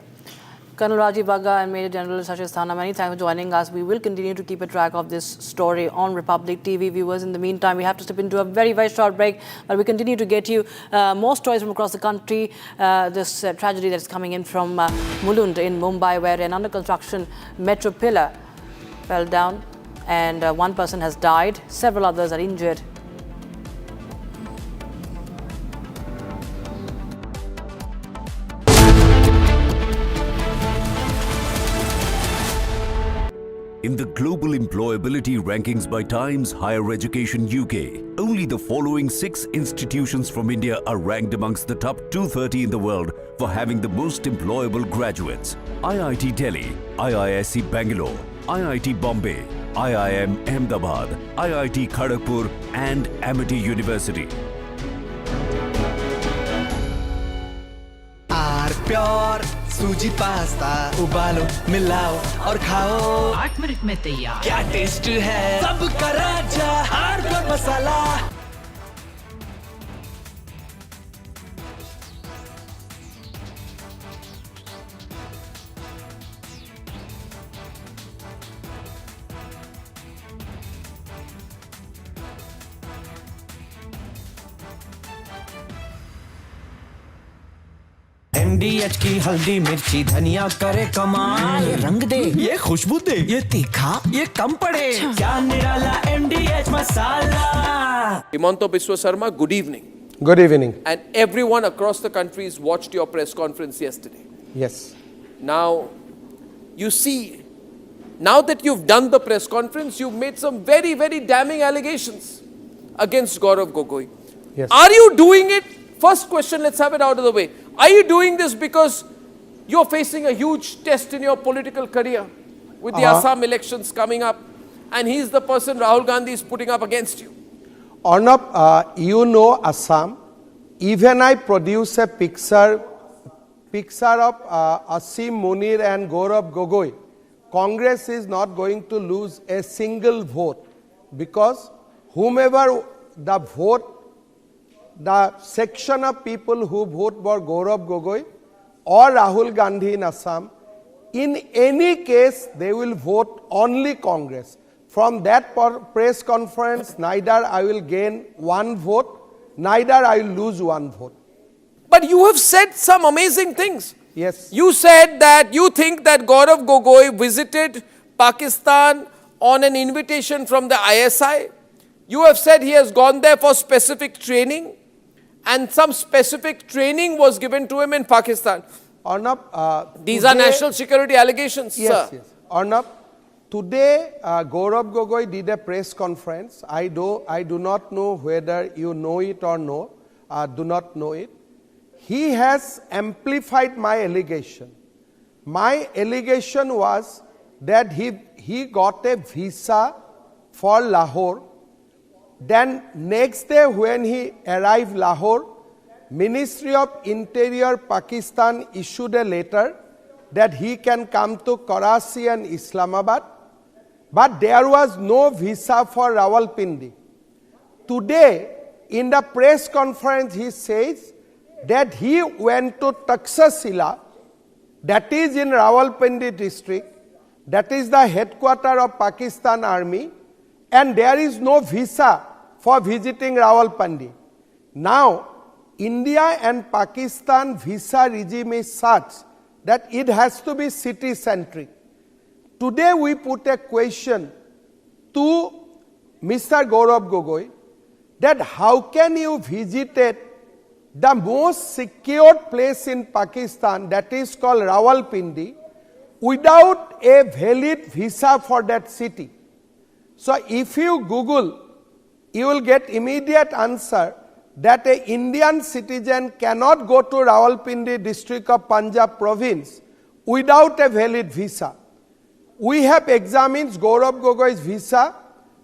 Colonel Rajiv Bagga and Major General Sashish Thana, many thanks for joining us. We will continue to keep a track of this story on Republic TV. Viewers, in the meantime, we have to step into a very, very short break, but we continue to get you more stories from across the country. This tragedy that's coming in from Mulund in Mumbai, where an under-construction metro pillar fell down and one person has died. Several others are injured. In the global employability rankings by Times Higher Education UK, only the following 6 institutions from India are ranked amongst the top 230 in the world for having the most employable graduates: IIT Delhi, IISc Bangalore, IIT Bombay, IIM Ahmedabad, IIT Kharagpur and Amity University. Pure सूजी pasta उबालो मिलाओ और खाओ 8 minute में तैयार। क्या taste है सबका राजा आर्नब मसाला। MDH की हल्दी मिर्ची धनिया करे कमाल, ये रंग दे ये खुशबू दे ये तीखा ये कम पड़े, क्या निराला MDH masala. Himanta Biswa Sarma, good evening. Good evening. And everyone across the countries watched your press conference yesterday. Yes. Now, you see, now that you've done the press conference, you've made some very, very damning allegations against Gaurav Gogoi. Yes. Are you doing it? First question, let's have it out of the way. Are you doing this because you're facing a huge test in your political career with the Assam elections coming up, and he's the person Rahul Gandhi is putting up against you? Arnab, you know Assam. Even I produce a picture of Asim Munir and Gaurav Gogoi. Congress is not going to lose a single vote because whomever the vote, the section of people who vote for Gaurav Gogoi or Rahul Gandhi in Assam, in any case, they will vote only Congress. From that press conference, neither I will gain one vote, neither I will lose one vote. But you have said some amazing things. Yes. You said that you think that Gaurav Gogoi visited Pakistan on an invitation from the ISI. You have said he has gone there for specific training, and some specific training was given to him in Pakistan. Arnab, these are national security allegations, yes, sir. Yes. Arnab, today Gaurav Gogoi did a press conference. I do not know whether you know it or no. Do not know it. He has amplified my allegation. My allegation was that he got a visa for Lahore. Then next day when he arrived Lahore, Ministry of Interior Pakistan issued a letter that he can come to Karachi and Islamabad, but there was no visa for Rawalpindi. Today, in the press conference, he says that he went to Taxila, that is in Rawalpindi district, that is the headquarters of Pakistan Army, and there is no visa for visiting Rawalpindi. Now, India and Pakistan visa regime is such that it has to be city-centric. Today we put a question to Mr. Gaurav Gogoi that how can you visit the most secured place in Pakistan, that is called Rawalpindi, without a valid visa for that city. So if you Google, you will get immediate answer that an Indian citizen cannot go to Rawalpindi district of Punjab province without a valid visa. We have examined Gaurav Gogoi's visa.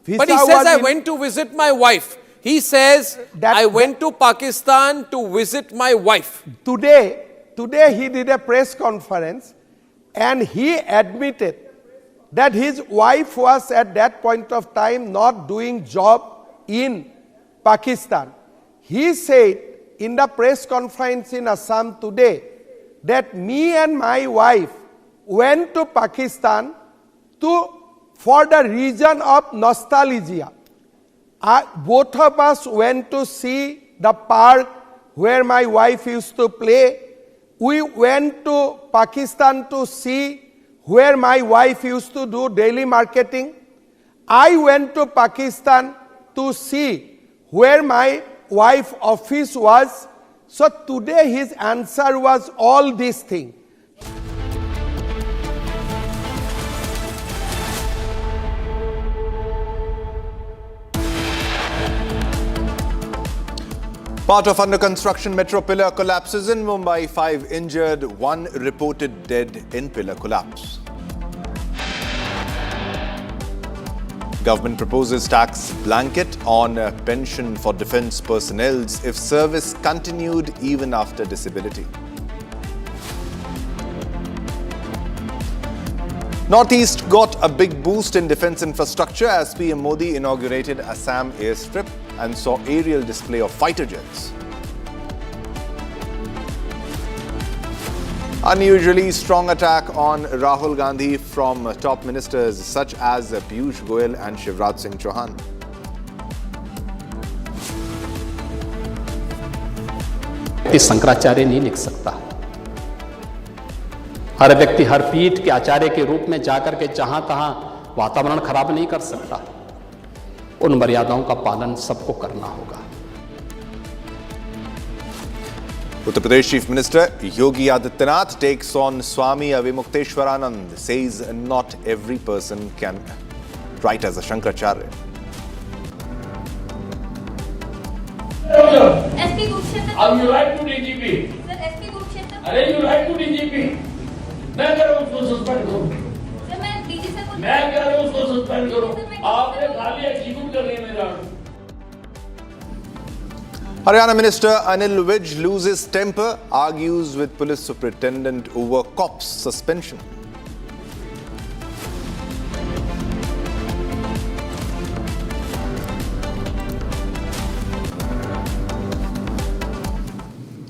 But he says, I went to visit my wife. He says, I went to Pakistan to visit my wife. Today he did a press conference and he admitted that his wife was at that point of time not doing job in Pakistan. He said in the press conference in Assam today that me and my wife went to Pakistan for the reason of nostalgia. Both of us went to see the park where my wife used to play. We went to Pakistan to see where my wife used to do daily marketing. I went to Pakistan to see where my wife's office was. So today his answer was all these things. Part of under construction metro pillar collapses in Mumbai. 5 injured, 1 reported dead in pillar collapse. Government proposes tax blanket on pension for defence personnel if service continued even after disability. Northeast got a big boost in defence infrastructure as PM Modi inaugurated Assam airstrip and saw aerial display of fighter jets. Unusually strong attack on Rahul Gandhi from top ministers such as Piyush Goyal and Shivraj Singh Chauhan. Shankaracharya नहीं लिख सकता। हर व्यक्ति हर पीठ के आचार्य के रूप में जाकर के जहां तहां वातावरण खराब नहीं कर सकता। उन मर्यादाओं का पालन सबको करना होगा। Uttar Pradesh Chief Minister Yogi Adityanath takes on Swami Avimukteshwaranand, says not every person can write as a Shankaracharya. SP Kurukshetra. You write to DGP. Sir, SP Kurukshetra. अरे you write to DGP. मैं कह रहा हूँ उसको suspend करो। Sir मैं DG sir को। मैं कह रहा हूँ उसको सस्पेंड करो। आपने खाली एग्जीक्यूट कर लिया मेरा। Haryana Minister Anil Vij loses temper, argues with police superintendent over cops suspension.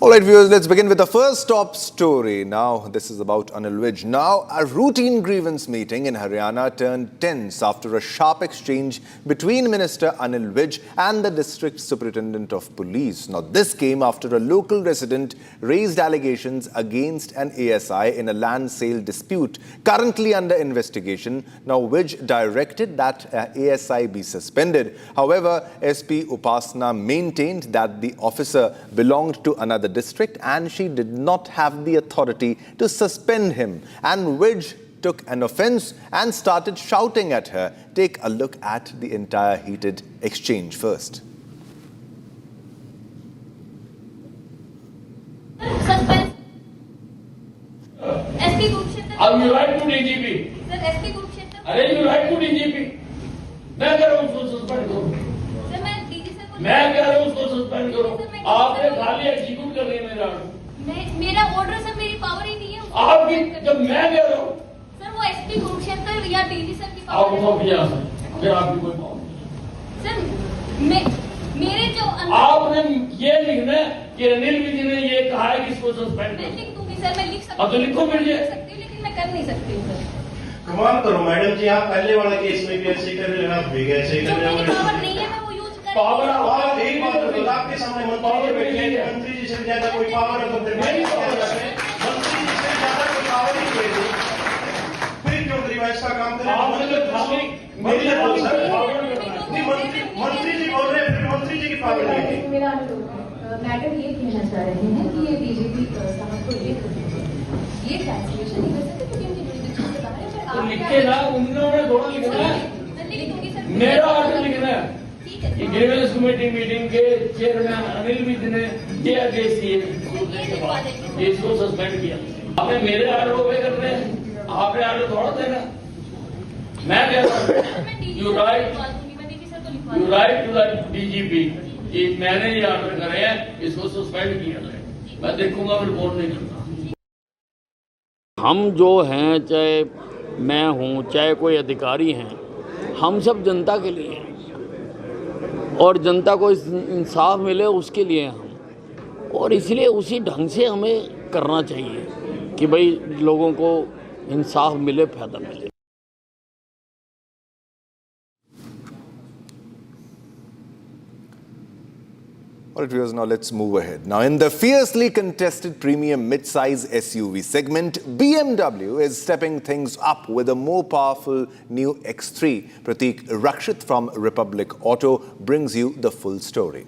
All right, viewers, let's begin with the first top story. Now, this is about Anil Vij. Now, a routine grievance meeting in Haryana turned tense after a sharp exchange between Minister Anil Vij and the District Superintendent of Police. Now, this came after a local resident raised allegations against an ASI in a land sale dispute currently under investigation. Now, Vij directed that ASI be suspended. However, SP Upasana maintained that the officer belonged to another district and she did not have the authority to suspend him. And Vij took an offense and started shouting at her. Take a look at the entire heated exchange first. Suspense. SP Kurukshetra. You write to DGP. Sir, SP Kurukshetra. अरे you write to DGP. मैं कह रहा हूँ उसको suspend करो। Sir मैं DG sir को। मैं कह रहा हूँ उसको सस्पेंड करो। आपने खाली एग्जीक्यूट कर लिया मेरा। मेरा ऑर्डर सर मेरी पावर ही नहीं है। आपकी जब मैं कह रहा हूँ। सर वो SP कुरुक्षेत्र या DG सर की आप पावर उठो भैया फिर आपकी कोई पावर नहीं। सर मेरे जो आपने ये लिखना है कि अनिल विज ने ये कहा है कि इसको सस्पेंड मैं लिख दूंगी सर, मैं लिख सकती हूँ। अब तो लिखो फिर ये। लेकिन मैं कर नहीं सकती हूँ सर। कमाल करो मैडम जी, आप पहले वाला केस में भी ऐसे कर रहे हैं, आप भी ऐसे कर रहे हैं। पावर नहीं है, मैं वो यूज कर पावर आप एक बात करो, आपके सामने मंत्री बैठे हैं, मंत्री जी से ज्यादा कोई पावर है तो फिर मंत्री जी से ज्यादा कोई पावर ही नहीं है, फिर क्यों रिवाइज का काम करें? मंत्री जी बोल रहे हैं, फिर मंत्री जी की पावर नहीं है। मेरा मैडम ये कहना चाह रहे हैं कि ये बीजेपी साहब को ये ट्रांसलेशन नहीं कर सकते क्योंकि उनकी जुरिडिक्शन से बाहर है। तो लिखे ना, उन्होंने थोड़ा लिखना है, मेरा ऑर्डर लिखना है कि ग्रीवेंस कमेटी मीटिंग के चेयरमैन अनिल विज ने ये आदेश दिए, इसको सस्पेंड किया। आपने मेरे ऑर्डर ओबे करने हैं, आपने ऑर्डर थोड़ा देना। मैं कह रहा हूँ you write to the DGP कि मैंने ये ऑर्डर करे हैं, इसको सस्पेंड किया है। मैं देखूंगा, रिपोर्ट नहीं करूंगा। हम जो हैं, चाहे मैं हूँ चाहे कोई अधिकारी हैं, हम सब जनता के लिए हैं और जनता को इंसाफ मिले उसके लिए हम, और इसलिए उसी ढंग से हमें करना चाहिए कि भाई लोगों को इंसाफ मिले, फायदा मिले। All right, viewers, now let's move ahead. Now, in the fiercely contested premium mid-size SUV segment, BMW is stepping things up with a more powerful new X3. Pratik Rakshit from Republic Auto brings you the full story.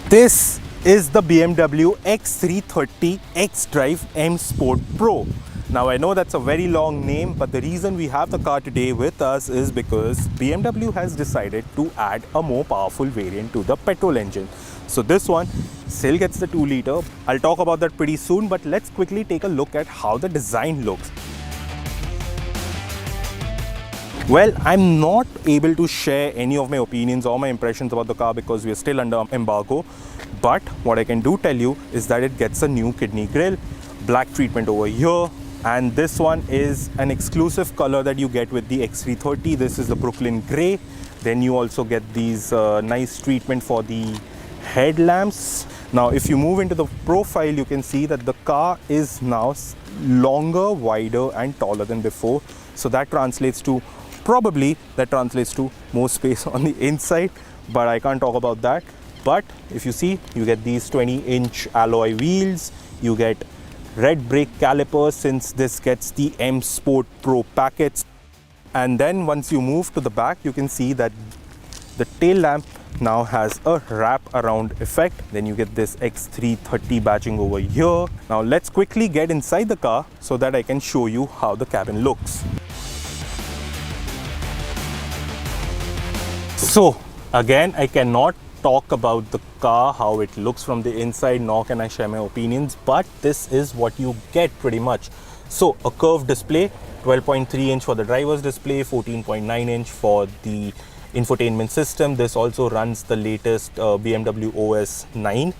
This is the BMW X330 X-Drive M Sport Pro. Now I know that's a very long name, but the reason we have the car today with us is because BMW has decided to add a more powerful variant to the petrol engine. So this one still gets the 2-liter. I'll talk about that pretty soon, but let's quickly take a look at how the design looks. Well, I'm not able to share any of my opinions or my impressions about the car because we are still under embargo. But what I can do tell you is that it gets a new kidney grille, black treatment over here, and this one is an exclusive color that you get with the X330. This is the Brooklyn Grey. Then you also get these nice treatment for the headlamps. Now, if you move into the profile, you can see that the car is now longer, wider, and taller than before. So that translates to more space on the inside, but I can't talk about that. But if you see, you get these 20-inch alloy wheels, you get red brake calipers since this gets the M Sport Pro packets. And then once you move to the back, you can see that the tail lamp now has a wrap around effect. Then you get this X330 badging over here. Now let's quickly get inside the car so that I can show you how the cabin looks. So again, I cannot talk about the car, how it looks from the inside, nor can I share my opinions, but this is what you get pretty much. So a curved display, 12.3 inch for the driver's display, 14.9 inch for the infotainment system. This also runs the latest BMW OS 9.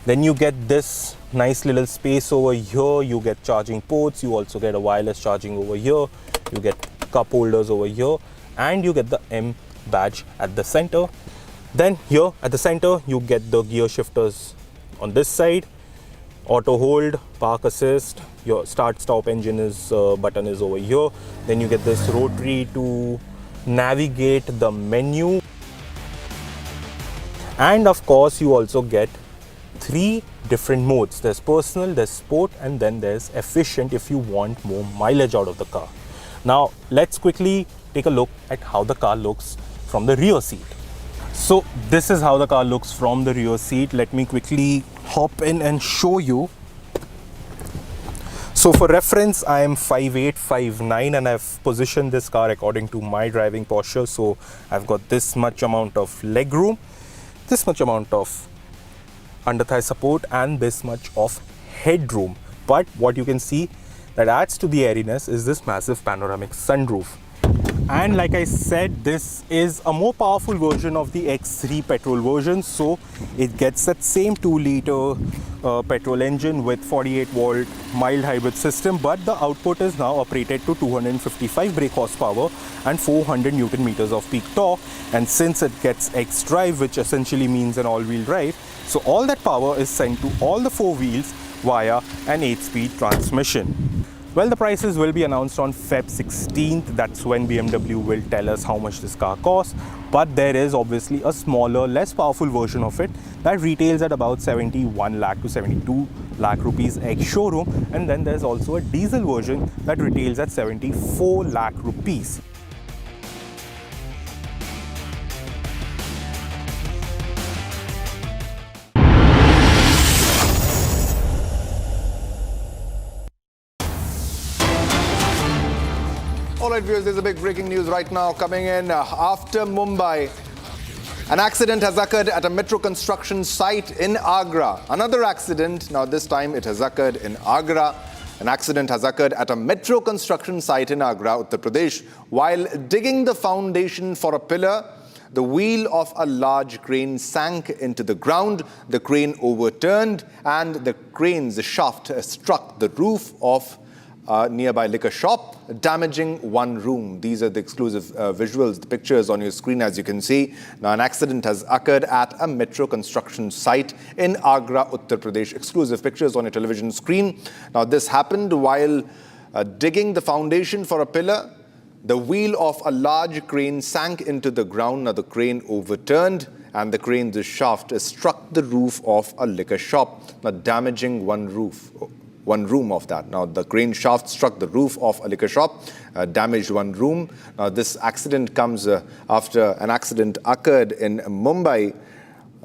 Then you get this nice little space over here. You get charging ports. You also get a wireless charging over here. You get cup holders over here, and you get the M badge at the center. Then here at the center, you get the gear shifters on this side, auto hold, park assist, your start stop engine is button is over here. Then you get this rotary to navigate the menu. And of course, you also get 3 different modes. There's personal, there's sport, and then there's efficient if you want more mileage out of the car. Now, let's quickly take a look at how the car looks from the rear seat. So this is how the car looks from the rear seat. Let me quickly hop in and show you. So for reference, I am 5'8", 5'9", and I've positioned this car according to my driving posture. So I've got this much amount of leg room, this much amount of under thigh support, and this much of headroom. But what you can see that adds to the airiness is this massive panoramic sunroof. And like I said, this is a more powerful version of the X3 petrol version. So it gets that same 2-liter petrol engine with 48-volt mild hybrid system, but the output is now operated to 255 brake horsepower and 400 Newton meters of peak torque. And since it gets X-Drive, which essentially means an all-wheel drive, so all that power is sent to all the 4 wheels via an 8-speed transmission. Well, the prices will be announced on Feb 16th. That's when BMW will tell us how much this car costs. But there is obviously a smaller, less powerful version of it that retails at about 71 lakh to 72 lakh rupees ex-showroom. And then there's also a diesel version that retails at 74 lakh rupees. All right, viewers, there's a big breaking news right now coming in. After Mumbai, an accident has occurred at a metro construction site in Agra. Another accident, now this time it has occurred in Agra. An accident has occurred at a metro construction site in Agra, Uttar Pradesh. While digging the foundation for a pillar, the wheel of a large crane sank into the ground. The crane overturned and the crane's shaft struck the roof of nearby liquor shop, damaging one room. These are the exclusive visuals, the pictures on your screen as you can see. Now an accident has occurred at a metro construction site in Agra, Uttar Pradesh. Exclusive pictures on your television screen. Now this happened while digging the foundation for a pillar. The wheel of a large crane sank into the ground. Now the crane overturned and the crane's shaft struck the roof of a liquor shop, now damaging one room of that. Now the crane shaft struck the roof of a liquor shop, damaged one room. Now this accident comes after an accident occurred in Mumbai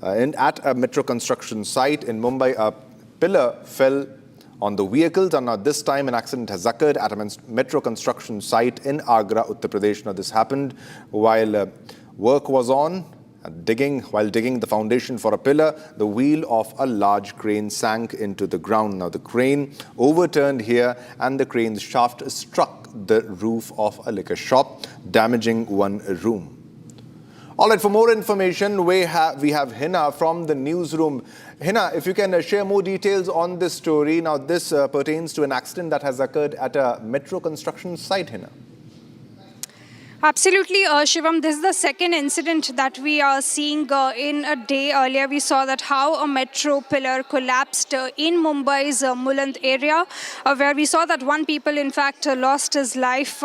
at a metro construction site in Mumbai. A pillar fell on the vehicles, and now this time an accident has occurred at a metro construction site in Agra, Uttar Pradesh. Now this happened while work was on. While digging the foundation for a pillar, the wheel of a large crane sank into the ground. Now the crane overturned here and the crane's shaft struck the roof of a liquor shop, damaging one room. All right, for more information, we have Hina from the newsroom. Hina, if you can share more details on this story. Now this pertains to an accident that has occurred at a metro construction site, Hina. Absolutely, Shivam. This is the second incident that we are seeing in a day. Earlier, we saw that how a metro pillar collapsed in Mumbai's Mulund area, where we saw that one people, in fact, lost his life.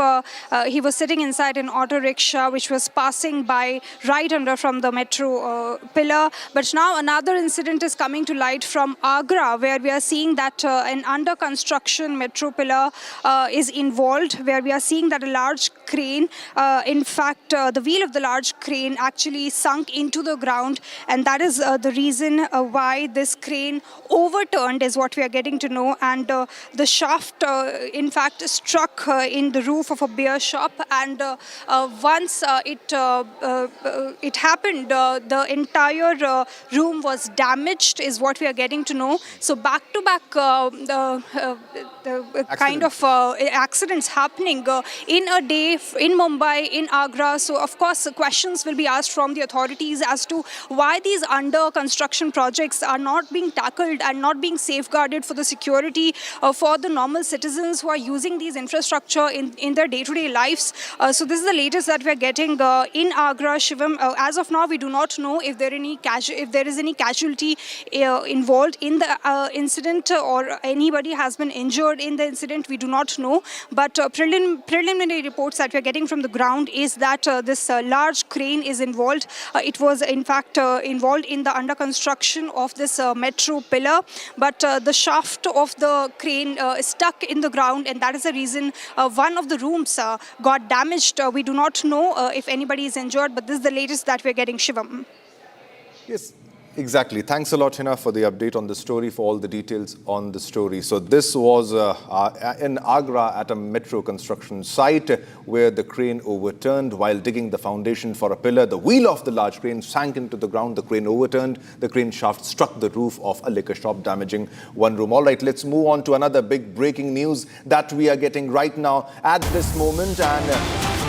He was sitting inside an auto rickshaw, which was passing by right under from the metro pillar. But now another incident is coming to light from Agra, where we are seeing that an under construction metro pillar is involved, where we are seeing that a large crane, in fact, the wheel of the large crane actually sunk into the ground, and that is the reason why this crane overturned, is what we are getting to know. And the shaft, in fact, struck in the roof of a beer shop, and once it happened, the entire room was damaged, is what we are getting to know. So back-to-back kind of accidents happening in a day in Mumbai, in Agra. So of course questions will be asked from the authorities as to why these under construction projects are not being tackled and not being safeguarded for the security for the normal citizens who are using these infrastructure in their day-to-day lives. So this is the latest that we are getting in Agra, Shivam. As of now, we do not know if there is any casualty involved in the incident, or anybody has been injured in the incident. We do not know, but preliminary reports that we are getting from the ground is that this large crane is involved. It was in fact involved in the under construction of this metro pillar, but the shaft of the crane is stuck in the ground, and that is the reason one of the rooms got damaged. We do not know if anybody is injured, but this is the latest that we are getting, Shivam. Yes. Exactly. Thanks a lot, Hina, for the update on the story, for all the details on the story. So this was in Agra at a metro construction site where the crane overturned while digging the foundation for a pillar. The wheel of the large crane sank into the ground. The crane overturned. The crane shaft struck the roof of a liquor shop, damaging one room. All right, let's move on to another big breaking news that we are getting right now at this moment. And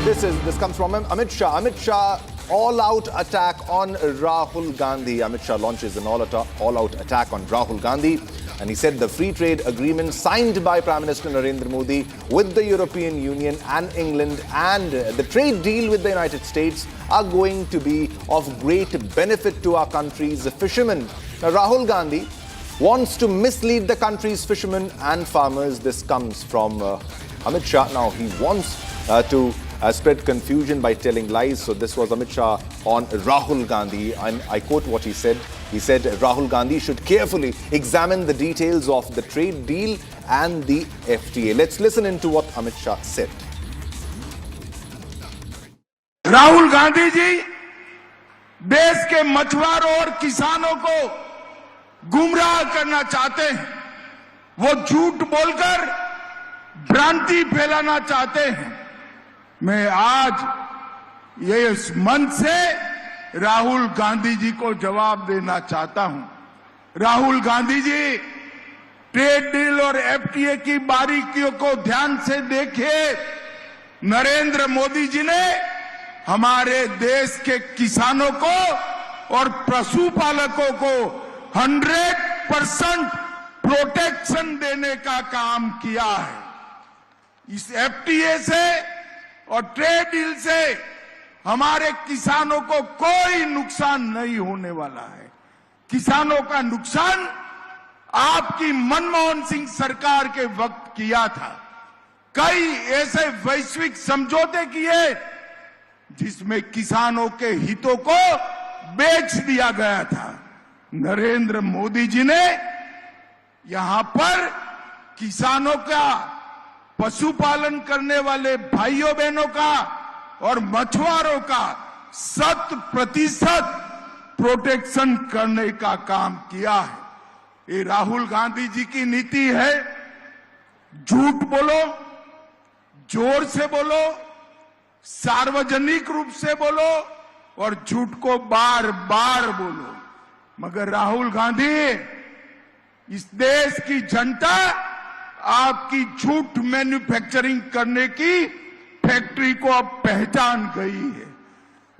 this comes from Amit Shah. Amit Shah, all-out attack on Rahul Gandhi. Amit Shah launches an all-out attack on Rahul Gandhi. And he said the free trade agreement signed by Prime Minister Narendra Modi with the European Union and England and the trade deal with the United States are going to be of great benefit to our country's fishermen. Now, Rahul Gandhi wants to mislead the country's fishermen and farmers. This comes from Amit Shah. Now, he wants to spread confusion by telling lies. So this was Amit Shah on Rahul Gandhi, and I quote what he said. He said Rahul Gandhi should carefully examine the details of the trade deal and the FTA. Let's listen into what Amit Shah said. Rahul Gandhi ji देश के मछुआरों और किसानों को गुमराह करना चाहते हैं। वो झूठ बोलकर भ्रांति फैलाना चाहते हैं। मैं आज ये इस मंच से राहुल गांधी जी को जवाब देना चाहता हूं। राहुल गांधी जी, ट्रेड डील और एफटीए की बारीकियों को ध्यान से देखिए। नरेंद्र मोदी जी ने हमारे देश के किसानों को और पशुपालकों को 100% प्रोटेक्शन देने का काम किया है। इस एफटीए से और ट्रेड डील से हमारे किसानों को कोई नुकसान नहीं होने वाला है। किसानों का नुकसान आपकी मनमोहन सिंह सरकार के वक्त किया था। कई ऐसे वैश्विक समझौते किए जिसमें किसानों के हितों को बेच दिया गया था। नरेंद्र मोदी जी ने यहां पर किसानों का, पशुपालन करने वाले भाइयों बहनों का और मछुआरों का 100% प्रोटेक्शन करने का काम किया है। ये राहुल गांधी जी की नीति है, झूठ बोलो, जोर से बोलो, सार्वजनिक रूप से बोलो और झूठ को बार बार बोलो। मगर राहुल गांधी, इस देश की जनता आपकी झूठ मैन्युफैक्चरिंग करने की फैक्ट्री को अब पहचान गई है।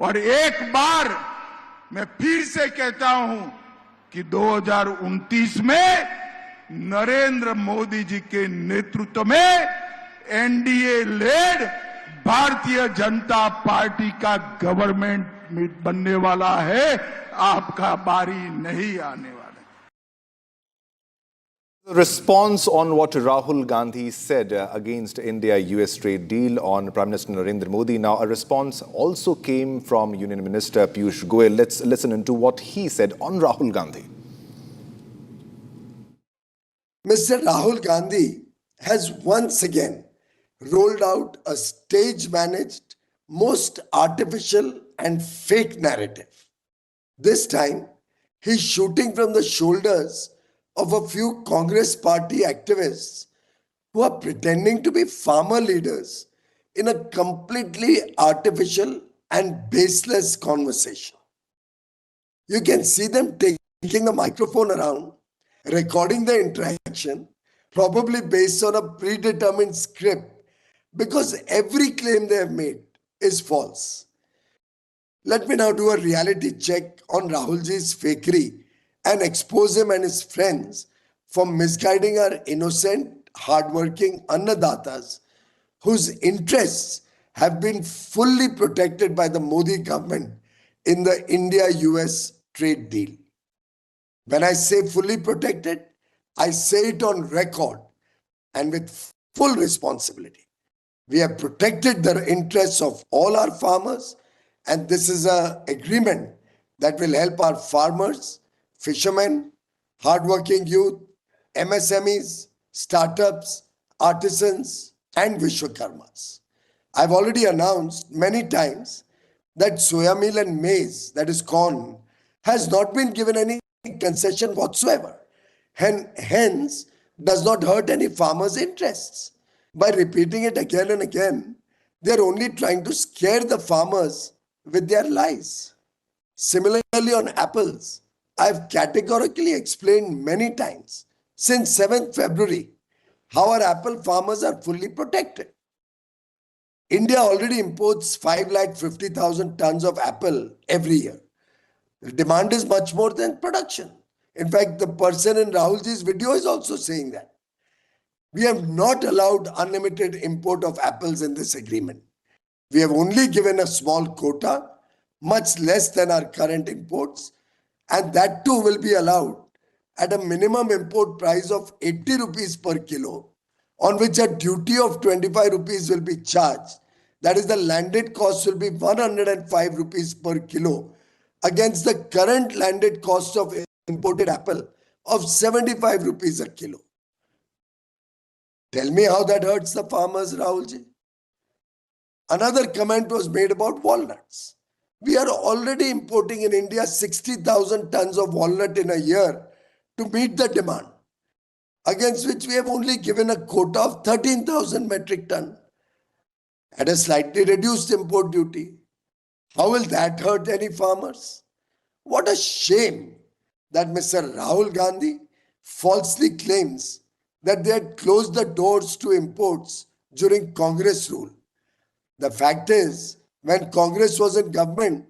और एक बार मैं फिर से कहता हूं कि 2029 में नरेंद्र मोदी जी के नेतृत्व में NDA lead Bharatiya Janata party का गवर्नमेंट बनने वाला है। आपका बारी नहीं आने वाला। Response on what Rahul Gandhi said against India-US trade deal on Prime Minister Narendra Modi. Now, a response also came from Union Minister Piyush Goyal. Let's listen into what he said on Rahul Gandhi. Mr. Rahul Gandhi has once again rolled out a stage-managed, most artificial and fake narrative. This time, he's shooting from the shoulders of a few Congress party activists who are pretending to be farmer leaders in a completely artificial and baseless conversation. You can see them taking a microphone around, recording the interaction, probably based on a predetermined script, because every claim they have made is false. Let me now do a reality check on Rahulji's fakery and expose him and his friends for misguiding our innocent, hardworking Annadatas whose interests have been fully protected by the Modi government in the India-US trade deal. When I say fully protected, I say it on record and with full responsibility. We have protected the interests of all our farmers, and this is an agreement that will help our farmers, fishermen, hardworking youth, MSMEs, startups, artisans, and Vishwakarmas. I've already announced many times that soya meal and maize, that is corn, has not been given any concession whatsoever, and hence does not hurt any farmers' interests. By repeating it again and again, they're only trying to scare the farmers with their lies. Similarly, on apples, I've categorically explained many times since 7th February how our apple farmers are fully protected. India already imports 550,000 tons of apple every year. The demand is much more than production. In fact, the person in Rahulji's video is also saying that. We have not allowed unlimited import of apples in this agreement. We have only given a small quota, much less than our current imports, and that too will be allowed at a minimum import price of 80 rupees per kilo, on which a duty of 25 rupees will be charged. That is, the landed cost will be 105 rupees per kilo against the current landed cost of imported apple of 75 rupees a kilo. Tell me how that hurts the farmers, Rahulji. Another comment was made about walnuts. We are already importing in India 60,000 tons of walnut in a year to meet the demand, against which we have only given a quota of 13,000 metric ton at a slightly reduced import duty. How will that hurt any farmers? What a shame that Mr. Rahul Gandhi falsely claims that they had closed the doors to imports during Congress rule. The fact is, when Congress was in government,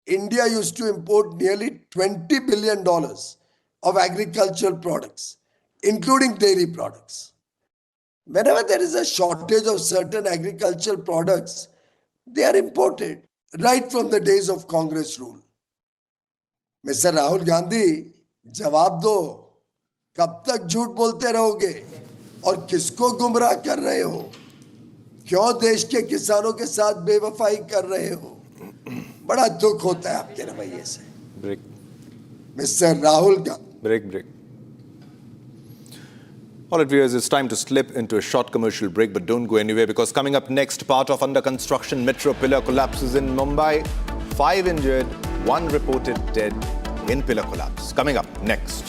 India used to import nearly $20 billion of agricultural products, including dairy products. Whenever there is a shortage of certain agricultural products, they are imported right from the days of Congress rule. Mr. Rahul Gandhi, जवाब दो, कब तक झूठ बोलते रहोगे और किसको गुमराह कर रहे हो? क्यों देश के किसानों के साथ बेवफाई कर रहे हो? बड़ा दुख होता है आपके रवैये से. Break. Mr. Rahul Gandhi. Break. All right, viewers, it's time to slip into a short commercial break, but don't go anywhere because coming up next, part of under construction metro pillar collapses in Mumbai. 5 injured, 1 reported dead in pillar collapse. Coming up next.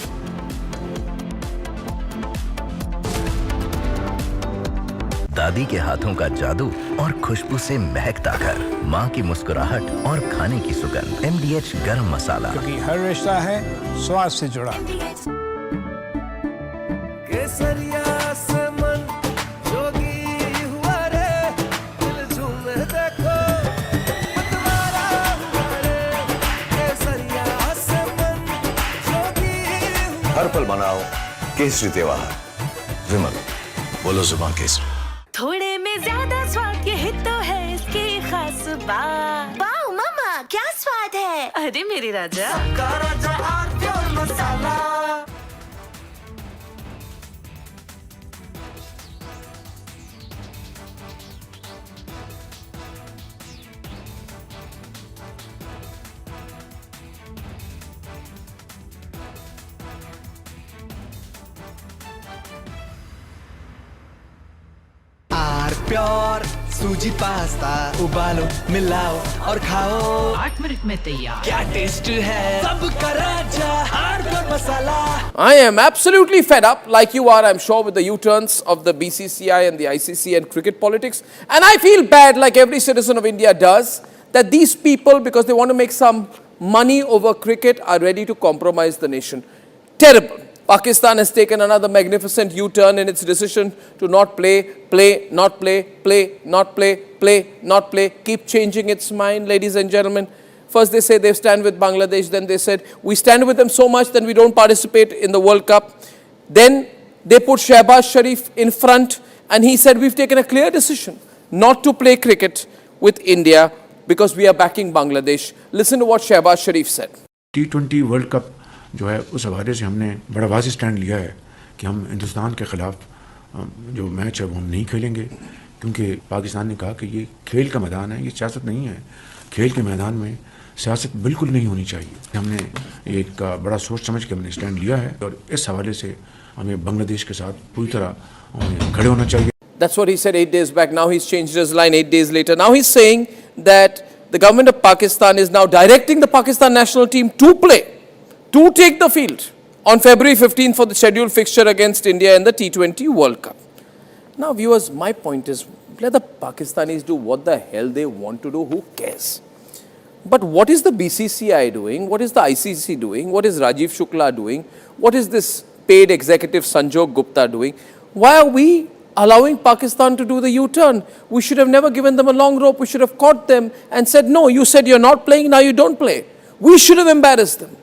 दादी के हाथों का जादू और खुशबू से महकता घर, माँ की मुस्कुराहट और खाने की सुगंध। MDH गरम मसाला, क्योंकि हर रिश्ता है स्वाद से जुड़ा। केसरिया से मन जोगी हुआ रे, दिल झूमे देखो मतवारा हुआ रे। केसरिया से मन जोगी हुआ। हर पल मनाओ केसरी त्योहार। विमल, बोलो जुबान केसरी। थोड़े में ज्यादा स्वाद, यही तो है इसकी खास बात। वाओ मामा, क्या स्वाद है। अरे मेरे राजा, सबका राजा आरती और मसाला। प्योर सूजी पास्ता उबालो, मिलाओ और खाओ। 8 मिनट में तैयार। क्या टेस्ट है, सबका राजा hardcore masala. I am absolutely fed up, like you are, I'm sure, with the U-turns of the BCCI and the ICC and cricket politics. And I feel bad, like every citizen of India does, that these people, because they want to make some money over cricket, are ready to compromise the nation. Terrible. Pakistan has taken another magnificent U-turn in its decision to not play, not play, keep changing its mind, ladies and gentlemen. First they say they stand with Bangladesh, then they said we stand with them so much that we don't participate in the World Cup. Then they put Shehbaz Sharif in front and he said we've taken a clear decision not to play cricket with India because we are backing Bangladesh. Listen to what Shehbaz Sharif said. T20 World Cup जो है उस हवाले से हमने बड़ा वाज़ेह stand लिया है कि हम हिंदुस्तान के ख़िलाफ़ जो मैच है वो हम नहीं खेलेंगे, क्योंकि पाकिस्तान ने कहा कि ये खेल का मैदान है, ये सियासत नहीं है। खेल के मैदान में सियासत बिल्कुल नहीं होनी चाहिए। हमने एक बड़ा सोच समझ के हमने स्टैंड लिया है और इस हवाले से हमें बांग्लादेश के साथ पूरी तरह खड़े होना चाहिए। That's what he said 8 days back. Now he's changed his line 8 days later. Now he's saying that the government of Pakistan is now directing the Pakistan national team to play, to take the field on February 15 for the scheduled fixture against India in the T20 World Cup. Now viewers, my point is, let the Pakistanis do what the hell they want to do, who cares? But what is the BCCI doing? What is the ICC doing? What is Rajiv Shukla doing? What is this paid executive Sanjog Gupta doing? Why are we allowing Pakistan to do the U-turn? We should have never given them a long rope. We should have caught them and said, no, you said you're not playing, now you don't play. We should have embarrassed them.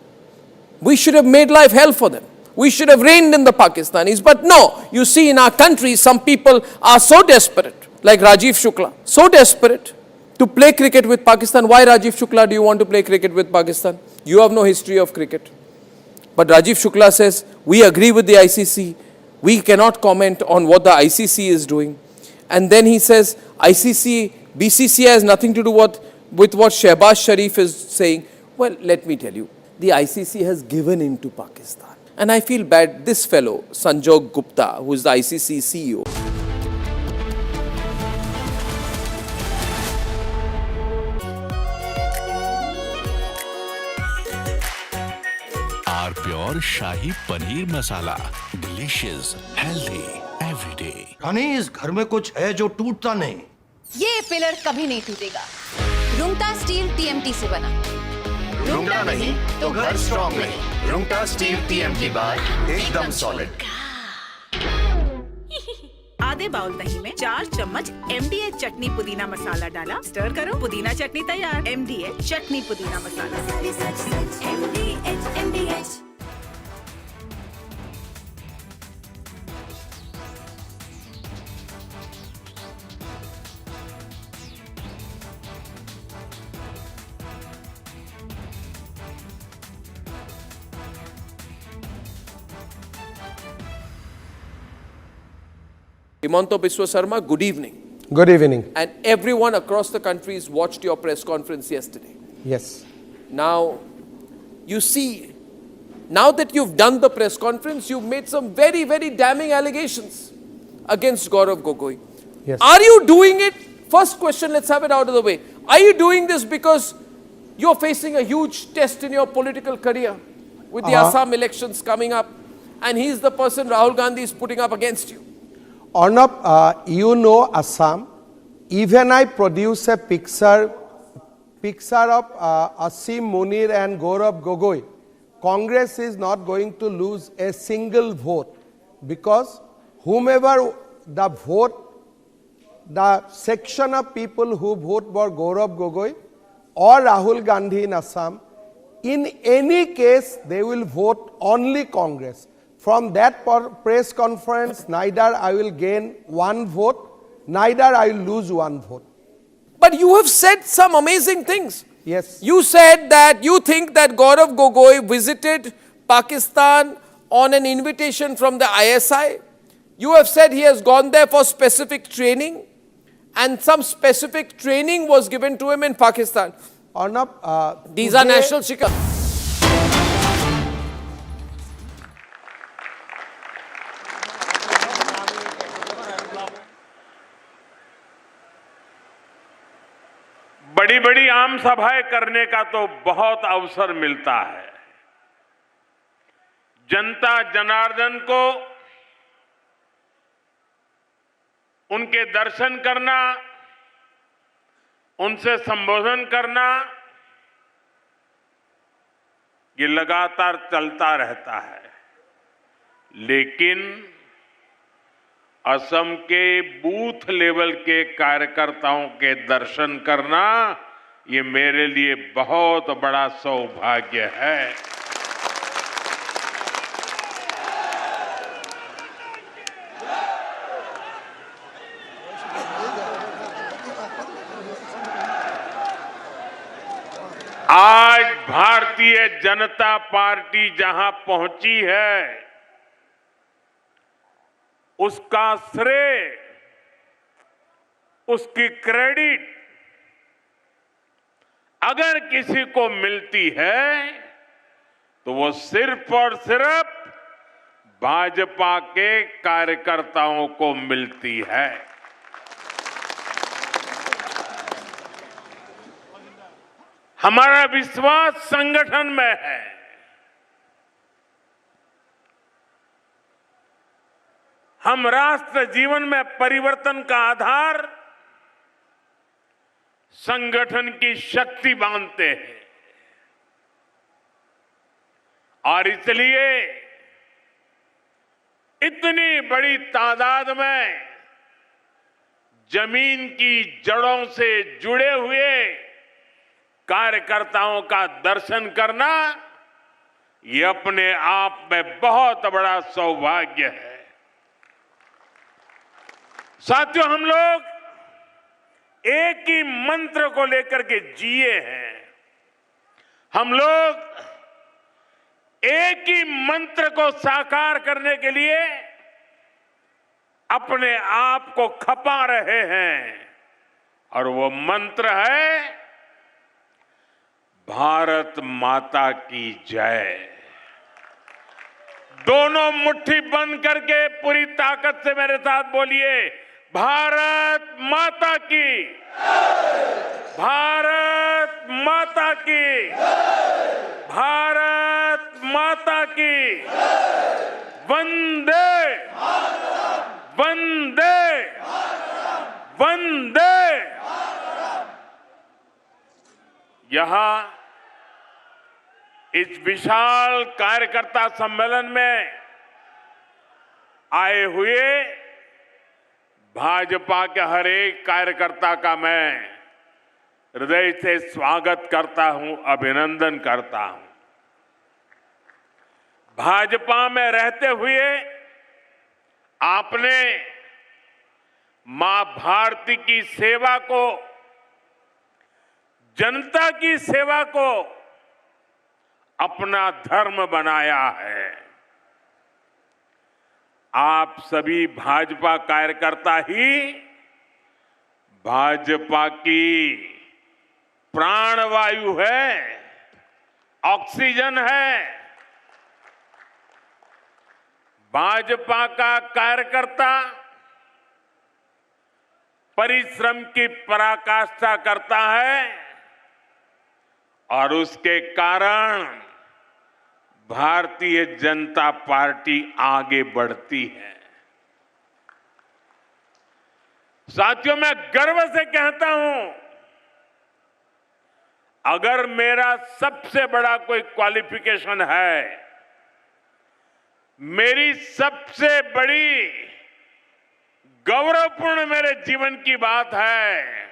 We should have made life hell for them. We should have reined in the Pakistanis. But no, you see in our country, some people are so desperate, like Rajiv Shukla, so desperate to play cricket with Pakistan. Why, Rajiv Shukla, do you want to play cricket with Pakistan? You have no history of cricket. But Rajiv Shukla says, we agree with the ICC. We cannot comment on what the ICC is doing. And then he says, BCCI has nothing to do with what Shehbaz Sharif is saying. Well, let me tell you, the ICC has given in to Pakistan. And I feel bad, this fellow, Sanjog Gupta, who is the ICC CEO. R pure shahi paneer masala, delicious, healthy, everyday. Rani, इस घर में कुछ है जो टूटता नहीं। ये pillar कभी नहीं टूटेगा। रुंगटा स्टील TMT से बना। रुंगटा नहीं तो घर स्ट्रॉन्ग नहीं। रुंगटा स्टील TMT बार एकदम सॉलिड। आधे बाउल दही में 4 चम्मच MDH चटनी पुदीना मसाला डाला, स्टर करो, पुदीना चटनी तैयार। MDH चटनी पुदीना मसाला। MDH। Himanta Biswa Sarma, good evening. Good evening. And everyone across the country has watched your press conference yesterday. Yes. Now, you see, now that you've done the press conference, you've made some very, very damning allegations against Gaurav Gogoi. Yes. Are you doing it? First question, let's have it out of the way. Are you doing this because you're facing a huge test in your political career with the Assam elections coming up, and he's the person Rahul Gandhi is putting up against you? Arnab, you know Assam. Even I produce a picture of Asim Munir and Gaurav Gogoi. Congress is not going to lose a single vote because whomever the vote, the section of people who vote for Gaurav Gogoi or Rahul Gandhi in Assam, in any case they will vote only Congress. From that press conference, neither I will gain one vote, neither I will lose one vote. But you have said some amazing things. Yes. You said that you think that Gaurav Gogoi visited Pakistan on an invitation from the ISI. You have said he has gone there for specific training, and some specific training was given to him in Pakistan. Arnab, these are national secrets. बड़ी बड़ी आम सभाएं करने का तो बहुत अवसर मिलता है। जनता जनार्दन को उनके दर्शन करना, उनसे संबोधन करना, ये लगातार चलता रहता है। लेकिन असम के बूथ लेवल के कार्यकर्ताओं के दर्शन करना, ये मेरे लिए बहुत बड़ा सौभाग्य है। आज भारतीय जनता पार्टी जहां पहुंची है, उसका श्रेय, उसकी क्रेडिट अगर किसी को मिलती है तो वो सिर्फ और सिर्फ भाजपा के कार्यकर्ताओं को मिलती है। हमारा विश्वास संगठन में है। हम राष्ट्र जीवन में परिवर्तन का आधार संगठन की शक्ति मानते हैं और इसलिए इतनी बड़ी तादाद में जमीन की जड़ों से जुड़े हुए कार्यकर्ताओं का दर्शन करना, ये अपने आप में बहुत बड़ा सौभाग्य है। साथियों, हम लोग एक ही मंत्र को लेकर के जिए हैं। हम लोग एक ही मंत्र को साकार करने के लिए अपने आप को खपा रहे हैं और वो मंत्र है भारत माता की जय। दोनों मुट्ठी बंद करके पूरी ताकत से मेरे साथ बोलिए, भारत माता की, भारत माता की, भारत माता की, वंदे वंदे वंदे। यहां इस विशाल कार्यकर्ता सम्मेलन में आए हुए भाजपा के हर एक कार्यकर्ता का मैं हृदय से स्वागत करता हूं, अभिनंदन करता हूं। भाजपा में रहते हुए आपने मां भारती की सेवा को, जनता की सेवा को अपना धर्म बनाया है। आप सभी भाजपा कार्यकर्ता ही भाजपा की प्राणवायु है, ऑक्सीजन है। भाजपा का कार्यकर्ता परिश्रम की पराकाष्ठा करता है और उसके कारण भारतीय जनता पार्टी आगे बढ़ती है। साथियों, मैं गर्व से कहता हूं, अगर मेरा सबसे बड़ा कोई क्वालिफिकेशन है, मेरी सबसे बड़ी गौरवपूर्ण मेरे जीवन की बात है,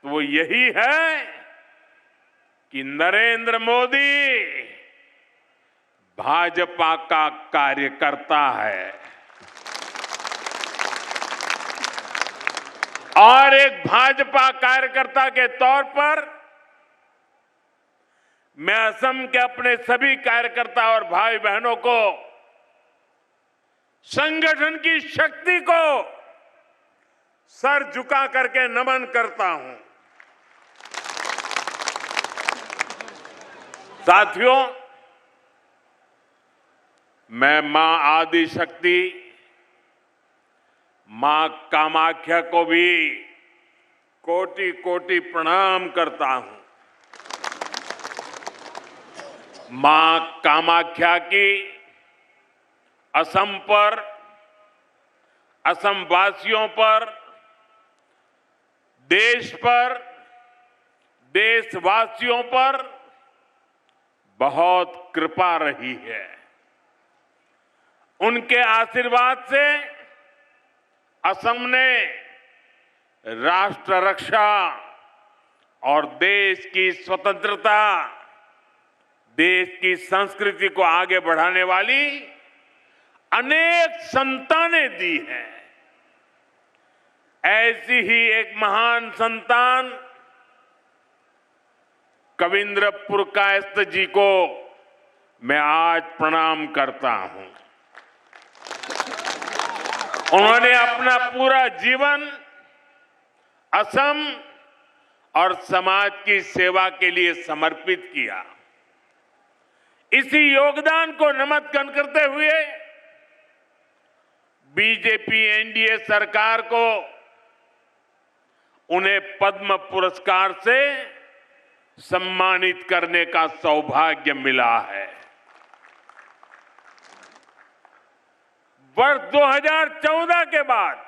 तो वो यही है कि नरेंद्र मोदी भाजपा का कार्यकर्ता है और एक भाजपा कार्यकर्ता के तौर पर मैं असम के अपने सभी कार्यकर्ता और भाई बहनों को, संगठन की शक्ति को सर झुका करके नमन करता हूं। साथियों, मैं मां आदि शक्ति, मां कामाख्या को भी कोटि कोटि प्रणाम करता हूं। मां कामाख्या की असम पर, असम वासियों पर, देश पर, देशवासियों पर बहुत कृपा रही है। उनके आशीर्वाद से असम ने राष्ट्र रक्षा और देश की स्वतंत्रता, देश की संस्कृति को आगे बढ़ाने वाली अनेक संतानें दी हैं। ऐसी ही एक महान संतान कविंद्रपुर कायस्थ जी को मैं आज प्रणाम करता हूं। उन्होंने अपना पूरा जीवन असम और समाज की सेवा के लिए समर्पित किया। इसी योगदान को नमन करते हुए बीजेपी एनडीए सरकार को उन्हें पद्म पुरस्कार से सम्मानित करने का सौभाग्य मिला है। वर्ष 2014 के बाद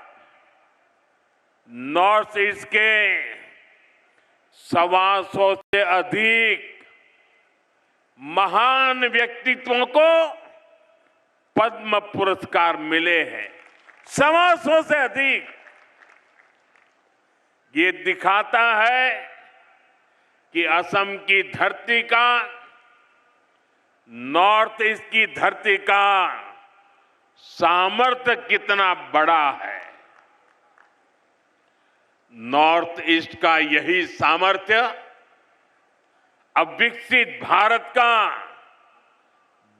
नॉर्थ ईस्ट के 125 से अधिक महान व्यक्तित्वों को पद्म पुरस्कार मिले हैं। 125 से अधिक। ये दिखाता है कि असम की धरती का, नॉर्थ ईस्ट की धरती का सामर्थ्य कितना बड़ा है। नॉर्थ ईस्ट का यही सामर्थ्य अब विकसित भारत का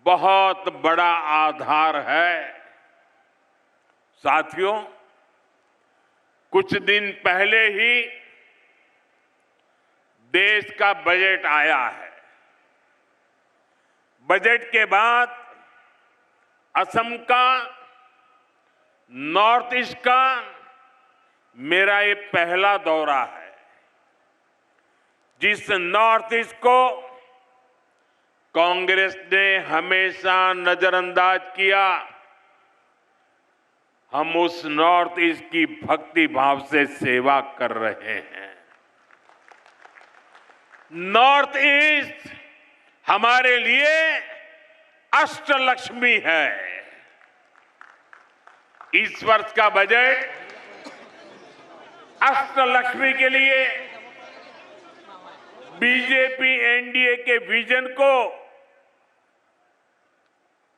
बहुत बड़ा आधार है। साथियों, कुछ दिन पहले ही देश का बजट आया है। बजट के बाद असम का, नॉर्थ ईस्ट का मेरा ये पहला दौरा है। जिस नॉर्थ ईस्ट को कांग्रेस ने हमेशा नजरअंदाज किया, हम उस नॉर्थ ईस्ट की भक्ति भाव से सेवा कर रहे हैं। नॉर्थ ईस्ट हमारे लिए अष्टलक्ष्मी है। इस वर्ष का बजट अष्टलक्ष्मी के लिए बीजेपी एनडीए के विजन को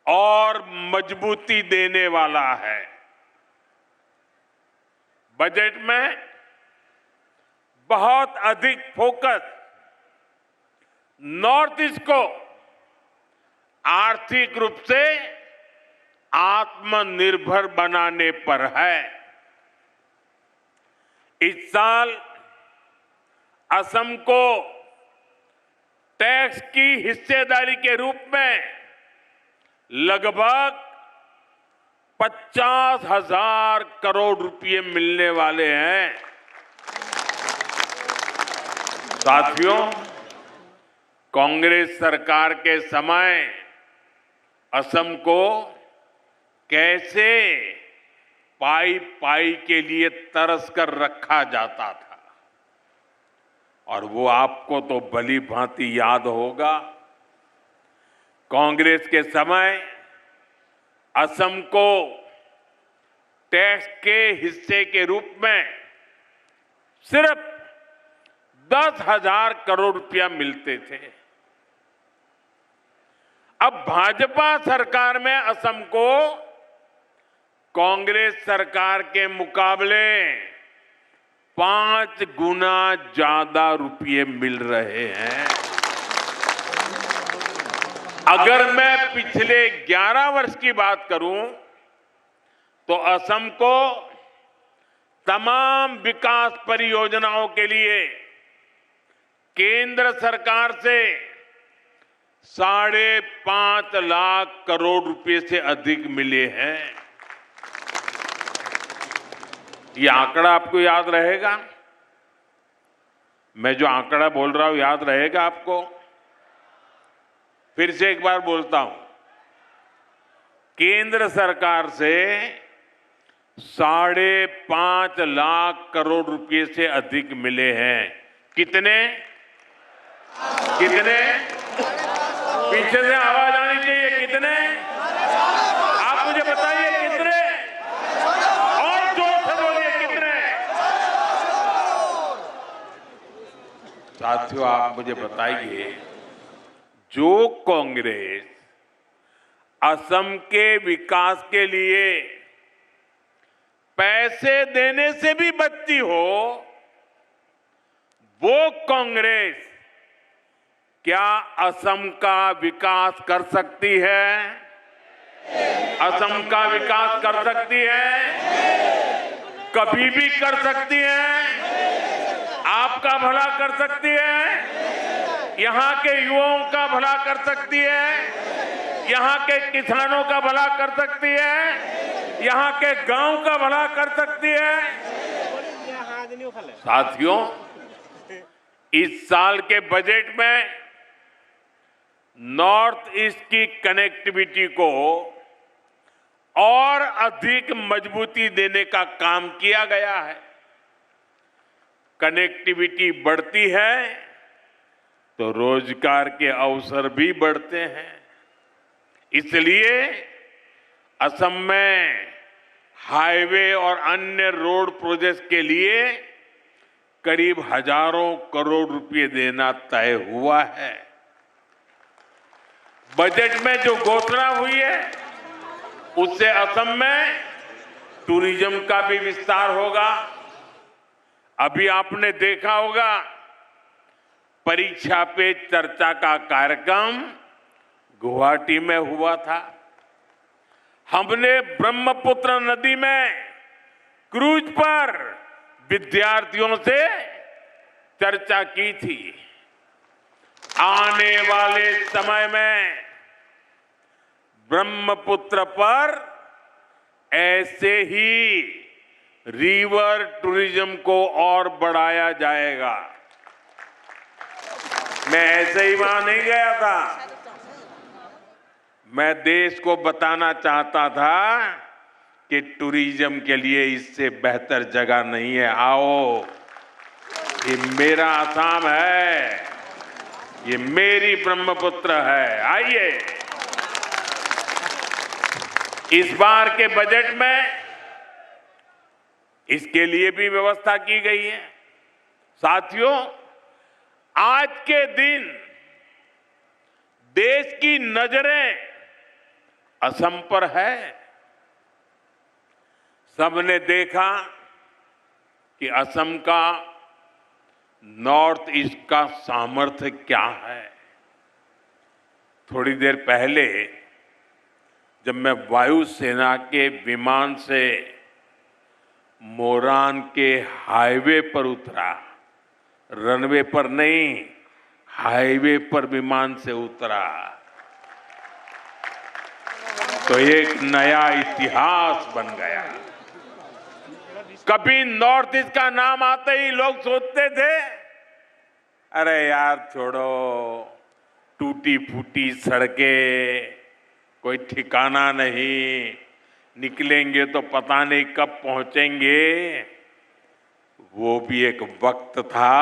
और मजबूती देने वाला है। बजट में बहुत अधिक फोकस नॉर्थ ईस्ट को आर्थिक रूप से आत्मनिर्भर बनाने पर है। इस साल असम को टैक्स की हिस्सेदारी के रूप में लगभग 50,000 करोड़ रुपए मिलने वाले हैं। साथियों, कांग्रेस सरकार के समय असम को कैसे पाई पाई के लिए तरस कर रखा जाता था, और वो आपको तो भली भांति याद होगा। कांग्रेस के समय असम को टैक्स के हिस्से के रूप में सिर्फ 10,000 करोड़ रुपया मिलते थे। अब भाजपा सरकार में असम को कांग्रेस सरकार के मुकाबले 5 गुना ज्यादा रुपये मिल रहे हैं। अगर मैं पिछले 11 वर्ष की बात करूं तो असम को तमाम विकास परियोजनाओं के लिए केंद्र सरकार से 5.5 लाख करोड़ रुपए से अधिक मिले हैं। ये आंकड़ा आपको याद रहेगा? मैं जो आंकड़ा बोल रहा हूं याद रहेगा आपको? फिर से एक बार बोलता हूं, केंद्र सरकार से 5.5 लाख करोड़ रुपए से अधिक मिले हैं। कितने? कितने? पीछे से आवाज आनी चाहिए। कितने? आप मुझे बताइए कितने? और जोर से बोलिए कितने? साथियों, आप मुझे बताइए, जो कांग्रेस असम के विकास के लिए पैसे देने से भी बचती हो, वो कांग्रेस क्या असम का विकास कर सकती है? असम का विकास कर सकती है? कभी भी कर सकती है? आपका भला कर सकती है? यहां के युवाओं का भला कर सकती है? यहां के किसानों का भला कर सकती है? यहां के गांव का भला कर सकती है? साथियों, इस साल के बजट में नॉर्थ ईस्ट की कनेक्टिविटी को और अधिक मजबूती देने का काम किया गया है। कनेक्टिविटी बढ़ती है तो रोजगार के अवसर भी बढ़ते हैं। इसलिए असम में हाईवे और अन्य रोड प्रोजेक्ट के लिए करीब हजारों करोड़ रुपए देना तय हुआ है। बजट में जो घोषणा हुई है उससे असम में टूरिज्म का भी विस्तार होगा। अभी आपने देखा होगा, परीक्षा पे चर्चा का कार्यक्रम गुवाहाटी में हुआ था। हमने ब्रह्मपुत्र नदी में क्रूज पर विद्यार्थियों से चर्चा की थी। आने वाले समय में ब्रह्मपुत्र पर ऐसे ही रिवर टूरिज्म को और बढ़ाया जाएगा। मैं ऐसे ही वहां नहीं गया था, मैं देश को बताना चाहता था कि टूरिज्म के लिए इससे बेहतर जगह नहीं है। आओ, ये मेरा असम है, ये मेरी ब्रह्मपुत्र है। आइए, इस बार के बजट में इसके लिए भी व्यवस्था की गई है। साथियों, आज के दिन देश की नजरें असम पर है। सबने देखा कि असम का नॉर्थ ईस्ट का सामर्थ्य क्या है। थोड़ी देर पहले जब मैं वायुसेना के विमान से मोरान के हाईवे पर उतरा, रनवे पर नहीं, हाईवे पर विमान से उतरा, तो एक नया इतिहास बन गया। कभी नॉर्थ ईस्ट का नाम आते ही लोग सोचते थे, अरे यार छोड़ो, टूटी फूटी सड़कें, कोई ठिकाना नहीं, निकलेंगे तो पता नहीं कब पहुंचेंगे। वो भी एक वक्त था,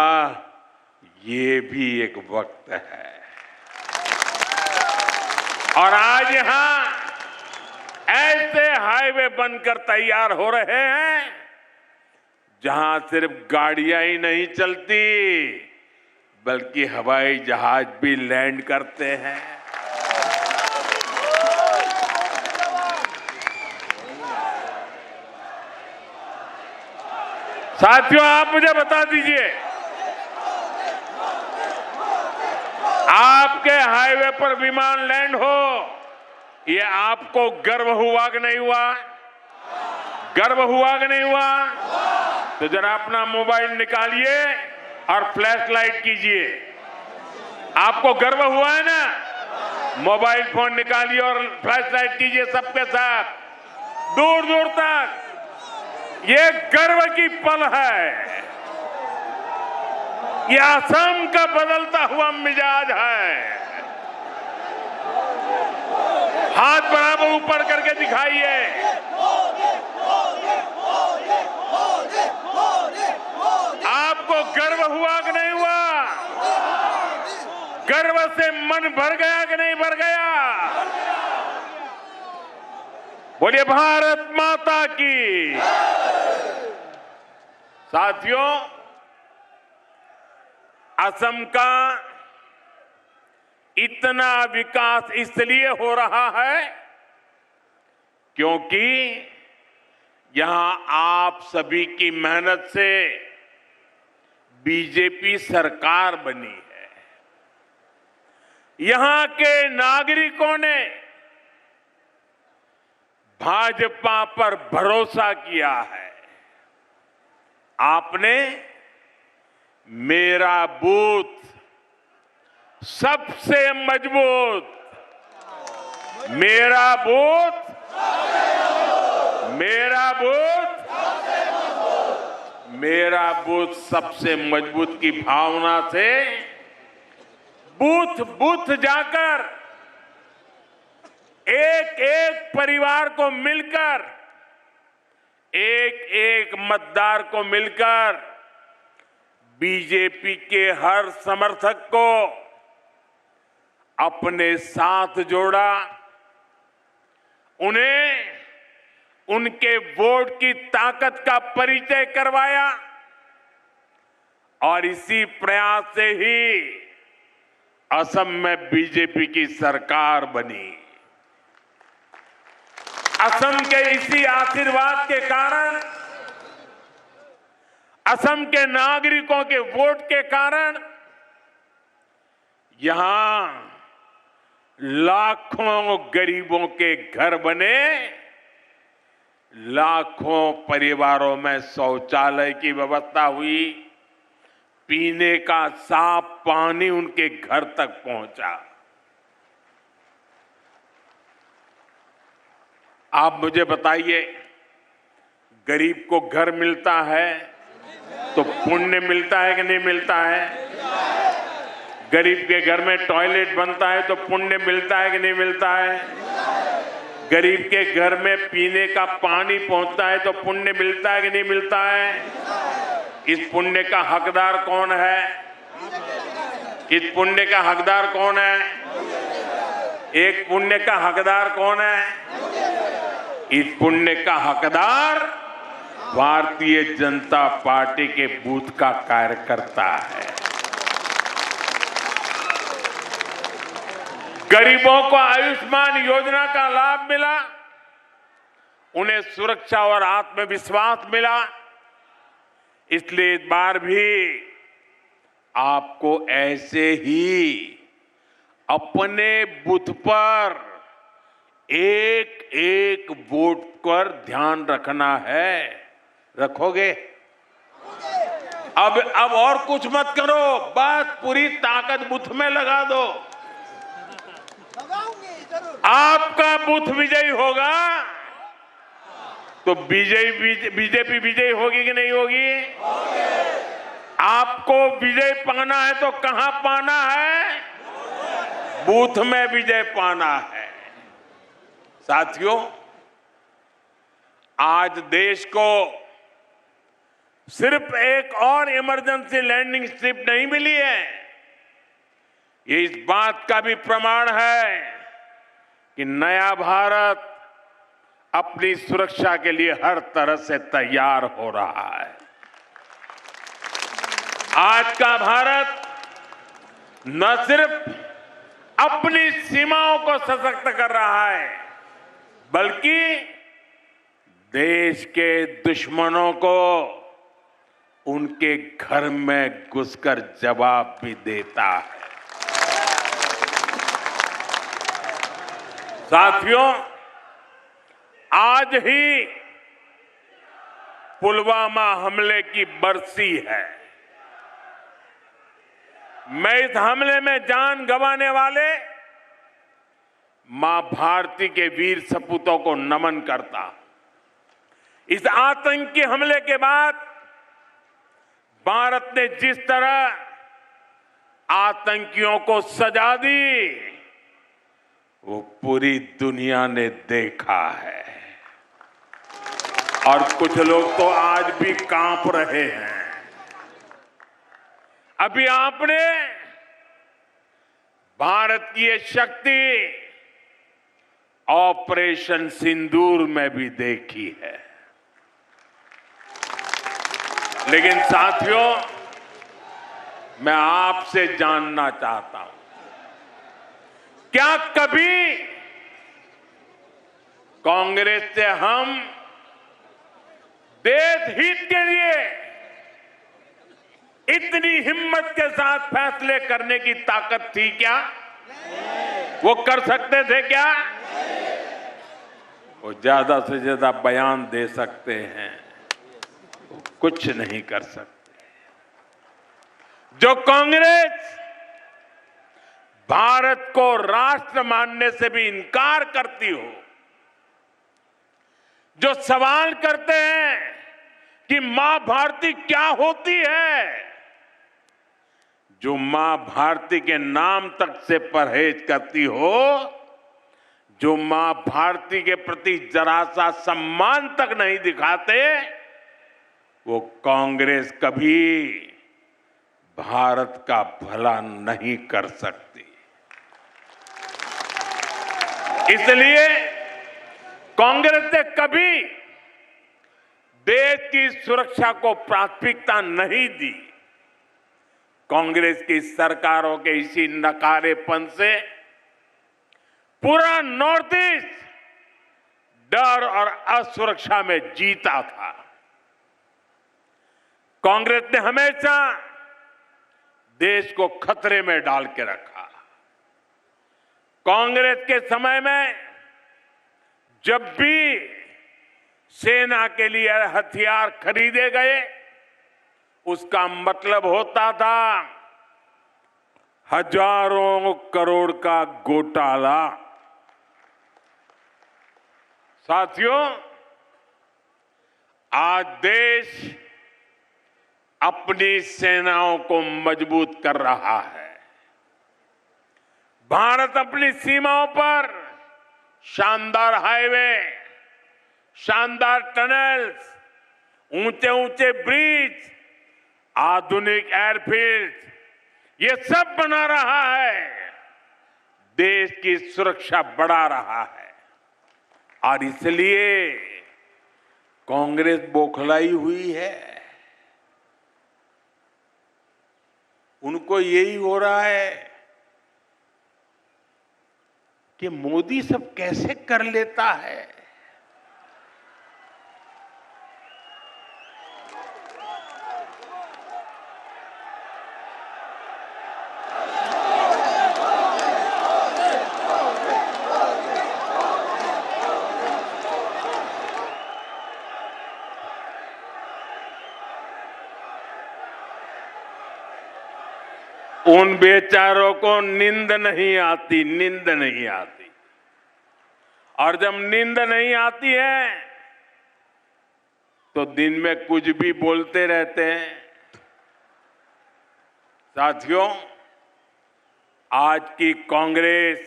ये भी एक वक्त है। और आज यहां ऐसे हाईवे बनकर तैयार हो रहे हैं जहां सिर्फ गाड़ियां ही नहीं चलती, बल्कि हवाई जहाज भी लैंड करते हैं। साथियों, आप मुझे बता दीजिए, आपके हाईवे पर विमान लैंड हो, ये आपको गर्व हुआ कि नहीं हुआ? गर्व हुआ कि नहीं हुआ? तो जरा अपना मोबाइल निकालिए और फ्लैश लाइट कीजिए। आपको गर्व हुआ है ना? मोबाइल फोन निकालिए और फ्लैश लाइट कीजिए सबके साथ, दूर दूर तक। ये गर्व की पल है, ये असम का बदलता हुआ मिजाज है। हाथ बराबर ऊपर करके दिखाइए। आपको गर्व हुआ कि नहीं हुआ? गर्व से मन भर गया कि नहीं भर गया? बोलिए भारत माता की। साथियों, असम का इतना विकास इसलिए हो रहा है क्योंकि यहां आप सभी की मेहनत से बीजेपी सरकार बनी है। यहां के नागरिकों ने भाजपा पर भरोसा किया है। आपने मेरा बूथ सबसे मजबूत, मेरा बूथ, मेरा बूथ, मेरा बूथ सबसे मजबूत की भावना से बूथ बूथ जाकर एक एक परिवार को मिलकर, एक एक मतदार को मिलकर बीजेपी के हर समर्थक को अपने साथ जोड़ा, उन्हें उनके वोट की ताकत का परिचय करवाया और इसी प्रयास से ही असम में बीजेपी की सरकार बनी। असम के इसी आशीर्वाद के कारण, असम के नागरिकों के वोट के कारण यहां लाखों गरीबों के घर बने, लाखों परिवारों में शौचालय की व्यवस्था हुई, पीने का साफ पानी उनके घर तक पहुंचा। आप मुझे बताइए, गरीब को घर मिलता है तो पुण्य मिलता है कि नहीं मिलता है? गरीब के घर में टॉयलेट बनता है तो पुण्य मिलता है कि नहीं मिलता है? गरीब के घर में पीने का पानी पहुंचता है तो पुण्य मिलता है कि नहीं मिलता है? इस पुण्य का हकदार कौन है? इस पुण्य का हकदार कौन है? एक पुण्य का हकदार कौन है? इस पुण्य का हकदार भारतीय जनता पार्टी के बूथ का कार्यकर्ता है। गरीबों को आयुष्मान योजना का लाभ मिला, उन्हें सुरक्षा और आत्मविश्वास मिला। इसलिए इस बार भी आपको ऐसे ही अपने बूथ पर एक एक वोट पर ध्यान रखना है। रखोगे? अब और कुछ मत करो, बस पूरी ताकत बूथ में लगा दो। आपका बूथ विजयी होगा तो बीजेपी विजयी होगी कि नहीं होगी? आपको विजय पाना है तो कहां पाना है? बूथ में विजय पाना है। साथियों, आज देश को सिर्फ एक और इमरजेंसी लैंडिंग स्ट्रिप नहीं मिली है, ये इस बात का भी प्रमाण है कि नया भारत अपनी सुरक्षा के लिए हर तरह से तैयार हो रहा है। आज का भारत न सिर्फ अपनी सीमाओं को सशक्त कर रहा है, बल्कि देश के दुश्मनों को उनके घर में घुसकर जवाब भी देता है। साथियों, आज ही पुलवामा हमले की बरसी है। मैं इस हमले में जान गंवाने वाले मां भारती के वीर सपूतों को नमन करता। इस आतंकी हमले के बाद भारत ने जिस तरह आतंकियों को सजा दी, वो पूरी दुनिया ने देखा है। और कुछ लोग तो आज भी कांप रहे हैं। अभी आपने भारत की ये शक्ति ऑपरेशन सिंदूर में भी देखी है। लेकिन साथियों, मैं आपसे जानना चाहता हूं, क्या कभी कांग्रेस से हम देश हित के लिए इतनी हिम्मत के साथ फैसले करने की ताकत थी क्या? वो कर सकते थे क्या? वो ज्यादा से ज्यादा बयान दे सकते हैं, वो कुछ नहीं कर सकते। जो कांग्रेस भारत को राष्ट्र मानने से भी इनकार करती हो, जो सवाल करते हैं कि मां भारती क्या होती है, जो मां भारती के नाम तक से परहेज करती हो, जो मां भारती के प्रति जरा सा सम्मान तक नहीं दिखाते, वो कांग्रेस कभी भारत का भला नहीं कर सकती। इसलिए कांग्रेस ने कभी देश की सुरक्षा को प्राथमिकता नहीं दी। कांग्रेस की सरकारों के इसी नकारेपन से पूरा नॉर्थ ईस्ट डर और असुरक्षा में जीता था। कांग्रेस ने हमेशा देश को खतरे में डाल के रखा। कांग्रेस के समय में जब भी सेना के लिए हथियार खरीदे गए, उसका मतलब होता था हजारों करोड़ का घोटाला। साथियों, आज देश अपनी सेनाओं को मजबूत कर रहा है। भारत अपनी सीमाओं पर शानदार हाईवे, शानदार टनल्स, ऊंचे ऊंचे ब्रिज, आधुनिक एयरफील्ड, ये सब बना रहा है, देश की सुरक्षा बढ़ा रहा है। और इसलिए कांग्रेस बौखलाई हुई है। उनको यही हो रहा है कि मोदी सब कैसे कर लेता है। उन बेचारों को नींद नहीं आती, नींद नहीं आती। और जब नींद नहीं आती है तो दिन में कुछ भी बोलते रहते हैं। साथियों, आज की कांग्रेस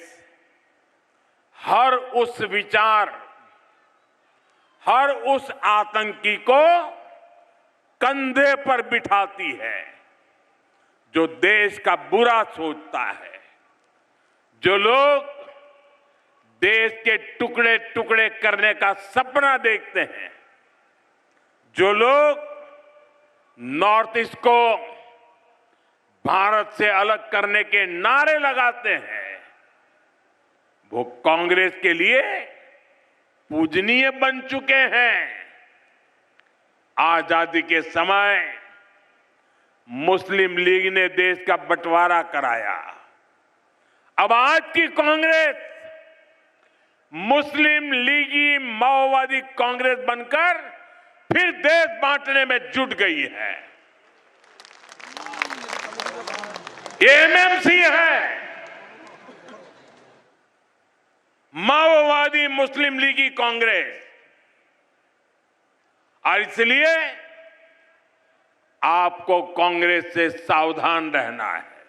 हर उस विचार, हर उस आतंकी को कंधे पर बिठाती है जो देश का बुरा सोचता है, जो लोग देश के टुकड़े टुकड़े करने का सपना देखते हैं, जो लोग नॉर्थ ईस्ट को भारत से अलग करने के नारे लगाते हैं, वो कांग्रेस के लिए पूजनीय बन चुके हैं। आजादी के समय मुस्लिम लीग ने देश का बंटवारा कराया। अब आज की कांग्रेस मुस्लिम लीगी माओवादी कांग्रेस बनकर फिर देश बांटने में जुट गई है। ये एमएमसी है, माओवादी मुस्लिम लीगी कांग्रेस। और इसलिए आपको कांग्रेस से सावधान रहना है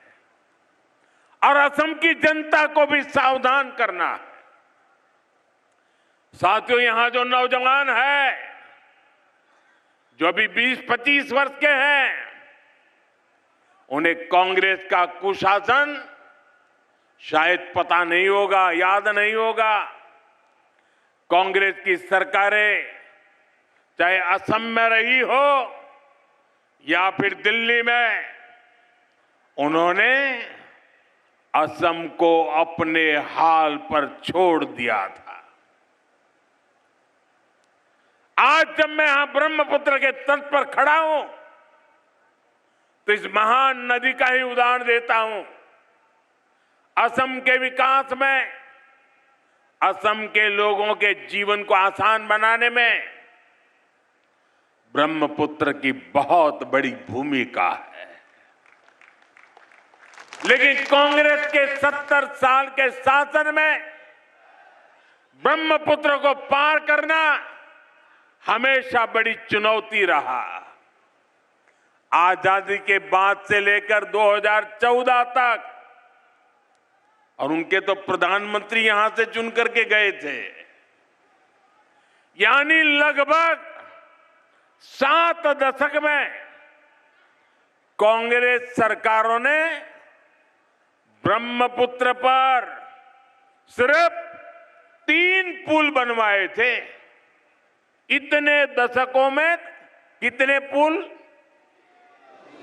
और असम की जनता को भी सावधान करना है। साथियों, यहां जो नौजवान है, जो अभी 20-25 वर्ष के हैं, उन्हें कांग्रेस का कुशासन शायद पता नहीं होगा, याद नहीं होगा। कांग्रेस की सरकारें चाहे असम में रही हो या फिर दिल्ली में, उन्होंने असम को अपने हाल पर छोड़ दिया था। आज जब मैं यहां ब्रह्मपुत्र के तट पर खड़ा हूं तो इस महान नदी का ही उदाहरण देता हूं। असम के विकास में, असम के लोगों के जीवन को आसान बनाने में ब्रह्मपुत्र की बहुत बड़ी भूमिका है। लेकिन कांग्रेस के 70 साल के शासन में ब्रह्मपुत्र को पार करना हमेशा बड़ी चुनौती रहा। आजादी के बाद से लेकर 2014 तक, और उनके तो प्रधानमंत्री यहां से चुन करके गए थे, यानी लगभग 7 दशक में कांग्रेस सरकारों ने ब्रह्मपुत्र पर सिर्फ 3 पुल बनवाए थे। इतने दशकों में कितने पुल?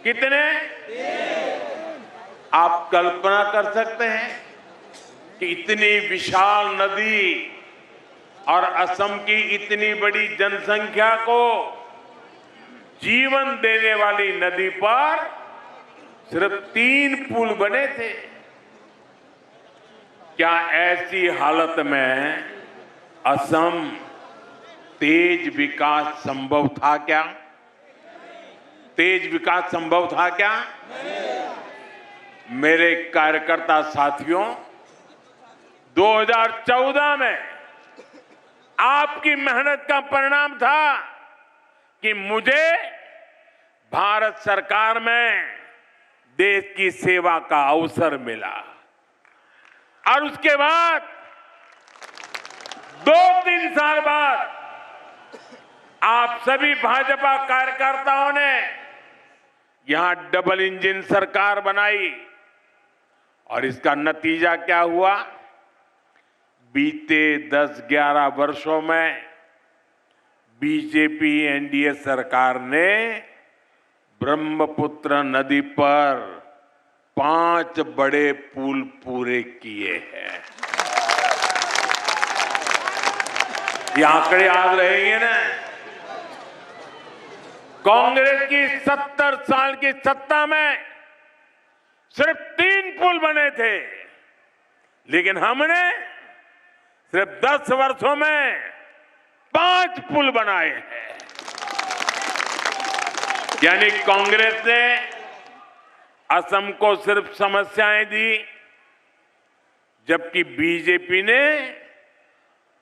कितने? आप कल्पना कर सकते हैं कि इतनी विशाल नदी और असम की इतनी बड़ी जनसंख्या को जीवन देने वाली नदी पर सिर्फ 3 पुल बने थे। क्या ऐसी हालत में असम तेज विकास संभव था क्या? तेज विकास संभव था क्या? मेरे कार्यकर्ता साथियों, 2014 में आपकी मेहनत का परिणाम था कि मुझे भारत सरकार में देश की सेवा का अवसर मिला। और उसके बाद 2-3 साल बाद आप सभी भाजपा कार्यकर्ताओं ने यहां डबल इंजन सरकार बनाई और इसका नतीजा क्या हुआ? बीते 10-11 वर्षों में बीजेपी एनडीए सरकार ने ब्रह्मपुत्र नदी पर 5 बड़े पुल पूरे किए हैं। ये आंकड़े याद रहेंगे ना? कांग्रेस की 70 साल की सत्ता में सिर्फ 3 पुल बने थे, लेकिन हमने सिर्फ 10 वर्षों में 5 पुल बनाए हैं। यानी कांग्रेस ने असम को सिर्फ समस्याएं दी, जबकि बीजेपी ने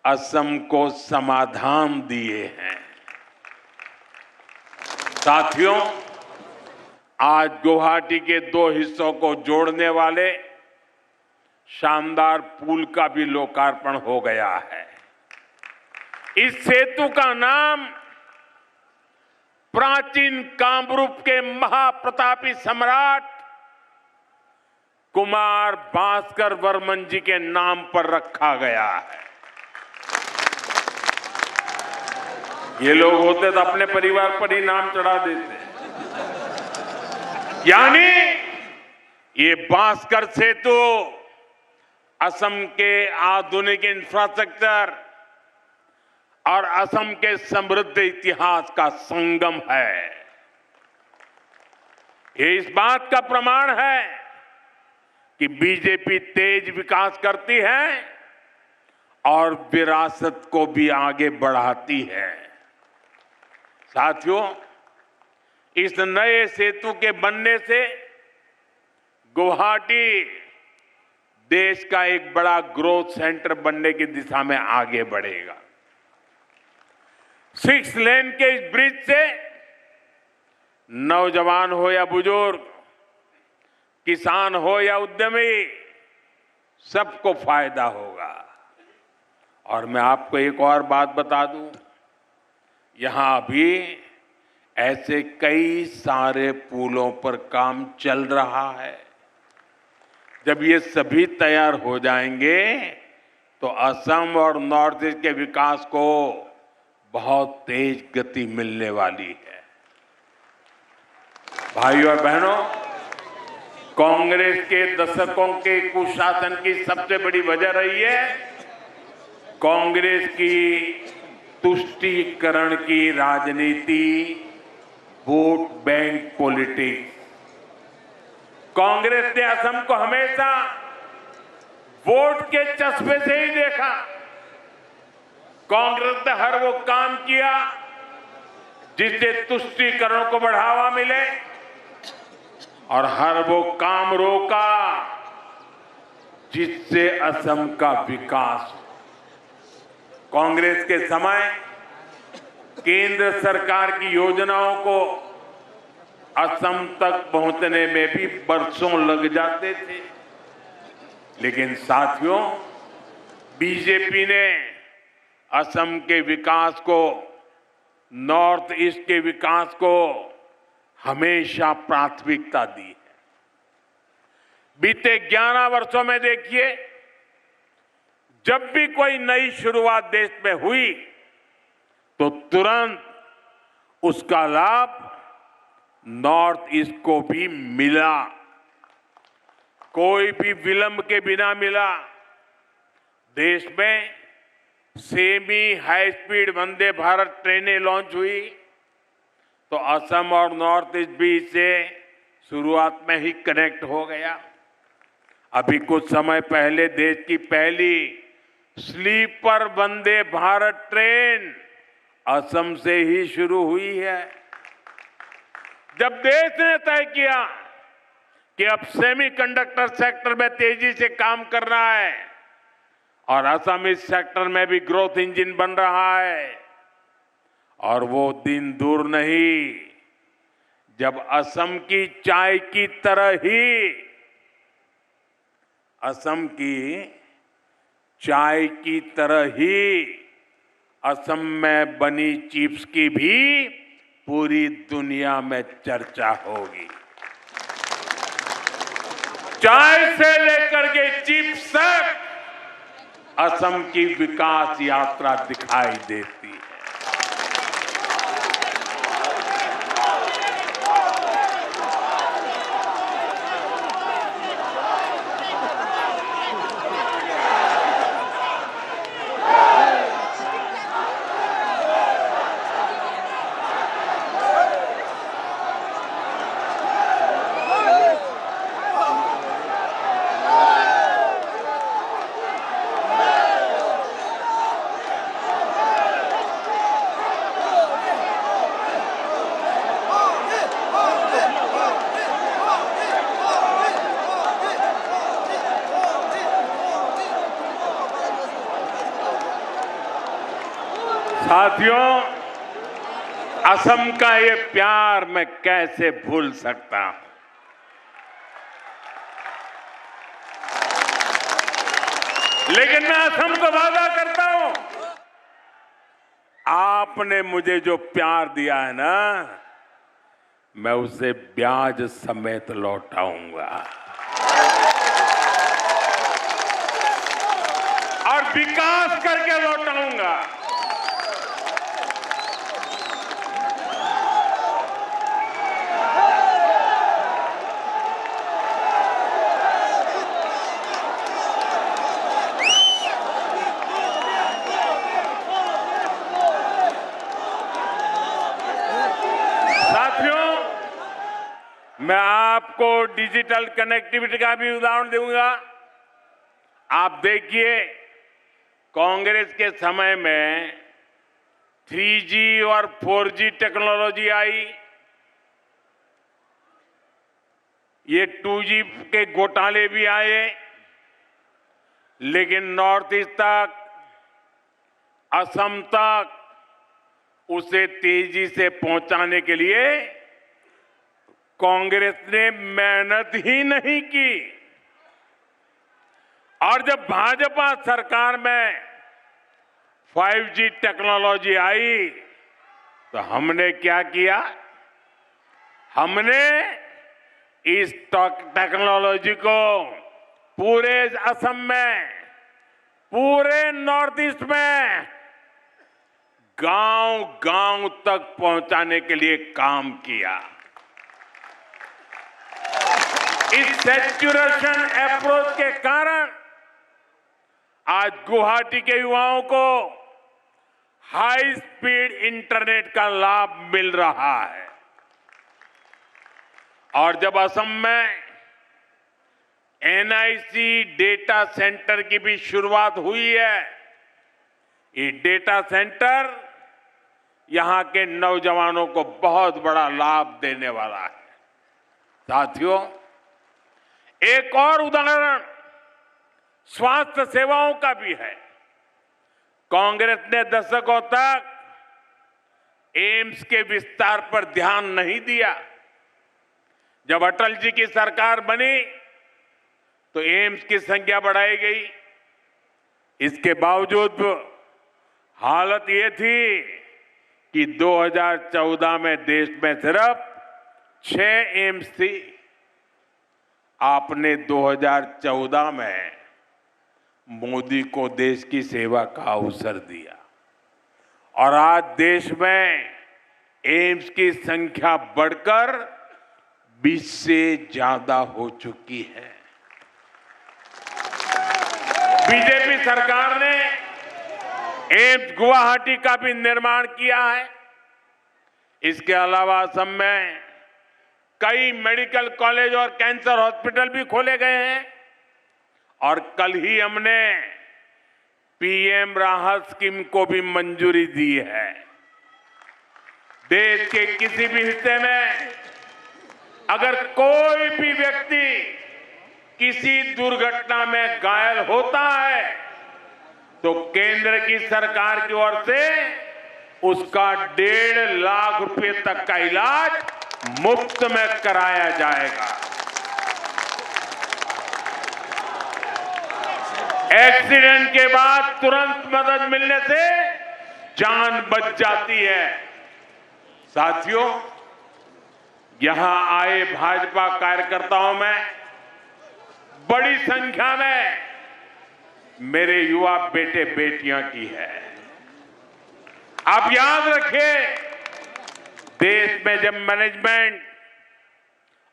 असम को समाधान दिए हैं। साथियों, आज गुवाहाटी के 2 हिस्सों को जोड़ने वाले शानदार पुल का भी लोकार्पण हो गया है। इस सेतु का नाम प्राचीन कामरूप के महाप्रतापी सम्राट कुमार भास्कर वर्मन जी के नाम पर रखा गया है। ये लोग होते तो अपने परिवार पर ही नाम चढ़ा देते। यानी ये भास्कर सेतु असम के आधुनिक इंफ्रास्ट्रक्चर और असम के समृद्ध इतिहास का संगम है। ये इस बात का प्रमाण है कि बीजेपी तेज विकास करती है और विरासत को भी आगे बढ़ाती है। साथियों, इस नए सेतु के बनने से गुवाहाटी देश का एक बड़ा ग्रोथ सेंटर बनने की दिशा में आगे बढ़ेगा। 6 लेन के इस ब्रिज से नौजवान हो या बुजुर्ग, किसान हो या उद्यमी, सबको फायदा होगा। और मैं आपको एक और बात बता दूं, यहां भी ऐसे कई सारे पुलों पर काम चल रहा है। जब ये सभी तैयार हो जाएंगे तो असम और नॉर्थ ईस्ट के विकास को बहुत तेज गति मिलने वाली है। भाइयों और बहनों, कांग्रेस के दशकों के कुशासन की सबसे बड़ी वजह रही है कांग्रेस की तुष्टीकरण की राजनीति, वोट बैंक पॉलिटिक्स। कांग्रेस ने असम को हमेशा वोट के चस्पे से ही देखा। कांग्रेस ने हर वो काम किया जिससे तुष्टीकरण को बढ़ावा मिले और हर वो काम रोका जिससे असम का विकास। कांग्रेस के समय केंद्र सरकार की योजनाओं को असम तक पहुंचने में भी बरसों लग जाते थे, लेकिन साथियों, बीजेपी ने असम के विकास को, नॉर्थ ईस्ट के विकास को हमेशा प्राथमिकता दी है। बीते 11 वर्षों में देखिए, जब भी कोई नई शुरुआत देश में हुई तो तुरंत उसका लाभ नॉर्थ ईस्ट को भी मिला, कोई भी विलंब के बिना मिला। देश में semi high speed Vande Bharat ट्रेनें लॉन्च हुई तो असम और नॉर्थ ईस्ट भी इससे शुरुआत में ही कनेक्ट हो गया। अभी कुछ समय पहले देश की पहली स्लीपर वंदे भारत ट्रेन असम से ही शुरू हुई है। जब देश ने तय किया कि अब सेमीकंडक्टर सेक्टर में तेजी से काम करना है और असम इस सेक्टर में भी ग्रोथ इंजन बन रहा है, और वो दिन दूर नहीं जब असम की चाय की तरह ही, असम की चाय की तरह ही असम में बनी चिप्स की भी पूरी दुनिया में चर्चा होगी। चाय से लेकर के चिप्स तक असम की विकास यात्रा दिखाई देती है। साथियों, असम का ये प्यार मैं कैसे भूल सकता हूं। लेकिन मैं असम को वादा करता हूं, आपने मुझे जो प्यार दिया है ना, मैं उसे ब्याज समेत लौटाऊंगा और विकास करके लौटाऊंगा। मैं आपको डिजिटल कनेक्टिविटी का भी उदाहरण दूंगा। आप देखिए, कांग्रेस के समय में 3G और 4G टेक्नोलॉजी आई, ये 2G के घोटाले भी आए, लेकिन नॉर्थ ईस्ट तक, असम तक उसे तेजी से पहुंचाने के लिए कांग्रेस ने मेहनत ही नहीं की। और जब भाजपा सरकार में 5G टेक्नोलॉजी आई तो हमने क्या किया? हमने इस टेक्नोलॉजी को पूरे असम में, पूरे नॉर्थ ईस्ट में गांव-गांव तक पहुंचाने के लिए काम किया। इस सैचुरेशन अप्रोच के कारण आज गुवाहाटी के युवाओं को हाई स्पीड इंटरनेट का लाभ मिल रहा है। और जब असम में NIC डेटा सेंटर की भी शुरुआत हुई है, ये डेटा सेंटर यहां के नौजवानों को बहुत बड़ा लाभ देने वाला है। साथियों, एक और उदाहरण स्वास्थ्य सेवाओं का भी है। कांग्रेस ने दशकों तक एम्स के विस्तार पर ध्यान नहीं दिया। जब अटल जी की सरकार बनी तो एम्स की संख्या बढ़ाई गई। इसके बावजूद हालत ये थी कि 2014 में देश में सिर्फ 6 एम्स थी। आपने 2014 में मोदी को देश की सेवा का अवसर दिया और आज देश में एम्स की संख्या बढ़कर 20 से ज्यादा हो चुकी है। बीजेपी सरकार ने एम्स गुवाहाटी का भी निर्माण किया है। इसके अलावा असम में कई मेडिकल कॉलेज और कैंसर हॉस्पिटल भी खोले गए हैं। और कल ही हमने PM राहत स्कीम को भी मंजूरी दी है। देश के किसी भी हिस्से में अगर कोई भी व्यक्ति किसी दुर्घटना में घायल होता है तो केंद्र की सरकार की ओर से उसका 1.5 लाख रुपए तक का इलाज मुफ्त में कराया जाएगा। एक्सीडेंट के बाद तुरंत मदद मिलने से जान बच जाती है। साथियों, यहां आए भाजपा कार्यकर्ताओं में बड़ी संख्या में मेरे युवा बेटे बेटियां की है। आप याद रखिए, देश में जब मैनेजमेंट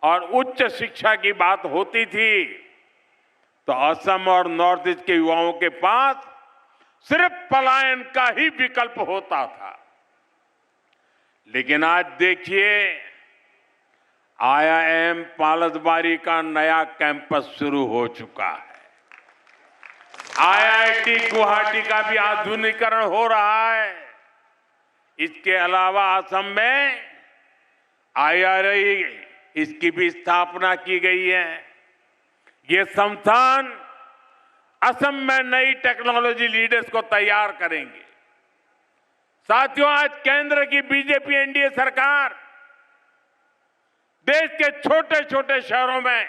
और उच्च शिक्षा की बात होती थी तो असम और नॉर्थ ईस्ट के युवाओं के पास सिर्फ पलायन का ही विकल्प होता था। लेकिन आज देखिए, IIM पालसबारी का नया कैंपस शुरू हो चुका है। IIT गुवाहाटी का भी आधुनिकीकरण हो रहा है। इसके अलावा असम में IRI इसकी भी स्थापना की गई है। ये संस्थान असम में नई टेक्नोलॉजी लीडर्स को तैयार करेंगे। साथियों, आज केंद्र की बीजेपी एनडीए सरकार देश के छोटे छोटे शहरों में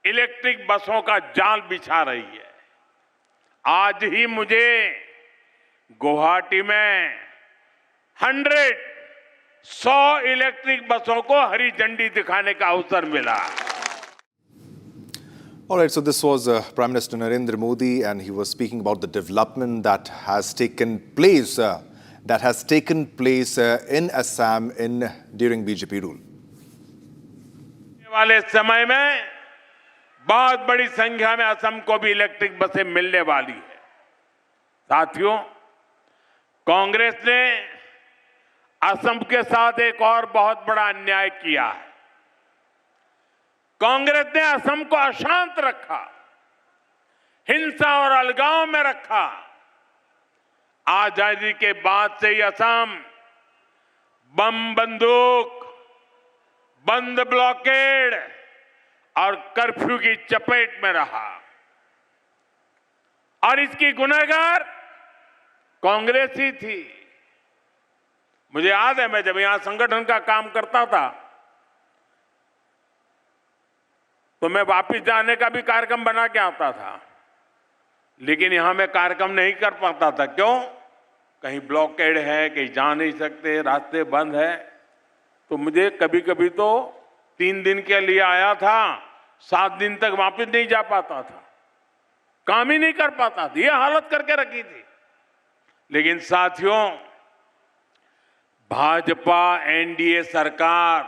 इलेक्ट्रिक बसों का जाल बिछा रही है। आज ही मुझे गुवाहाटी में 100 इलेक्ट्रिक बसों को हरी झंडी दिखाने का अवसर मिला। All right, so this was Prime Minister Narendra Modi, and he was speaking about the development that has taken place in Assam during BJP rule. वाले समय में बहुत बड़ी संख्या में असम को भी इलेक्ट्रिक बसें मिलने वाली है। साथियों, कांग्रेस ने असम के साथ एक और बहुत बड़ा अन्याय किया है। कांग्रेस ने असम को अशांत रखा, हिंसा और अलगाव में रखा। आजादी के बाद से ही असम बम बंदूक, बंद ब्लॉकेड और कर्फ्यू की चपेट में रहा और इसकी गुनहगार कांग्रेस ही थी। मुझे याद है, मैं जब यहां संगठन का काम करता था तो मैं वापस जाने का भी कार्यक्रम बना के आता था, लेकिन यहां मैं कार्यक्रम नहीं कर पाता था। क्यों? कहीं ब्लॉकेड है, कहीं जा नहीं सकते, रास्ते बंद है। तो मुझे कभी कभी तो 3 दिन के लिए आया था, 7 दिन तक वापस नहीं जा पाता था, काम ही नहीं कर पाता था। ये हालत करके रखी थी। लेकिन साथियों, भाजपा एनडीए सरकार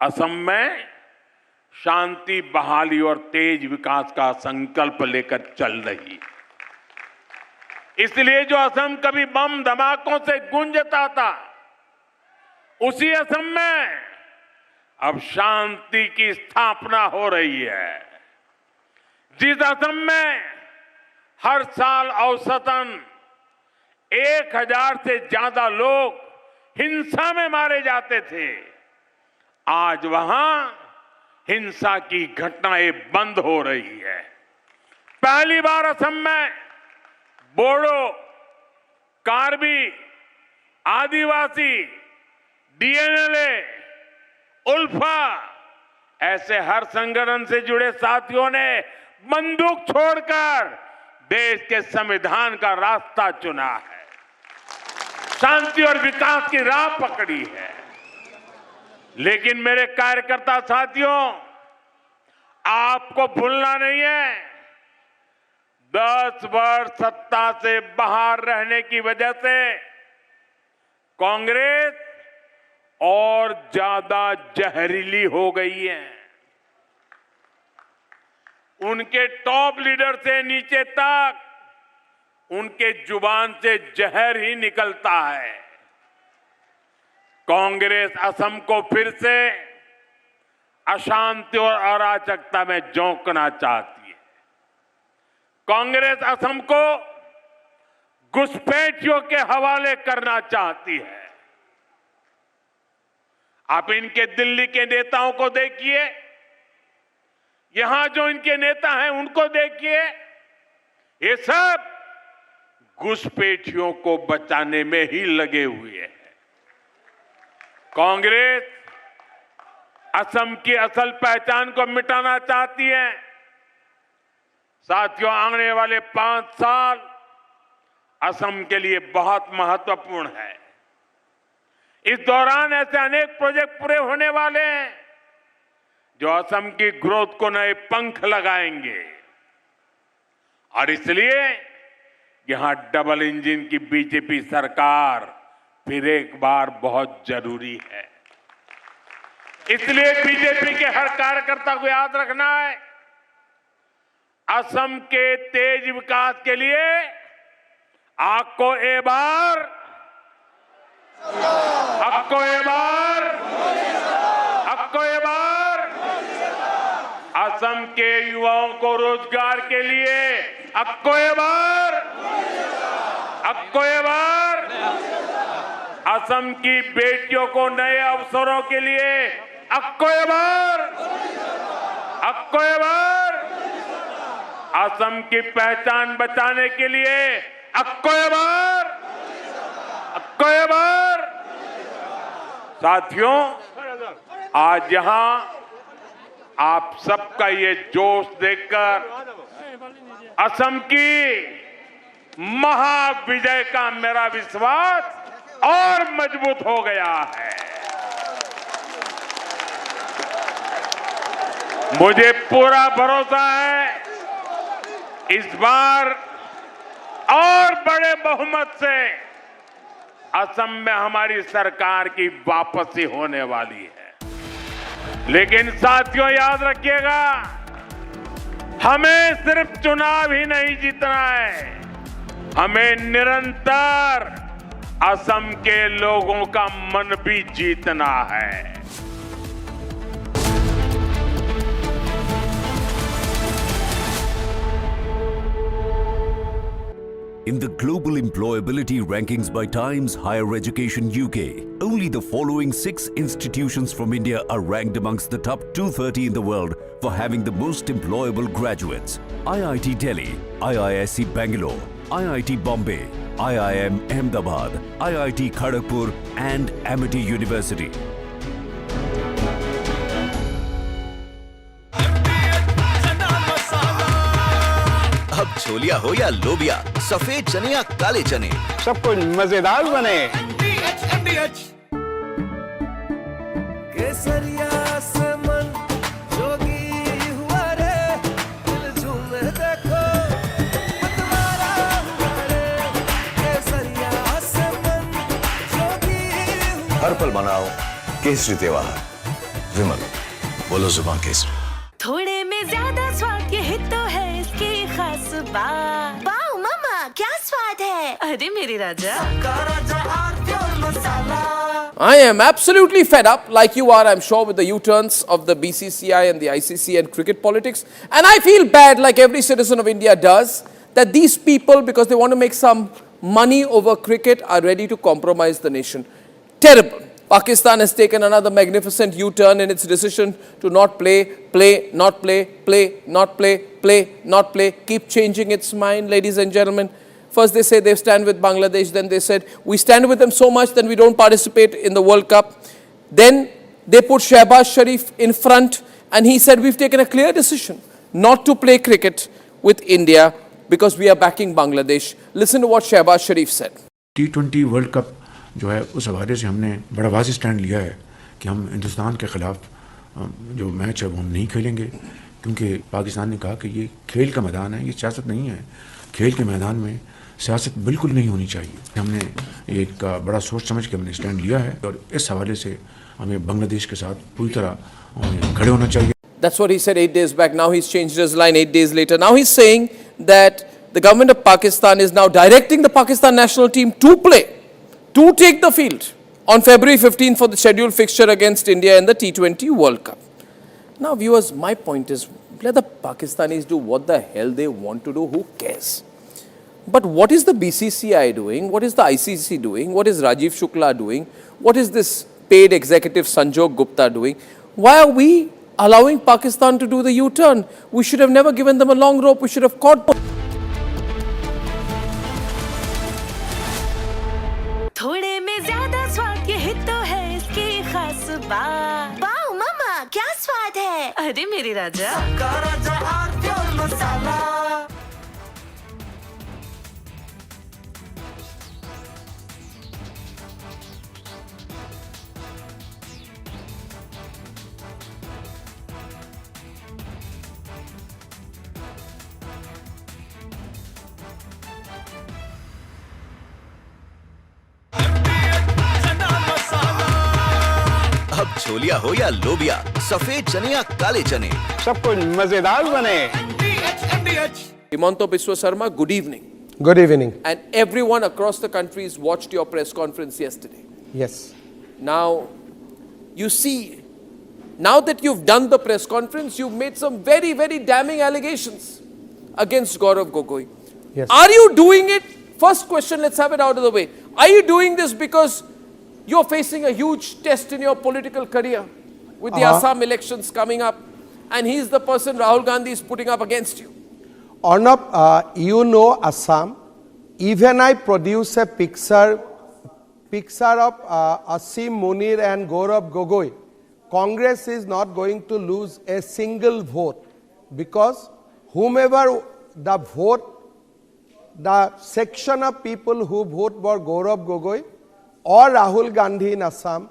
असम में शांति, बहाली और तेज विकास का संकल्प लेकर चल रही है। इसलिए जो असम कभी बम धमाकों से गूंजता था, उसी असम में अब शांति की स्थापना हो रही है। जिस असम में हर साल औसतन 1000 से ज्यादा लोग हिंसा में मारे जाते थे, आज वहां हिंसा की घटनाएं बंद हो रही है। पहली बार असम में बोडो, कार्बी, आदिवासी, डीएनएलए, उल्फा ऐसे हर संगठन से जुड़े साथियों ने बंदूक छोड़कर देश के संविधान का रास्ता चुना है, शांति और विकास की राह पकड़ी है। लेकिन मेरे कार्यकर्ता साथियों, आपको भूलना नहीं है, 10 वर्ष सत्ता से बाहर रहने की वजह से कांग्रेस और ज्यादा जहरीली हो गई है। उनके टॉप लीडर से नीचे तक उनके जुबान से जहर ही निकलता है। कांग्रेस असम को फिर से अशांति और अराजकता में झोंकना चाहती है। कांग्रेस असम को घुसपैठियों के हवाले करना चाहती है। आप इनके दिल्ली के नेताओं को देखिए, यहां जो इनके नेता हैं उनको देखिए, ये सब घुसपैठियों को बचाने में ही लगे हुए हैं। कांग्रेस असम की असल पहचान को मिटाना चाहती है। साथियों, आने वाले 5 साल असम के लिए बहुत महत्वपूर्ण है। इस दौरान ऐसे अनेक प्रोजेक्ट पूरे होने वाले हैं जो असम की ग्रोथ को नए पंख लगाएंगे और इसलिए यहां डबल इंजन की बीजेपी सरकार फिर एक बार बहुत जरूरी है। इसलिए बीजेपी के हर कार्यकर्ता को याद रखना है, असम के तेज विकास के लिए आपको एक बार असम के युवाओं को रोजगार के लिए असम की बेटियों को नए अवसरों के लिए असम की पहचान बचाने के लिए सबको ये बार साथियों, आज यहां आप सबका ये जोश देखकर असम की महाविजय का मेरा विश्वास और मजबूत हो गया है। मुझे पूरा भरोसा है इस बार और बड़े बहुमत से असम में हमारी सरकार की वापसी होने वाली है। लेकिन साथियों, याद रखिएगा, हमें सिर्फ चुनाव ही नहीं जीतना है, हमें निरंतर असम के लोगों का मन भी जीतना है। In the global employability rankings by Times Higher Education UK, only the following 6 institutions from India are ranked amongst the top 230 in the world for having the most employable graduates: IIT Delhi, IISc Bangalore, IIT Bombay, IIM Ahmedabad, IIT Kharagpur and Amity University. अब छोलिया हो या लोबिया, सफेद चने या काले चने, सब कुछ मजेदार बने। केसरिया से मन जोगी हुआ रे, दिल झूमे देखो मतवारा हुआ रे। केसरिया से मन जोगी हुआ। हर पल मनाओ केसरी त्योहार। विमल, बोलो जुबान केसरी। थोड़े में ज्यादा स्वाद, ये तो है इसकी खास बात। वाओ मामा, क्या स्वाद है। अरे मेरे राजा। I am absolutely fed up, like you are, I'm sure, with the U-turns of the BCCI and the ICC and cricket politics. And I feel bad, like every citizen of India does, that these people, because they want to make some money over cricket, are ready to compromise the nation. Terrible. Pakistan has taken another magnificent U-turn in its decision to not play, not play, not play, keep changing its mind, ladies and gentlemen. First they say they stand with Bangladesh, then they said we stand with them so much that we don't participate in the World Cup. Then they put Shehbaz Sharif in front and he said we've taken a clear decision not to play cricket with India because we are backing Bangladesh. Listen to what Shehbaz Sharif said. T20 world cup जो है उस हवाले से हमने बड़ा वाज़ेह stand लिया है कि हम हिंदुस्तान के ख़िलाफ़ जो मैच है वो हम नहीं खेलेंगे, क्योंकि पाकिस्तान ने कहा कि ये खेल का मैदान है, ये सियासत नहीं है। खेल के मैदान में सियासत बिल्कुल नहीं होनी चाहिए। हमने एक बड़ा सोच समझ के हमने स्टैंड लिया है और इस हवाले से हमें बांग्लादेश के साथ पूरी तरह खड़े होना चाहिए। That's what he said 8 days back. Now he's changed his line 8 days later. Now he's saying that the government of Pakistan is now directing the Pakistan national team to play, to take the field on February 15th for the scheduled fixture against India in the T20 World Cup. Now viewers, my point is, let the Pakistanis do what the hell they want to do, who cares? But what is the BCCI doing? What is the ICC doing? What is Rajiv Shukla doing? What is this paid executive Sanjog Gupta doing? Why are we allowing Pakistan to do the U-turn? We should have never given them a long rope. We should have caught them. थोड़े में ज्यादा स्वाद, ये तो है इसकी खास बात। वाओ मामा, क्या स्वाद है। अरे मेरे राजा। अब छोलिया हो या लोबिया, सफेद चने या काले चने, सब कुछ मजेदार बने। Himanta Biswa Sarma, good evening. Good evening. And everyone across the country's watched your press conference yesterday. Yes. Now, you see, now that you've done the press conference, you've made some very, very damning allegations against Gaurav Gogoi. Yes. Are you doing it? First question, let's have it out of the way. Are you doing this because you're facing a huge test in your political career with the Assam elections coming up, and he's the person Rahul Gandhi is putting up against you? Arnab, you know Assam. Even I produce a picture of Assam, Munir and Gaurav Gogoi, Congress is not going to lose a single vote, because whomever the vote, the section of people who vote for Gaurav Gogoi or Rahul Gandhi in Assam,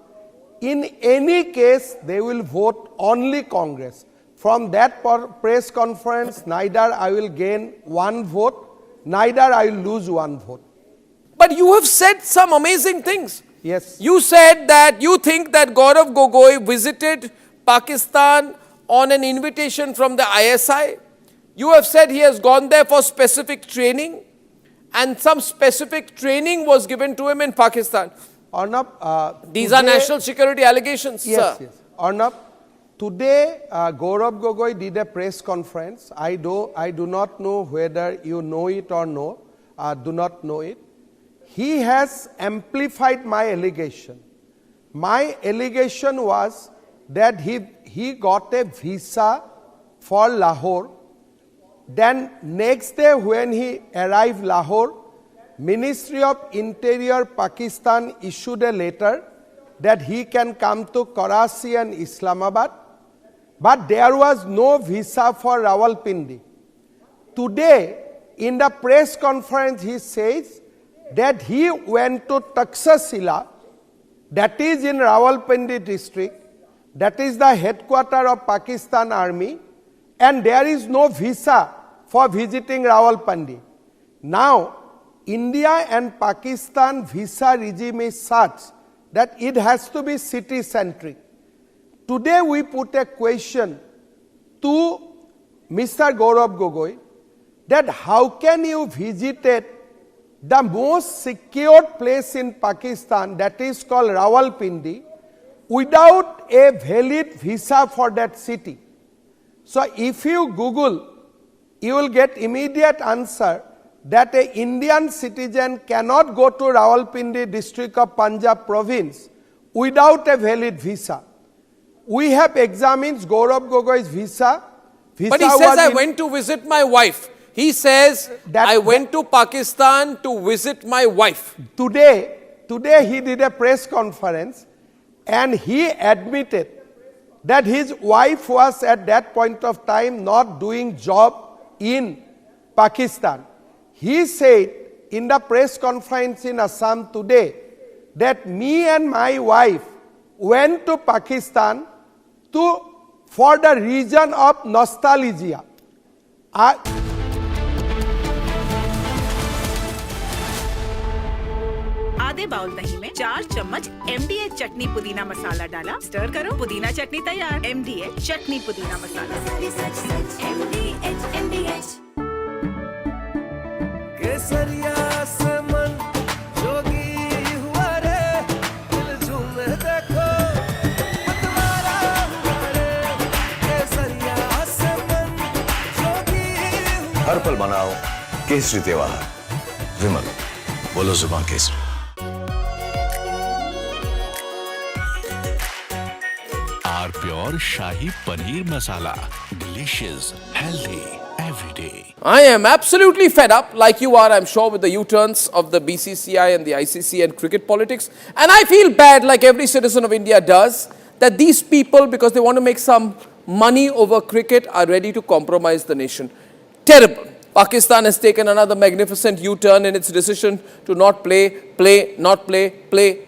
in any case they will vote only Congress. From that press conference, neither I will gain one vote, neither I will lose one vote. But you have said some amazing things. Yes. You said that you think that Gaurav Gogoi visited Pakistan on an invitation from the ISI. You have said he has gone there for specific training, and some specific training was given to him in Pakistan. Arnab, these are national security allegations, yes, sir. Yes. Arnab, today Gaurav Gogoi did a press conference. I do not know whether you know it or no, do not know it. He has amplified my allegation. My allegation was that he got a visa for Lahore. Then next day when he arrived Lahore, Ministry of Interior Pakistan issued a letter that he can come to Karachi and Islamabad, but there was no visa for Rawalpindi. Today, in the press conference, he says that he went to Taxila, that is in Rawalpindi district, that is the headquarters of Pakistan Army, and there is no visa for visiting Rawalpindi. Now, India and Pakistan visa regime is such that it has to be city-centric. Today we put a question to Mr. Gaurav Gogoi that how can you visit the most secured place in Pakistan, that is called Rawalpindi, without a valid visa for that city. So if you Google, you will get immediate answer that an Indian citizen cannot go to Rawalpindi district of Punjab province without a valid visa. We have examined Gaurav Gogoi's visa. But he says, I went to visit my wife. He says, I went to Pakistan to visit my wife. Today he did a press conference and he admitted that his wife was at that point of time not doing job in Pakistan. He said in the press conference in Assam today that me and my wife went to Pakistan for the reason of nostalgia. आधे bowl दही में 4 चम्मच MDH चटनी पुदीना मसाला डाला, stir करो, पुदीना चटनी तैयार। MDH चटनी पुदीना मसाला। MDH केसरिया से मन जोगी हुआ रे, दिल झूमे देखो मतवारा हुआ रे। केसरिया से मन जोगी हुआ। हर पल मनाओ केसरी त्योहार। विमल, बोलो जुबान Kesari. Our pure Shahi Paneer Masala. Delicious, healthy, every day. I am absolutely fed up, like you are, I'm sure, with the U-turns of the BCCI and the ICC and cricket politics. And I feel bad, like every citizen of India does, that these people, because they want to make some money over cricket, are ready to compromise the nation. Terrible. Pakistan has taken another magnificent U-turn in its decision to not play, not play,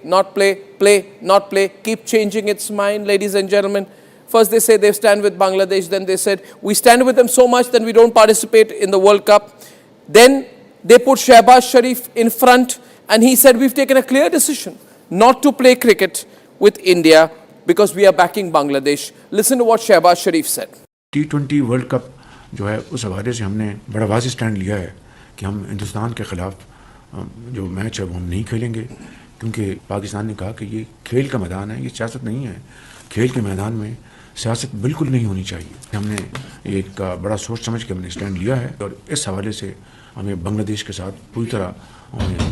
not play, keep changing its mind, ladies and gentlemen. First they say they stand with Bangladesh, then they said we stand with them so much that we don't participate in the World Cup. Then they put Shehbaz Sharif in front and he said we've taken a clear decision not to play cricket with India because we are backing Bangladesh. Listen to what Shehbaz Sharif said. T20 world cup जो है उस हवाले से हमने बड़ा वाज़ेह stand लिया है कि हम हिंदुस्तान के ख़िलाफ़ जो मैच है वो हम नहीं खेलेंगे, क्योंकि पाकिस्तान ने कहा कि ये खेल का मैदान है, ये सियासत नहीं है। खेल के मैदान में सियासत बिल्कुल नहीं होनी चाहिए। हमने एक बड़ा सोच समझ के हमने स्टैंड लिया है और इस हवाले से हमें बांग्लादेश के साथ पूरी तरह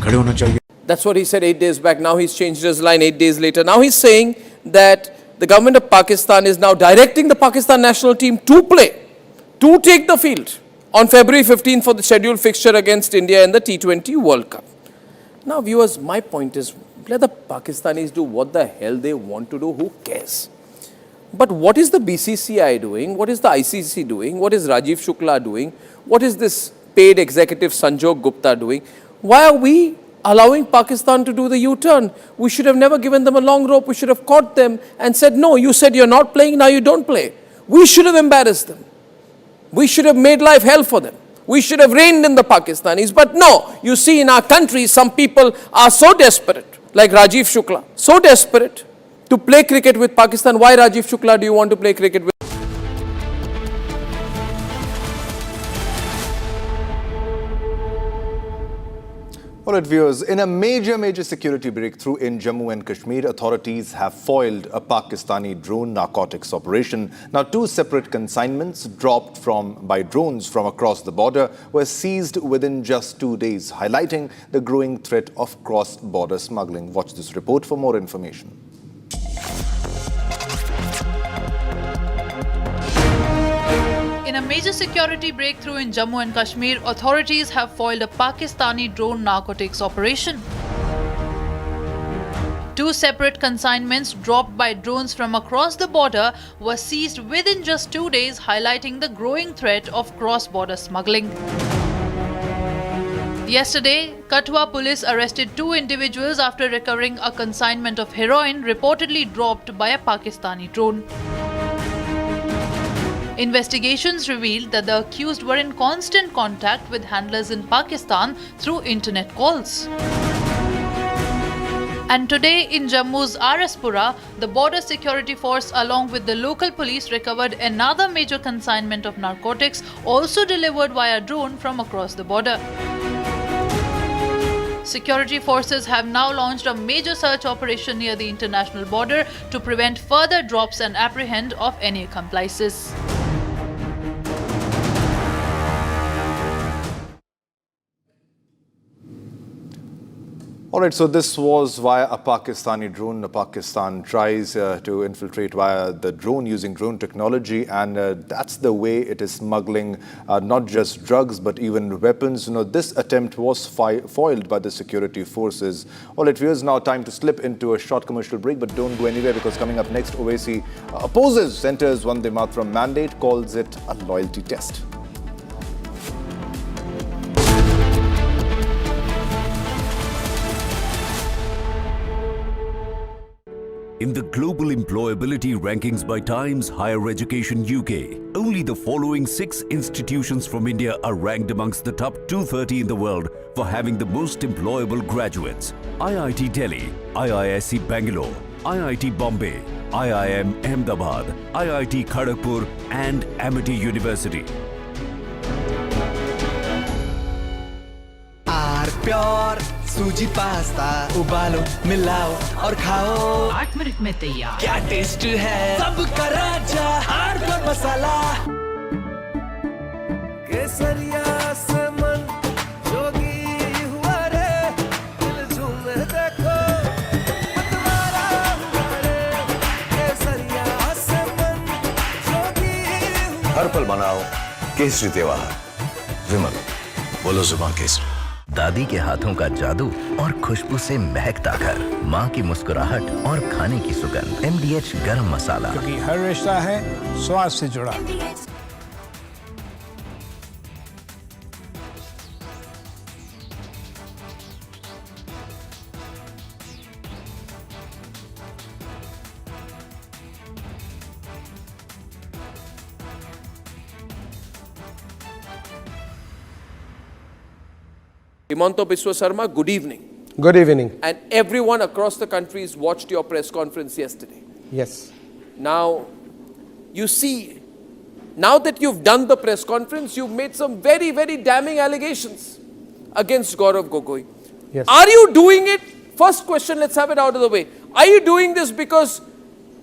खड़े होना चाहिए। That's what he said 8 days back. Now he's changed his line 8 days later. Now he's saying that the government of Pakistan is now directing the Pakistan national team to play, to take the field on February 15 for the scheduled fixture against India in the T20 World Cup. Now viewers, my point is, Let the Pakistanis do what the hell they want to do. Who cares? But what is the BCCI doing? What is the ICC doing? What is Rajiv Shukla doing? What is this paid executive Sanjog Gupta doing? Why are we allowing Pakistan to do the U-turn? We should have never given them a long rope. We should have caught them and said, no, you said you're not playing, now you don't play. We should have embarrassed them. We should have made life hell for them. We should have reined in the Pakistanis. But no, you see in our country, some people are so desperate, like Rajiv Shukla, so desperate to play cricket with Pakistan. Why, Rajiv Shukla, do you want to play cricket with? All right, viewers, in a major security breakthrough in Jammu and Kashmir, authorities have foiled a Pakistani drone narcotics operation. Now, 2 separate consignments dropped by drones from across the border were seized within just 2 days, highlighting the growing threat of cross-border smuggling. Watch this report for more information. In a major security breakthrough in Jammu and Kashmir, authorities have foiled a Pakistani drone narcotics operation. 2 separate consignments dropped by drones from across the border were seized within just 2 days, highlighting the growing threat of cross-border smuggling. Yesterday, Kathua police arrested 2 individuals after recovering a consignment of heroin reportedly dropped by a Pakistani drone. Investigations revealed that the accused were in constant contact with handlers in Pakistan through internet calls. And today in Jammu's Araspura, the border security force along with the local police recovered another major consignment of narcotics, also delivered via drone from across the border. Security forces have now launched a major search operation near the international border to prevent further drops and apprehend of any accomplices. All right, so this was via a Pakistani drone. Pakistan tries to infiltrate via the drone using drone technology, and that's the way it is smuggling not just drugs but even weapons. This attempt was foiled by the security forces. All right, viewers, now time to slip into a short commercial break, but don't go anywhere because coming up next, Owaisi opposes Centre's Vande Mataram mandate, calls it a loyalty test. In the global employability rankings by Times Higher Education UK, only the following 6 institutions from India are ranked amongst the top 230 in the world for having the most employable graduates: IIT Delhi, IISc Bangalore, IIT Bombay, IIM Ahmedabad, IIT Kharagpur and Amity University. Pure सूजी pasta उबालो मिलाओ और खाओ 8 minute में तैयार। क्या taste है सबका राजा आर्नब मसाला केसरिया से मन जोगी हुआ रे दिल झूमे देखो मतवारा हुआ रे केसरिया से मन जोगी हर पल मनाओ केसरी त्योहार। विमल, बोलो जुबान केसरी। दादी के हाथों का जादू और खुशबू से महकता घर, माँ की मुस्कुराहट और खाने की सुगंध। MDH गरम मसाला, क्योंकि हर रिश्ता है स्वाद से जुड़ा। Himanta Biswa Sarma, good evening. Good evening. And everyone across the country's watched your press conference yesterday. Yes. Now, you see, now that you've done the press conference, you've made some very, very damning allegations against Gaurav Gogoi. Yes. Are you doing it? First question, let's have it out of the way. Are you doing this because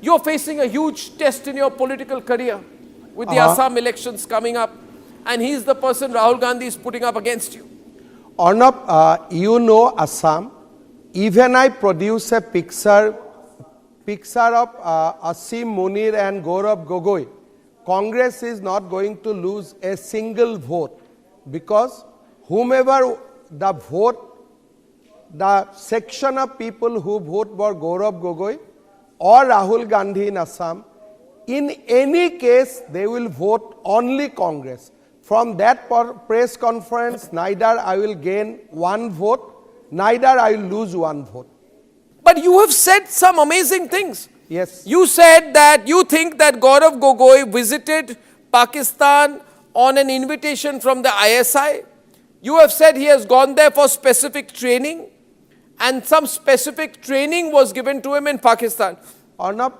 you're facing a huge test in your political career with the Assam elections coming up, and he's the person Rahul Gandhi is putting up against you? Arnab, you know Assam. Even I produce a picture of Asim Munir and Gaurav Gogoi. Congress is not going to lose a single vote because whomever the vote the section of people who vote for Gaurav Gogoi or Rahul Gandhi in Assam, in any case, they will vote only Congress. From that press conference, neither I will gain one vote, neither I will lose one vote. But you have said some amazing things. Yes. You said that you think that Gaurav Gogoi visited Pakistan on an invitation from the ISI. You have said he has gone there for specific training, and some specific training was given to him in Pakistan. Arnab,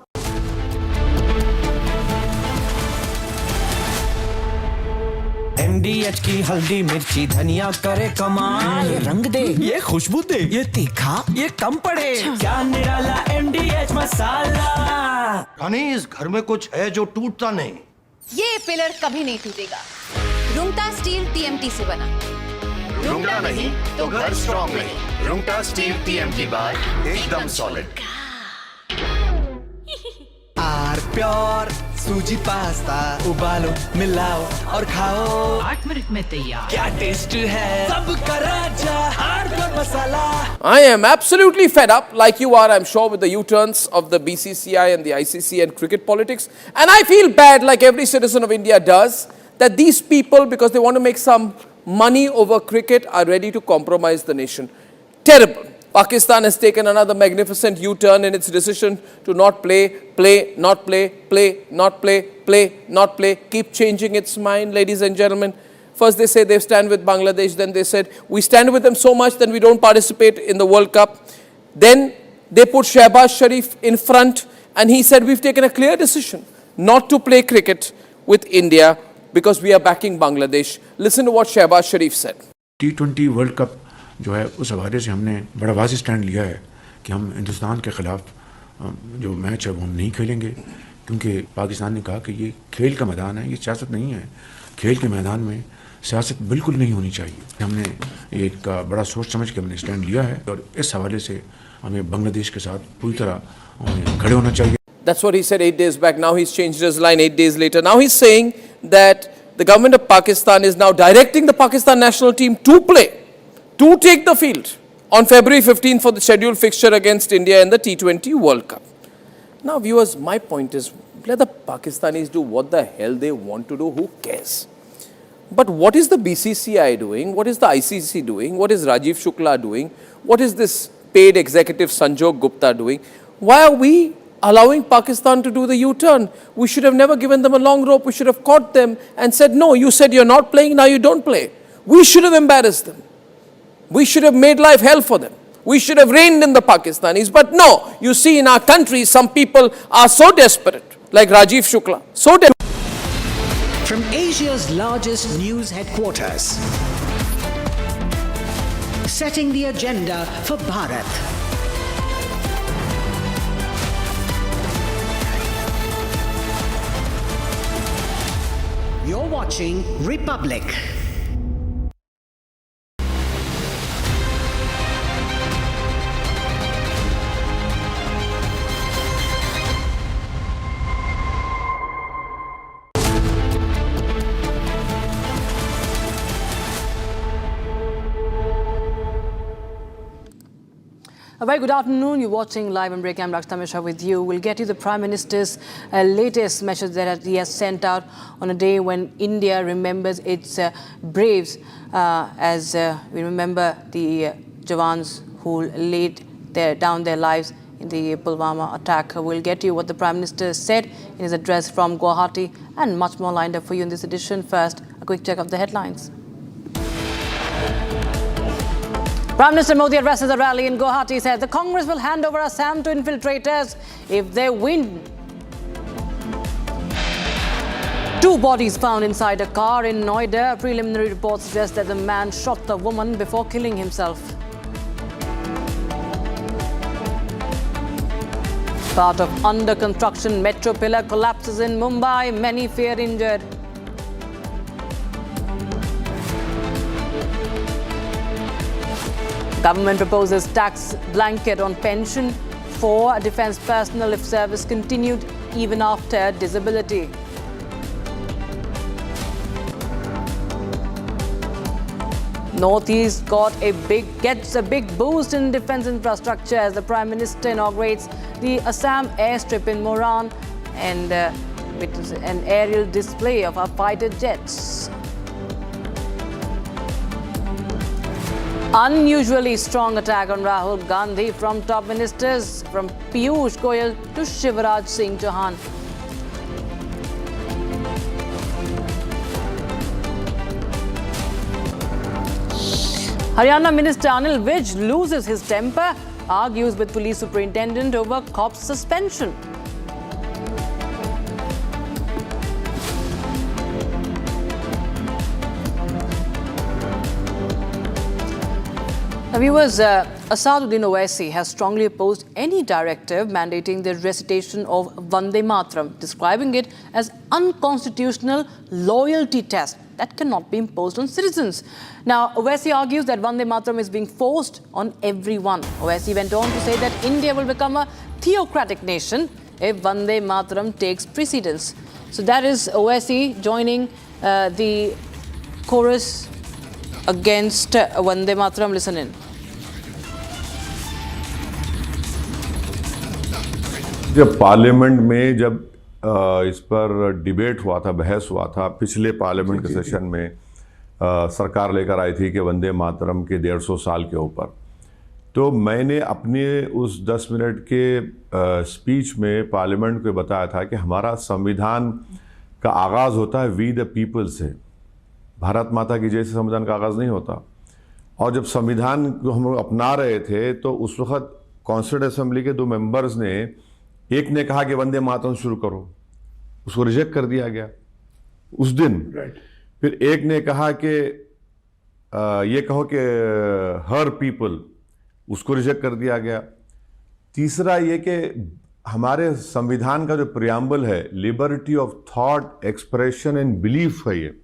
MDH की हल्दी मिर्ची धनिया करे कमाल, ये रंग दे, ये खुशबू दे, ये तीखा, ये कम पड़े, क्या निराला MDH मसाला। रानी, इस घर में कुछ है जो टूटता नहीं। ये पिलर कभी नहीं टूटेगा। रुंगटा स्टील TMT से बना। रुंगटा नहीं तो घर स्ट्रॉन्ग नहीं। रुंगटा स्टील TMT बार एकदम सॉलिड। आर प्योर सूजी पास्ता, उबालो मिलाओ और खाओ, 8 मिनट में तैयार। क्या टेस्ट है, सबका राजा hardcore masala. I am absolutely fed up, like you are, I'm sure, with the U-turns of the BCCI and the ICC and cricket politics. And I feel bad, like every citizen of India does, that these people, because they want to make some money over cricket, are ready to compromise the nation. Terrible. Pakistan has taken another magnificent U-turn in its decision to not play, not play, not play, keep changing its mind, ladies and gentlemen. First they say they stand with Bangladesh, then they said we stand with them so much that we don't participate in the World Cup. Then they put Shehbaz Sharif in front, and he said we've taken a clear decision not to play cricket with India because we are backing Bangladesh. Listen to what Shehbaz Sharif said. T20 world cup जो है उस हवाले से हमने बड़ा वाज़ेह stand लिया है कि हम हिंदुस्तान के ख़िलाफ़ जो मैच है वो हम नहीं खेलेंगे, क्योंकि पाकिस्तान ने कहा कि ये खेल का मैदान है, ये सियासत नहीं है। खेल के मैदान में सियासत बिल्कुल नहीं होनी चाहिए। हमने एक बड़ा सोच समझ के हमने स्टैंड लिया है और इस हवाले से हमें बांग्लादेश के साथ पूरी तरह खड़े होना चाहिए। That's what he said 8 days back. Now he's changed his line 8 days later. Now he's saying that the government of Pakistan is now directing the Pakistan national team to play, to take the field on February 15 for the scheduled fixture against India in the T20 World Cup. Now viewers, my point is, let the Pakistanis do what the hell they want to do, who cares? But what is the BCCI doing? What is the ICC doing? What is Rajiv Shukla doing? What is this paid executive Sanjog Gupta doing? Why are we allowing Pakistan to do the U-turn? We should have never given them a long rope. We should have caught them and said, no, you said you're not playing, now you don't play. We should have embarrassed them. We should have made life hell for them. We should have reined in the Pakistanis. But no, you see in our country, some people are so desperate, like Rajiv Shukla, so desperate. From Asia's largest news headquarters, setting the agenda for Bharat. You're watching Republic. A very good afternoon. You're watching Live and Break. I'm Dr. Tamisha with you. We'll get you the Prime Minister's latest message that he has sent out on a day when India remembers its braves, as we remember the Jawans who laid down their lives in the Pulwama attack. We'll get you what the Prime Minister said in his address from Guwahati and much more lined up for you in this edition. First, a quick check of the headlines. Prime Minister Modi addresses a rally in Guwahati, said the Congress will hand over Assam to infiltrators if they win. 2 bodies found inside a car in Noida. Preliminary reports suggest that the man shot the woman before killing himself. Part of under construction metro pillar collapses in Mumbai. Many fear injured. Government proposes tax blanket on pension for defence personnel if service continued even after disability. Northeast gets a big boost in defense infrastructure as the Prime Minister inaugurates the Assam airstrip in Moran and with an aerial display of our fighter jets. Unusually strong attack on Rahul Gandhi from top ministers, from Piyush Goyal to Shivraj Singh Chauhan. Haryana Minister Anil Vij loses his temper, argues with police superintendent over cop's suspension. Now, viewers, Asaduddin Owaisi has strongly opposed any directive mandating the recitation of Vande Mataram, describing it as unconstitutional loyalty test that cannot be imposed on citizens. Now, Owaisi argues that Vande Mataram is being forced on everyone. Owaisi went on to say that India will become a theocratic nation if Vande Mataram takes precedence. So that is Owaisi joining the chorus against Vande Mataram. Listen in. जब parliament में जब इस पर debate हुआ था, बहस हुआ था, पिछले पार्लियामेंट के सेशन में सरकार लेकर आई थी कि वंदे मातरम के 150 साल के ऊपर, तो मैंने अपने उस 10 मिनट के स्पीच में पार्लियामेंट को बताया था कि हमारा संविधान का आगाज़ होता है वी द पीपल से, भारत माता की जैसे संविधान का आगाज़ नहीं होता। और जब संविधान को हम लोग अपना रहे थे तो उस वक्त कॉन्स्टिट्यूंट असेंबली के 2 मेंबर्स ने, एक ने कहा कि वंदे मातरम शुरू करो, उसको रिजेक्ट कर दिया गया उस दिन। फिर एक ने कहा कि ये कहो कि हर पीपल, उसको रिजेक्ट कर दिया गया। तीसरा ये कि हमारे संविधान का जो प्रियम्बल है, liberty of thought, expression and belief है ये।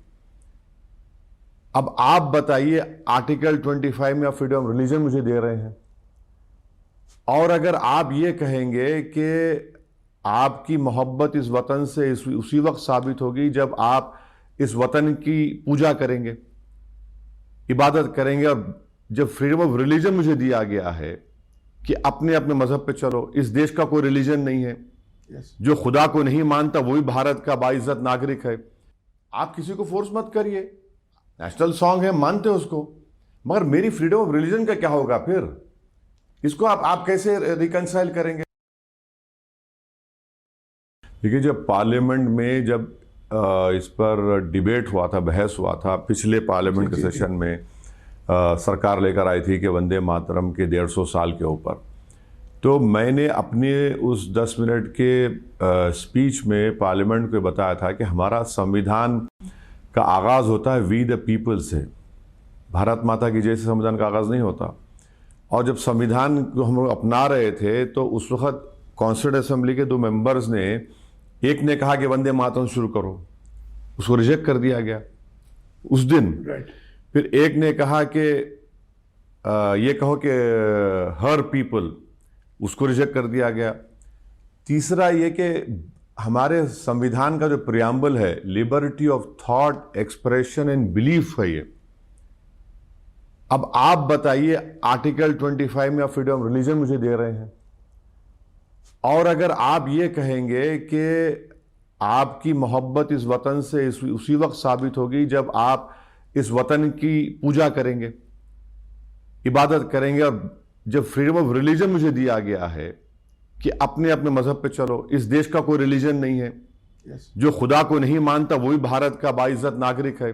अब आप बताइए, आर्टिकल 25 में आप फ्रीडम ऑफ रिलीजन मुझे दे रहे हैं, और अगर आप ये कहेंगे कि आपकी मोहब्बत इस वतन से उसी वक्त साबित होगी जब आप इस वतन की पूजा करेंगे, इबादत करेंगे, और जब फ्रीडम ऑफ रिलीजन मुझे दिया गया है कि अपने अपने मजहब पे चलो, इस देश का कोई रिलीजन नहीं है, जो खुदा को नहीं मानता वही भारत का बाइज्जत नागरिक है। आप किसी को फोर्स मत करिए, नेशनल सॉन्ग है, मानते हो उसको, मगर मेरी फ्रीडम ऑफ रिलीजन का क्या होगा फिर? इसको आप कैसे रिकंसाइल करेंगे? देखिए, जब पार्लियामेंट में जब इस पर डिबेट हुआ था, बहस हुआ था, पिछले पार्लियामेंट के सेशन में सरकार लेकर आई थी कि वंदे मातरम के 150 साल के ऊपर, तो मैंने अपने उस 10 मिनट के स्पीच में पार्लियामेंट को बताया था कि हमारा संविधान का आगाज़ होता है वी द पीपल से, भारत माता की जैसे संविधान का आगाज़ नहीं होता। और जब संविधान को हम लोग अपना रहे थे तो उस वक्त कॉन्स्टिट्यूंट असेंबली के 2 मेंबर्स ने, एक ने कहा कि वंदे मातरम शुरू करो, उसको रिजेक्ट कर दिया गया उस दिन। फिर एक ने कहा कि ये कहो कि हर पीपल, उसको रिजेक्ट कर दिया गया। तीसरा ये कि हमारे संविधान का जो प्रियम्बल है, liberty of thought, expression and belief है ये। अब आप बताइए, आर्टिकल 25 में आप फ्रीडम ऑफ रिलीजन मुझे दे रहे हैं, और अगर आप ये कहेंगे कि आपकी मोहब्बत इस वतन से उसी वक्त साबित होगी जब आप इस वतन की पूजा करेंगे, इबादत करेंगे, और जब फ्रीडम ऑफ रिलीजन मुझे दिया गया है कि अपने अपने मजहब पे चलो, इस देश का कोई रिलीजन नहीं है, जो खुदा को नहीं मानता वही भारत का बाइज्जत नागरिक है।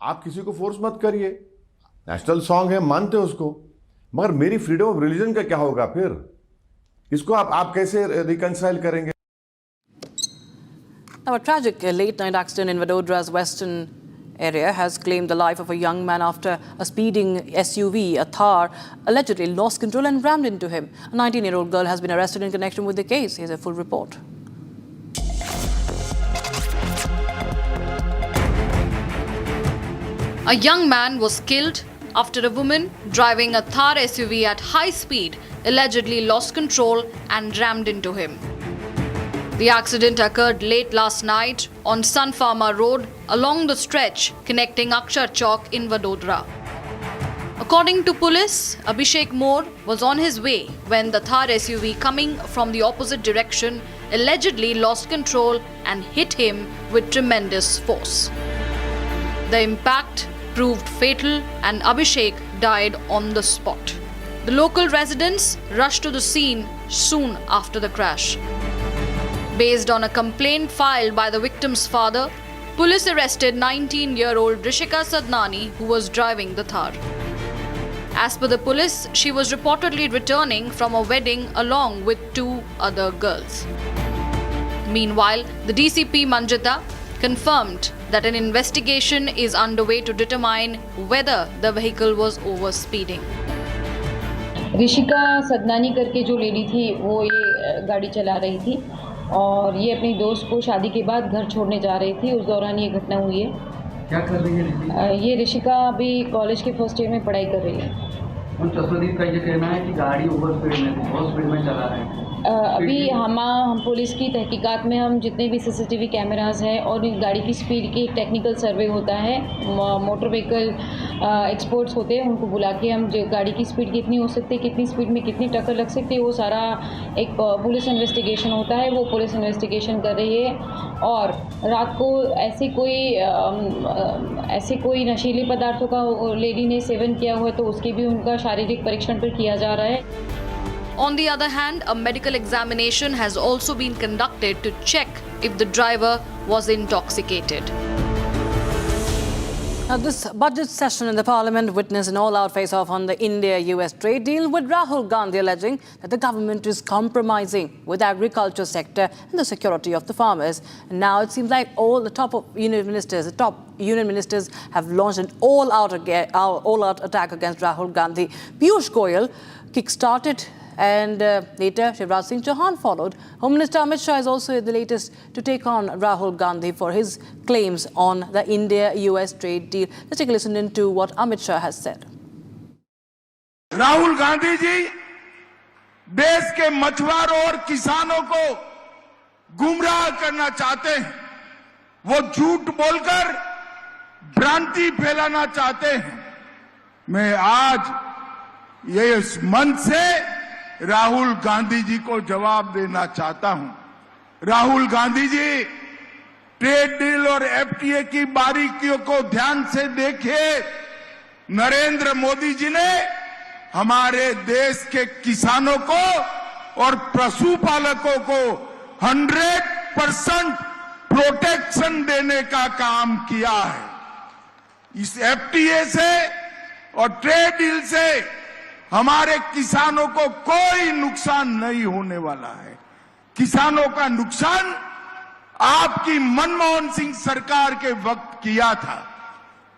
आप किसी को फोर्स मत करिए, नेशनल सॉन्ग है, मानते हो उसको, मगर मेरी फ्रीडम ऑफ रिलीजन का क्या होगा फिर? इसको आप कैसे रिकंसाइल करेंगे? Now, a tragic late-night accident in Vadodra's western area has claimed the life of a young man after a speeding SUV, a Thar, allegedly lost control and rammed into him. A 19-year-old girl has been arrested in connection with the case. Here's a full report. A young man was killed after a woman driving a Thar SUV at high speed allegedly lost control and rammed into him. The accident occurred late last night on Sun Pharma Road along the stretch connecting Akshar Chowk in Vadodara. According to police, Abhishek Moore was on his way when the Thar SUV coming from the opposite direction allegedly lost control and hit him with tremendous force. The impact proved fatal and Abhishek died on the spot. The local residents rushed to the scene soon after the crash. Based on a complaint filed by the victim's father, police arrested 19-year-old Rishika Sadnani, who was driving the Thar. As per the police, she was reportedly returning from a wedding along with 2 other girls. Meanwhile, the DCP Manjita confirmed that an investigation is underway to determine whether the vehicle was over-speeding. Rishika Sadnani करके जो lady थी वो ये गाड़ी चला रही थी और ये अपनी दोस्त को शादी के बाद घर छोड़ने जा रही थी। उस दौरान ये घटना हुई है। क्या कर रही है ये ऋषिका अभी कॉलेज के फर्स्ट ईयर में पढ़ाई कर रही है। चश्मदीद का ये कहना है कि गाड़ी ओवर स्पीड में थी, बहुत स्पीड में चला रहे हैं। अभी हम पुलिस की तहकीकात में हम जितने भी सीसीटीवी कैमरास हैं और इस गाड़ी की स्पीड की एक टेक्निकल सर्वे होता है, मोटर व्हीकल एक्सपर्ट्स होते हैं, उनको बुला के हम जो गाड़ी की स्पीड कितनी हो सकती है, कितनी स्पीड में कितनी टक्कर लग सकती है, वो सारा एक पुलिस इन्वेस्टिगेशन होता है। वो पुलिस इन्वेस्टिगेशन कर रही है और रात को ऐसे कोई नशीले पदार्थों का लेडी ने सेवन किया हुआ है तो उसकी भी उनका शारीरिक परीक्षण पर किया जा रहा है। On the other hand, a medical examination has also been conducted to check if the driver was intoxicated. Now, this budget session in the parliament witnessed an all-out face-off on the India-US trade deal, with Rahul Gandhi alleging that the government is compromising with the agriculture sector and the security of the farmers. And now it seems like all the top union ministers have launched an all-out attack against Rahul Gandhi. Piyush Goyal kick-started and later Shivraj Singh Chauhan followed. Home Minister Amit Shah is also the latest to take on Rahul Gandhi for his claims on the India-US trade deal. Let's take a listen into what Amit Shah has said. Rahul Gandhi ji देश के मछुआरों और किसानों को गुमराह करना चाहते हैं। वो झूठ बोलकर भ्रांति फैलाना चाहते हैं। मैं आज ये इस मंच से राहुल गांधी जी को जवाब देना चाहता हूं। राहुल गांधी जी, ट्रेड डील और एफटीए की बारीकियों को ध्यान से देखिए। नरेंद्र मोदी जी ने हमारे देश के किसानों को और पशुपालकों को 100% प्रोटेक्शन देने का काम किया है। इस एफटीए से और ट्रेड डील से हमारे किसानों को कोई नुकसान नहीं होने वाला है। किसानों का नुकसान आपकी मनमोहन सिंह सरकार के वक्त किया था।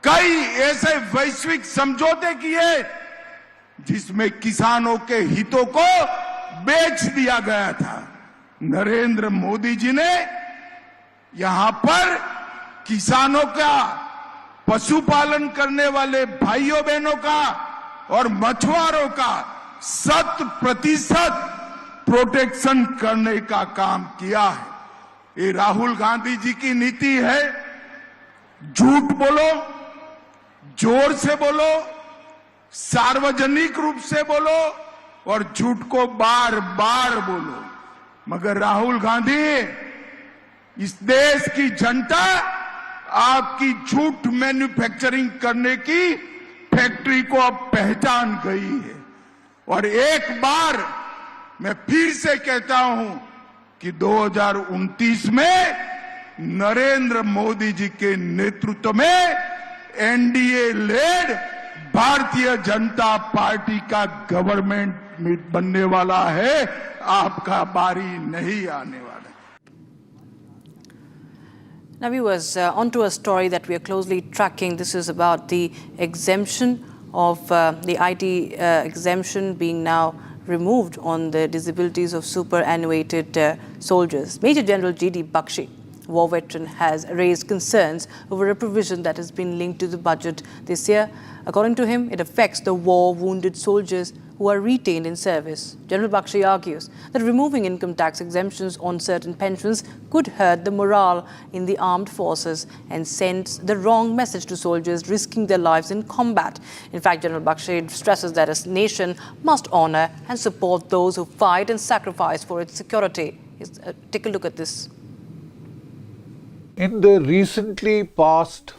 कई ऐसे वैश्विक समझौते किए जिसमें किसानों के हितों को बेच दिया गया था। नरेंद्र मोदी जी ने यहां पर किसानों का, पशुपालन करने वाले भाइयों बहनों का और मछुआरों का 100% प्रोटेक्शन करने का काम किया है। ये राहुल गांधी जी की नीति है। झूठ बोलो, जोर से बोलो, सार्वजनिक रूप से बोलो और झूठ को बार बार बोलो। मगर राहुल गांधी, इस देश की जनता आपकी झूठ मैन्युफैक्चरिंग करने की फैक्ट्री को अब पहचान गई है। और एक बार मैं फिर से कहता हूं कि 2029 में नरेंद्र मोदी जी के नेतृत्व में NDA lead Bharatiya Janata party का गवर्नमेंट बनने वाला है। आपका बारी नहीं आने वाला। Now, viewers, onto a story that we are closely tracking. This is about the exemption of the IT exemption being now removed on the disabilities of superannuated soldiers. Major General G.D. Bakshi war veteran has raised concerns over a provision that has been linked to the budget this year. According to him, it affects the war-wounded soldiers who are retained in service. General Bakshi argues that removing income tax exemptions on certain pensions could hurt the morale in the armed forces and sends the wrong message to soldiers risking their lives in combat. In fact, General Bakshi stresses that a nation must honor and support those who fight and sacrifice for its security. Take a look at this. In the recently passed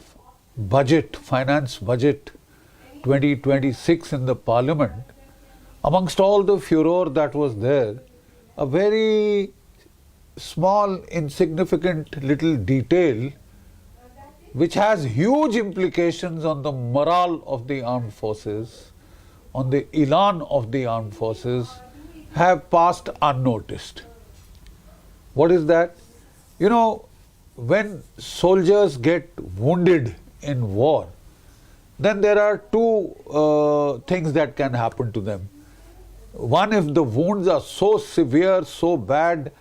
budget, finance budget 2026 in the parliament, amongst all the furor that was there, a very small, insignificant little detail which has huge implications on the morale of the armed forces, on the elan of the armed forces, have passed unnoticed. What is that? You know, when soldiers get wounded in war, then there are two things that can happen to them. One, if the wounds are so severe, so bad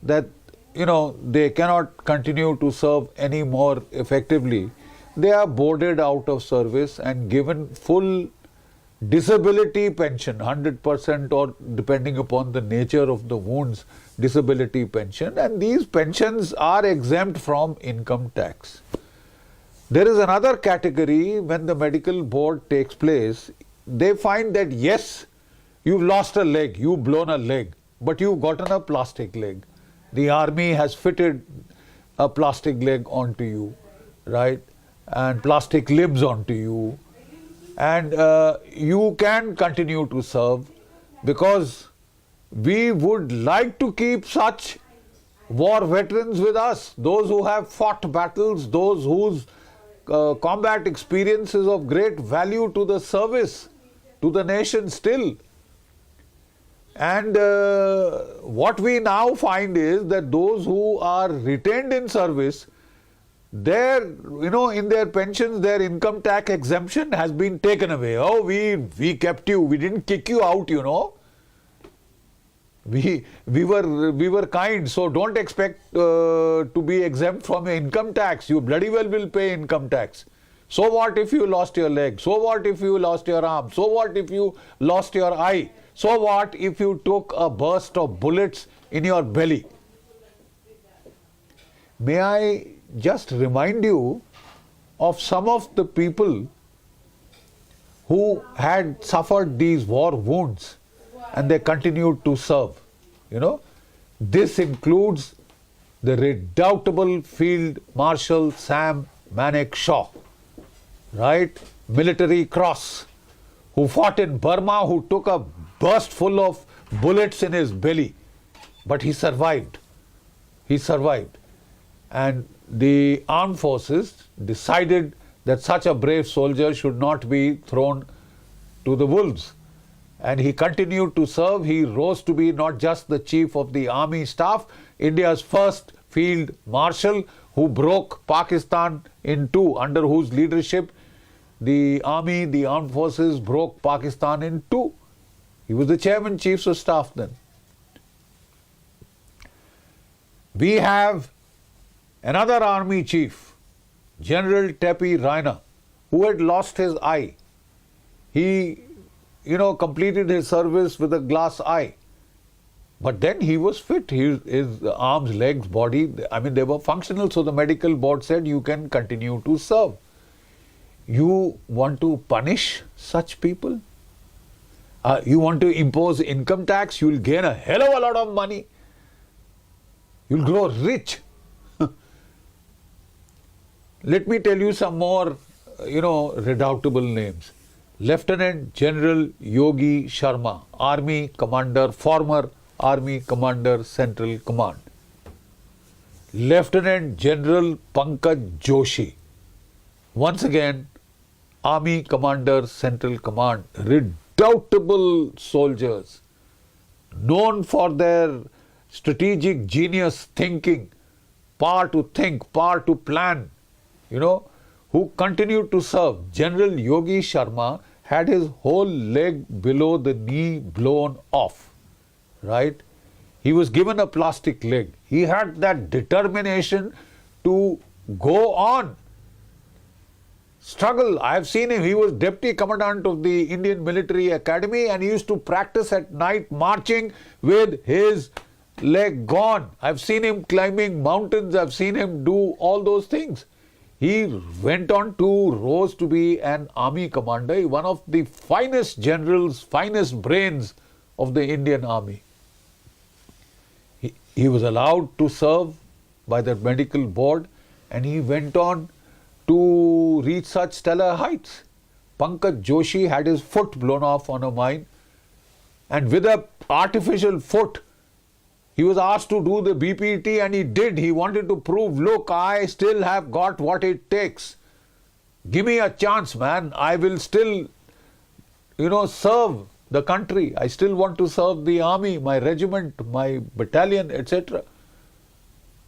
that, you know, they cannot continue to serve any more effectively, they are boarded out of service and given full disability pension, 100% or depending upon the nature of the wounds, disability pension, and these pensions are exempt from income tax. There is another category when the medical board takes place, they find that yes, you've lost a leg, you've blown a leg, but you've gotten a plastic leg. The army has fitted a plastic leg onto you, right? And plastic limbs onto you. And you can continue to serve because we would like to keep such war veterans with us, those who have fought battles, those whose combat experience is of great value to the service, to the nation still. And what we now find is that those who are retained in service, their, you know, in their pensions, their income tax exemption has been taken away. Oh, we kept you, we didn't kick you out, you know. We were kind, so don't expect to be exempt from income tax. You bloody well will pay income tax. So what if you lost your leg? So what if you lost your arm? So what if you lost your eye? So what if you took a burst of bullets in your belly? May I just remind you of some of the people who had suffered these war wounds and they continued to serve. You know, this includes the redoubtable Field Marshal Sam Manekshaw, right? Military Cross, who fought in Burma, who took a burst full of bullets in his belly, but he survived. He survived. And the armed forces decided that such a brave soldier should not be thrown to the wolves. And he continued to serve. He rose to be not just the chief of the army staff, India's first field marshal who broke Pakistan in two, under whose leadership the army, the armed forces broke Pakistan in two. He was the chairman, chiefs of staff then. We have another army chief, General Tepi Raina, who had lost his eye. He, you know, completed his service with a glass eye. But then he was fit. His arms, legs, body, I mean, they were functional. So the medical board said, you can continue to serve. You want to punish such people? You want to impose income tax? You'll gain a hell of a lot of money. You'll grow rich. Let me tell you some more, you know, redoubtable names. Lieutenant General Yogi Sharma, Army Commander, former Army Commander, Central Command. Lieutenant General Pankaj Joshi, once again, Army Commander, Central Command. Redoubtable soldiers, known for their strategic genius thinking, power to think, power to plan, you know, who continued to serve. General Yogi Sharma had his whole leg below the knee blown off, right? He was given a plastic leg. He had that determination to go on. Struggle. I have seen him. He was deputy commandant of the Indian Military Academy and he used to practice at night marching with his leg gone. I've seen him climbing mountains. I've seen him do all those things. He went on to rose to be an army commander, one of the finest generals, finest brains of the Indian army. He was allowed to serve by the medical board and he went on to reach such stellar heights. Pankaj Joshi had his foot blown off on a mine and with an artificial foot he was asked to do the BPT and he did. He wanted to prove, look, I still have got what it takes. Give me a chance, man. I will still, serve the country. I still want to serve the army, my regiment, my battalion, etc.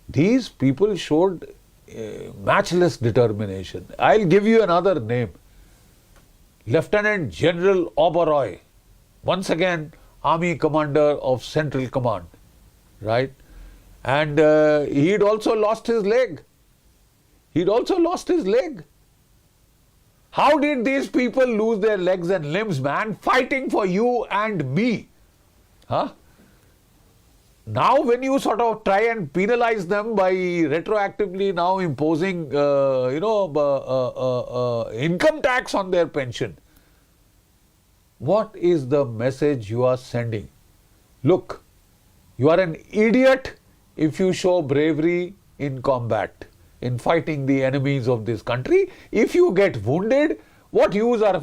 These people showed matchless determination. I'll give you another name. Lieutenant General Oberoi, once again Army Commander of Central Command, right? And he'd also lost his leg. How did these people lose their legs and limbs, man? Fighting for you and me. Huh? Now when you sort of try and penalize them by retroactively now imposing, income tax on their pension, what is the message you are sending? Look, you are an idiot if you show bravery in combat, in fighting the enemies of this country. If you get wounded, what use are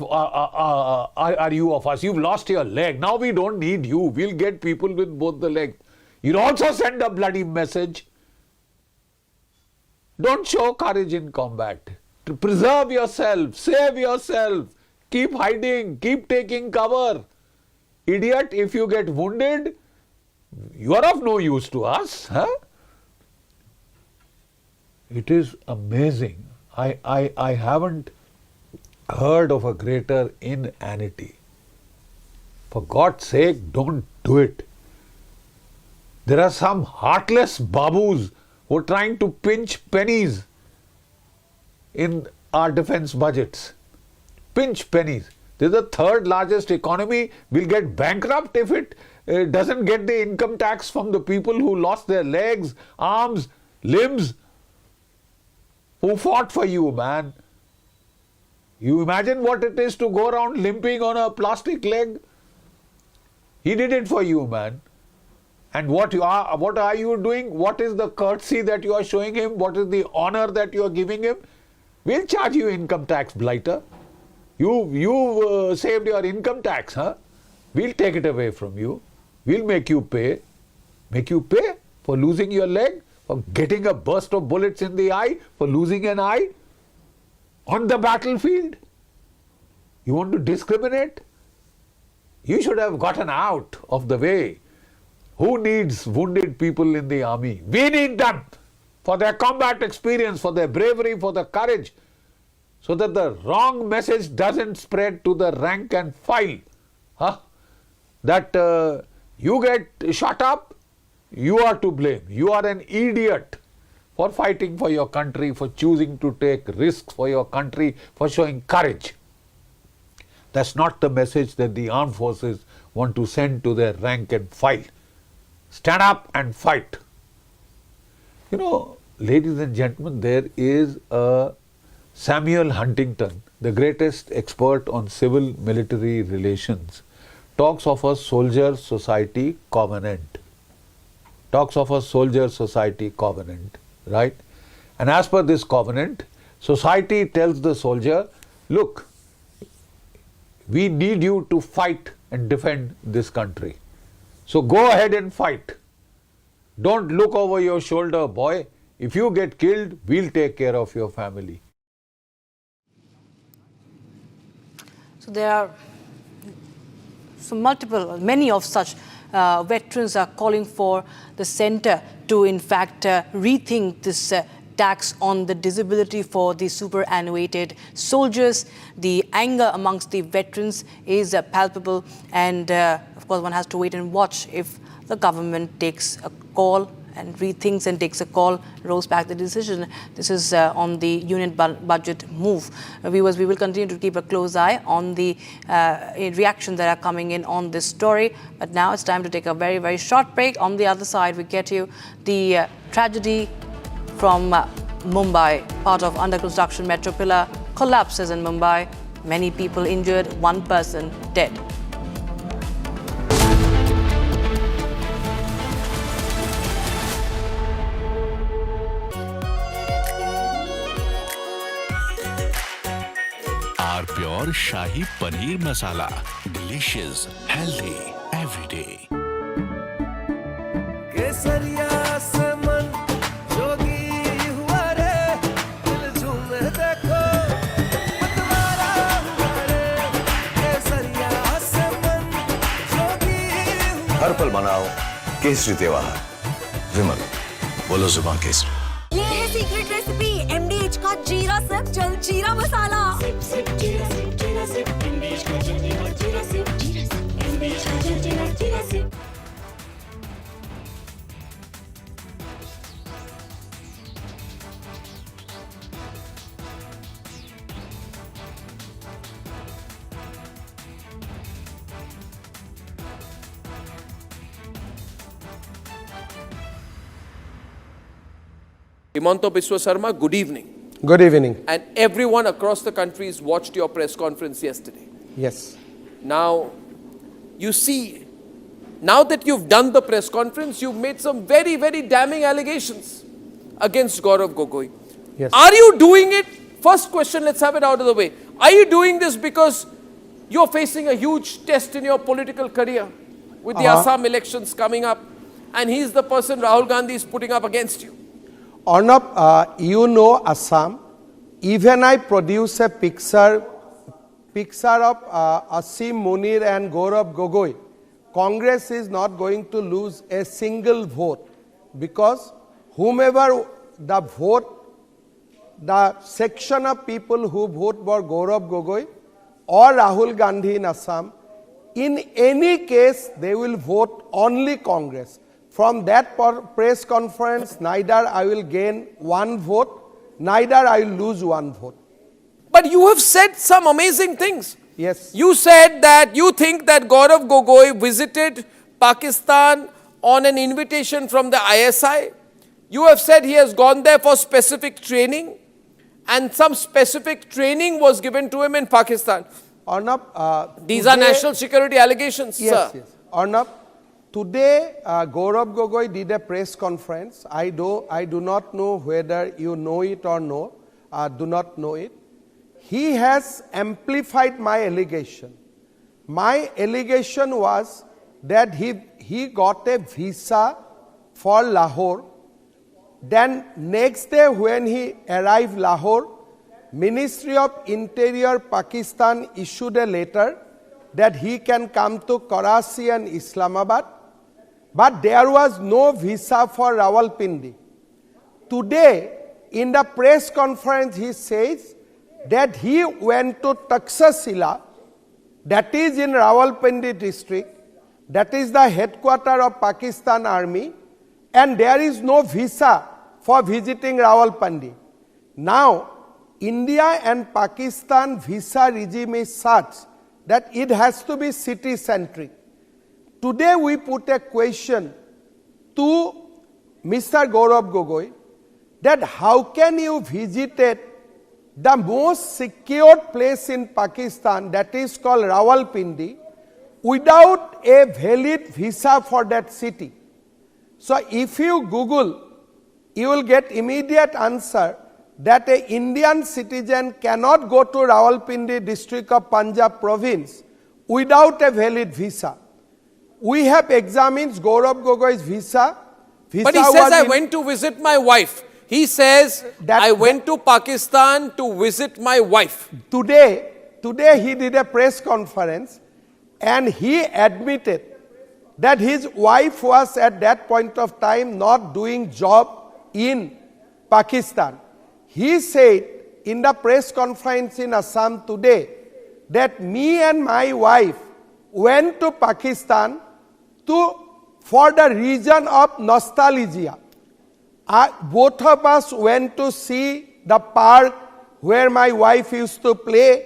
you of us? You've lost your leg. Now we don't need you. We'll get people with both the legs. You'll also send a bloody message. Don't show courage in combat. To preserve yourself, save yourself, keep hiding, keep taking cover. Idiot, if you get wounded, you are of no use to us. Huh? It is amazing. I haven't heard of a greater inanity. For God's sake, don't do it. There are some heartless babus who are trying to pinch pennies in our defense budgets. Pinch pennies. This is the third largest economy. We'll get bankrupt if it doesn't get the income tax from the people who lost their legs, arms, limbs, who fought for you, man. You imagine what it is to go around limping on a plastic leg? He did it for you, man. And what are you doing? What is the courtesy that you are showing him? What is the honor that you are giving him? We'll charge you income tax, blighter. You saved your income tax, huh? We'll take it away from you. We'll make you pay. Make you pay for losing your leg, for getting a burst of bullets in the eye, for losing an eye on the battlefield. You want to discriminate? You should have gotten out of the way. Who needs wounded people in the army? We need them for their combat experience, for their bravery, for their courage, so that the wrong message doesn't spread to the rank and file. Huh? That you get shot up, you are to blame. You are an idiot for fighting for your country, for choosing to take risks for your country, for showing courage. That's not the message that the armed forces want to send to their rank and file. Stand up and fight. You know, ladies and gentlemen, there is a Samuel Huntington, the greatest expert on civil-military relations, talks of a soldier-society covenant. Talks of a soldier-society covenant, right? And as per this covenant, society tells the soldier, look, we need you to fight and defend this country. So go ahead and fight. Don't look over your shoulder, boy. If you get killed, we'll take care of your family. So there are many of such veterans are calling for the centre to in fact rethink this tax on the disability for the superannuated soldiers. The anger amongst the veterans is palpable, and of course one has to wait and watch if the government takes a call and rethinks and takes a call, rolls back the decision. This is on the union budget move. Viewers, we will continue to keep a close eye on the reactions that are coming in on this story. But now it's time to take a very, very short break. On the other side, we get you the tragedy from Mumbai. Part of under construction metro pillar collapses in Mumbai. Many people injured, one person dead. Our pure Shahi Paneer Masala. Delicious, healthy, every day. केसरिया से मन जोगी हुआ रे दिल झूमे देखो मतवारा हुआ रे केसरिया से मन जोगी हर पल मनाओ केसरी त्योहार विमल बोलो जुबान केसरी ये है सीक्रेट रेसिपी MDH का जीरा सिप जल जीरा मसाला सिप सिप जीरा सिप MDH का जल जीरा सिप MDH का जल जीरा SIP Himanta Biswa Sarma, good evening. Good evening. And everyone across the country's watched your press conference yesterday. Yes. Now, you see, now that you've done the press conference, you've made some very, very damning allegations against Gaurav Gogoi. Yes. Are you doing it? First question, let's have it out of the way. Are you doing this because you're facing a huge test in your political career with the Assam elections coming up, and he's the person Rahul Gandhi is putting up against you? Arnab, you know Assam. Even I produce a picture of Asim Munir and Gaurav Gogoi. Congress is not going to lose a single vote because whomever the vote, the section of people who vote for Gaurav Gogoi or Rahul Gandhi in Assam, in any case they will vote only Congress. From that press conference, neither I will gain one vote, neither I will lose one vote. But you have said some amazing things. Yes. You said that you think that Gaurav Gogoi visited Pakistan on an invitation from the ISI. You have said he has gone there for specific training, and some specific training was given to him in Pakistan. Arnab, these are national security allegations, yes, sir. Yes. Arnab, today Gaurav Gogoi did a press conference. I do not know whether you know it or no. Do not know it. He has amplified my allegation. My allegation was that he got a visa for Lahore. Then next day when he arrived Lahore, Ministry of Interior Pakistan issued a letter that he can come to Karachi and Islamabad, but there was no visa for Rawalpindi. Today, in the press conference, he says that he went to Taxila, that is in Rawalpindi district, that is the headquarters of Pakistan Army, and there is no visa for visiting Rawalpindi. Now, India and Pakistan visa regime is such that it has to be city-centric. Today we put a question to Mr. Gaurav Gogoi that how can you visit the most secured place in Pakistan, that is called Rawalpindi, without a valid visa for that city. So if you Google, you will get immediate answer that an Indian citizen cannot go to Rawalpindi district of Punjab province without a valid visa. We have examined Gaurav Gogoi's visa. But he says, I went to visit my wife. He says, I went to Pakistan to visit my wife. Today he did a press conference and he admitted that his wife was at that point of time not doing job in Pakistan. He said in the press conference in Assam today that me and my wife went to Pakistan for the reason of nostalgia. Both of us went to see the park where my wife used to play.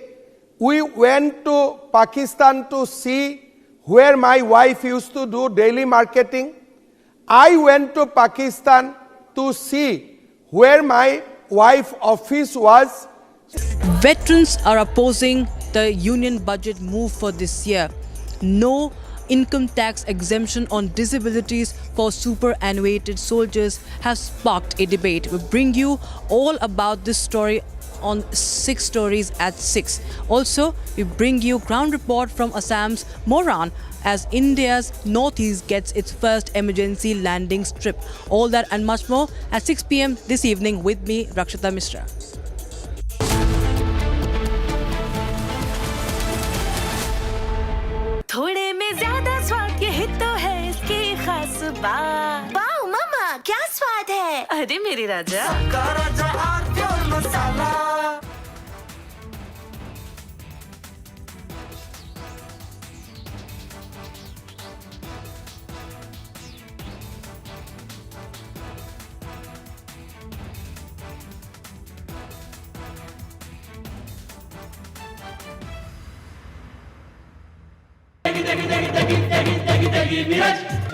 We went to Pakistan to see where my wife used to do daily marketing. I went to Pakistan to see where my wife's office was. Veterans are opposing the union budget move for this year. No income tax exemption on disabilities for superannuated soldiers has sparked a debate. We bring you all about this story on 6 Stories at 6. Also, we bring you ground report from Assam's Moran as India's northeast gets its first emergency landing strip. All that and much more at 6 p.m. this evening with me, Rakshita Mishra. थोड़े में ज्यादा स्वाद ये तो है इसकी खास बात। वाओ मामा क्या स्वाद है? अरे मेरी राजा राजा और प्योर मसाला।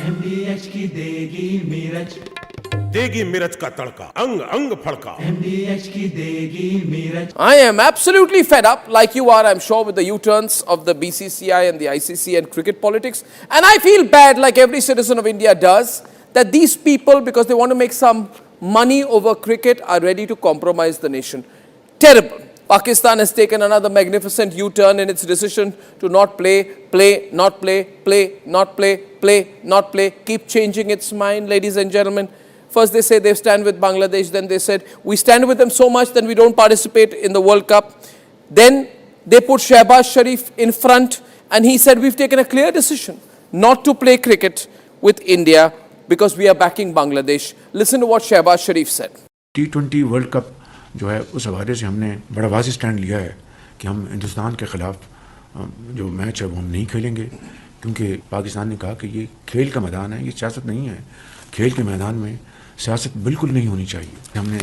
MDH की देगी मीरज, देगी मिर्च का तड़का, अंग अंग फड़का। MDH की देगी Miraj. I am absolutely fed up, like you are, I'm sure, with the U-turns of the BCCI and the ICC and cricket politics. And I feel bad, like every citizen of India does, that these people, because they want to make some money over cricket, are ready to compromise the nation. Terrible. Pakistan has taken another magnificent U-turn in its decision to not play, not play, keep changing its mind, ladies and gentlemen. First they say they stand with Bangladesh, then they said we stand with them so much that we don't participate in the World Cup. Then they put Shehbaz Sharif in front and he said we've taken a clear decision not to play cricket with India because we are backing Bangladesh. Listen to what Shehbaz Sharif said. T20 world cup जो है उस हवाले से हमने बड़ा वाज़ेह stand लिया है कि हम हिंदुस्तान के ख़िलाफ़ जो मैच है वो हम नहीं खेलेंगे, क्योंकि पाकिस्तान ने कहा कि ये खेल का मैदान है, ये सियासत नहीं है। खेल के मैदान में सियासत बिल्कुल नहीं होनी चाहिए। हमने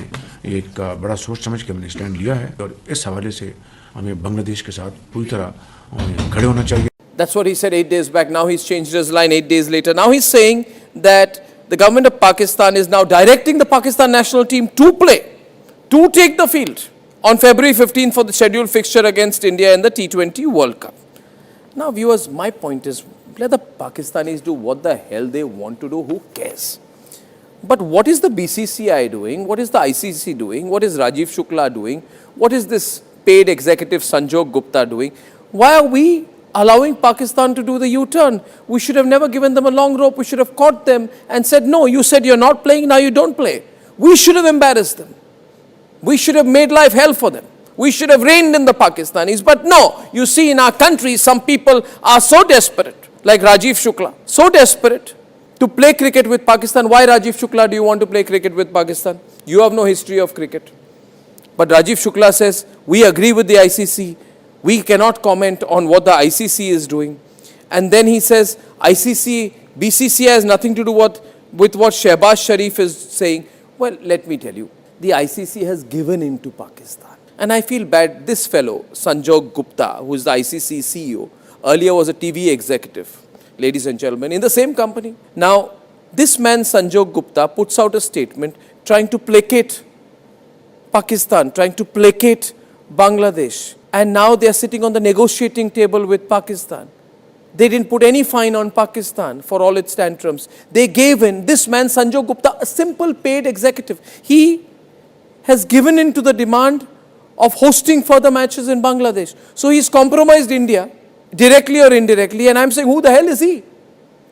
एक बड़ा सोच समझ के हमने स्टैंड लिया है और इस हवाले से हमें बांग्लादेश के साथ पूरी तरह खड़े होना चाहिए। That's what he said 8 days back. Now he's changed his line 8 days later. Now he's saying that the government of Pakistan is now directing the Pakistan national team to play, to take the field on February 15 for the scheduled fixture against India in the T20 World Cup. Now viewers, my point is, let the Pakistanis do what the hell they want to do, who cares? But what is the BCCI doing? What is the ICC doing? What is Rajiv Shukla doing? What is this paid executive Sanjog Gupta doing? Why are we allowing Pakistan to do the U-turn? We should have never given them a long rope. We should have caught them and said, no, you said you're not playing, now you don't play. We should have embarrassed them. We should have made life hell for them. We should have reined in the Pakistanis. But no, you see in our country, some people are so desperate, like Rajiv Shukla, so desperate to play cricket with Pakistan. Why, Rajiv Shukla, do you want to play cricket with Pakistan? You have no history of cricket. But Rajiv Shukla says, we agree with the ICC. We cannot comment on what the ICC is doing. And then he says, ICC, BCCI has nothing to do with what Shehbaz Sharif is saying. Well, let me tell you, the ICC has given in to Pakistan. And I feel bad, this fellow, Sanjog Gupta, who is the ICC CEO, earlier was a TV executive, ladies and gentlemen, in the same company. Now, this man, Sanjog Gupta, puts out a statement trying to placate Pakistan, trying to placate Bangladesh. And now they are sitting on the negotiating table with Pakistan. They didn't put any fine on Pakistan for all its tantrums. They gave in, this man, Sanjog Gupta, a simple paid executive. He has given in to the demand of hosting further matches in Bangladesh. So he's compromised India, directly or indirectly, and I'm saying, who the hell is he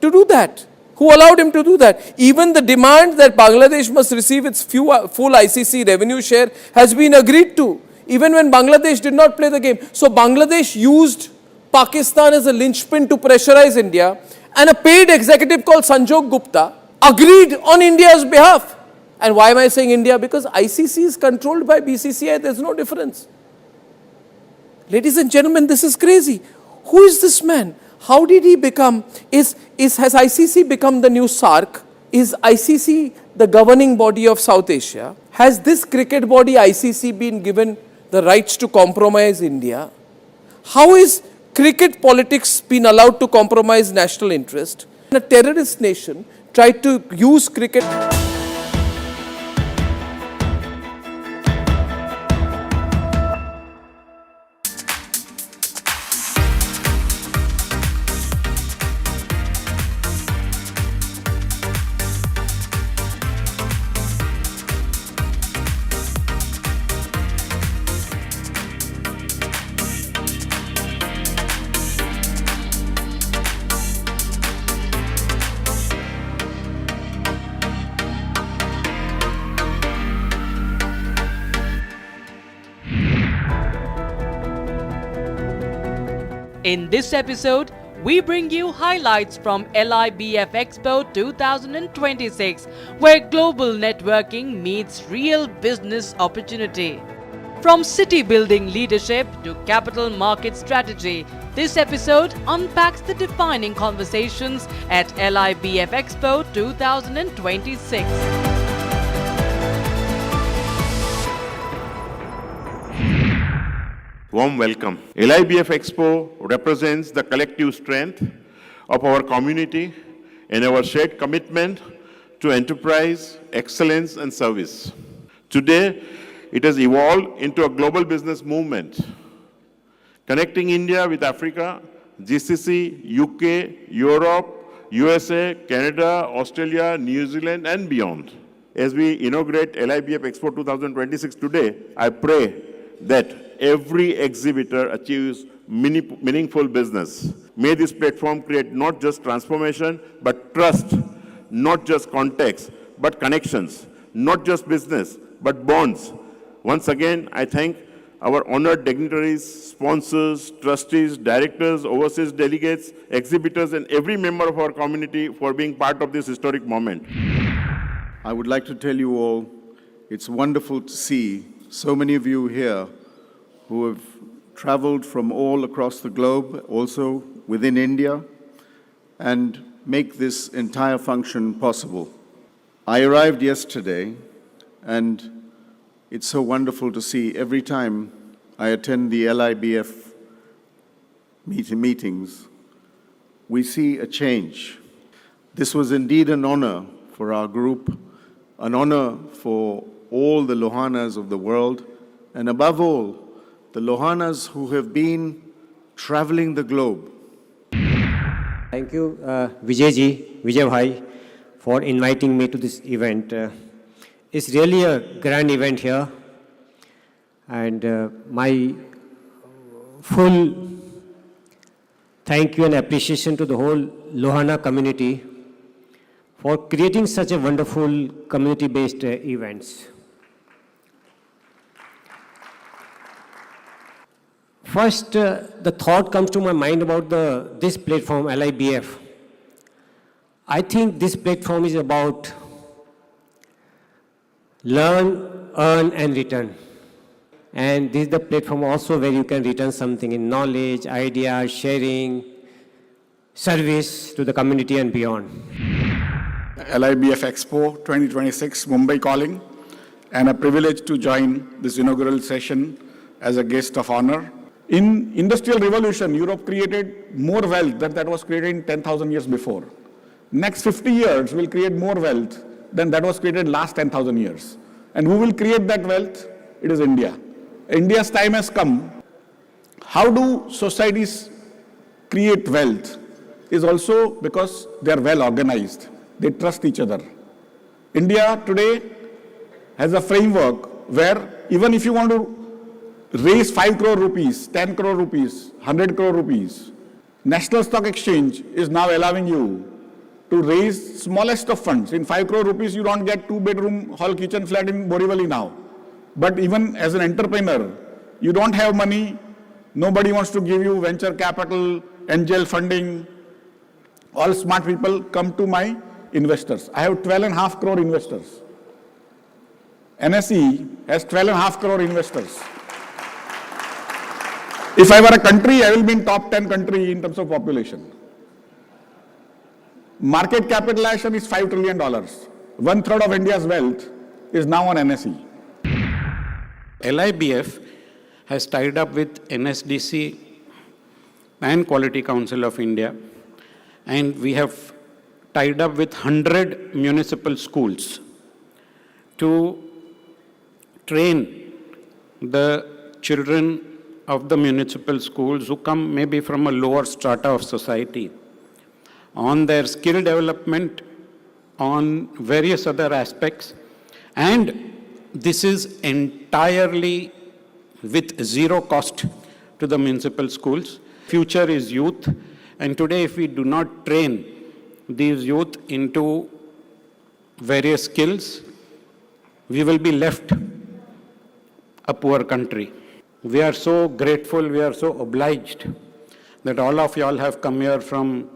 to do that? Who allowed him to do that? Even the demand that Bangladesh must receive its full ICC revenue share has been agreed to, even when Bangladesh did not play the game. So Bangladesh used Pakistan as a linchpin to pressurize India, and a paid executive called Sanjog Gupta agreed on India's behalf. And why am I saying India? Because ICC is controlled by BCCI, there's no difference. Ladies and gentlemen, this is crazy. Who is this man? How did he become, has ICC become the new SARC? Is ICC the governing body of South Asia, has this cricket body ICC been given the rights to compromise India? How is cricket politics been allowed to compromise national interest? A terrorist nation tried to use cricket. In this episode, we bring you highlights from LIBF Expo 2026, where global networking meets real business opportunity. From city building leadership to capital market strategy, this episode unpacks the defining conversations at LIBF Expo 2026. Warm welcome. LIBF Expo represents the collective strength of our community and our shared commitment to enterprise, excellence, and service. Today, it has evolved into a global business movement, connecting India with Africa, GCC, UK, Europe, USA, Canada, Australia, New Zealand, and beyond. As we inaugurate LIBF Expo 2026 today, I pray that every exhibitor achieves meaningful business. May this platform create not just transformation, but trust, not just context, but connections, not just business, but bonds. Once again, I thank our honored dignitaries, sponsors, trustees, directors, overseas delegates, exhibitors, and every member of our community for being part of this historic moment. I would like to tell you all, it's wonderful to see so many of you here who have traveled from all across the globe, also within India, and make this entire function possible. I arrived yesterday, and it's so wonderful to see every time I attend the LIBF meetings, we see a change. This was indeed an honor for our group, an honor for all the Lohanas of the world, and above all, the Lohanas who have been traveling the globe. Thank you, Vijay Bhai, for inviting me to this event. It's really a grand event here, and my full thank you and appreciation to the whole Lohana community for creating such a wonderful community-based events. First, the thought comes to my mind about this platform, LIBF. I think this platform is about learn, earn, and return. And this is the platform also where you can return something in knowledge, ideas, sharing, service to the community and beyond. LIBF Expo 2026, Mumbai calling, and a privilege to join this inaugural session as a guest of honor. In Industrial Revolution, Europe created more wealth than that was created in 10,000 years before. Next 50 years will create more wealth than that was created last 10,000 years. And who will create that wealth? It is India. India's time has come. How do societies create wealth? Is also because they are well organized. They trust each other. India today has a framework where even if you want to raise 5 crore rupees, 10 crore rupees, 100 crore rupees, National Stock Exchange is now allowing you to raise smallest of funds. In 5 crore rupees, you don't get 2-bedroom hall kitchen flat in Borivali now. But even as an entrepreneur, you don't have money, nobody wants to give you venture capital, angel funding. All smart people come to my investors. I have 12.5 crore investors. NSE has 12.5 crore investors. If I were a country, I will be in top 10 country in terms of population. Market capitalization is $5 trillion. 1/3 of India's wealth is now on NSE. LIBF has tied up with NSDC and Quality Council of India, and we have tied up with 100 municipal schools to train the children of the municipal schools who come maybe from a lower strata of society on their skill development, on various other aspects, and this is entirely with zero cost to the municipal schools. Future is youth, and today if we do not train these youth into various skills, we will be left a poor country. We are so grateful, we are so obliged that all of y'all have come here from,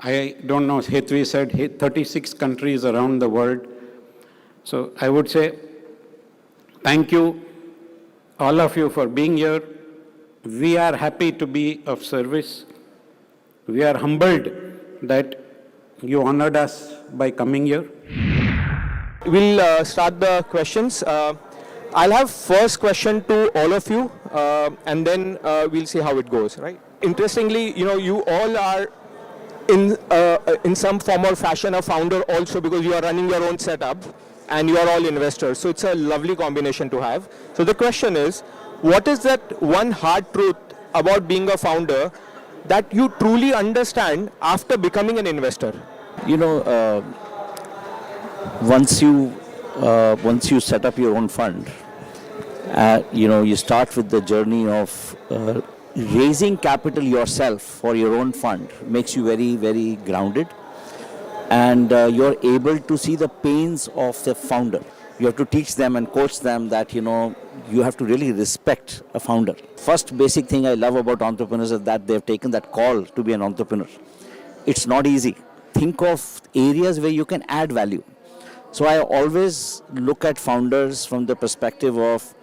I don't know, Hetvi said 36 countries around the world. So I would say thank you, all of you, for being here. We are happy to be of service. We are humbled that you honored us by coming here. We'll start the questions. I'll have first question to all of you, and then we'll see how it goes, right? Interestingly, you all are in some form or fashion a founder also, because you are running your own setup and you are all investors. So it's a lovely combination to have. So the question is, what is that one hard truth about being a founder that you truly understand after becoming an investor? Once you set up your own fund, you start with the journey of raising capital yourself for your own fund. Makes you very, very grounded, and you're able to see the pains of the founder. You have to teach them and coach them that you have to really respect a founder. First basic thing I love about entrepreneurs is that they've taken that call to be an entrepreneur. It's not easy. Think of areas where you can add value. So I always look at founders from the perspective of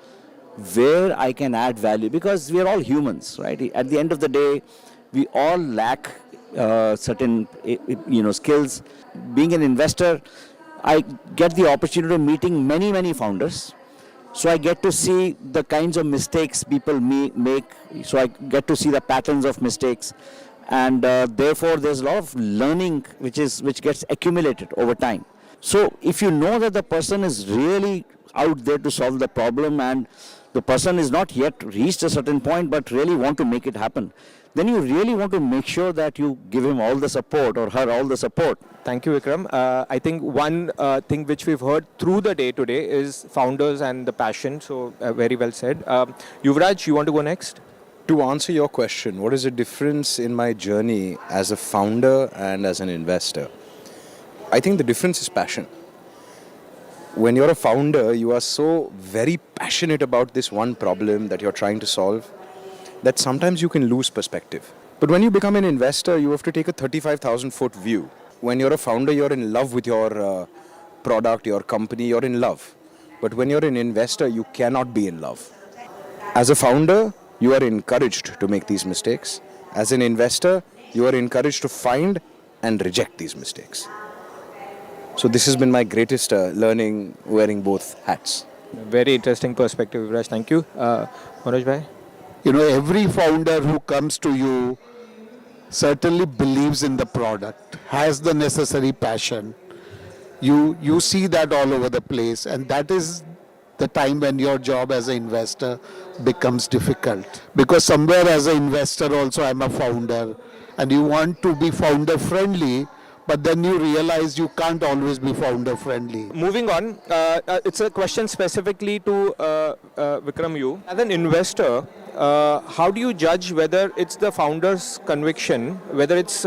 where I can add value, because we are all humans, right? At the end of the day, we all lack certain skills. Being an investor, I get the opportunity of meeting many, many founders. So I get to see the kinds of mistakes people make. So I get to see the patterns of mistakes. And therefore, there's a lot of learning which gets accumulated over time. So if you know that the person is really out there to solve the problem, and the person is not yet reached a certain point but really want to make it happen, then you really want to make sure that you give him all the support or her all the support. Thank you, Vikram. I think one thing which we've heard through the day today is founders and the passion. So very well said. Yuvraj, you want to go next? To answer your question, what is the difference in my journey as a founder and as an investor? I think the difference is passion. When you're a founder, you are so very passionate about this one problem that you're trying to solve that sometimes you can lose perspective. But when you become an investor, you have to take a 35,000-foot view. When you're a founder, you're in love with your product, your company, you're in love. But when you're an investor, you cannot be in love. As a founder, you are encouraged to make these mistakes. As an investor, you are encouraged to find and reject these mistakes. So this has been my greatest learning, wearing both hats. Very interesting perspective, Yuvraj. Thank you. Manoj bhai? Every founder who comes to you certainly believes in the product, has the necessary passion. You see that all over the place, and that is the time when your job as an investor becomes difficult. Because somewhere as an investor also I'm a founder, and you want to be founder friendly, but then you realize you can't always be founder friendly. Moving on, it's a question specifically to Vikram you. As an investor, how do you judge whether it's the founder's conviction, whether it's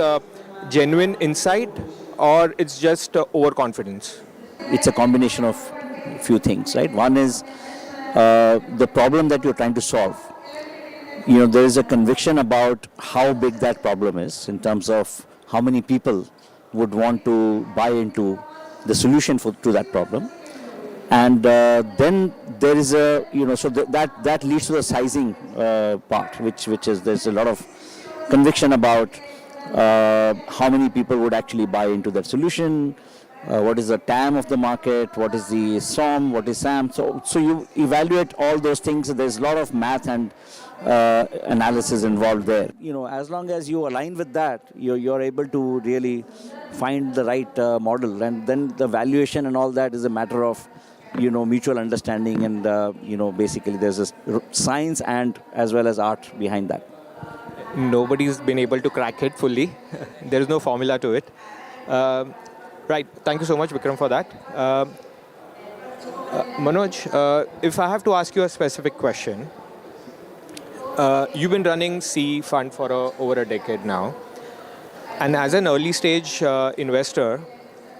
genuine insight or it's just overconfidence? It's a combination of a few things, right? One is the problem that you're trying to solve. There is a conviction about how big that problem is in terms of how many people would want to buy into the solution to that problem. And then there is so that leads to the sizing part, which is there's a lot of conviction about how many people would actually buy into that solution, what is the TAM of the market, what is the SOM, what is SAM. So you evaluate all those things. There's a lot of math and analysis involved there. You know, as long as you align with that, you're able to really find the right model, and then the valuation and all that is a matter of, you know, mutual understanding, and you know, basically there's a science and as well as art behind that. Nobody's been able to crack it fully. There is no formula to it. Right. Thank you so much, Vikram, for that. Manoj, if I have to ask you a specific question, you've been running C Fund for over a decade now. And as an early stage investor,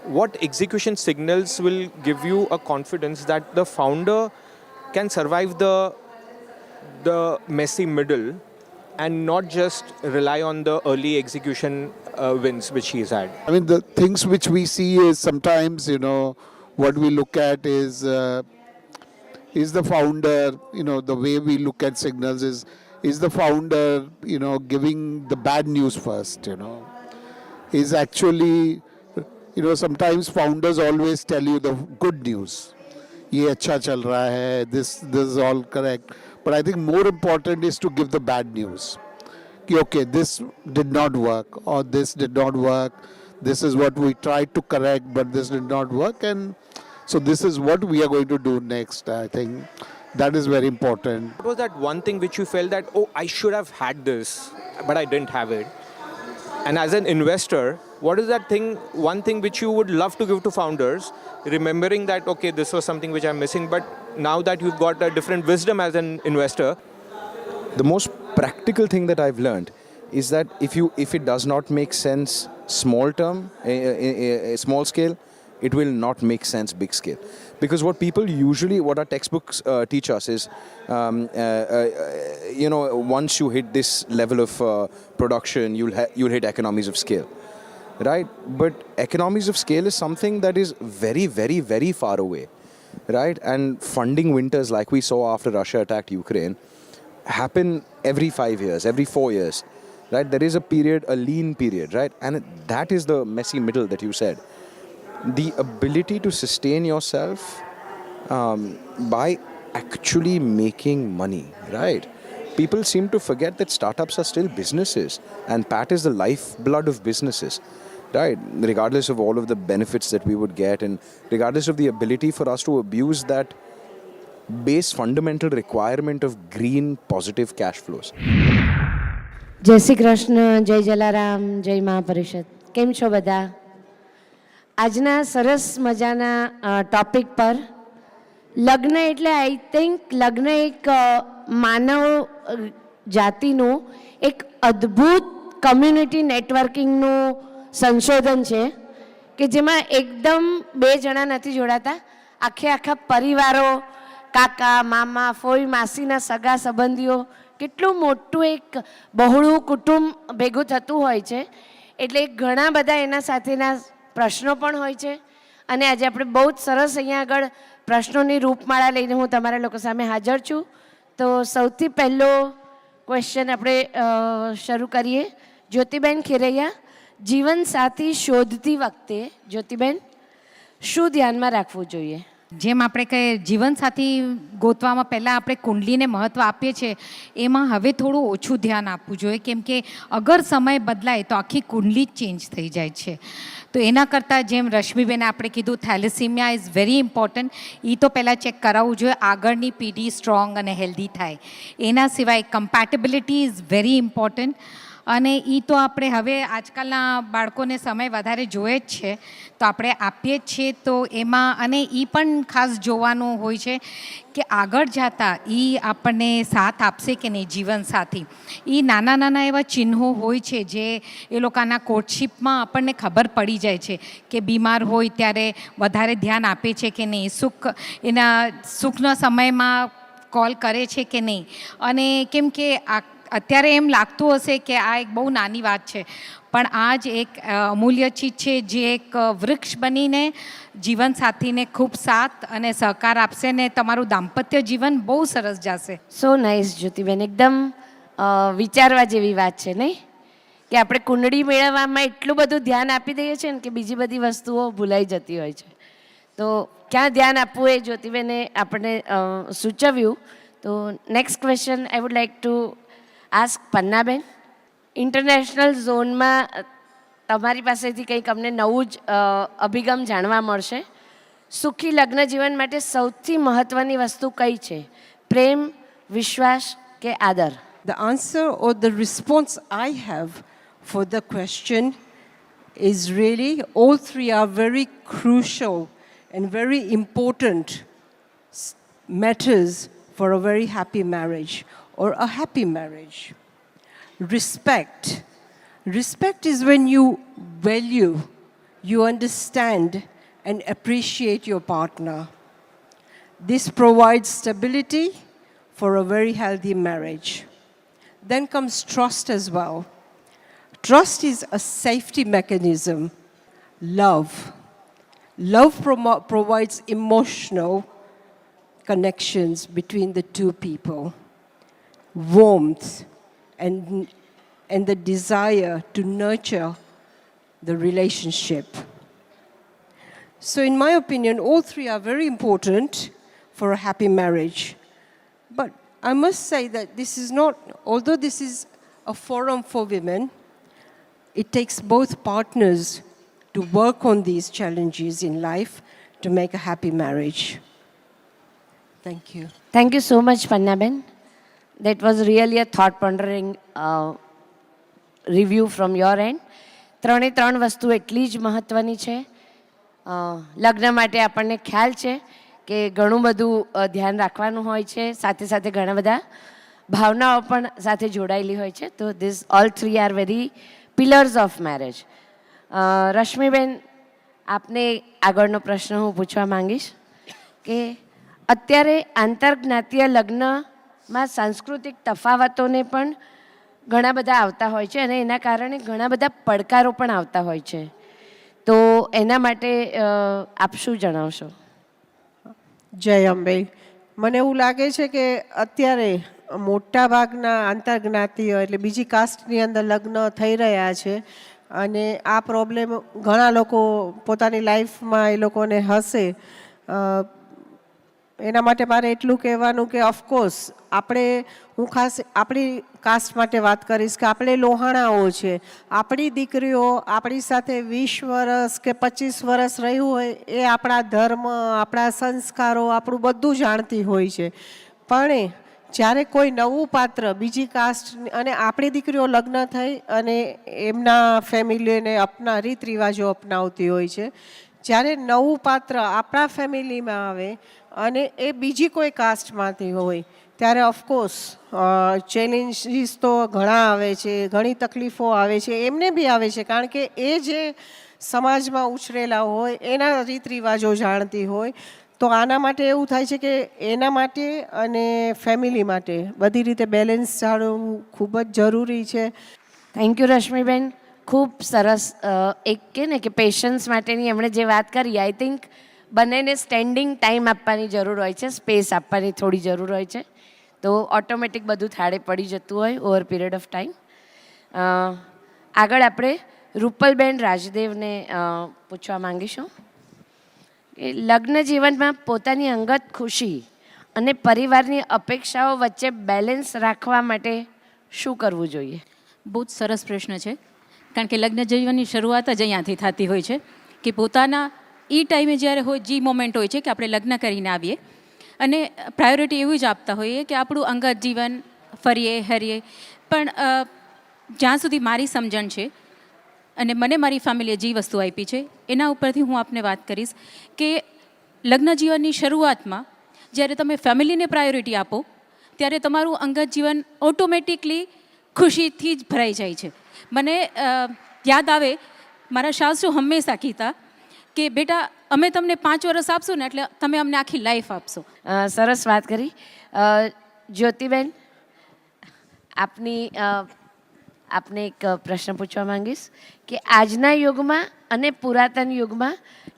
what execution signals will give you a confidence that the founder can survive the messy middle and not just rely on the early execution wins which he's had? I mean, the things which we see is sometimes, you know, what we look at is the founder, you know, the way we look at signals is the founder, you know, giving the bad news first, you know. Is actually, you know, sometimes founders always tell you the good news. Ye acha chal raha hai, this is all correct. But I think more important is to give the bad news. Okay, this did not work, or this did not work. This is what we tried to correct, but this did not work. And so this is what we are going to do next. I think that is very important. What was that one thing which you felt that, oh, I should have had this, but I didn't have it? And as an investor, what is that thing, one thing which you would love to give to founders, remembering that, okay, this was something which I'm missing, but now that you've got a different wisdom as an investor? The most practical thing that I've learned is that if it does not make sense small term, small scale, it will not make sense big scale. Because what our textbooks teach us is, you know, once you hit this level of production, you'll hit economies of scale, right? But economies of scale is something that is very, very, very far away, right? And funding winters like we saw after Russia attacked Ukraine happen every 5 years, every 4 years, right? There is a lean period, right? And that is the messy middle that you said. The ability to sustain yourself by actually making money, right? People seem to forget that startups are still businesses, and PAT is the lifeblood of businesses, right? Regardless of all of the benefits that we would get, and regardless of the ability for us to abuse that base fundamental requirement of green positive cash flows. Jai Shri Krishna, Jai Jalaram, Jai Mahapariषद. કેમ છો બધા? આજના સરસ મજાના topic પર લગ્ન એટલે I think લગ્ન એક માનવ જાતિનું એક અદ્ભુત કમ્યુનિટી નેટવર્કિંગનું સંશોધન છે કે જેમાં એકદમ બે જણા નથી જોડાતા, આખા પરિવારો, કાકા મામા ફોઈ માસીના સગા સંબંધીઓ, કેટલું મોટું એક બહોળું કુટુંબ ભેગું થતું હોય છે. એટલે ઘણા બધા એના સાથેના પ્રશ્નો પણ હોય છે. અને આજે આપણે બહુ જ સરસ અહીંયા આગળ પ્રશ્નોની રૂપમાળા લઈને હું તમારા લોકો સામે હાજર છું. તો સૌથી પહેલો ક્વેશ્ચન આપણે શરૂ કરીએ. જ્યોતિબેન ખેરૈયા, જીવનસાથી શોધતી વખતે જ્યોતિબેન શું ધ્યાનમાં રાખવું જોઈએ? જેમ આપણે કહીએ જીવનસાથી ગોતવામાં પહેલાં આપણે કુંડલીને મહત્ત્વ આપીએ છીએ, એમાં હવે થોડું ઓછું ધ્યાન આપવું જોઈએ, કેમ કે અગર સમય બદલાય તો આખી કુંડલી જ ચેન્જ થઈ જાય છે. તો એના કરતાં જેમ રશ્મિબેને આપણે કીધું થેલેસીમિયા ઇઝ વેરી ઇમ્પોર્ટન્ટ, એ તો પહેલાં ચેક કરાવવું જોઈએ, આગળની પીઢી સ્ટ્રોંગ અને હેલ્ધી થાય. એના સિવાય કમ્પેટેબિલિટી ઇઝ વેરી ઇમ્પોર્ટન્ટ. અને એ તો આપણે હવે આજકાલના બાળકોને સમય વધારે જોઈએ જ છે, તો આપણે આપીએ જ છીએ. તો એમાં અને એ પણ ખાસ જોવાનું હોય છે કે આગળ જતાં એ આપણને સાથ આપશે કે નહીં જીવનસાથી. એ નાના નાના એવા ચિહ્નો હોય છે જે એ લોકોના કોર્ટશીપમાં આપણને ખબર પડી જાય છે કે બીમાર હોય ત્યારે વધારે ધ્યાન આપે છે કે નહીં, એના સુખના સમયમાં કોલ કરે છે કે નહીં. અને કેમ કે અત્યારે એમ લાગતું હશે કે આ એક બહુ નાની વાત છે, પણ આ જ એક અમૂલ્ય ચીજ છે જે એક વૃક્ષ બનીને જીવનસાથીને ખૂબ સાથ અને સહકાર આપશે ને તમારું દાંપત્ય જીવન બહુ સરસ જશે. સો નાઇસ જ્યોતિબેન, એકદમ વિચારવા જેવી વાત છે નહીં? કે કે આપણે કુંડળી મેળવવામાં એટલું બધું ધ્યાન આપી દઈએ છીએ ને કે બીજી બધી વસ્તુઓ ભૂલાઈ જતી હોય છે. તો ક્યાં ધ્યાન આપવું એ જ્યોતિબેને આપણને સૂચવ્યું. તો next question I would like to ask Pannaben. International ઝોનમાં તમારી પાસેથી કંઈક અમને નવું જ અભિગમ જાણવા મળશે. સુખી લગ્ન જીવન માટે સૌથી મહત્ત્વની વસ્તુ કઈ છે? પ્રેમ, વિશ્વાસ કે આદર? The answer or the response I have for the question is really all three are very crucial and very important matters for a very happy marriage or a happy marriage. Respect. Respect is when you value, you understand and appreciate your partner. This provides stability for a very healthy marriage. Then comes trust as well. Trust is a safety mechanism. Love. Love provides emotional connections between the two people. Warmth and the desire to nurture the relationship. So in my opinion, all three are very important for a happy marriage. But I must say that this is not, although this is a forum for women, it takes both partners to work on these challenges in life to make a happy marriage. Thank you. Thank you so much, Pannaben. That was really a thought-pondering review from your end. ત્રણે ત્રણ વસ્તુ એટલી જ મહત્ત્વની છે. લગ્ન માટે આપણને ખ્યાલ છે કે ઘણું બધું ધ્યાન રાખવાનું હોય છે, સાથે સાથે ઘણા બધા ભાવનાઓ પણ સાથે જોડાયેલી હોય છે. તો this all three are very pillars of marriage. Rashmiben, આપને આગળનો પ્રશ્ન હું પૂછવા માંગીશ કે અત્યારે આંતરજ્ઞાતીય લગ્નમાં સાંસ્કૃતિક તફાવતોને પણ ઘણા બધા આવતા હોય છે અને એના કારણે ઘણા બધા પડકારો પણ આવતા હોય છે. તો એના માટે આપ શું જણાવશો? જય અંબે. મને એવું લાગે છે કે અત્યારે મોટા ભાગના આંતરજ્ઞાતીય એટલે બીજી કાસ્ટની અંદર લગ્ન થઈ રહ્યા છે અને આ પ્રોબ્લેમ ઘણા લોકો પોતાની લાઈફમાં એ લોકોને હશે. એના માટે મારે એટલું કહેવાનું કે ઓફકોર્સ હું ખાસ આપણી કાસ્ટ માટે વાત કરીશ કે આપણે લોહાણાઓ છે. આપણી દીકરીઓ આપણી સાથે 20 વર્ષ કે 25 વર્ષ રહ્યું હોય એ આપણા ધર્મ, આપણા સંસ્કારો, આપણું બધું જાણતી હોય છે. પણ જ્યારે કોઈ નવું પાત્ર બીજી કાસ્ટ અને આપણી દીકરીઓ લગ્ન થઈ અને એમના ફેમિલીને રીત રિવાજો અપનાવતી હોય છે, જ્યારે નવું પાત્ર આપણા ફેમિલીમાં આવે અને એ બીજી કોઈ કાસ્ટમાંથી હોય ત્યારે ઓફકોર્સ ચેલેન્જીસ તો ઘણા આવે છે, ઘણી તકલીફો આવે છે. એમને બી આવે છે કારણ કે એ જે સમાજમાં ઉછરેલા હોય એના રીત રિવાજો જાણતી હોય. તો આના માટે એવું થાય છે કે એના માટે અને ફેમિલી માટે બધી રીતે બેલેન્સ જાળવવું ખૂબ જ જરૂરી છે. Thank you Rashmiben. ખૂબ સરસ એક કે ને કે પેશન્સ માટેની એમણે જે વાત કરી, આઈ થિંક બંનેને સ્ટેન્ડિંગ ટાઈમ આપવાની જરૂર હોય છે, સ્પેસ આપવાની થોડી જરૂર હોય છે. તો ઓટોમેટિક બધું થાળે પડી જતું હોય ઓવર પીરિયડ ઓફ ટાઈમ. આગળ આપણે રૂપલબેન રાજદેવને પૂછવા માંગીશું કે લગ્ન જીવનમાં પોતાની અંગત ખુશી અને પરિવારની અપેક્ષાઓ વચ્ચે બેલેન્સ રાખવા માટે શું કરવું જોઈએ? બહુ જ સરસ પ્રશ્ન છે, કારણ કે લગ્ન જીવનની શરૂઆત જ અહીંયાથી થતી હોય છે કે પોતાના એ ટાઈમે જ્યારે હોય જે મોમેન્ટ હોય છે કે આપણે લગ્ન કરીને આવીએ અને પ્રાયોરિટી એવી જ આપતા હોઈએ કે આપણું અંગત જીવન ફરીએ હરીએ. પણ જ્યાં સુધી મારી સમજણ છે અને મને મારી ફેમિલીએ જે વસ્તુ આપી છે એના ઉપરથી હું આપને વાત કરીશ કે લગ્ન જીવનની શરૂઆતમાં જ્યારે તમે ફેમિલીને પ્રાયોરિટી આપો ત્યારે તમારું અંગત જીવન ઓટોમેટિકલી ખુશીથી જ ભરાઈ જાય છે. મને યાદ આવે મારા સાસુ હંમેશા કહેતા કે બેટા અમે તમને 5 વર્ષ આપશું ને એટલે તમે અમને આખી લાઈફ આપશો. સરસ વાત કરી. જ્યોતિબેન, આપને એક પ્રશ્ન પૂછવા માંગીશ કે આજના યુગમાં અને પુરાતન યુગમાં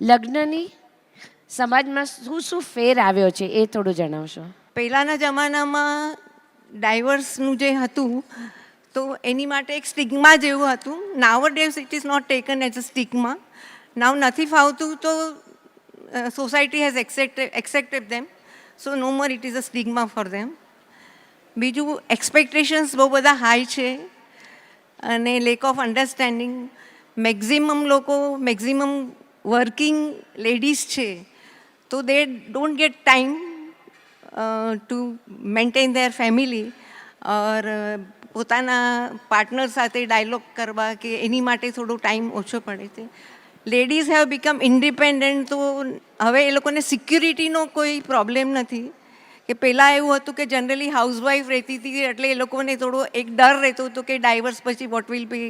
લગ્નની સમાજમાં શું શું ફેર આવ્યો છે એ થોડું જણાવશો? પહેલાંના જમાનામાં ડાયવર્સનું જે હતું તો એની માટે એક સ્ટિગ્મા જેવું હતું. Now days it is not taken as a stigma. Now નથી ફાવતું તો society has accepted them. So no more it is a stigma for them. બીજું એક્સપેક્ટેશન્સ બહુ બધા હાઈ છે અને lack of understanding. Maximum working ladies છે તો they don't get time to maintain their family or પોતાના પાર્ટનર સાથે dialog કરવા કે એની માટે થોડો ટાઈમ ઓછો પડે છે. Ladies have become independent. તો હવે એ લોકોને સિક્યુરિટીનો કોઈ પ્રોબ્લેમ નથી કે પહેલાં એવું હતું કે જનરલી હાઉસવાઈફ રહેતી હતી એટલે એ લોકોને થોડો એક ડર રહેતો હતો કે ડાયવર્સ પછી what will be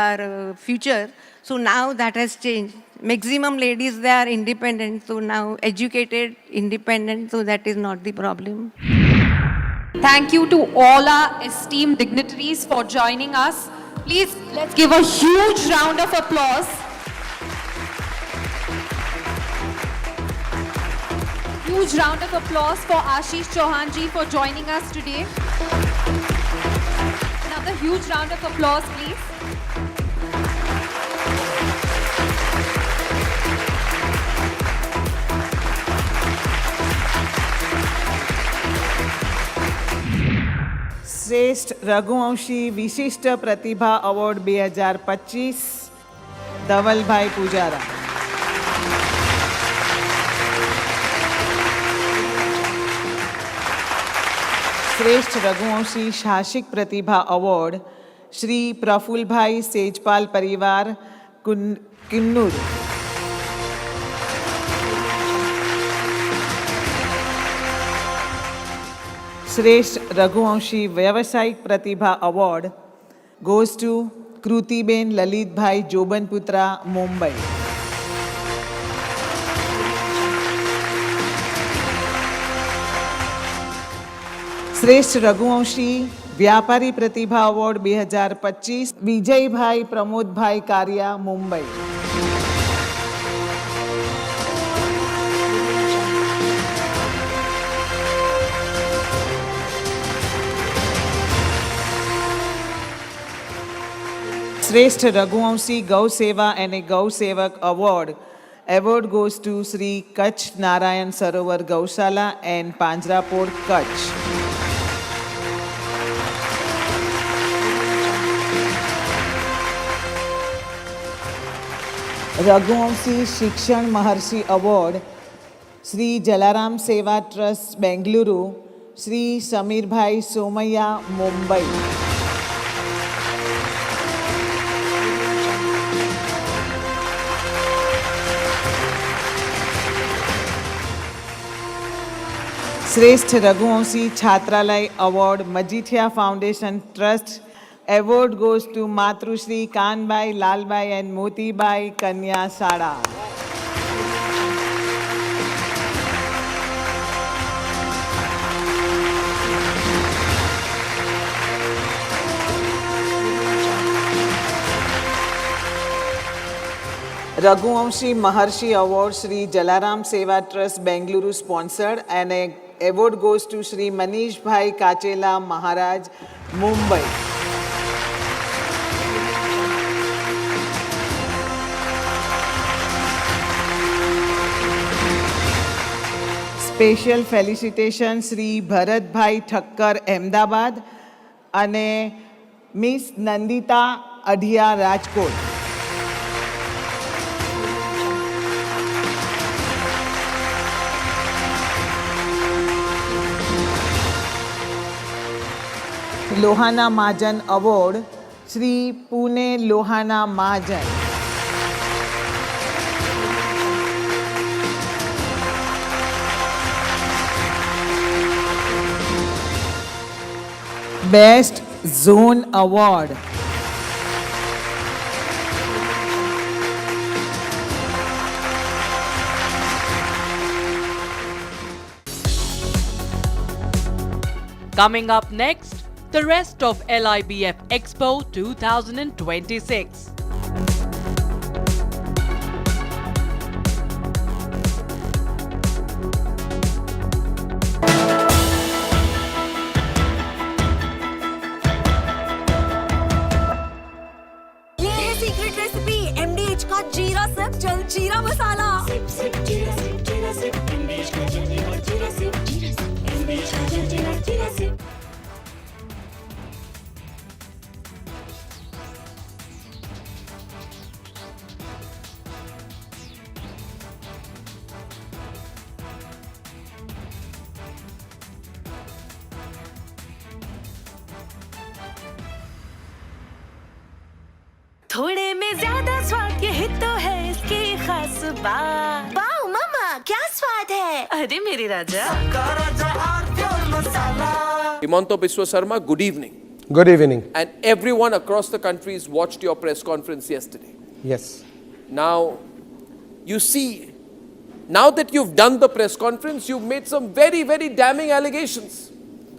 our future. So now that has change. Maximum ladies they are independent. So now educated, independent. So that is not the problem. Thank you to all our esteemed dignitaries for joining us. Please, let's give a huge round of applause. Huge round of applause for Ashish Chauhan ji for joining us today. Another huge round of applause, please. શ્રેષ્ઠ રઘુવંશી વિશિષ્ટ પ્રતિભા award 2025 Dhavalbhai Pujara. શ્રેષ્ઠ રઘુવંશી સાહસિક પ્રતિભા award Shri Prafulbhai Sejpal પરિવાર કિન્નૂર. શ્રેષ્ઠ રઘુવંશી વ્યવસાયિક પ્રતિભા award goes to Kritiben Lalitbhai Jobanputra, Mumbai. શ્રેષ્ઠ રઘુવંશી વ્યાપારી પ્રતિભા એવોર્ડ 2025 વિજયભાઈ પ્રમોદભાઈ કારિયા, મુંબઈ. શ્રેષ્ઠ રઘુવંશી ગૌ સેવા અને ગૌ સેવક award goes to Sri Kach Narayan Sarovar Gaushala and Panjrapur, Kach. Raghuvanshi શિક્ષણ મહર્ષિ એવોર્ડ શ્રી જલારામ સેવા ટ્રસ્ટ બેંગલુરુ, શ્રી સમીરભાઈ સોમૈયા, મુંબઈ. શ્રેષ્ઠ રઘુવંશી છાત્રાલય award Majithia foundation trust. Award goes to Matrushri Kanbai, Lalbai and Motibai Kanya Sada. Raghuvanshi Maharshi Award Sri Jalaram Seva Trust Bengaluru sponsored, and a award goes to Sri Manish Bhai Kachela Maharaj, Mumbai. Special felicitation Shri Bharatbhai Thakkar, Ahmedabad, અને miss Nandita Adhiya, Rajkot. Lohana Mahajan award Shri Pune Lohana Mahajan. Best Zone Award. Coming up next, the rest of LIBF Expo 2026. Secret recipe MDH का जीरा SIP जल जीरा मसाला। SIP SIP जीरा SIP MDH का जल जीरा SIP MDH का जल जीरा सिप। थोड़े में ज्यादा स्वाद, यही तो है इसकी खास बात। वाओ मामा, क्या स्वाद है। अरे मेरे राजा। Himanta Biswa Sarma, good evening. Good evening. And everyone across the country has watched your press conference yesterday. Yes. Now, you see, now that you've done the press conference, you've made some very, very damning allegations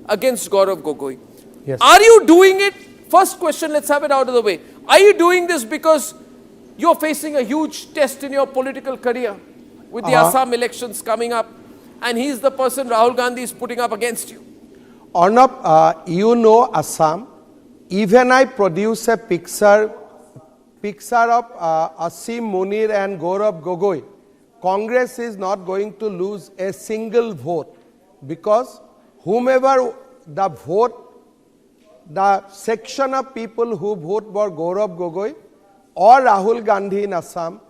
against Gaurav Gogoi. Yes. Are you doing it? First question, let's have it out of the way. Are you doing this because you're facing a huge test in your political career with the Assam elections coming up, and he's the person Rahul Gandhi is putting up against you? Arnab, you know Assam. Even I produce a picture of Asim Munir and Gaurav Gogoi. Congress is not going to lose a single vote because whomever the vote, the section of people who vote for Gaurav Gogoi or Rahul Gandhi in Assam,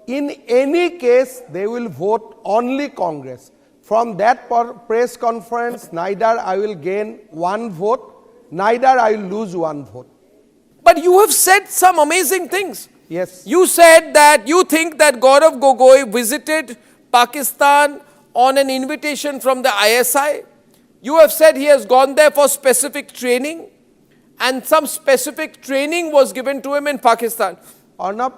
in any case they will vote only Congress. From that press conference, neither I will gain one vote, neither I will lose one vote. But you have said some amazing things. Yes. You said that you think that Gaurav Gogoi visited Pakistan on an invitation from the ISI. You have said he has gone there for specific training, and some specific training was given to him in Pakistan. Arnab,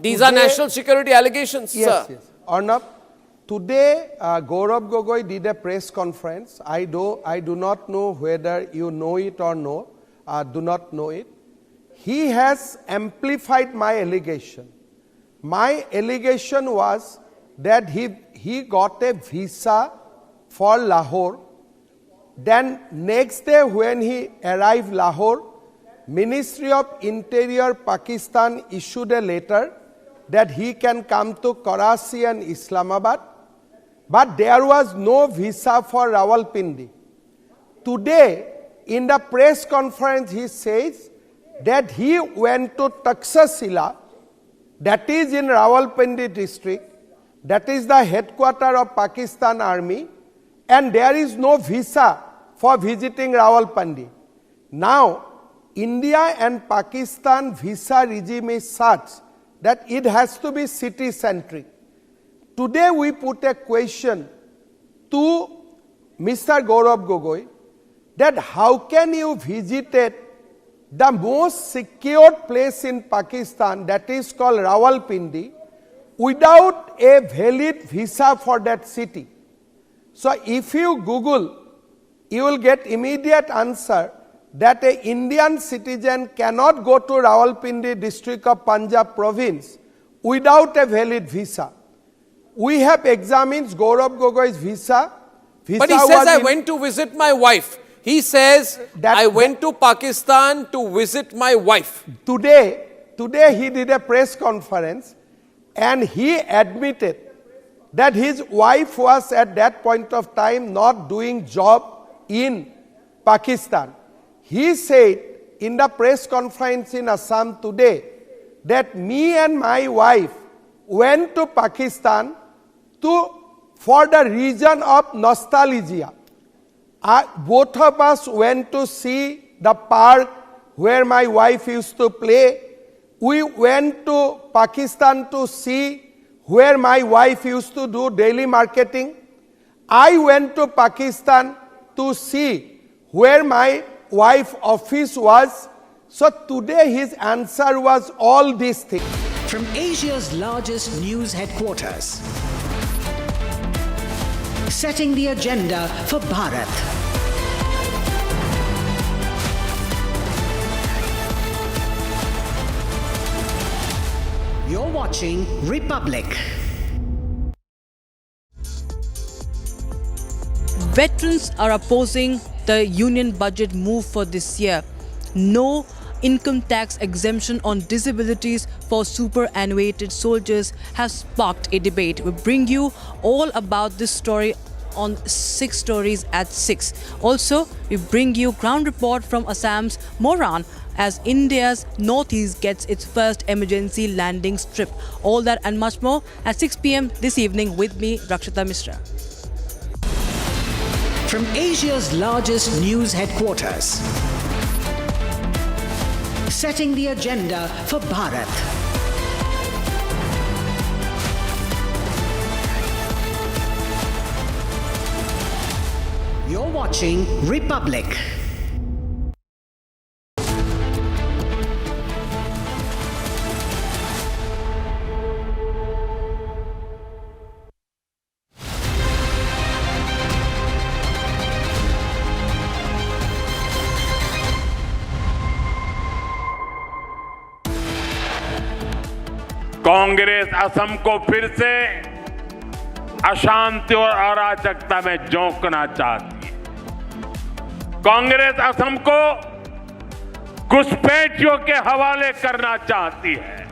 these are national security allegations, yes, sir. Yes. Arnab, today Gaurav Gogoi did a press conference. I do not know whether you know it or no. Do not know it. He has amplified my allegation. My allegation was that he got a visa for Lahore. Then next day when he arrived Lahore, Ministry of Interior Pakistan issued a letter that he can come to Karachi and Islamabad, but there was no visa for Rawalpindi. Today, in the press conference, he says that he went to Taxila, that is in Rawalpindi district, that is the headquarters of Pakistan Army, and there is no visa for visiting Rawalpindi. Now, India and Pakistan visa regime is such that it has to be city-centric. Today we put a question to Mr. Gaurav Gogoi that how can you visit the most secure place in Pakistan, that is called Rawalpindi, without a valid visa for that city. So if you Google, you will get immediate answer that an Indian citizen cannot go to Rawalpindi district of Punjab province without a valid visa. We have examined Gaurav Gogoi's visa. But he says, I went to visit my wife. He says, I went to Pakistan to visit my wife. Today he did a press conference and he admitted that his wife was at that point of time not doing job in Pakistan. He said in the press conference in Assam today that me and my wife went to Pakistan for the reason of nostalgia. Both of us went to see the park where my wife used to play. We went to Pakistan to see where my wife used to do daily marketing. I went to Pakistan to see where my wife's office was. So today his answer was all these things. From Asia's largest news headquarters, setting the agenda for Bharat. You're watching Republic. Veterans are opposing the union budget move for this year. No income tax exemption on disabilities for superannuated soldiers has sparked a debate. We bring you all about this story on 6 Stories at 6. Also, we bring you ground report from Assam's Moran as India's northeast gets its first emergency landing strip. All that and much more at 6 p.m. this evening with me, Rakshita Mishra. From Asia's largest news headquarters, setting the agenda for Bharat. You're watching Republic. Congress Assam को फिर से अशांति और अराजकता में झोंकना चाहती है। कांग्रेस असम को घुसपैठियों के हवाले करना चाहती है।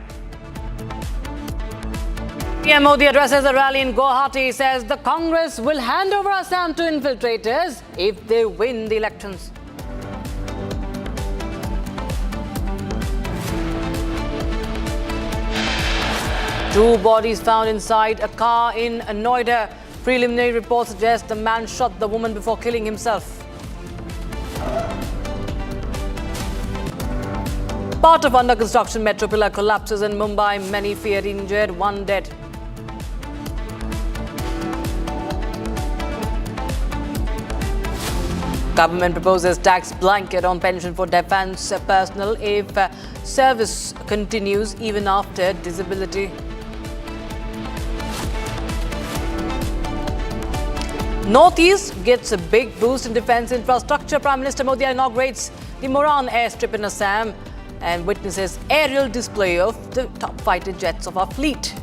PM Modi addresses a rally in Guwahati. He says the Congress will hand over Assam to infiltrators if they win the elections. Two bodies found inside a car in Noida. Preliminary reports suggest the man shot the woman before killing himself. Part of under construction metro pillar collapses in Mumbai. Many feared injured, one dead. Government proposes tax blanket on pension for defence personnel if service continues even after disability. Northeast gets a big boost in defence infrastructure. Prime Minister Modi inaugurates the Moran airstrip in Assam and witnesses aerial display of the top fighter jets of our fleet.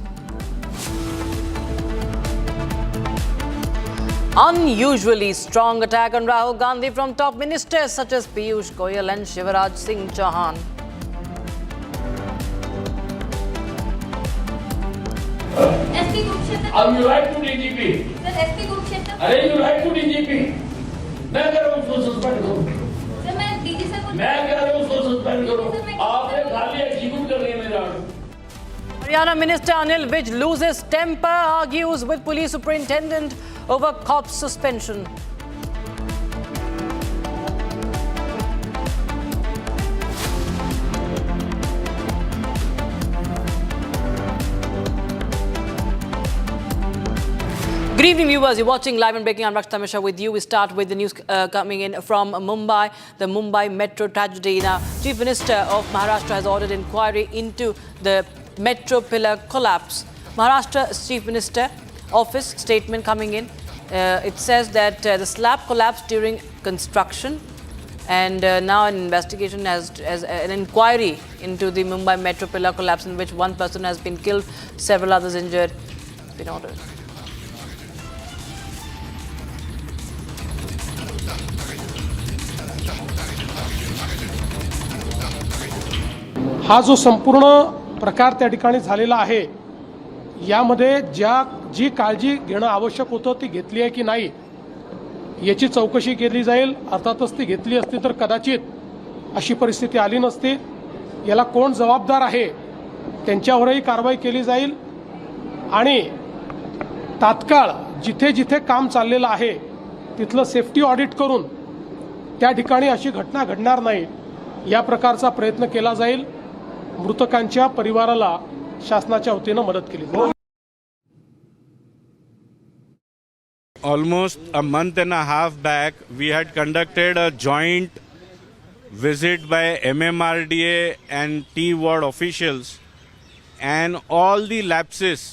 Unusually strong attack on Rahul Gandhi from top ministers such as Piyush Goyal and Shivraj Singh Chauhan. अब you write to DGP sir SP Kurukshetra अरे you write to DGP मैं कह रहा हूं उसको suspend करो sir मैं DG sir को मैं कह रहा हूं उसको सस्पेंड करो आपने खाली एग्जीक्यूट कर लिया मेरा Haryana Minister Anil Vij loses temper, argues with police superintendent over cop's suspension. Good evening, viewers. You're watching Live and Breaking. I'm Rakshita Mishra with you. We start with the news coming in from Mumbai, the Mumbai metro tragedy. Now, Chief Minister of Maharashtra has ordered inquiry into the metro pillar collapse. Maharashtra Chief Minister office statement coming in. It says that the slab collapsed during construction, and now an investigation has an inquiry into the Mumbai metro pillar collapse in which one person has been killed, several others injured. Been ordered. हा जो संपूर्ण प्रकार त्या ठिकाणी झालेला आहे यामध्ये जी काळजी घेणं आवश्यक होतं ती घेतली आहे की नाही याची चौकशी केली जाईल. अर्थातच ती घेतली असती तर कदाचित अशी परिस्थिती आली नसती. याला कोण जबाबदार आहे त्यांच्यावरही कारवाई केली जाईल आणि तात्काळ जिथे जिथे काम चाललेलं आहे तिथलं सेफ्टी ऑडिट करून त्या ठिकाणी अशी घटना घडणार नाही या प्रकारचा प्रयत्न केला जाईल. मृतकांच्या परिवाराला शासनाच्या वतीने मदत केली जाईल. Almost a month and a half back, we had conducted a joint visit by MMRDA and T-Ward officials, and all the lapses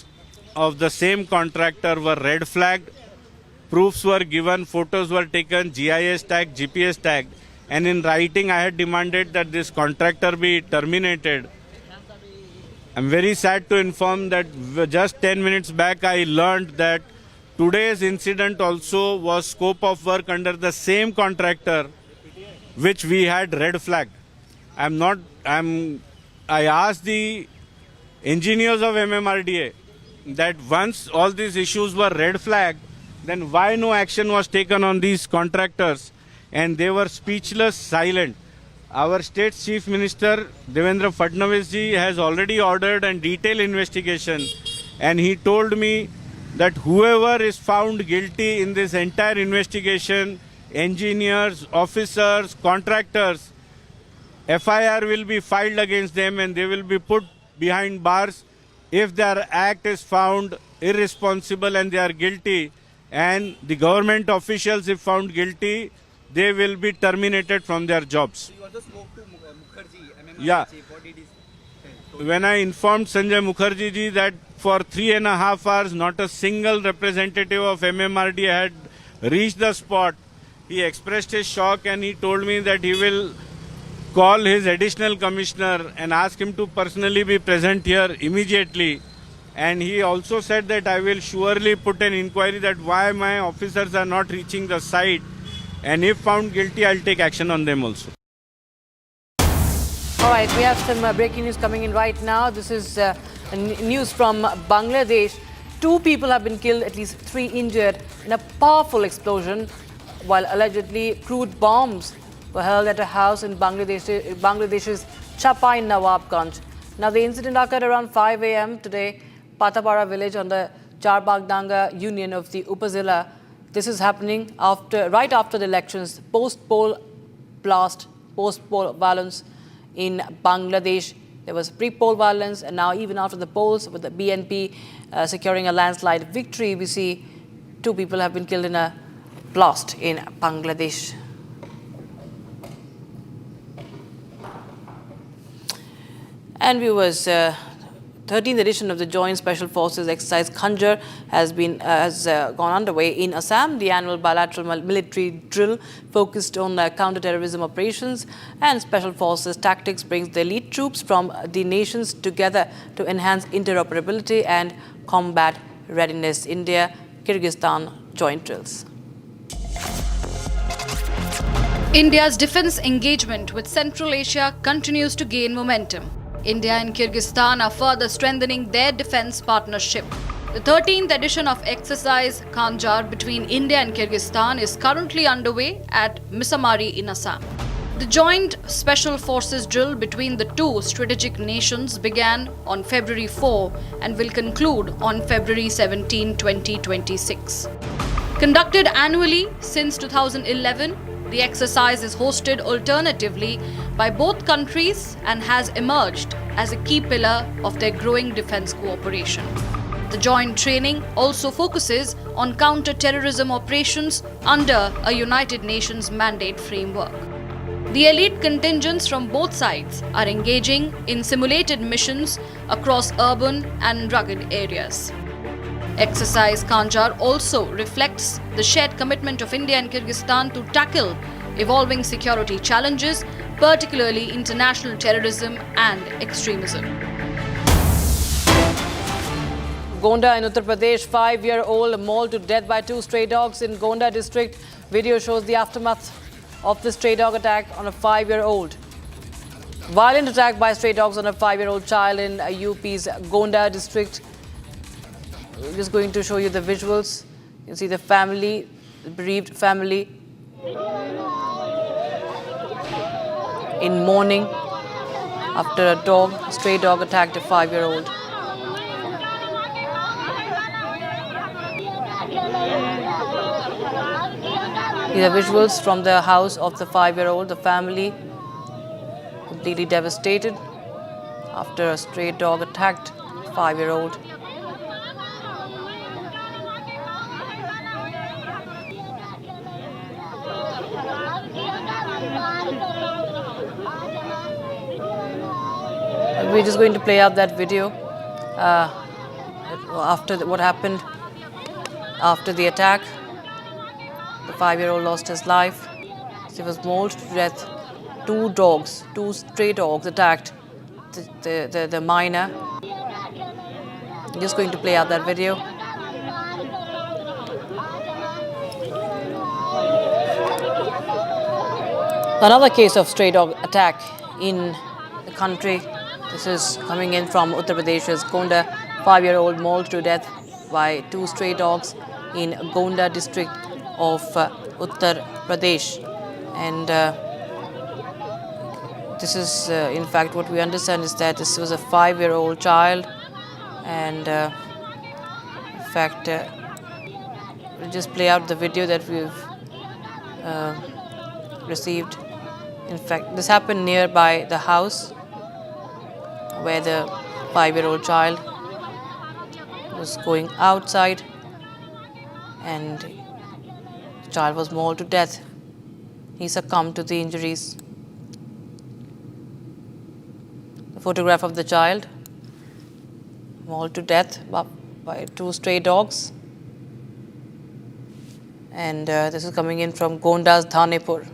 of the same contractor were red flagged. Proofs were given, photos were taken, GIS tagged, GPS tagged. And in writing, I had demanded that this contractor be terminated. I'm very sad to inform that just 10 minutes back, I learned that today's incident also was scope of work under the same contractor, which we had red flagged. I asked the engineers of MMRDA that once all these issues were red flagged, then why no action was taken on these contractors? And they were speechless, silent. Our state chief minister Devendra Fadnavis ji has already ordered a detailed investigation, and he told me that whoever is found guilty in this entire investigation, engineers, officers, contractors, FIR will be filed against them and they will be put behind bars if their act is found irresponsible and they are guilty. And the government officials, if found guilty, they will be terminated from their jobs. So you also spoke to Mukherjee, Yeah. What did he say? When I informed Sanjay Mukherjee ji that for 3.5 hours not a single representative of MMRDA had reached the spot, he expressed his shock and he told me that he will call his additional commissioner and ask him to personally be present here immediately. And he also said that I will surely put an inquiry that why my officers are not reaching the site, and if found guilty, I'll take action on them also. All right, we have some breaking news coming in right now. This is news from Bangladesh. 2 people have been killed, at least 3 injured in a powerful explosion while allegedly crude bombs were hurled at a house in Bangladesh's Chapai Nawabganj. Now, the incident occurred around 5 a.m. today, Patapara village on the Charbaghdanga Union of the Upazila. This is happening right after the elections, post-poll blast, post-poll violence in Bangladesh. There was pre-poll violence, and now even after the polls, with the BNP securing a landslide victory, we see 2 people have been killed in a blast in Bangladesh. And viewers, 13th edition of the Joint Special Forces exercise Khanjar has gone underway in Assam. The annual bilateral military drill focused on counter-terrorism operations and special forces tactics brings the elite troops from the nations together to enhance interoperability and combat readiness. India-Kyrgyzstan joint drills. India's defense engagement with Central Asia continues to gain momentum. India and Kyrgyzstan are further strengthening their defense partnership. The 13th edition of exercise Khanjar between India and Kyrgyzstan is currently underway at Misamari in Assam. The joint special forces drill between the 2 strategic nations began on February 4 and will conclude on February 17, 2026. Conducted annually since 2011, the exercise is hosted alternatively by both countries and has emerged as a key pillar of their growing defense cooperation. The joint training also focuses on counter-terrorism operations under a United Nations mandate framework. The elite contingents from both sides are engaging in simulated missions across urban and rugged areas. Exercise Khanjar also reflects the shared commitment of India and Kyrgyzstan to tackle evolving security challenges, particularly international terrorism and extremism. Gonda in Uttar Pradesh, 5-year-old mauled to death by 2 stray dogs in Gonda district. Video shows the aftermath of the stray dog attack on a 5-year-old. Violent attack by stray dogs on a 5-year-old child in UP's Gonda district. We're just going to show you the visuals. You can see the family, the bereaved family in mourning after a stray dog attacked a 5-year-old. These are visuals from the house of the 5-year-old. The family completely devastated after a stray dog attacked a 5-year-old. We're just going to play out that video after what happened after the attack. The 5-year-old lost his life. He was mauled to death. 2 stray dogs attacked the minor. I'm just going to play out that video. Another case of stray dog attack in the country. This is coming in from Uttar Pradesh's Gonda. 5-year-old mauled to death by 2 stray dogs in Gonda district of Uttar Pradesh. And this is, in fact, what we understand is that this was a 5-year-old child. And in fact, we'll just play out the video that we've received. In fact, this happened nearby the house where the 5-year-old child was going outside, and the child was mauled to death. He succumbed to the injuries. The photograph of the child mauled to death by 2 stray dogs. And this is coming in from Gonda's Dhanepur.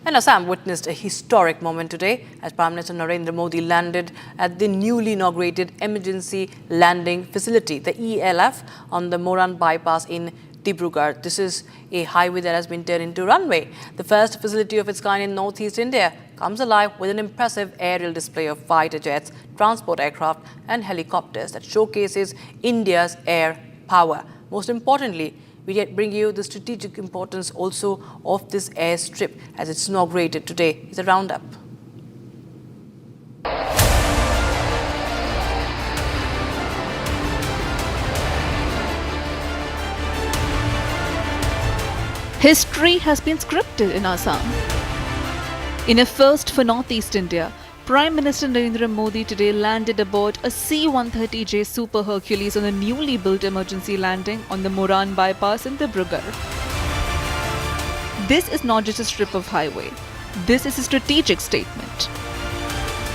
And Assam witnessed a historic moment today as Prime Minister Narendra Modi landed at the newly inaugurated emergency landing facility, the ELF, on the Moran Bypass in Dibrugarh. This is a highway that has been turned into runway. The first facility of its kind in northeast India comes alive with an impressive aerial display of fighter jets, transport aircraft and helicopters that showcases India's air power. Most importantly, we bring you the strategic importance also of this airstrip as it's inaugurated today. It's a roundup. History has been scripted in Assam. In a first for Northeast India, Prime Minister Narendra Modi today landed aboard a C-130J Super Hercules on a newly built emergency landing on the Moran Bypass in Dibrugarh. This is not just a strip of highway. This is a strategic statement.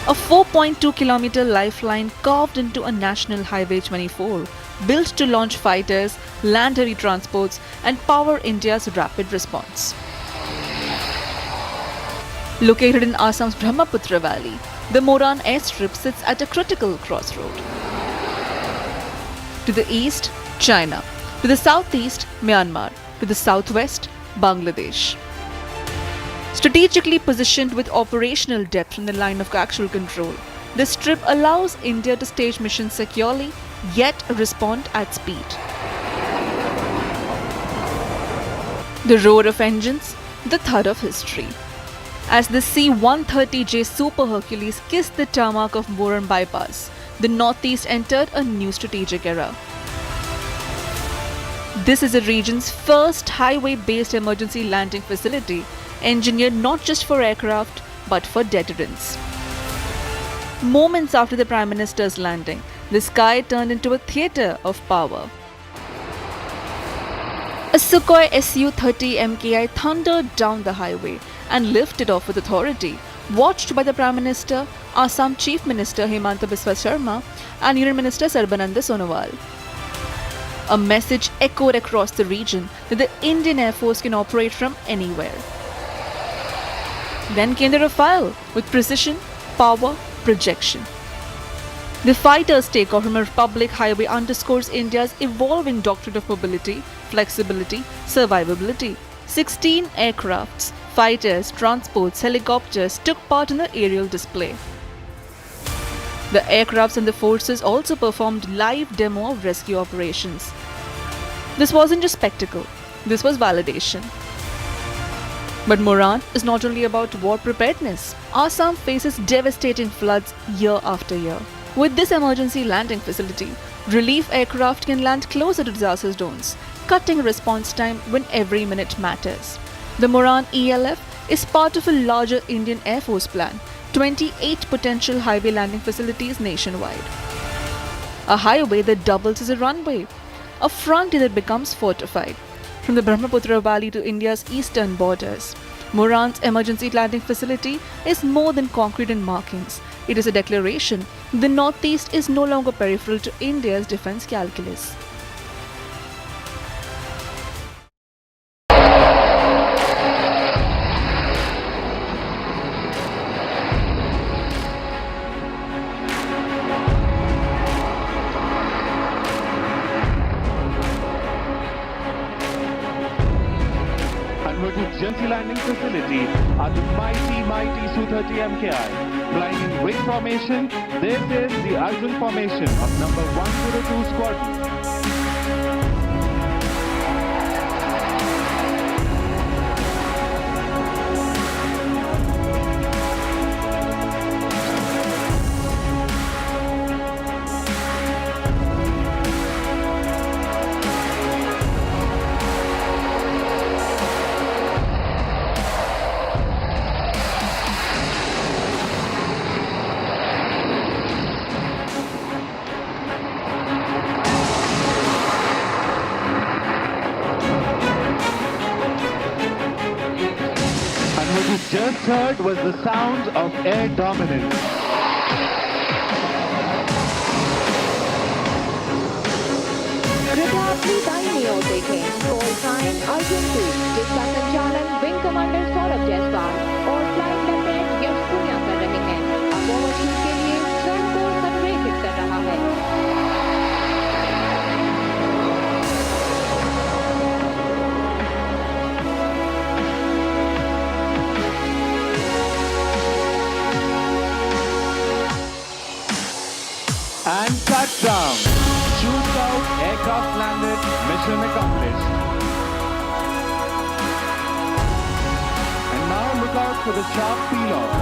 A 4.2-kilometer lifeline carved into a National Highway 24, built to launch fighters, land heavy transports and power India's rapid response. Located in Assam's Brahmaputra Valley, the Moran airstrip sits at a critical crossroad. To the east, China. To the southeast, Myanmar. To the southwest, Bangladesh. Strategically positioned with operational depth in the line of actual control, this strip allows India to stage missions securely, yet respond at speed. The roar of engines, the thud of history. As the C-130J Super Hercules kissed the tarmac of Moran Bypass, the Northeast entered a new strategic era. This is the region's first highway-based emergency landing facility, engineered not just for aircraft, but for deterrence. Moments after the Prime Minister's landing, the sky turned into a theatre of power. A Sukhoi Su-30 MKI thundered down the highway and lifted off with authority, watched by the Prime Minister, Assam Chief Minister Himanta Biswa Sarma and Union Minister Sarbananda Sonowal. A message echoed across the region that the Indian Air Force can operate from anywhere. Then came the Rafale with precision, power, projection. The fighter's takeoff from a public highway underscores India's evolving doctrine of mobility, flexibility, survivability. 16 aircrafts, fighters, transports, helicopters took part in the aerial display. The aircrafts and the forces also performed live demo of rescue operations. This wasn't just spectacle, this was validation. But Moran is not only about war preparedness. Assam faces devastating floods year after year. With this emergency landing facility, relief aircraft can land closer to disaster zones, cutting response time when every minute matters. The Moran ELF is part of a larger Indian Air Force plan, 28 potential highway landing facilities nationwide. A highway that doubles as a runway, a frontier that becomes fortified. From the Brahmaputra Valley to India's eastern borders, Moran's emergency landing facility is more than concrete and markings. It is a declaration the Northeast is no longer peripheral to India's defense calculus. Onward to Jersey landing facility are the mighty Su-30 MKI. Flying in wing formation, this is the Arjun formation of number 102 Squadron. Just heard was the sound of air dominance. कृपया अपनी दाहिनी ओर देखें। Call sign Arjun 2 जिसका संचालन wing commander Saurabh Jaiswal और flying lieutenant यश पुनिया कर रहे हैं। अब ओवरशूट के लिए स्वयं को संरेखित कर रहा है। And touchdown. Shoots out, aircraft landed, mission accomplished. And now look out for the sharp peel-off.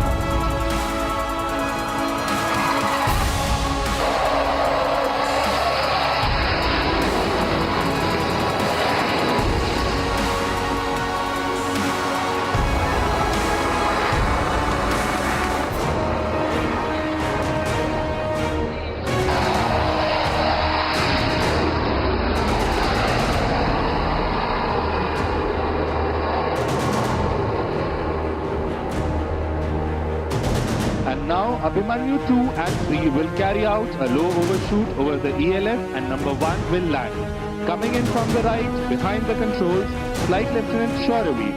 Now, Abhimanyu 2 and 3 will carry out a low overshoot over the ELF and number 1 will land. Coming in from the right, behind the controls, Flight Lieutenant Shoravi.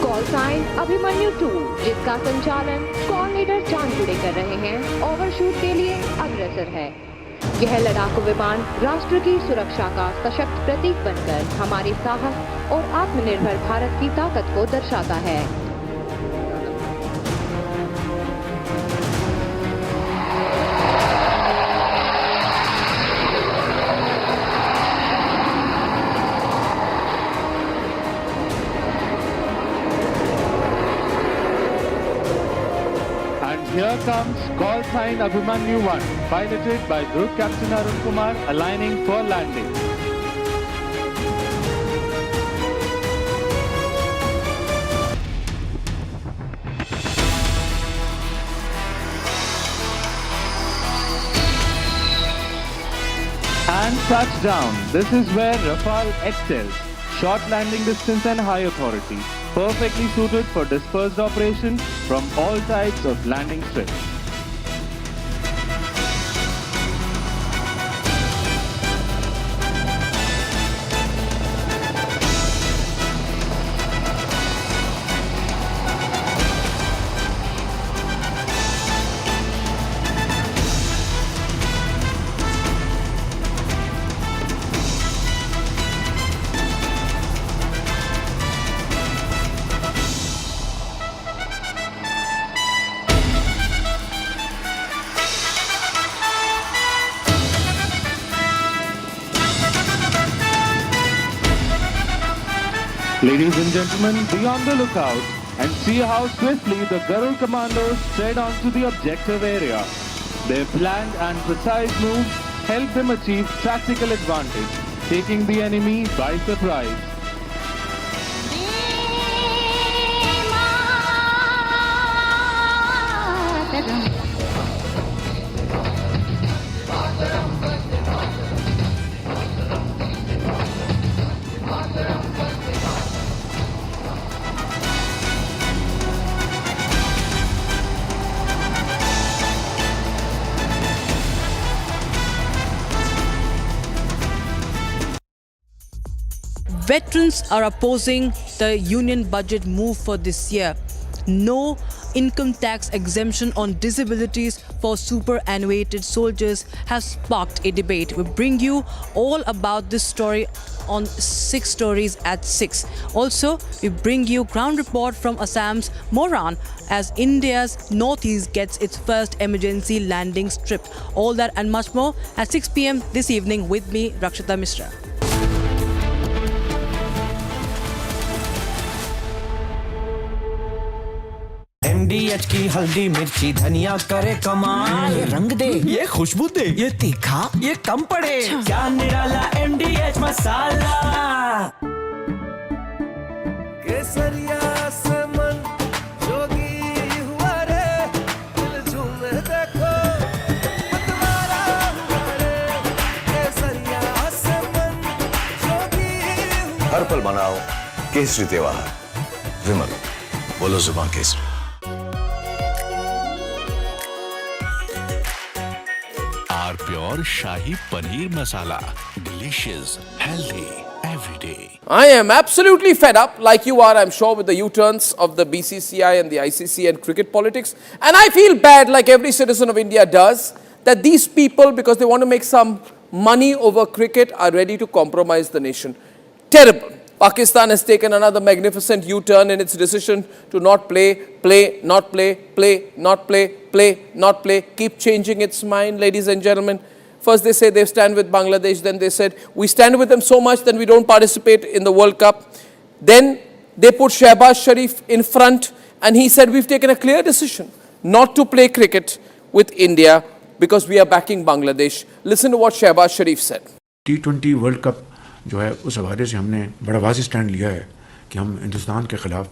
Call sign Abhimanyu 2 जिसका संचालन squad leader चांदपुड़े कर रहे हैं। Overshoot के लिए अग्रसर है। यह लड़ाकू विमान राष्ट्र की सुरक्षा का सशक्त प्रतीक बनकर हमारे साहस और आत्मनिर्भर भारत की ताकत को दर्शाता है। Here comes call sign Abhimanyu 1, piloted by Group Captain Arun Kumar, aligning for landing. And touchdown. This is where Rafale excels. Short landing distance and high authority. Perfectly suited for dispersed operation from all types of landing strips. Ladies and gentlemen, be on the lookout and see how swiftly the Garud commandos tread onto the objective area. Their planned and precise moves help them achieve tactical advantage, taking the enemy by surprise. Veterans are opposing the union budget move for this year. No income tax exemption on disabilities for superannuated soldiers has sparked a debate. We bring you all about this story on 6 Stories at 6. Also, we bring you ground report from Assam's Moran as India's northeast gets its first emergency landing strip. All that and much more at 6 p.m. this evening with me, Rakshita Mishra. MDH की हल्दी मिर्ची धनिया करे कमाल, ये रंग दे, ये खुशबू दे, ये तीखा, ये कम पड़े, क्या निराला एमडीएच मसाला। केसरिया से मन जोगी हुआ रे, दिल झूमे देखो मतवारा हुआ रे, केसरिया से मन जोगी हुआ। हर पल मनाओ केसरी त्योहार। विमल, बोलो जुबान Kesari. Pure Shahi Paneer Masala. Delicious, healthy, every day. I am absolutely fed up, like you are, I'm sure, with the U-turns of the BCCI and the ICC and cricket politics. And I feel bad, like every citizen of India does, that these people, because they want to make some money over cricket, are ready to compromise the nation. Terrible. Pakistan has taken another magnificent U-turn in its decision to not play, not play, not play, not play, keep changing its mind, ladies and gentlemen. First they say they stand with Bangladesh, then they said we stand with them so much that we don't participate in the World Cup. Then they put Shehbaz Sharif in front and he said we've taken a clear decision not to play cricket with India because we are backing Bangladesh. Listen to what Shehbaz Sharif said. T20 World Cup जो है उस हवाले से हमने बड़ा वाज़ेह stand लिया है कि हम हिंदुस्तान के ख़िलाफ़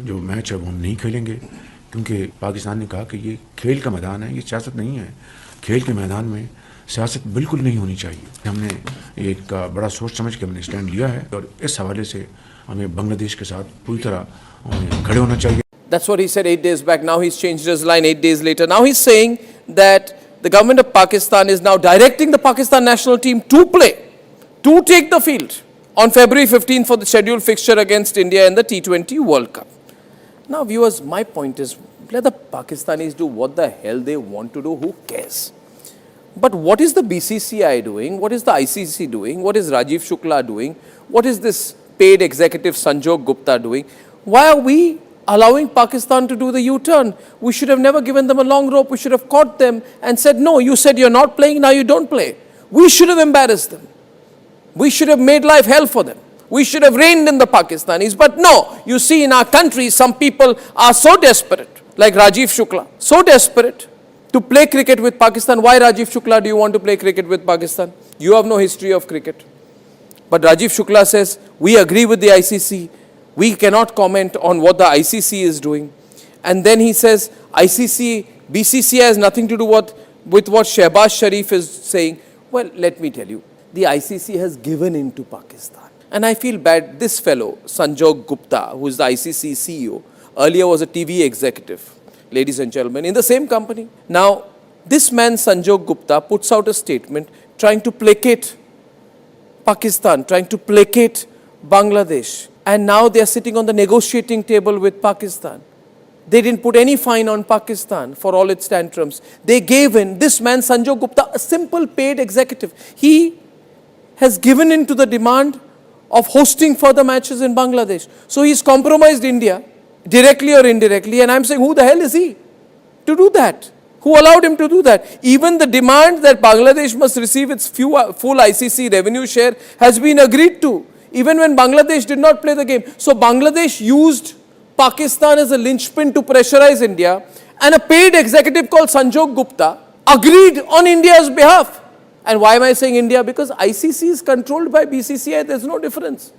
जो मैच है वो हम नहीं खेलेंगे, क्योंकि पाकिस्तान ने कहा कि ये खेल का मैदान है, ये सियासत नहीं है। खेल के मैदान में सियासत बिल्कुल नहीं होनी चाहिए। हमने एक बड़ा सोच समझ के हमने स्टैंड लिया है और इस हवाले से हमें बांग्लादेश के साथ पूरी तरह खड़े होना चाहिए। That's what he said 8 days back. Now he's changed his line 8 days later. Now he's saying that the government of Pakistan is now directing the Pakistan national team to play, to take the field on February 15th for the scheduled fixture against India in the T20 World Cup. Now viewers, my point is, let the Pakistanis do what the hell they want to do, who cares? But what is the BCCI doing? What is the ICC doing? What is Rajiv Shukla doing? What is this paid executive Sanjog Gupta doing? Why are we allowing Pakistan to do the U-turn? We should have never given them a long rope. We should have caught them and said, no, you said you're not playing, now you don't play. We should have embarrassed them. We should have made life hell for them. We should have reined in the Pakistanis. But no, you see in our country, some people are so desperate, like Rajiv Shukla, so desperate to play cricket with Pakistan. Why, Rajiv Shukla, do you want to play cricket with Pakistan? You have no history of cricket. But Rajiv Shukla says, we agree with the ICC. We cannot comment on what the ICC is doing. And then he says, ICC, BCCI has nothing to do with what Shehbaz Sharif is saying. Well, let me tell you, the ICC has given in to Pakistan. And I feel bad, this fellow, Sanjog Gupta, who is the ICC CEO, earlier was a TV executive, ladies and gentlemen, in the same company. Now, this man, Sanjog Gupta, puts out a statement trying to placate Pakistan, trying to placate Bangladesh. And now they are sitting on the negotiating table with Pakistan. They didn't put any fine on Pakistan for all its tantrums. They gave in. This man, Sanjog Gupta, a simple paid executive, he has given in to the demand of hosting further matches in Bangladesh. So he's compromised India, directly or indirectly, and I'm saying, who the hell is he to do that? Who allowed him to do that? Even the demand that Bangladesh must receive its full ICC revenue share has been agreed to, even when Bangladesh did not play the game. So Bangladesh used Pakistan as a linchpin to pressurize India, and a paid executive called Sanjog Gupta agreed on India's behalf. And why am I saying India? Because ICC is controlled by BCCI, there's no difference.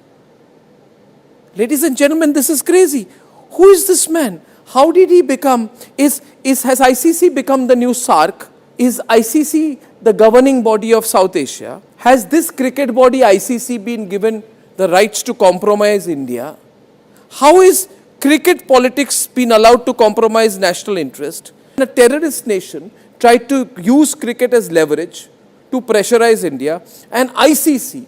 Ladies and gentlemen, this is crazy. Who is this man? How did he become? Has ICC become the new SARC? Is ICC the governing body of South Asia? Has this cricket body ICC been given the rights to compromise India? How is cricket politics been allowed to compromise national interest? A terrorist nation tried to use cricket as leverage to pressurize India, and ICC,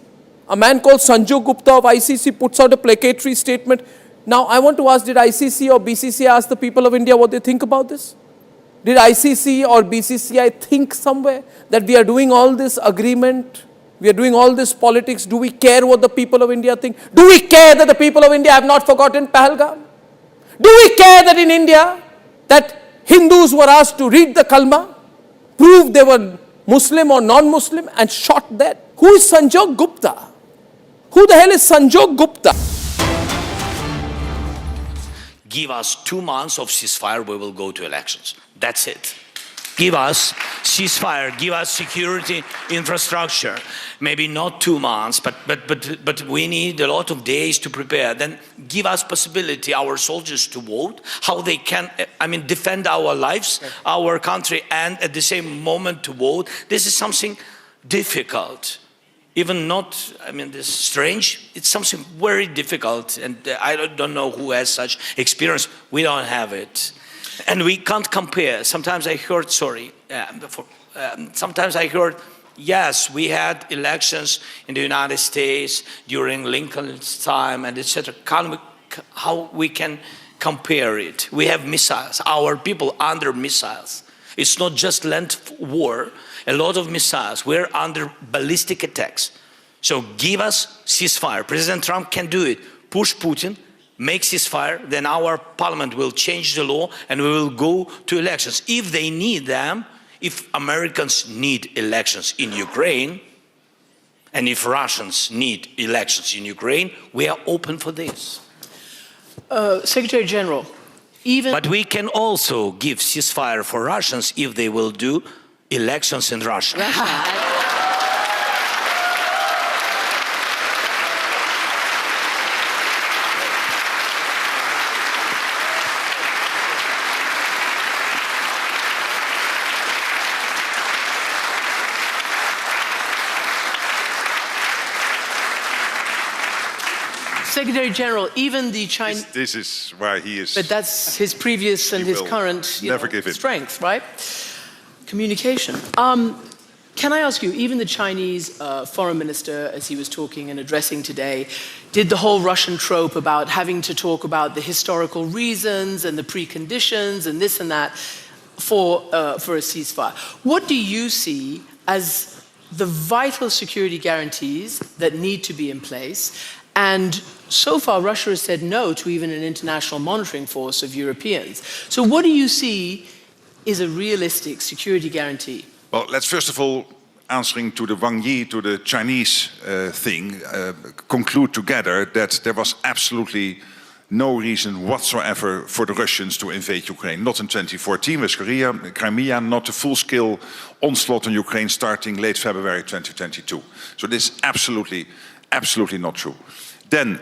A man called Sanjog Gupta of ICC puts out a placatory statement. Now, I want to ask, did ICC or BCCI ask the people of India what they think about this? Did ICC or BCCI think somewhere that we are doing all this agreement, we are doing all this politics? Do we care what the people of India think? Do we care that the people of India have not forgotten Pahalgam? Do we care that in India, that Hindus were asked to read the Kalma, prove they were Muslim or non-Muslim and shot dead? Who is Sanjog Gupta? Who the hell is Sanjog Gupta? Give us 2 months of ceasefire, we will go to elections. That's it. Give us ceasefire, give us security infrastructure. Maybe not 2 months, but we need a lot of days to prepare. Then give us possibility, our soldiers, to vote, how they can, defend our lives, our country, and at the same moment to vote. This is something difficult. Even not, this strange, it's something very difficult, and I don't know who has such experience. We don't have it. And we can't compare. Sometimes I heard, yes, we had elections in the United States during Lincoln's time and etc. How we can compare it? We have missiles, our people under missiles. It's not just land war, a lot of missiles. We're under ballistic attacks. So give us ceasefire. President Trump can do it. Push Putin, make ceasefire, then our parliament will change the law and we will go to elections. If they need them, if Americans need elections in Ukraine, and if Russians need elections in Ukraine, we are open for this. Secretary General, But we can also give ceasefire for Russians if they will do elections in Russia. Secretary General, even the Chinese... This is why he is... But that's his previous and his current strength, right? Communication. Can I ask you, even the Chinese foreign minister, as he was talking and addressing today, did the whole Russian trope about having to talk about the historical reasons and the preconditions and this and that for a ceasefire. What do you see as the vital security guarantees that need to be in place? And so far, Russia has said no to even an international monitoring force of Europeans. So what do you see is a realistic security guarantee? Well, let's first of all, answering to the Wang Yi, to the Chinese thing, conclude together that there was absolutely no reason whatsoever for the Russians to invade Ukraine. Not in 2014 with Crimea, not a full-scale onslaught on Ukraine starting late February 2022. So this is absolutely not true. Then,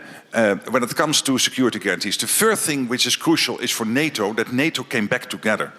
when it comes to security guarantees, the first thing which is crucial is for NATO, that NATO came back together.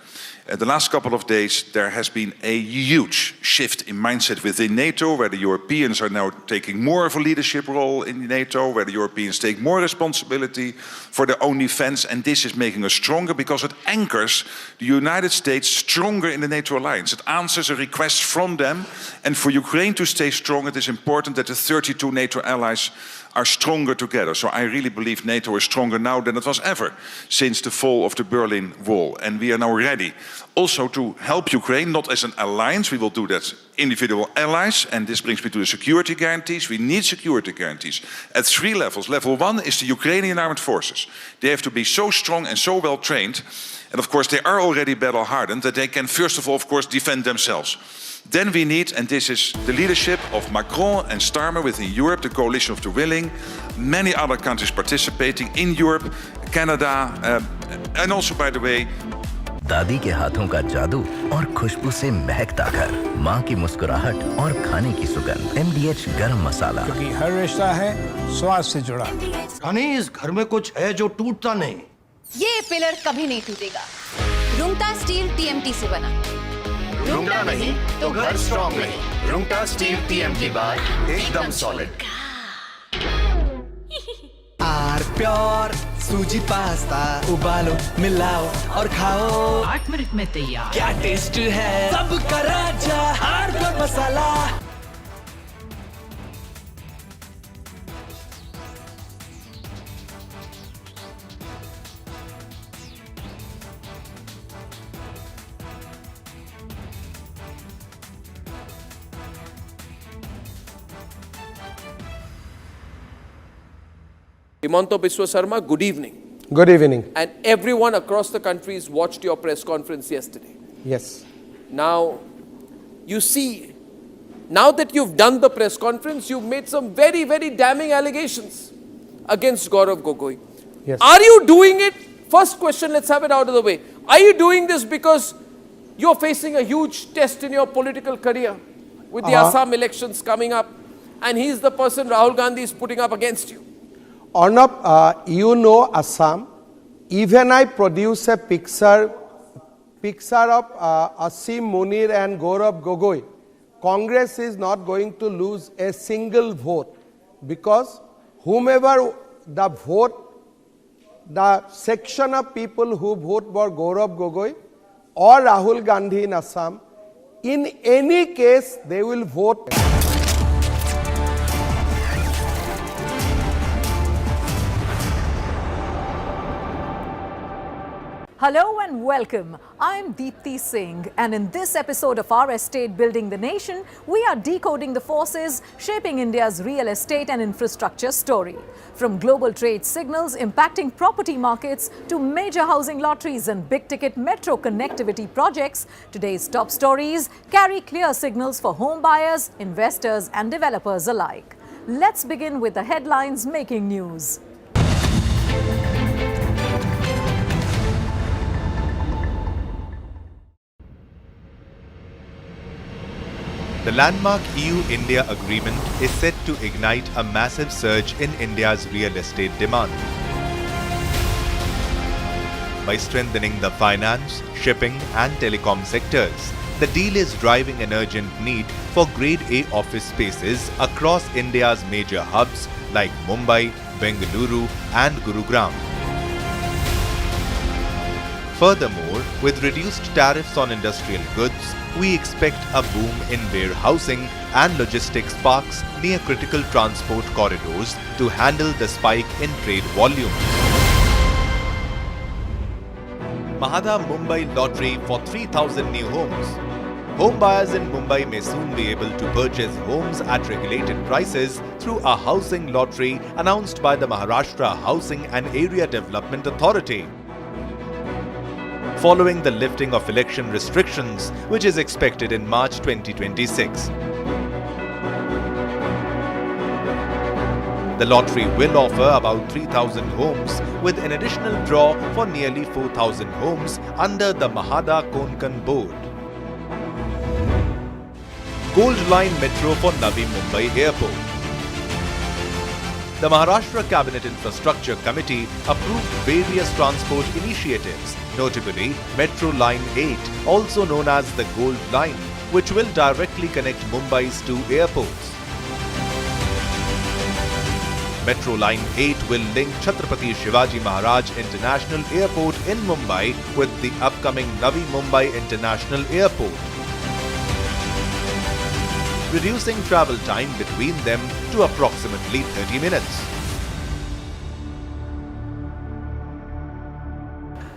The last couple of days, there has been a huge shift in mindset within NATO, where the Europeans are now taking more of a leadership role in NATO, where the Europeans take more responsibility for their own defense, and this is making us stronger because it anchors the United States stronger in the NATO alliance. It answers a request from them, and for Ukraine to stay strong, it is important that the 32 NATO allies are stronger together. So I really believe NATO is stronger now than it was ever since the fall of the Berlin Wall. And we are now ready also to help Ukraine, not as an alliance, we will do that individual allies, and this brings me to the security guarantees. We need security guarantees at 3 levels. Level 1 is the Ukrainian armed forces. They have to be so strong and so well trained, and of course they are already battle hardened, that they can first of all, of course, defend themselves. Then we need, and this is the leadership of Macron and Starmer within Europe, the coalition of the willing, many other countries participating in Europe, Canada, and also, by the way, दादी के हाथों का जादू और खुशबू से महकता घर, माँ की मुस्कुराहट और खाने की सुगंध, MDH गरम मसाला, क्योंकि हर रिश्ता है स्वाद से जुड़ा। यानी इस घर में कुछ है जो टूटता नहीं। ये पिलर कभी नहीं टूटेगा। रुंगटा स्टील TMT से बना। रुंगटा नहीं तो घर स्ट्रॉन्ग नहीं। रुंगटा स्टील TMT बार एकदम सॉलिड। आर प्योर सूजी पास्ता उबालो मिलाओ और खाओ 8 मिनट में तैयार। क्या टेस्ट है सबका राजा R pure masala. Himanta Biswa Sarma, good evening. Good evening. And everyone across the country's watched your press conference yesterday. Yes. Now, you see, now that you've done the press conference, you've made some very, very damning allegations against Gaurav Gogoi. Yes. Are you doing it? First question, let's have it out of the way. Are you doing this because you're facing a huge test in your political career with the Assam elections coming up, and he's the person Rahul Gandhi is putting up against you? Arnab, you know Assam. Even I produce a picture of Asim Munir and Gaurav Gogoi. Congress is not going to lose a single vote because whomever the vote, the section of people who vote for Gaurav Gogoi or Rahul Gandhi in Assam, in any case they will vote. Hello and welcome. I'm Deepthi Singh, and in this episode of our Estate Building the Nation, we are decoding the forces shaping India's real estate and infrastructure story. From global trade signals impacting property markets to major housing lotteries and big-ticket metro connectivity projects, today's top stories carry clear signals for home buyers, investors and developers alike. Let's begin with the headlines making news. The landmark EU-India agreement is set to ignite a massive surge in India's real estate demand. By strengthening the finance, shipping and telecom sectors, the deal is driving an urgent need for Grade A office spaces across India's major hubs like Mumbai, Bengaluru and Gurugram. Furthermore, with reduced tariffs on industrial goods, we expect a boom in warehousing and logistics parks near critical transport corridors to handle the spike in trade volume. Mahada Mumbai lottery for 3,000 new homes. Home buyers in Mumbai may soon be able to purchase homes at regulated prices through a housing lottery announced by the Maharashtra Housing and Area Development Authority. Following the lifting of election restrictions, which is expected in March 2026. The lottery will offer about 3,000 homes with an additional draw for nearly 4,000 homes under the Mahada Konkan board. Gold Line Metro for Navi Mumbai Airport. The Maharashtra Cabinet Infrastructure Committee approved various transport initiatives, notably Metro Line 8, also known as the Gold Line, which will directly connect Mumbai's two airports. Metro Line 8 will link Chhatrapati Shivaji Maharaj International Airport in Mumbai with the upcoming Navi Mumbai International Airport, reducing travel time between them to approximately 30 minutes.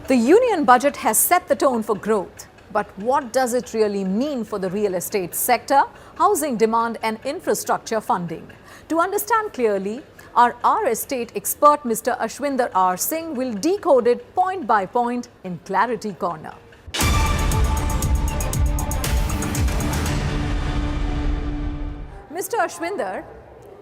The union budget has set the tone for growth. But what does it really mean for the real estate sector, housing demand and infrastructure funding? To understand clearly, our estate expert Mr. Ashwinder R. Singh will decode it point by point in Clarity Corner. Mr. Ashwinder,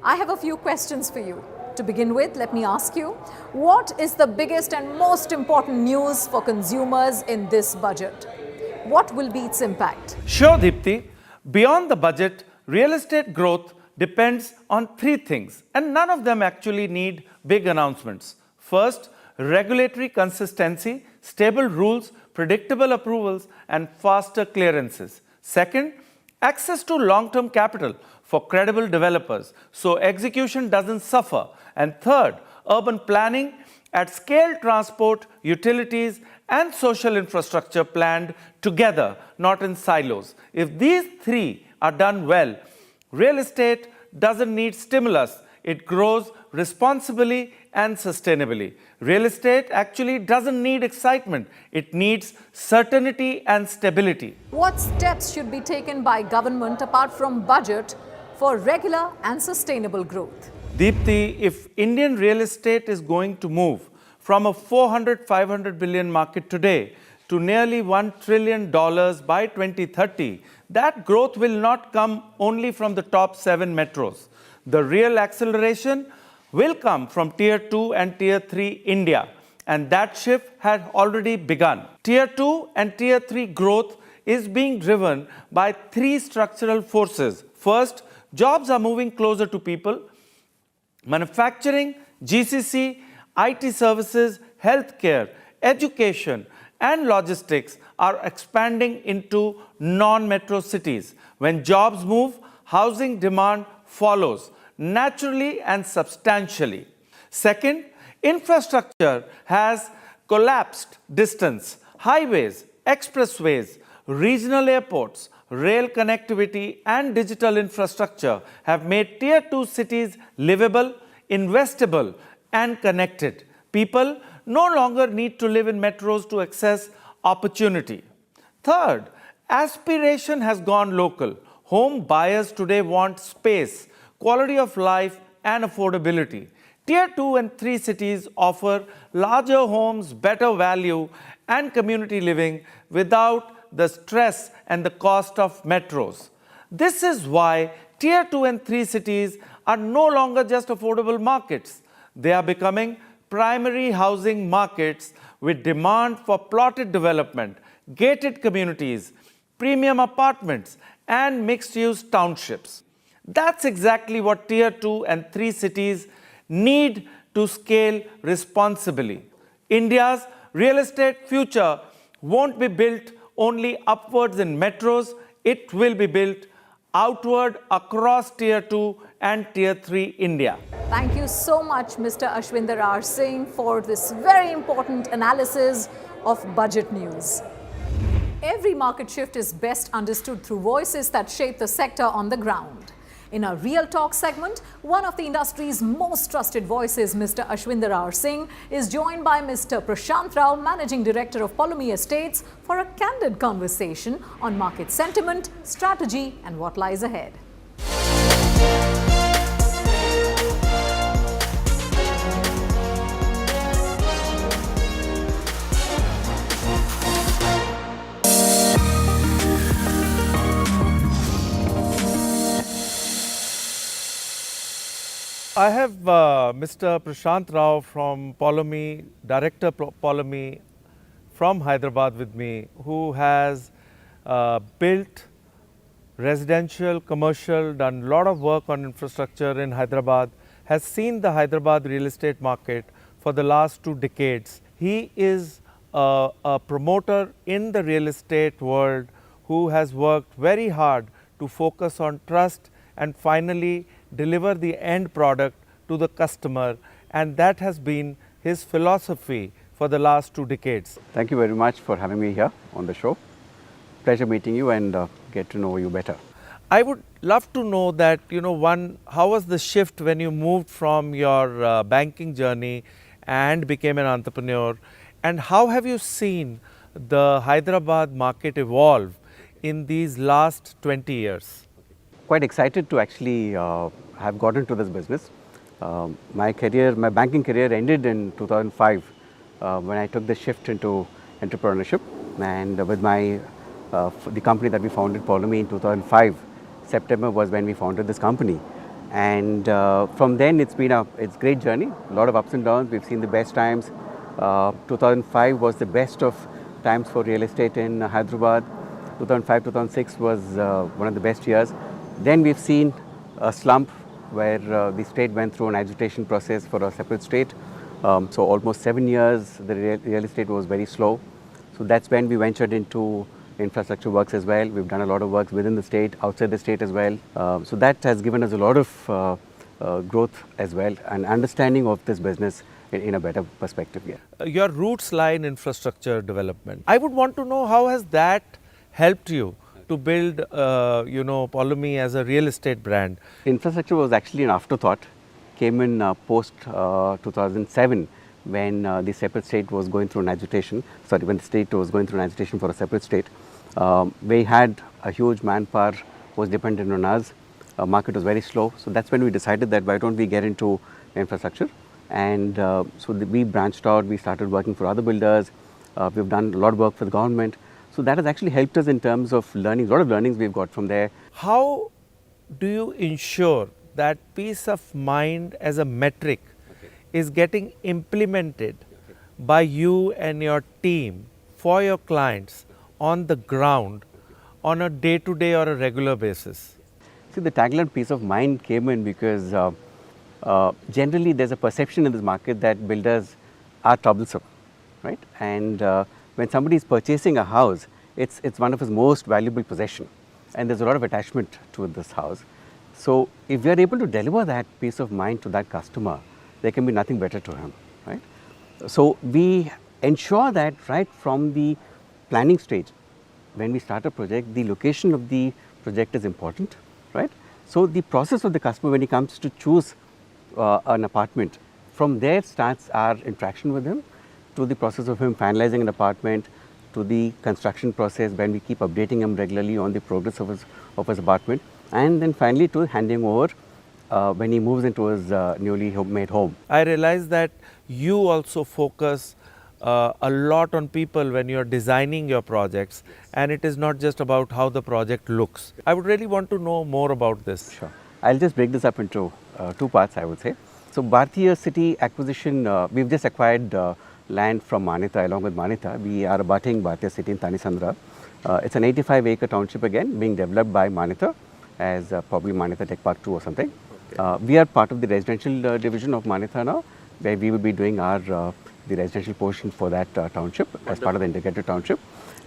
I have a few questions for you. To begin with, let me ask you, what is the biggest and most important news for consumers in this budget? What will be its impact? Sure, Deepthi. Beyond the budget, real estate growth depends on three things, and none of them actually need big announcements. First, regulatory consistency, stable rules, predictable approvals, and faster clearances. Second, access to long-term capital for credible developers, so execution doesn't suffer. And third, urban planning at scale, transport, utilities, and social infrastructure planned together, not in silos. If these three are done well, real estate doesn't need stimulus. It grows responsibly and sustainably. Real estate actually doesn't need excitement. It needs certainty and stability. What steps should be taken by government apart from budget for regular and sustainable growth? Deepthi, if Indian real estate is going to move from a 400-500 billion market today to nearly $1 trillion by 2030, that growth will not come only from the top 7 metros. The real acceleration will come from Tier 2 and Tier 3 India, and that shift had already begun. Tier 2 and Tier 3 growth is being driven by 3 structural forces. First, jobs are moving closer to people. Manufacturing, GCC, IT services, healthcare, education, and logistics are expanding into non-metro cities. When jobs move, housing demand follows naturally and substantially. Second, infrastructure has collapsed. Distance, highways, expressways, regional airports, rail connectivity and digital infrastructure have made Tier 2 cities livable, investable and connected. People no longer need to live in metros to access opportunity. Third, aspiration has gone local. Home buyers today want space, quality of life and affordability. Tier 2 and 3 cities offer larger homes, better value and community living without the stress and the cost of metros. This is why Tier 2 and 3 cities are no longer just affordable markets. They are becoming primary housing markets with demand for plotted development, gated communities, premium apartments, and mixed-use townships. That's exactly what Tier 2 and 3 cities need to scale responsibly. India's real estate future won't be built only upwards in metros, it will be built outward across Tier 2 and Tier 3 India. Thank you so much, Mr. Ashwinder Singh, for this very important analysis of budget news. Every market shift is best understood through voices that shape the sector on the ground. In our Real Talk segment, one of the industry's most trusted voices, Mr. Ashwinder Singh, is joined by Mr. Prashant Rao, Managing Director of Polumi Estates, for a candid conversation on market sentiment, strategy and what lies ahead. I have Mr. Prashant Rao from Polumi, Director Polumi from Hyderabad with me, who has built residential, commercial, done a lot of work on infrastructure in Hyderabad, has seen the Hyderabad real estate market for the last 2 decades. He is a promoter in the real estate world who has worked very hard to focus on trust and finally deliver the end product to the customer, and that has been his philosophy for the last 2 decades. Thank you very much for having me here on the show. Pleasure meeting you and get to know you better. I would love to know that, how was the shift when you moved from your banking journey and became an entrepreneur, and how have you seen the Hyderabad market evolve in these last 20 years? Quite excited to actually have got into this business. My banking career ended in 2005 when I took the shift into entrepreneurship, and with the company that we founded, Polumi, in 2005, September was when we founded this company. And from then it's been a great journey, a lot of ups and downs. We've seen the best times. 2005 was the best of times for real estate in Hyderabad. 2005, 2006 was one of the best years. Then we've seen a slump where the state went through an agitation process for a separate state. So almost 7 years, the real estate was very slow. So that's when we ventured into infrastructure works as well. We've done a lot of work within the state, outside the state as well. So that has given us a lot of growth as well and understanding of this business in a better perspective. Yeah. Your roots lie in infrastructure development. I would want to know, how has that helped you to build, Polumi as a real estate brand? Infrastructure was actually an afterthought, came in post 2007 when the separate state was going through an agitation, when the state was going through an agitation for a separate state. We had a huge manpower was dependent on us. Market was very slow. So that's when we decided that why don't we get into infrastructure. And we branched out, we started working for other builders. We've done a lot of work for the government. So that has actually helped us in terms of learning, a lot of learnings we've got from there. How do you ensure that peace of mind as a metric is getting implemented by you and your team for your clients on the ground on a day-to-day or a regular basis? See, the tagline peace of mind came in because generally there's a perception in this market that builders are troublesome, right? And when somebody is purchasing a house, it's one of his most valuable possession, and there's a lot of attachment to this house. So if we are able to deliver that peace of mind to that customer, there can be nothing better to him, right? So we ensure that right from the planning stage, when we start a project, the location of the project is important, right? So the process of the customer when he comes to choose an apartment, from there starts our interaction with him, to the process of him finalizing an apartment, to the construction process when we keep updating him regularly on the progress of his apartment, and then finally to handing over when he moves into his newly made home. I realize that you also focus a lot on people when you are designing your projects, and it is not just about how the project looks. I would really want to know more about this. Sure. I'll just break this up into two parts, I would say. So Bhartiya City acquisition, we've just acquired land from Manyata. Along with Manyata, we are abutting Bhartiya City in Tanisandra. It's an 85-acre township again, being developed by Manyata as probably Manyata Tech Park 2 or something. We are part of the residential division of Manyata now, where we will be doing our the residential portion for that township as part of the integrated township.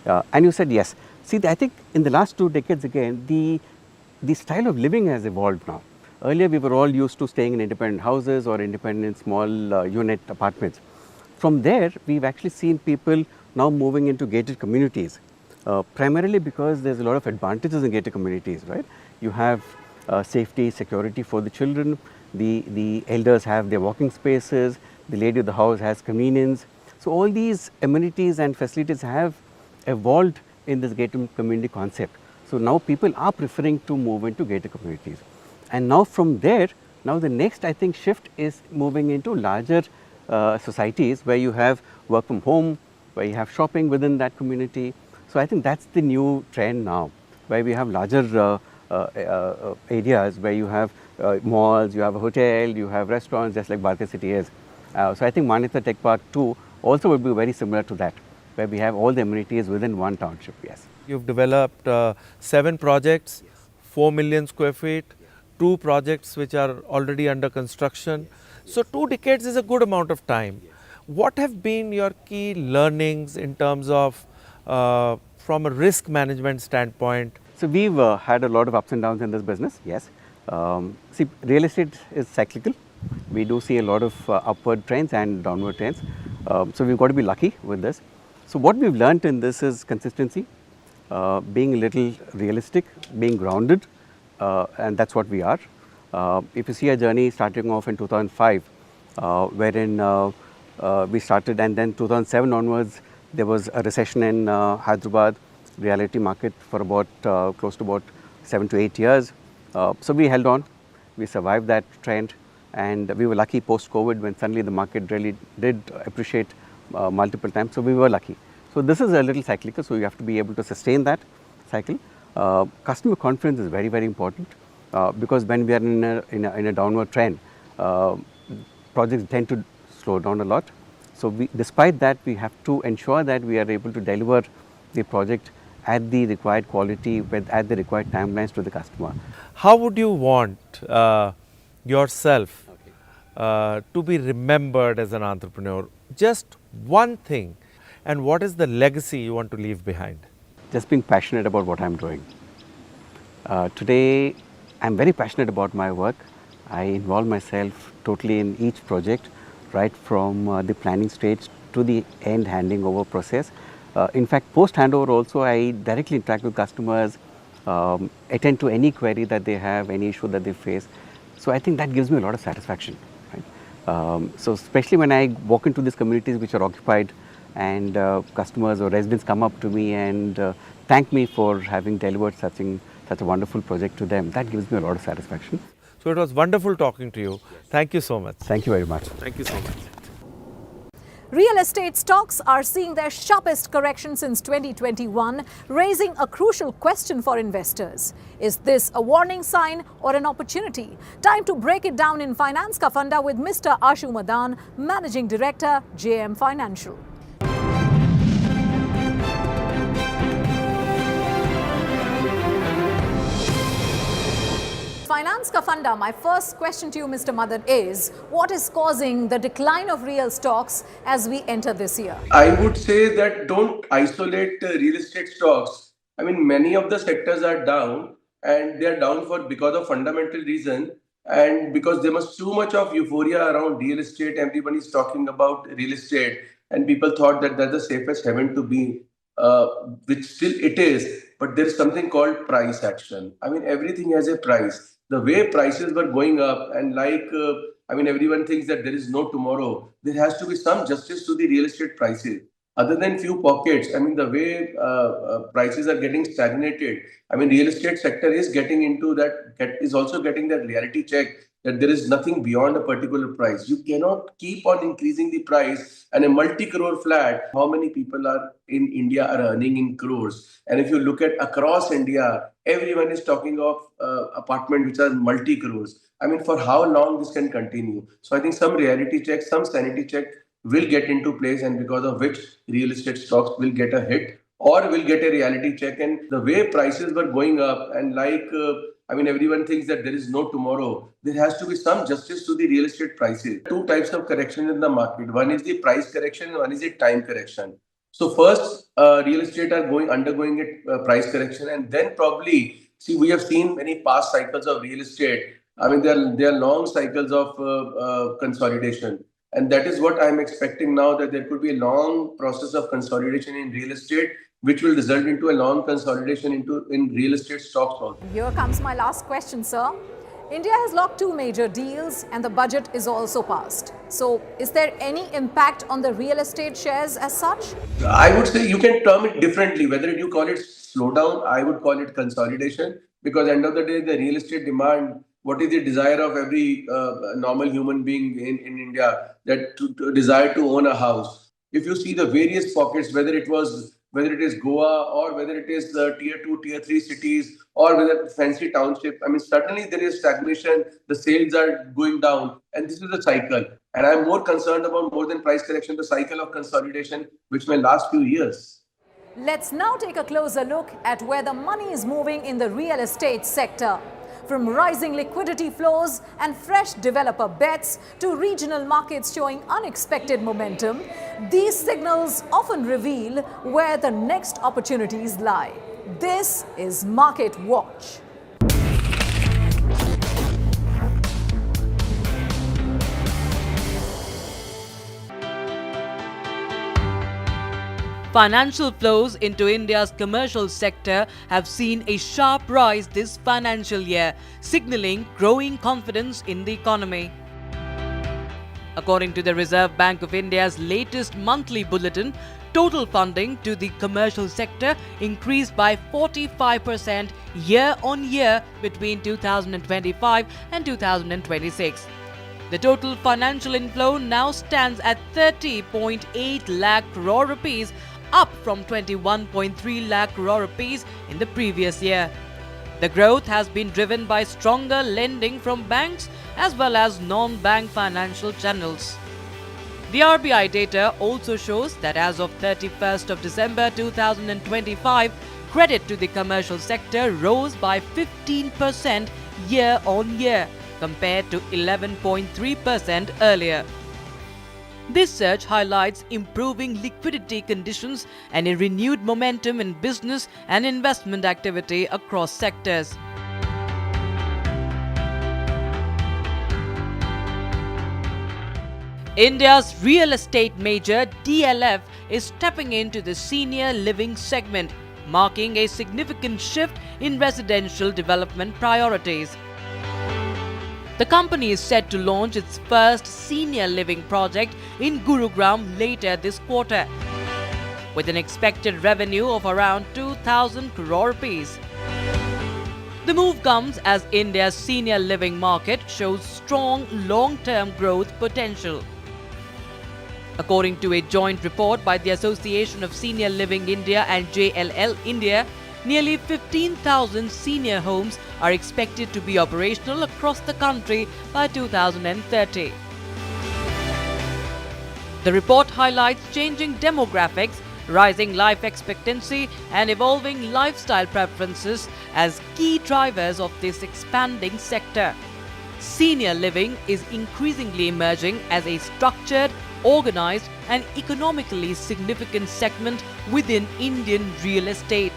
And you said yes. See, I think in the last 2 decades again, the style of living has evolved now. Earlier, we were all used to staying in independent houses or independent small unit apartments. From there, we've actually seen people now moving into gated communities, primarily because there's a lot of advantages in gated communities, right? You have safety, security for the children, the elders have their walking spaces, the lady of the house has convenience. So all these amenities and facilities have evolved in this gated community concept. So now people are preferring to move into gated communities. And now from there, now the next I think shift is moving into larger societies where you have work from home, where you have shopping within that community. So I think that's the new trend now, where we have larger areas where you have malls, you have a hotel, you have restaurants, just like Bhartiya City is. So I think Manyata Tech Park 2 also would be very similar to that, where we have all the amenities within one township, yes. You've developed 7 projects, 4 million square feet, 2 projects which are already under construction. So 2 decades is a good amount of time. What have been your key learnings in terms of from a risk management standpoint? So we've had a lot of ups and downs in this business, yes. See, real estate is cyclical. We do see a lot of upward trends and downward trends. So we've got to be lucky with this. So what we've learned in this is consistency, being a little realistic, being grounded, and that's what we are. If you see our journey starting off in 2005, wherein we started, and then 2007 onwards, there was a recession in Hyderabad reality market for about close to about 7 to 8 years. So we held on, we survived that trend, and we were lucky post-COVID when suddenly the market really did appreciate multiple times. So we were lucky. So this is a little cyclical, so you have to be able to sustain that cycle. Customer confidence is very, very important because when we are in a downward trend, projects tend to slow down a lot. So despite that, we have to ensure that we are able to deliver the project at the required quality, at the required timelines to the customer. How would you want yourself to be remembered as an entrepreneur? Just one thing, and what is the legacy you want to leave behind? Just being passionate about what I'm doing. Today, I'm very passionate about my work. I involve myself totally in each project, right from the planning stage to the end handing over process. In fact, post handover also, I directly interact with customers, attend to any query that they have, any issue that they face. So I think that gives me a lot of satisfaction. Right? So especially when I walk into these communities which are occupied, and customers or residents come up to me and thank me for having delivered such such a wonderful project to them, that gives me a lot of satisfaction. So it was wonderful talking to you. Thank you so much. Thank you very much. Thank you so much. Real estate stocks are seeing their sharpest correction since 2021, raising a crucial question for investors. Is this a warning sign or an opportunity? Time to break it down in Finance Ka Funda with Mr. Ashu Madan, Managing Director, JM Financial. Finance Ka Funda, my first question to you, Mr. Madan, is what is causing the decline of real stocks as we enter this year? I would say that don't isolate real estate stocks. I mean, many of the sectors are down, and they are down because of fundamental reason, and because there was too much of euphoria around real estate. Everybody is talking about real estate, and people thought that that's the safest haven to be, which still it is. But there is something called price action. I mean, everything has a price. The way prices were going up, and everyone thinks that there is no tomorrow. There has to be some justice to the real estate prices. Other than few pockets, I mean, the way prices are getting stagnated, I mean, real estate sector is getting into that, is also getting that reality check that there is nothing beyond a particular price. You cannot keep on increasing the price, and a multi-crore flat, how many people are in India are earning in crores? And if you look at across India, everyone is talking of apartments which are multi-crores. I mean, for how long this can continue? So I think some reality check, some sanity check will get into place, and because of which real estate stocks will get a hit or will get a reality check. And the way prices were going up, and everyone thinks that there is no tomorrow. There has to be some justice to the real estate prices. Two types of correction in the market. One is the price correction, and one is the time correction. So first, real estate are undergoing a price correction, and then probably, we have seen many past cycles of real estate. I mean, there are long cycles of consolidation. And that is what I'm expecting now, that there could be a long process of consolidation in real estate, which will result into a long consolidation in real estate stocks also. Here comes my last question, sir. India has locked 2 major deals and the budget is also passed. So is there any impact on the real estate shares as such? I would say you can term it differently. Whether you call it slowdown, I would call it consolidation, because end of the day, the real estate demand, what is the desire of every normal human being in India, that to desire to own a house? If you see the various pockets, whether it is Goa, or whether it is the tier 2, tier 3 cities, or whether fancy township, I mean, suddenly there is stagnation, the sales are going down, and this is a cycle. And I'm more concerned about, more than price correction, the cycle of consolidation, which may last few years. Let's now take a closer look at where the money is moving in the real estate sector. From rising liquidity flows and fresh developer bets to regional markets showing unexpected momentum, these signals often reveal where the next opportunities lie. This is Market Watch. Financial flows into India's commercial sector have seen a sharp rise this financial year, signaling growing confidence in the economy. According to the Reserve Bank of India's latest monthly bulletin, total funding to the commercial sector increased by 45% year-on-year between 2025 and 2026. The total financial inflow now stands at 30.8 lakh crore rupees, up from 21.3 lakh crore rupees in the previous year. The growth has been driven by stronger lending from banks as well as non-bank financial channels. The RBI data also shows that as of 31st of December 2025, credit to the commercial sector rose by 15% year-on-year compared to 11.3% earlier. This surge highlights improving liquidity conditions and a renewed momentum in business and investment activity across sectors. India's real estate major DLF is stepping into the senior living segment, marking a significant shift in residential development priorities. The company is set to launch its first senior living project in Gurugram later this quarter, with an expected revenue of around 2,000 crore rupees. The move comes as India's senior living market shows strong long-term growth potential. According to a joint report by the Association of Senior Living India and JLL India, nearly 15,000 senior homes are expected to be operational across the country by 2030. The report highlights changing demographics, rising life expectancy, and evolving lifestyle preferences as key drivers of this expanding sector. Senior living is increasingly emerging as a structured, organized, and economically significant segment within Indian real estate.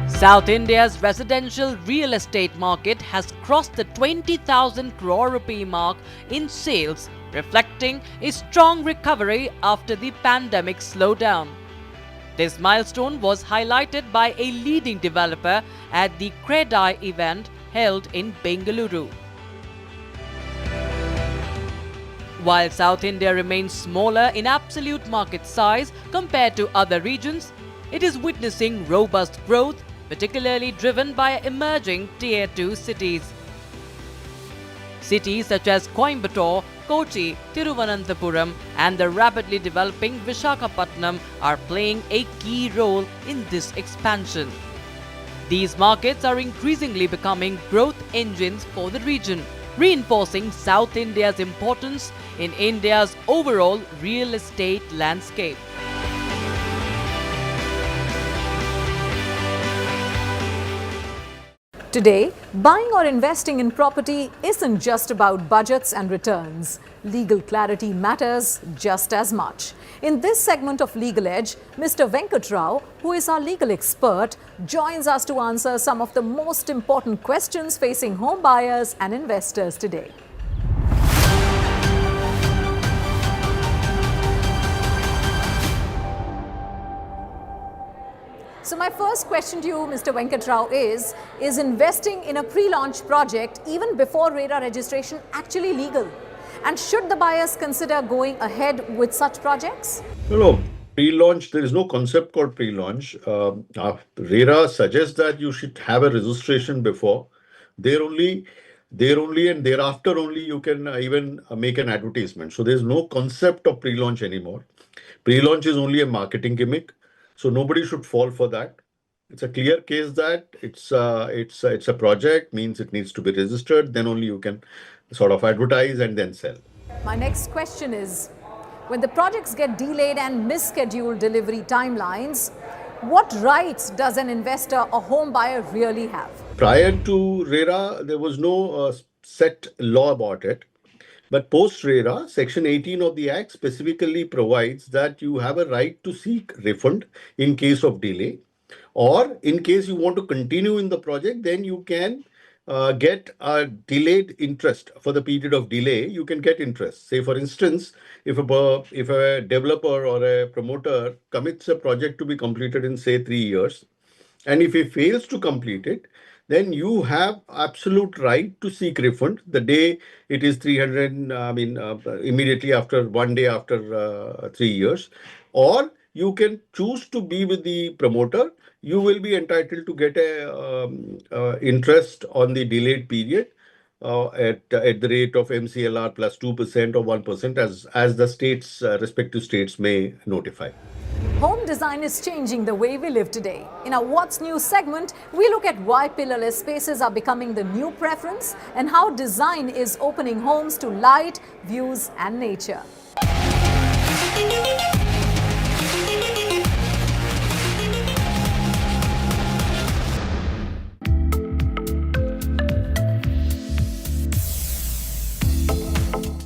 South India's residential real estate market has crossed the 20,000 crore rupee mark in sales, reflecting a strong recovery after the pandemic slowdown. This milestone was highlighted by a leading developer at the Credai event held in Bengaluru. While South India remains smaller in absolute market size compared to other regions, it is witnessing robust growth, particularly driven by emerging Tier 2 cities. Cities such as Coimbatore, Kochi, Thiruvananthapuram and the rapidly developing Visakhapatnam are playing a key role in this expansion. These markets are increasingly becoming growth engines for the region, reinforcing South India's importance in India's overall real estate landscape. Today, buying or investing in property isn't just about budgets and returns. Legal clarity matters just as much. In this segment of Legal Edge, Mr. Venkat Rao, who is our legal expert, joins us to answer some of the most important questions facing home buyers and investors today. So my first question to you, Mr. Venkat Rao, is investing in a pre-launch project even before RERA registration actually legal? And should the buyers consider going ahead with such projects? No. Pre-launch, there is no concept called pre-launch. RERA suggests that you should have a registration before. There only and thereafter only you can even make an advertisement. So there's no concept of pre-launch anymore. Pre-launch is only a marketing gimmick. So nobody should fall for that. It's a clear case that it's a project, means it needs to be registered. Then only you can sort of advertise and then sell. My next question is, when the projects get delayed and misscheduled delivery timelines, what rights does an investor or home buyer really have? Prior to RERA, there was no set law about it. But post-RERA, Section 18 of the Act specifically provides that you have a right to seek refund in case of delay, or in case you want to continue in the project, then you can get a delayed interest. For the period of delay, you can get interest. Say, for instance, if a developer or a promoter commits a project to be completed in, say, 3 years, and if he fails to complete it, then you have absolute right to seek refund the day it is 300, immediately after 1 day after 3 years. Or you can choose to be with the promoter. You will be entitled to get a interest on the delayed period at the rate of MCLR plus 2% or 1% as the states, respective states may notify. Home design is changing the way we live today. In our What's New segment, we look at why pillarless spaces are becoming the new preference and how design is opening homes to light, views and nature.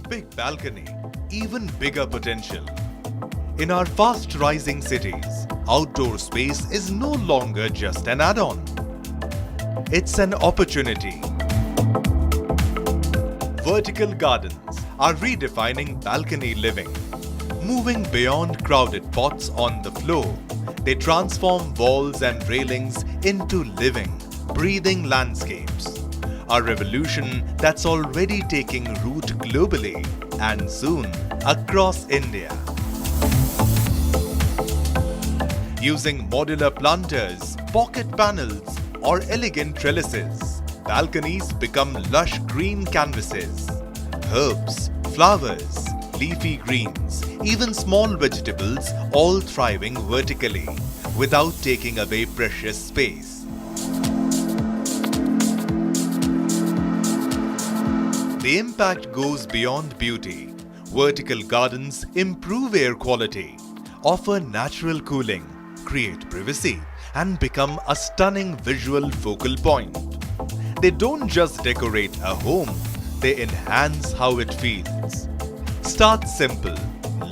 Big balcony, even bigger potential. In our fast-rising cities, outdoor space is no longer just an add-on. It's an opportunity. Vertical gardens are redefining balcony living. Moving beyond crowded pots on the floor, they transform walls and railings into living, breathing landscapes. a revolution that's already taking root globally and soon across India. Using modular planters, pocket panels, or elegant trellises, balconies become lush green canvases. Herbs, flowers, leafy greens, even small vegetables all thriving vertically without taking away precious space. The impact goes beyond beauty. Vertical gardens improve air quality, offer natural cooling, create privacy, and become a stunning visual focal point. They don't just decorate a home, they enhance how it feels. Start simple,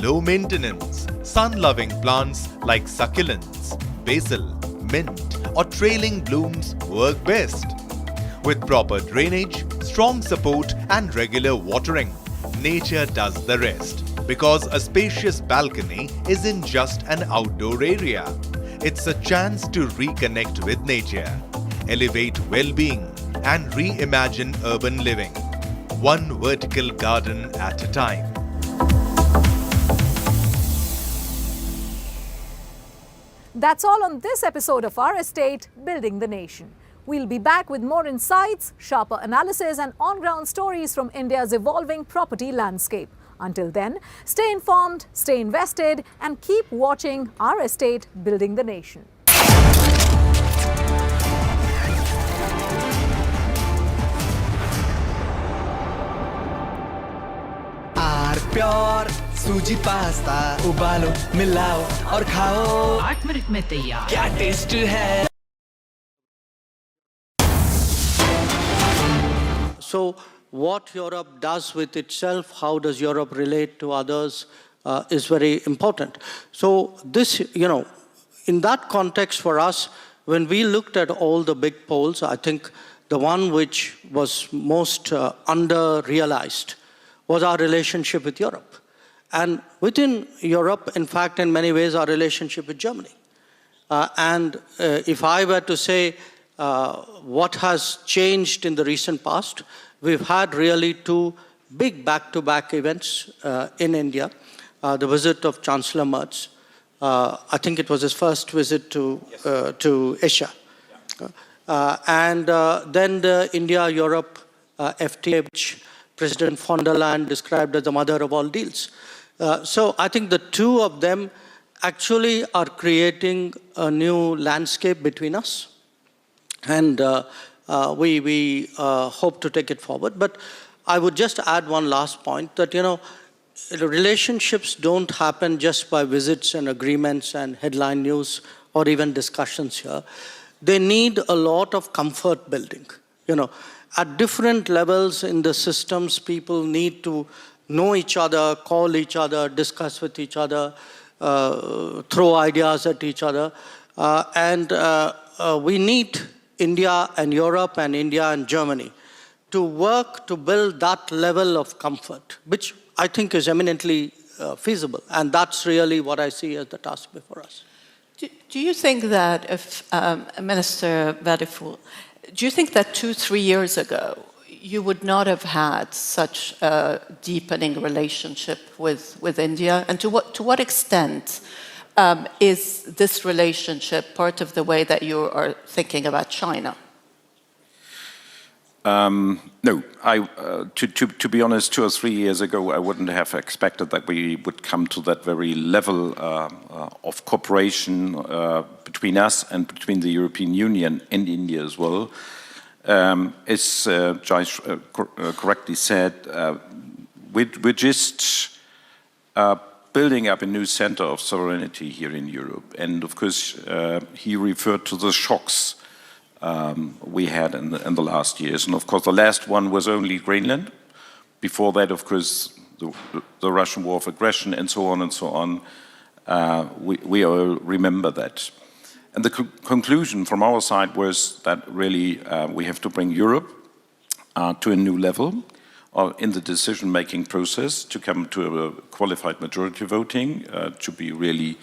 low maintenance, sun-loving plants like succulents, basil, mint, or trailing blooms work best. With proper drainage, strong support, and regular watering, nature does the rest. Because a spacious balcony isn't just an outdoor area. It's a chance to reconnect with nature, elevate well-being, and reimagine urban living, one vertical garden at a time. That's all on this episode of Our Estate, Building the Nation. We'll be back with more insights, sharper analysis, and on-ground stories from India's evolving property landscape. Until then, stay informed, stay invested, and keep watching Our Estate, Building the Nation. Pure सूजी pasta उबालो मिलाओ और खाओ 8 minute में तैयार क्या taste है So what Europe does with itself, how does Europe relate to others, is very important. So this, in that context for us, when we looked at all the big polls, I think the one which was most under-realized was our relationship with Europe. And within Europe, in fact, in many ways, our relationship with Germany. If I were to say what has changed in the recent past, we've had really two big back-to-back events in India. The visit of Chancellor Merz. I think it was his first visit to Asia. And then the India-Europe FTA, which President von der Leyen described as the mother of all deals. So I think the two of them actually are creating a new landscape between us. And we hope to take it forward. But I would just add one last point that, relationships don't happen just by visits and agreements and headline news or even discussions here. They need a lot of comfort building. At different levels in the systems, people need to know each other, call each other, discuss with each other, throw ideas at each other. We need India and Europe and India and Germany to work to build that level of comfort, which I think is eminently feasible. And that's really what I see as the task before us. Do you think that if, Minister Vadeful, do you think that 2-3 years ago, you would not have had such a deepening relationship with India? And to what extent is this relationship part of the way that you are thinking about China? No, to be honest, 2 or 3 years ago, I wouldn't have expected that we would come to that very level of cooperation between us and between the European Union and India as well. As Joyce correctly said, we're just building up a new center of sovereignty here in Europe. And of course, he referred to the shocks we had in the last years. And of course, the last one was only Greenland. Before that, of course, the Russian war of aggression and so on and so on. We all remember that. And the conclusion from our side was that really we have to bring Europe to a new level in the decision-making process, to come to a qualified majority voting, to be really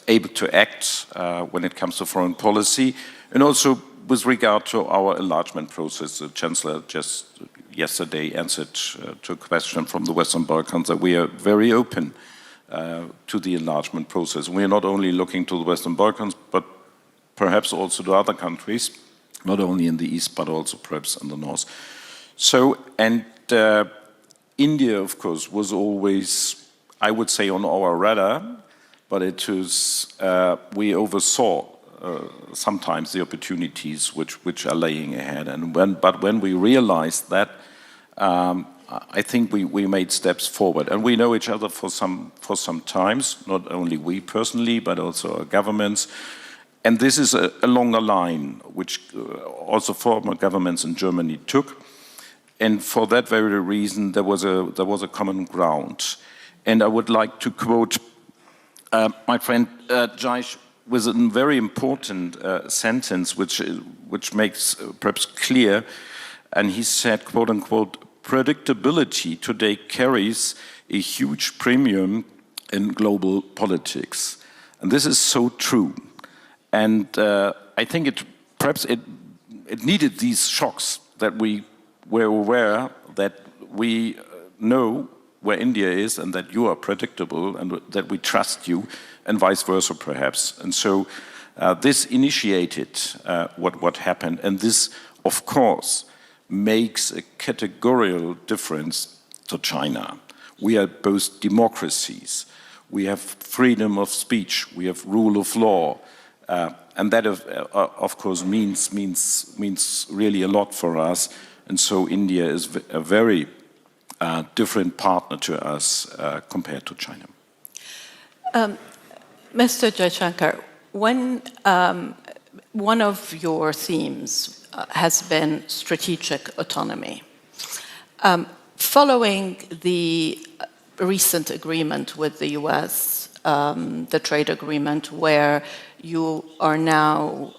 able to act when it comes to foreign policy, and also with regard to our enlargement process, the Chancellor just yesterday answered to a question from the Western Balkans that we are very open to the enlargement process. We are not only looking to the Western Balkans, but perhaps also to other countries, not only in the east, but also perhaps in the north. So, and India, of course, was always, I would say, on our radar, but it was, we oversaw sometimes the opportunities which are laying ahead. And when we realized that, I think we made steps forward. And we know each other for some times, not only we personally, but also our governments. And this is a longer line, which also former governments in Germany took. And for that very reason, there was a common ground. And I would like to quote my friend Jaish with a very important sentence, which makes perhaps clear. And he said, quote unquote, predictability today carries a huge premium in global politics. And this is so true. And I think perhaps it needed these shocks that we were aware that we know where India is and that you are predictable and that we trust you, and vice versa perhaps. And so this initiated what happened, and this, of course, makes a categorical difference to China. We are both democracies. We have freedom of speech. We have rule of law. And that, of course, means really a lot for us. And so India is a very different partner to us compared to China. Mr. Jaishankar, when one of your themes has been strategic autonomy. Following the recent agreement with the US, the trade agreement where you are now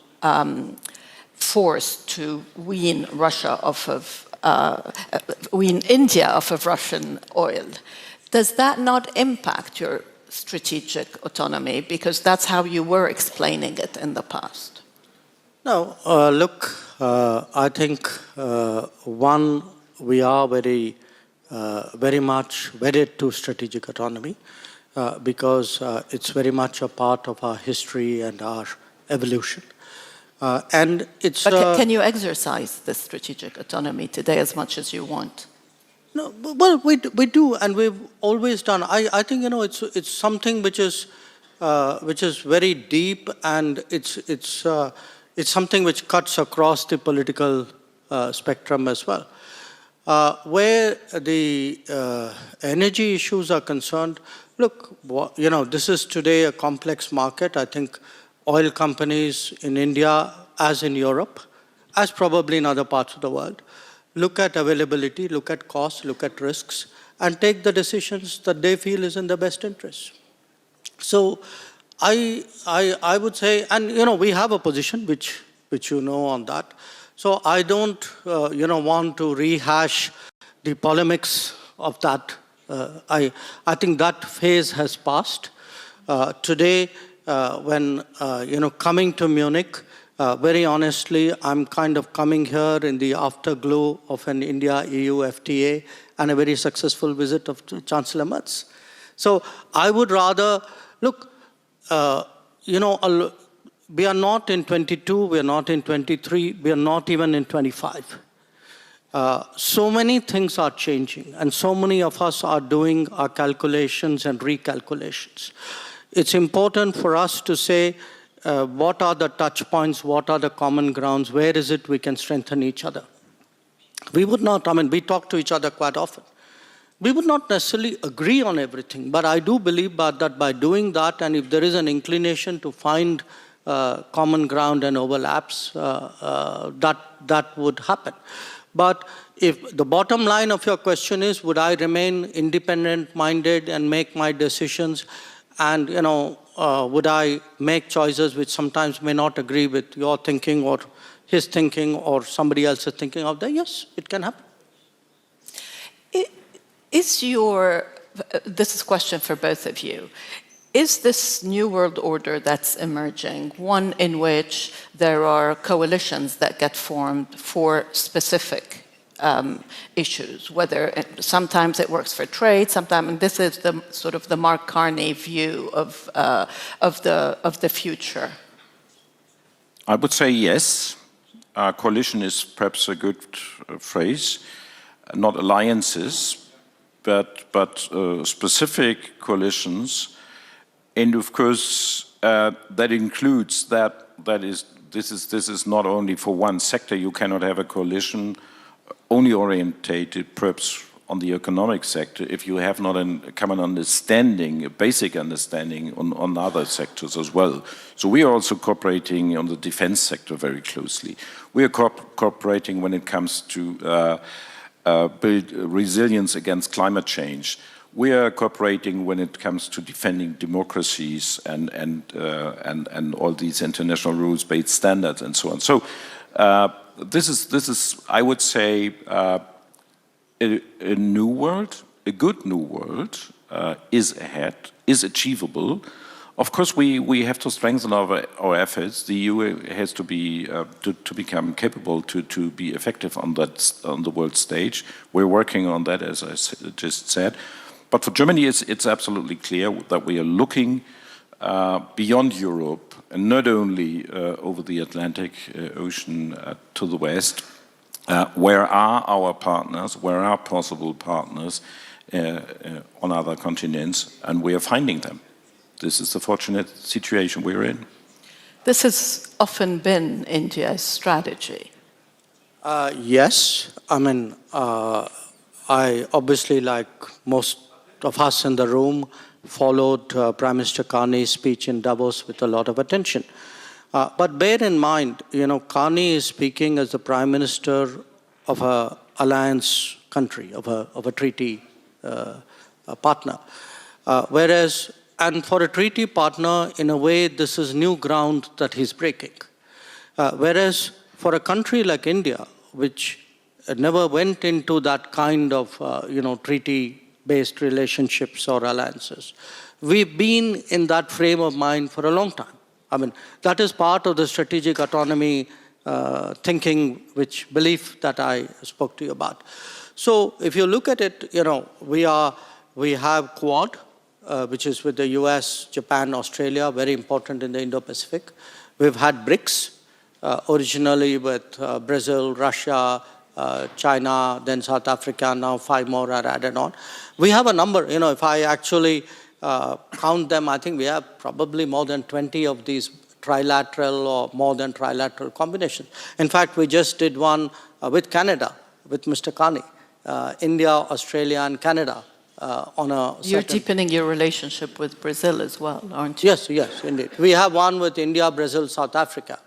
forced to wean Russia off of, wean India off of Russian oil, does that not impact your strategic autonomy? Because that's how you were explaining it in the past. No, look, I think, one, we are very much wedded to strategic autonomy because it's very much a part of our history and our evolution. And it's. But can you exercise this strategic autonomy today as much as you want? No, well, we do, and we've always done. I think it's something which is very deep, and it's something which cuts across the political spectrum as well. Where the energy issues are concerned, look, this is today a complex market. I think oil companies in India, as in Europe, as probably in other parts of the world, look at availability, look at costs, look at risks, and take the decisions that they feel is in the best interest. So I would say, and we have a position which you know on that. So I don't want to rehash the polemics of that. I think that phase has passed. Today, when coming to Munich, very honestly, I'm kind of coming here in the afterglow of an India-EU FTA and a very successful visit of Chancellor Merz. So I would rather, look, we are not in 22, we are not in 23, we are not even in 25. So many things are changing, and so many of us are doing our calculations and recalculations. It's important for us to say, what are the touch points, what are the common grounds, where is it we can strengthen each other? We would not, we talk to each other quite often. We would not necessarily agree on everything, but I do believe that by doing that, and if there is an inclination to find common ground and overlaps, that would happen. But if the bottom line of your question is, would I remain independent-minded and make my decisions, and would I make choices which sometimes may not agree with your thinking or his thinking or somebody else's thinking out there? Yes, it can happen. This is a question for both of you. Is this new world order that's emerging one in which there are coalitions that get formed for specific issues, whether sometimes it works for trade, sometimes, and this is the sort of the Mark Carney view of the future? I would say yes. Coalition is perhaps a good phrase, not alliances, but specific coalitions, and of course that includes this is not only for one sector. You cannot have a coalition only orientated perhaps on the economic sector if you have not a common understanding, a basic understanding on other sectors as well. So we are also cooperating on the defense sector very closely. We are cooperating when it comes to build resilience against climate change. We are cooperating when it comes to defending democracies and all these international rules-based standards and so on. So this is, I would say, a new world, a good new world is ahead, is achievable. Of course, we have to strengthen our efforts. The EU has to be to become capable to be effective on the world stage. We're working on that, as I just said. But for Germany, it's absolutely clear that we are looking beyond Europe, and not only over the Atlantic Ocean to the west. Where are our partners? Where are possible partners on other continents? And we are finding them. This is the fortunate situation we're in. This has often been India's strategy. Yes. I mean, I obviously, like most of us in the room, followed Prime Minister Carney's speech in Davos with a lot of attention. But bear in mind, Carney is speaking as the Prime Minister of an alliance country, of a treaty partner. And for a treaty partner, in a way, this is new ground that he's breaking. Whereas for a country like India, which never went into that kind of, treaty-based relationships or alliances, we've been in that frame of mind for a long time. I mean, that is part of the strategic autonomy thinking, which belief that I spoke to you about. So if you look at it, we have Quad, which is with the US, Japan, Australia, very important in the Indo-Pacific. We've had BRICS, originally with Brazil, Russia, China, then South Africa, now 5 more are added on. We have a number, if I actually count them, I think we have probably more than 20 of these trilateral or more than trilateral combinations. In fact, we just did one with Canada, with Mr. Carney, India, Australia, and Canada on a You're deepening your relationship with Brazil as well, aren't you? Yes, indeed. We have one with India, Brazil, South Africa.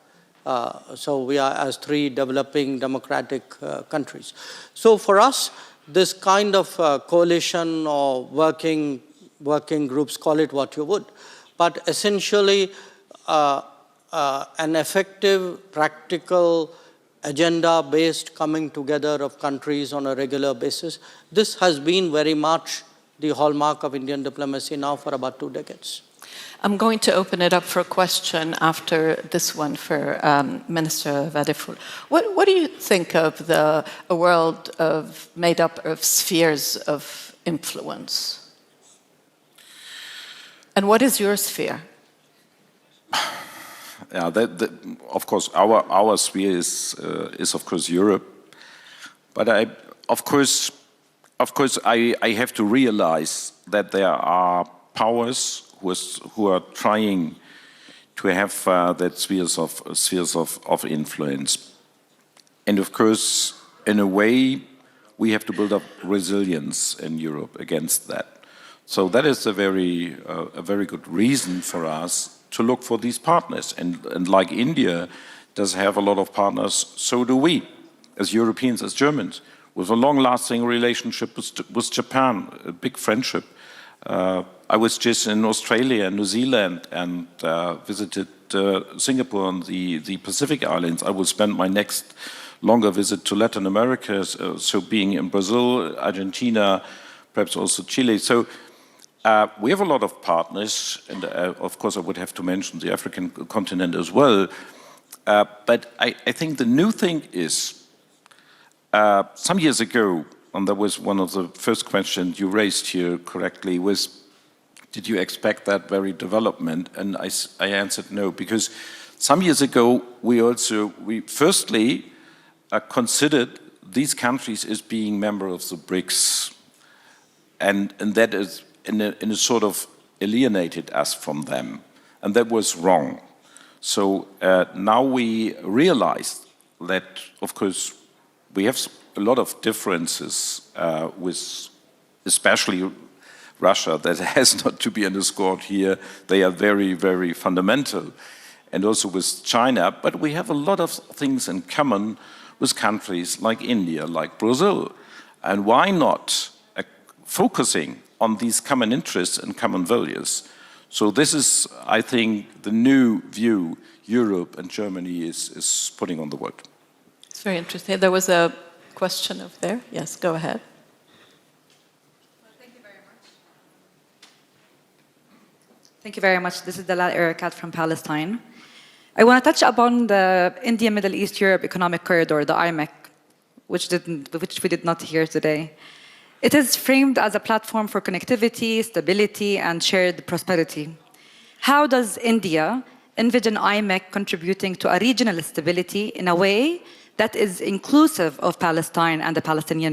So we are as 3 developing democratic countries. So for us, this kind of coalition or working groups, call it what you would, but essentially an effective, practical, agenda-based coming together of countries on a regular basis. This has been very much the hallmark of Indian diplomacy now for about 2 decades. I'm going to open it up for a question after this one for Minister Vadeful. What do you think of a world made up of spheres of influence? And what is your sphere? Yeah, of course, our sphere is of course Europe, but I have to realize that there are powers who are trying to have that spheres of influence, and of course, in a way, we have to build up resilience in Europe against that. So that is a very good reason for us to look for these partners. And like India does have a lot of partners, so do we, as Europeans, as Germans, with a long-lasting relationship with Japan, a big friendship. I was just in Australia and New Zealand and visited Singapore and the Pacific Islands. I will spend my next longer visit to Latin America, so being in Brazil, Argentina, perhaps also Chile. So We have a lot of partners, and of course I would have to mention the African continent as well. But I think the new thing is, some years ago, and that was one of the first questions you raised here correctly, was, did you expect that very development? And I answered no, because some years ago we firstly considered these countries as being members of the BRICS, and that is in a sort of alienated us from them, and that was wrong. So now we realize that, of course, we have a lot of differences with especially Russia that has not to be underscored here. They are very, very fundamental. And also with China, but we have a lot of things in common with countries like India, like Brazil. And why not focusing on these common interests and common values? So this is, I think, the new view Europe and Germany is putting on the world. It's very interesting. There was a question over there. Yes, go ahead. Thank you very much. This is Dalal Erakat from Palestine. I want to touch upon the India, Middle East, Europe Economic Corridor, the IMEC, which we did not hear today. It is framed as a platform for connectivity, stability, and shared prosperity. How does India envision IMEC contributing to a regional stability in a way that is inclusive of Palestine and the Palestinian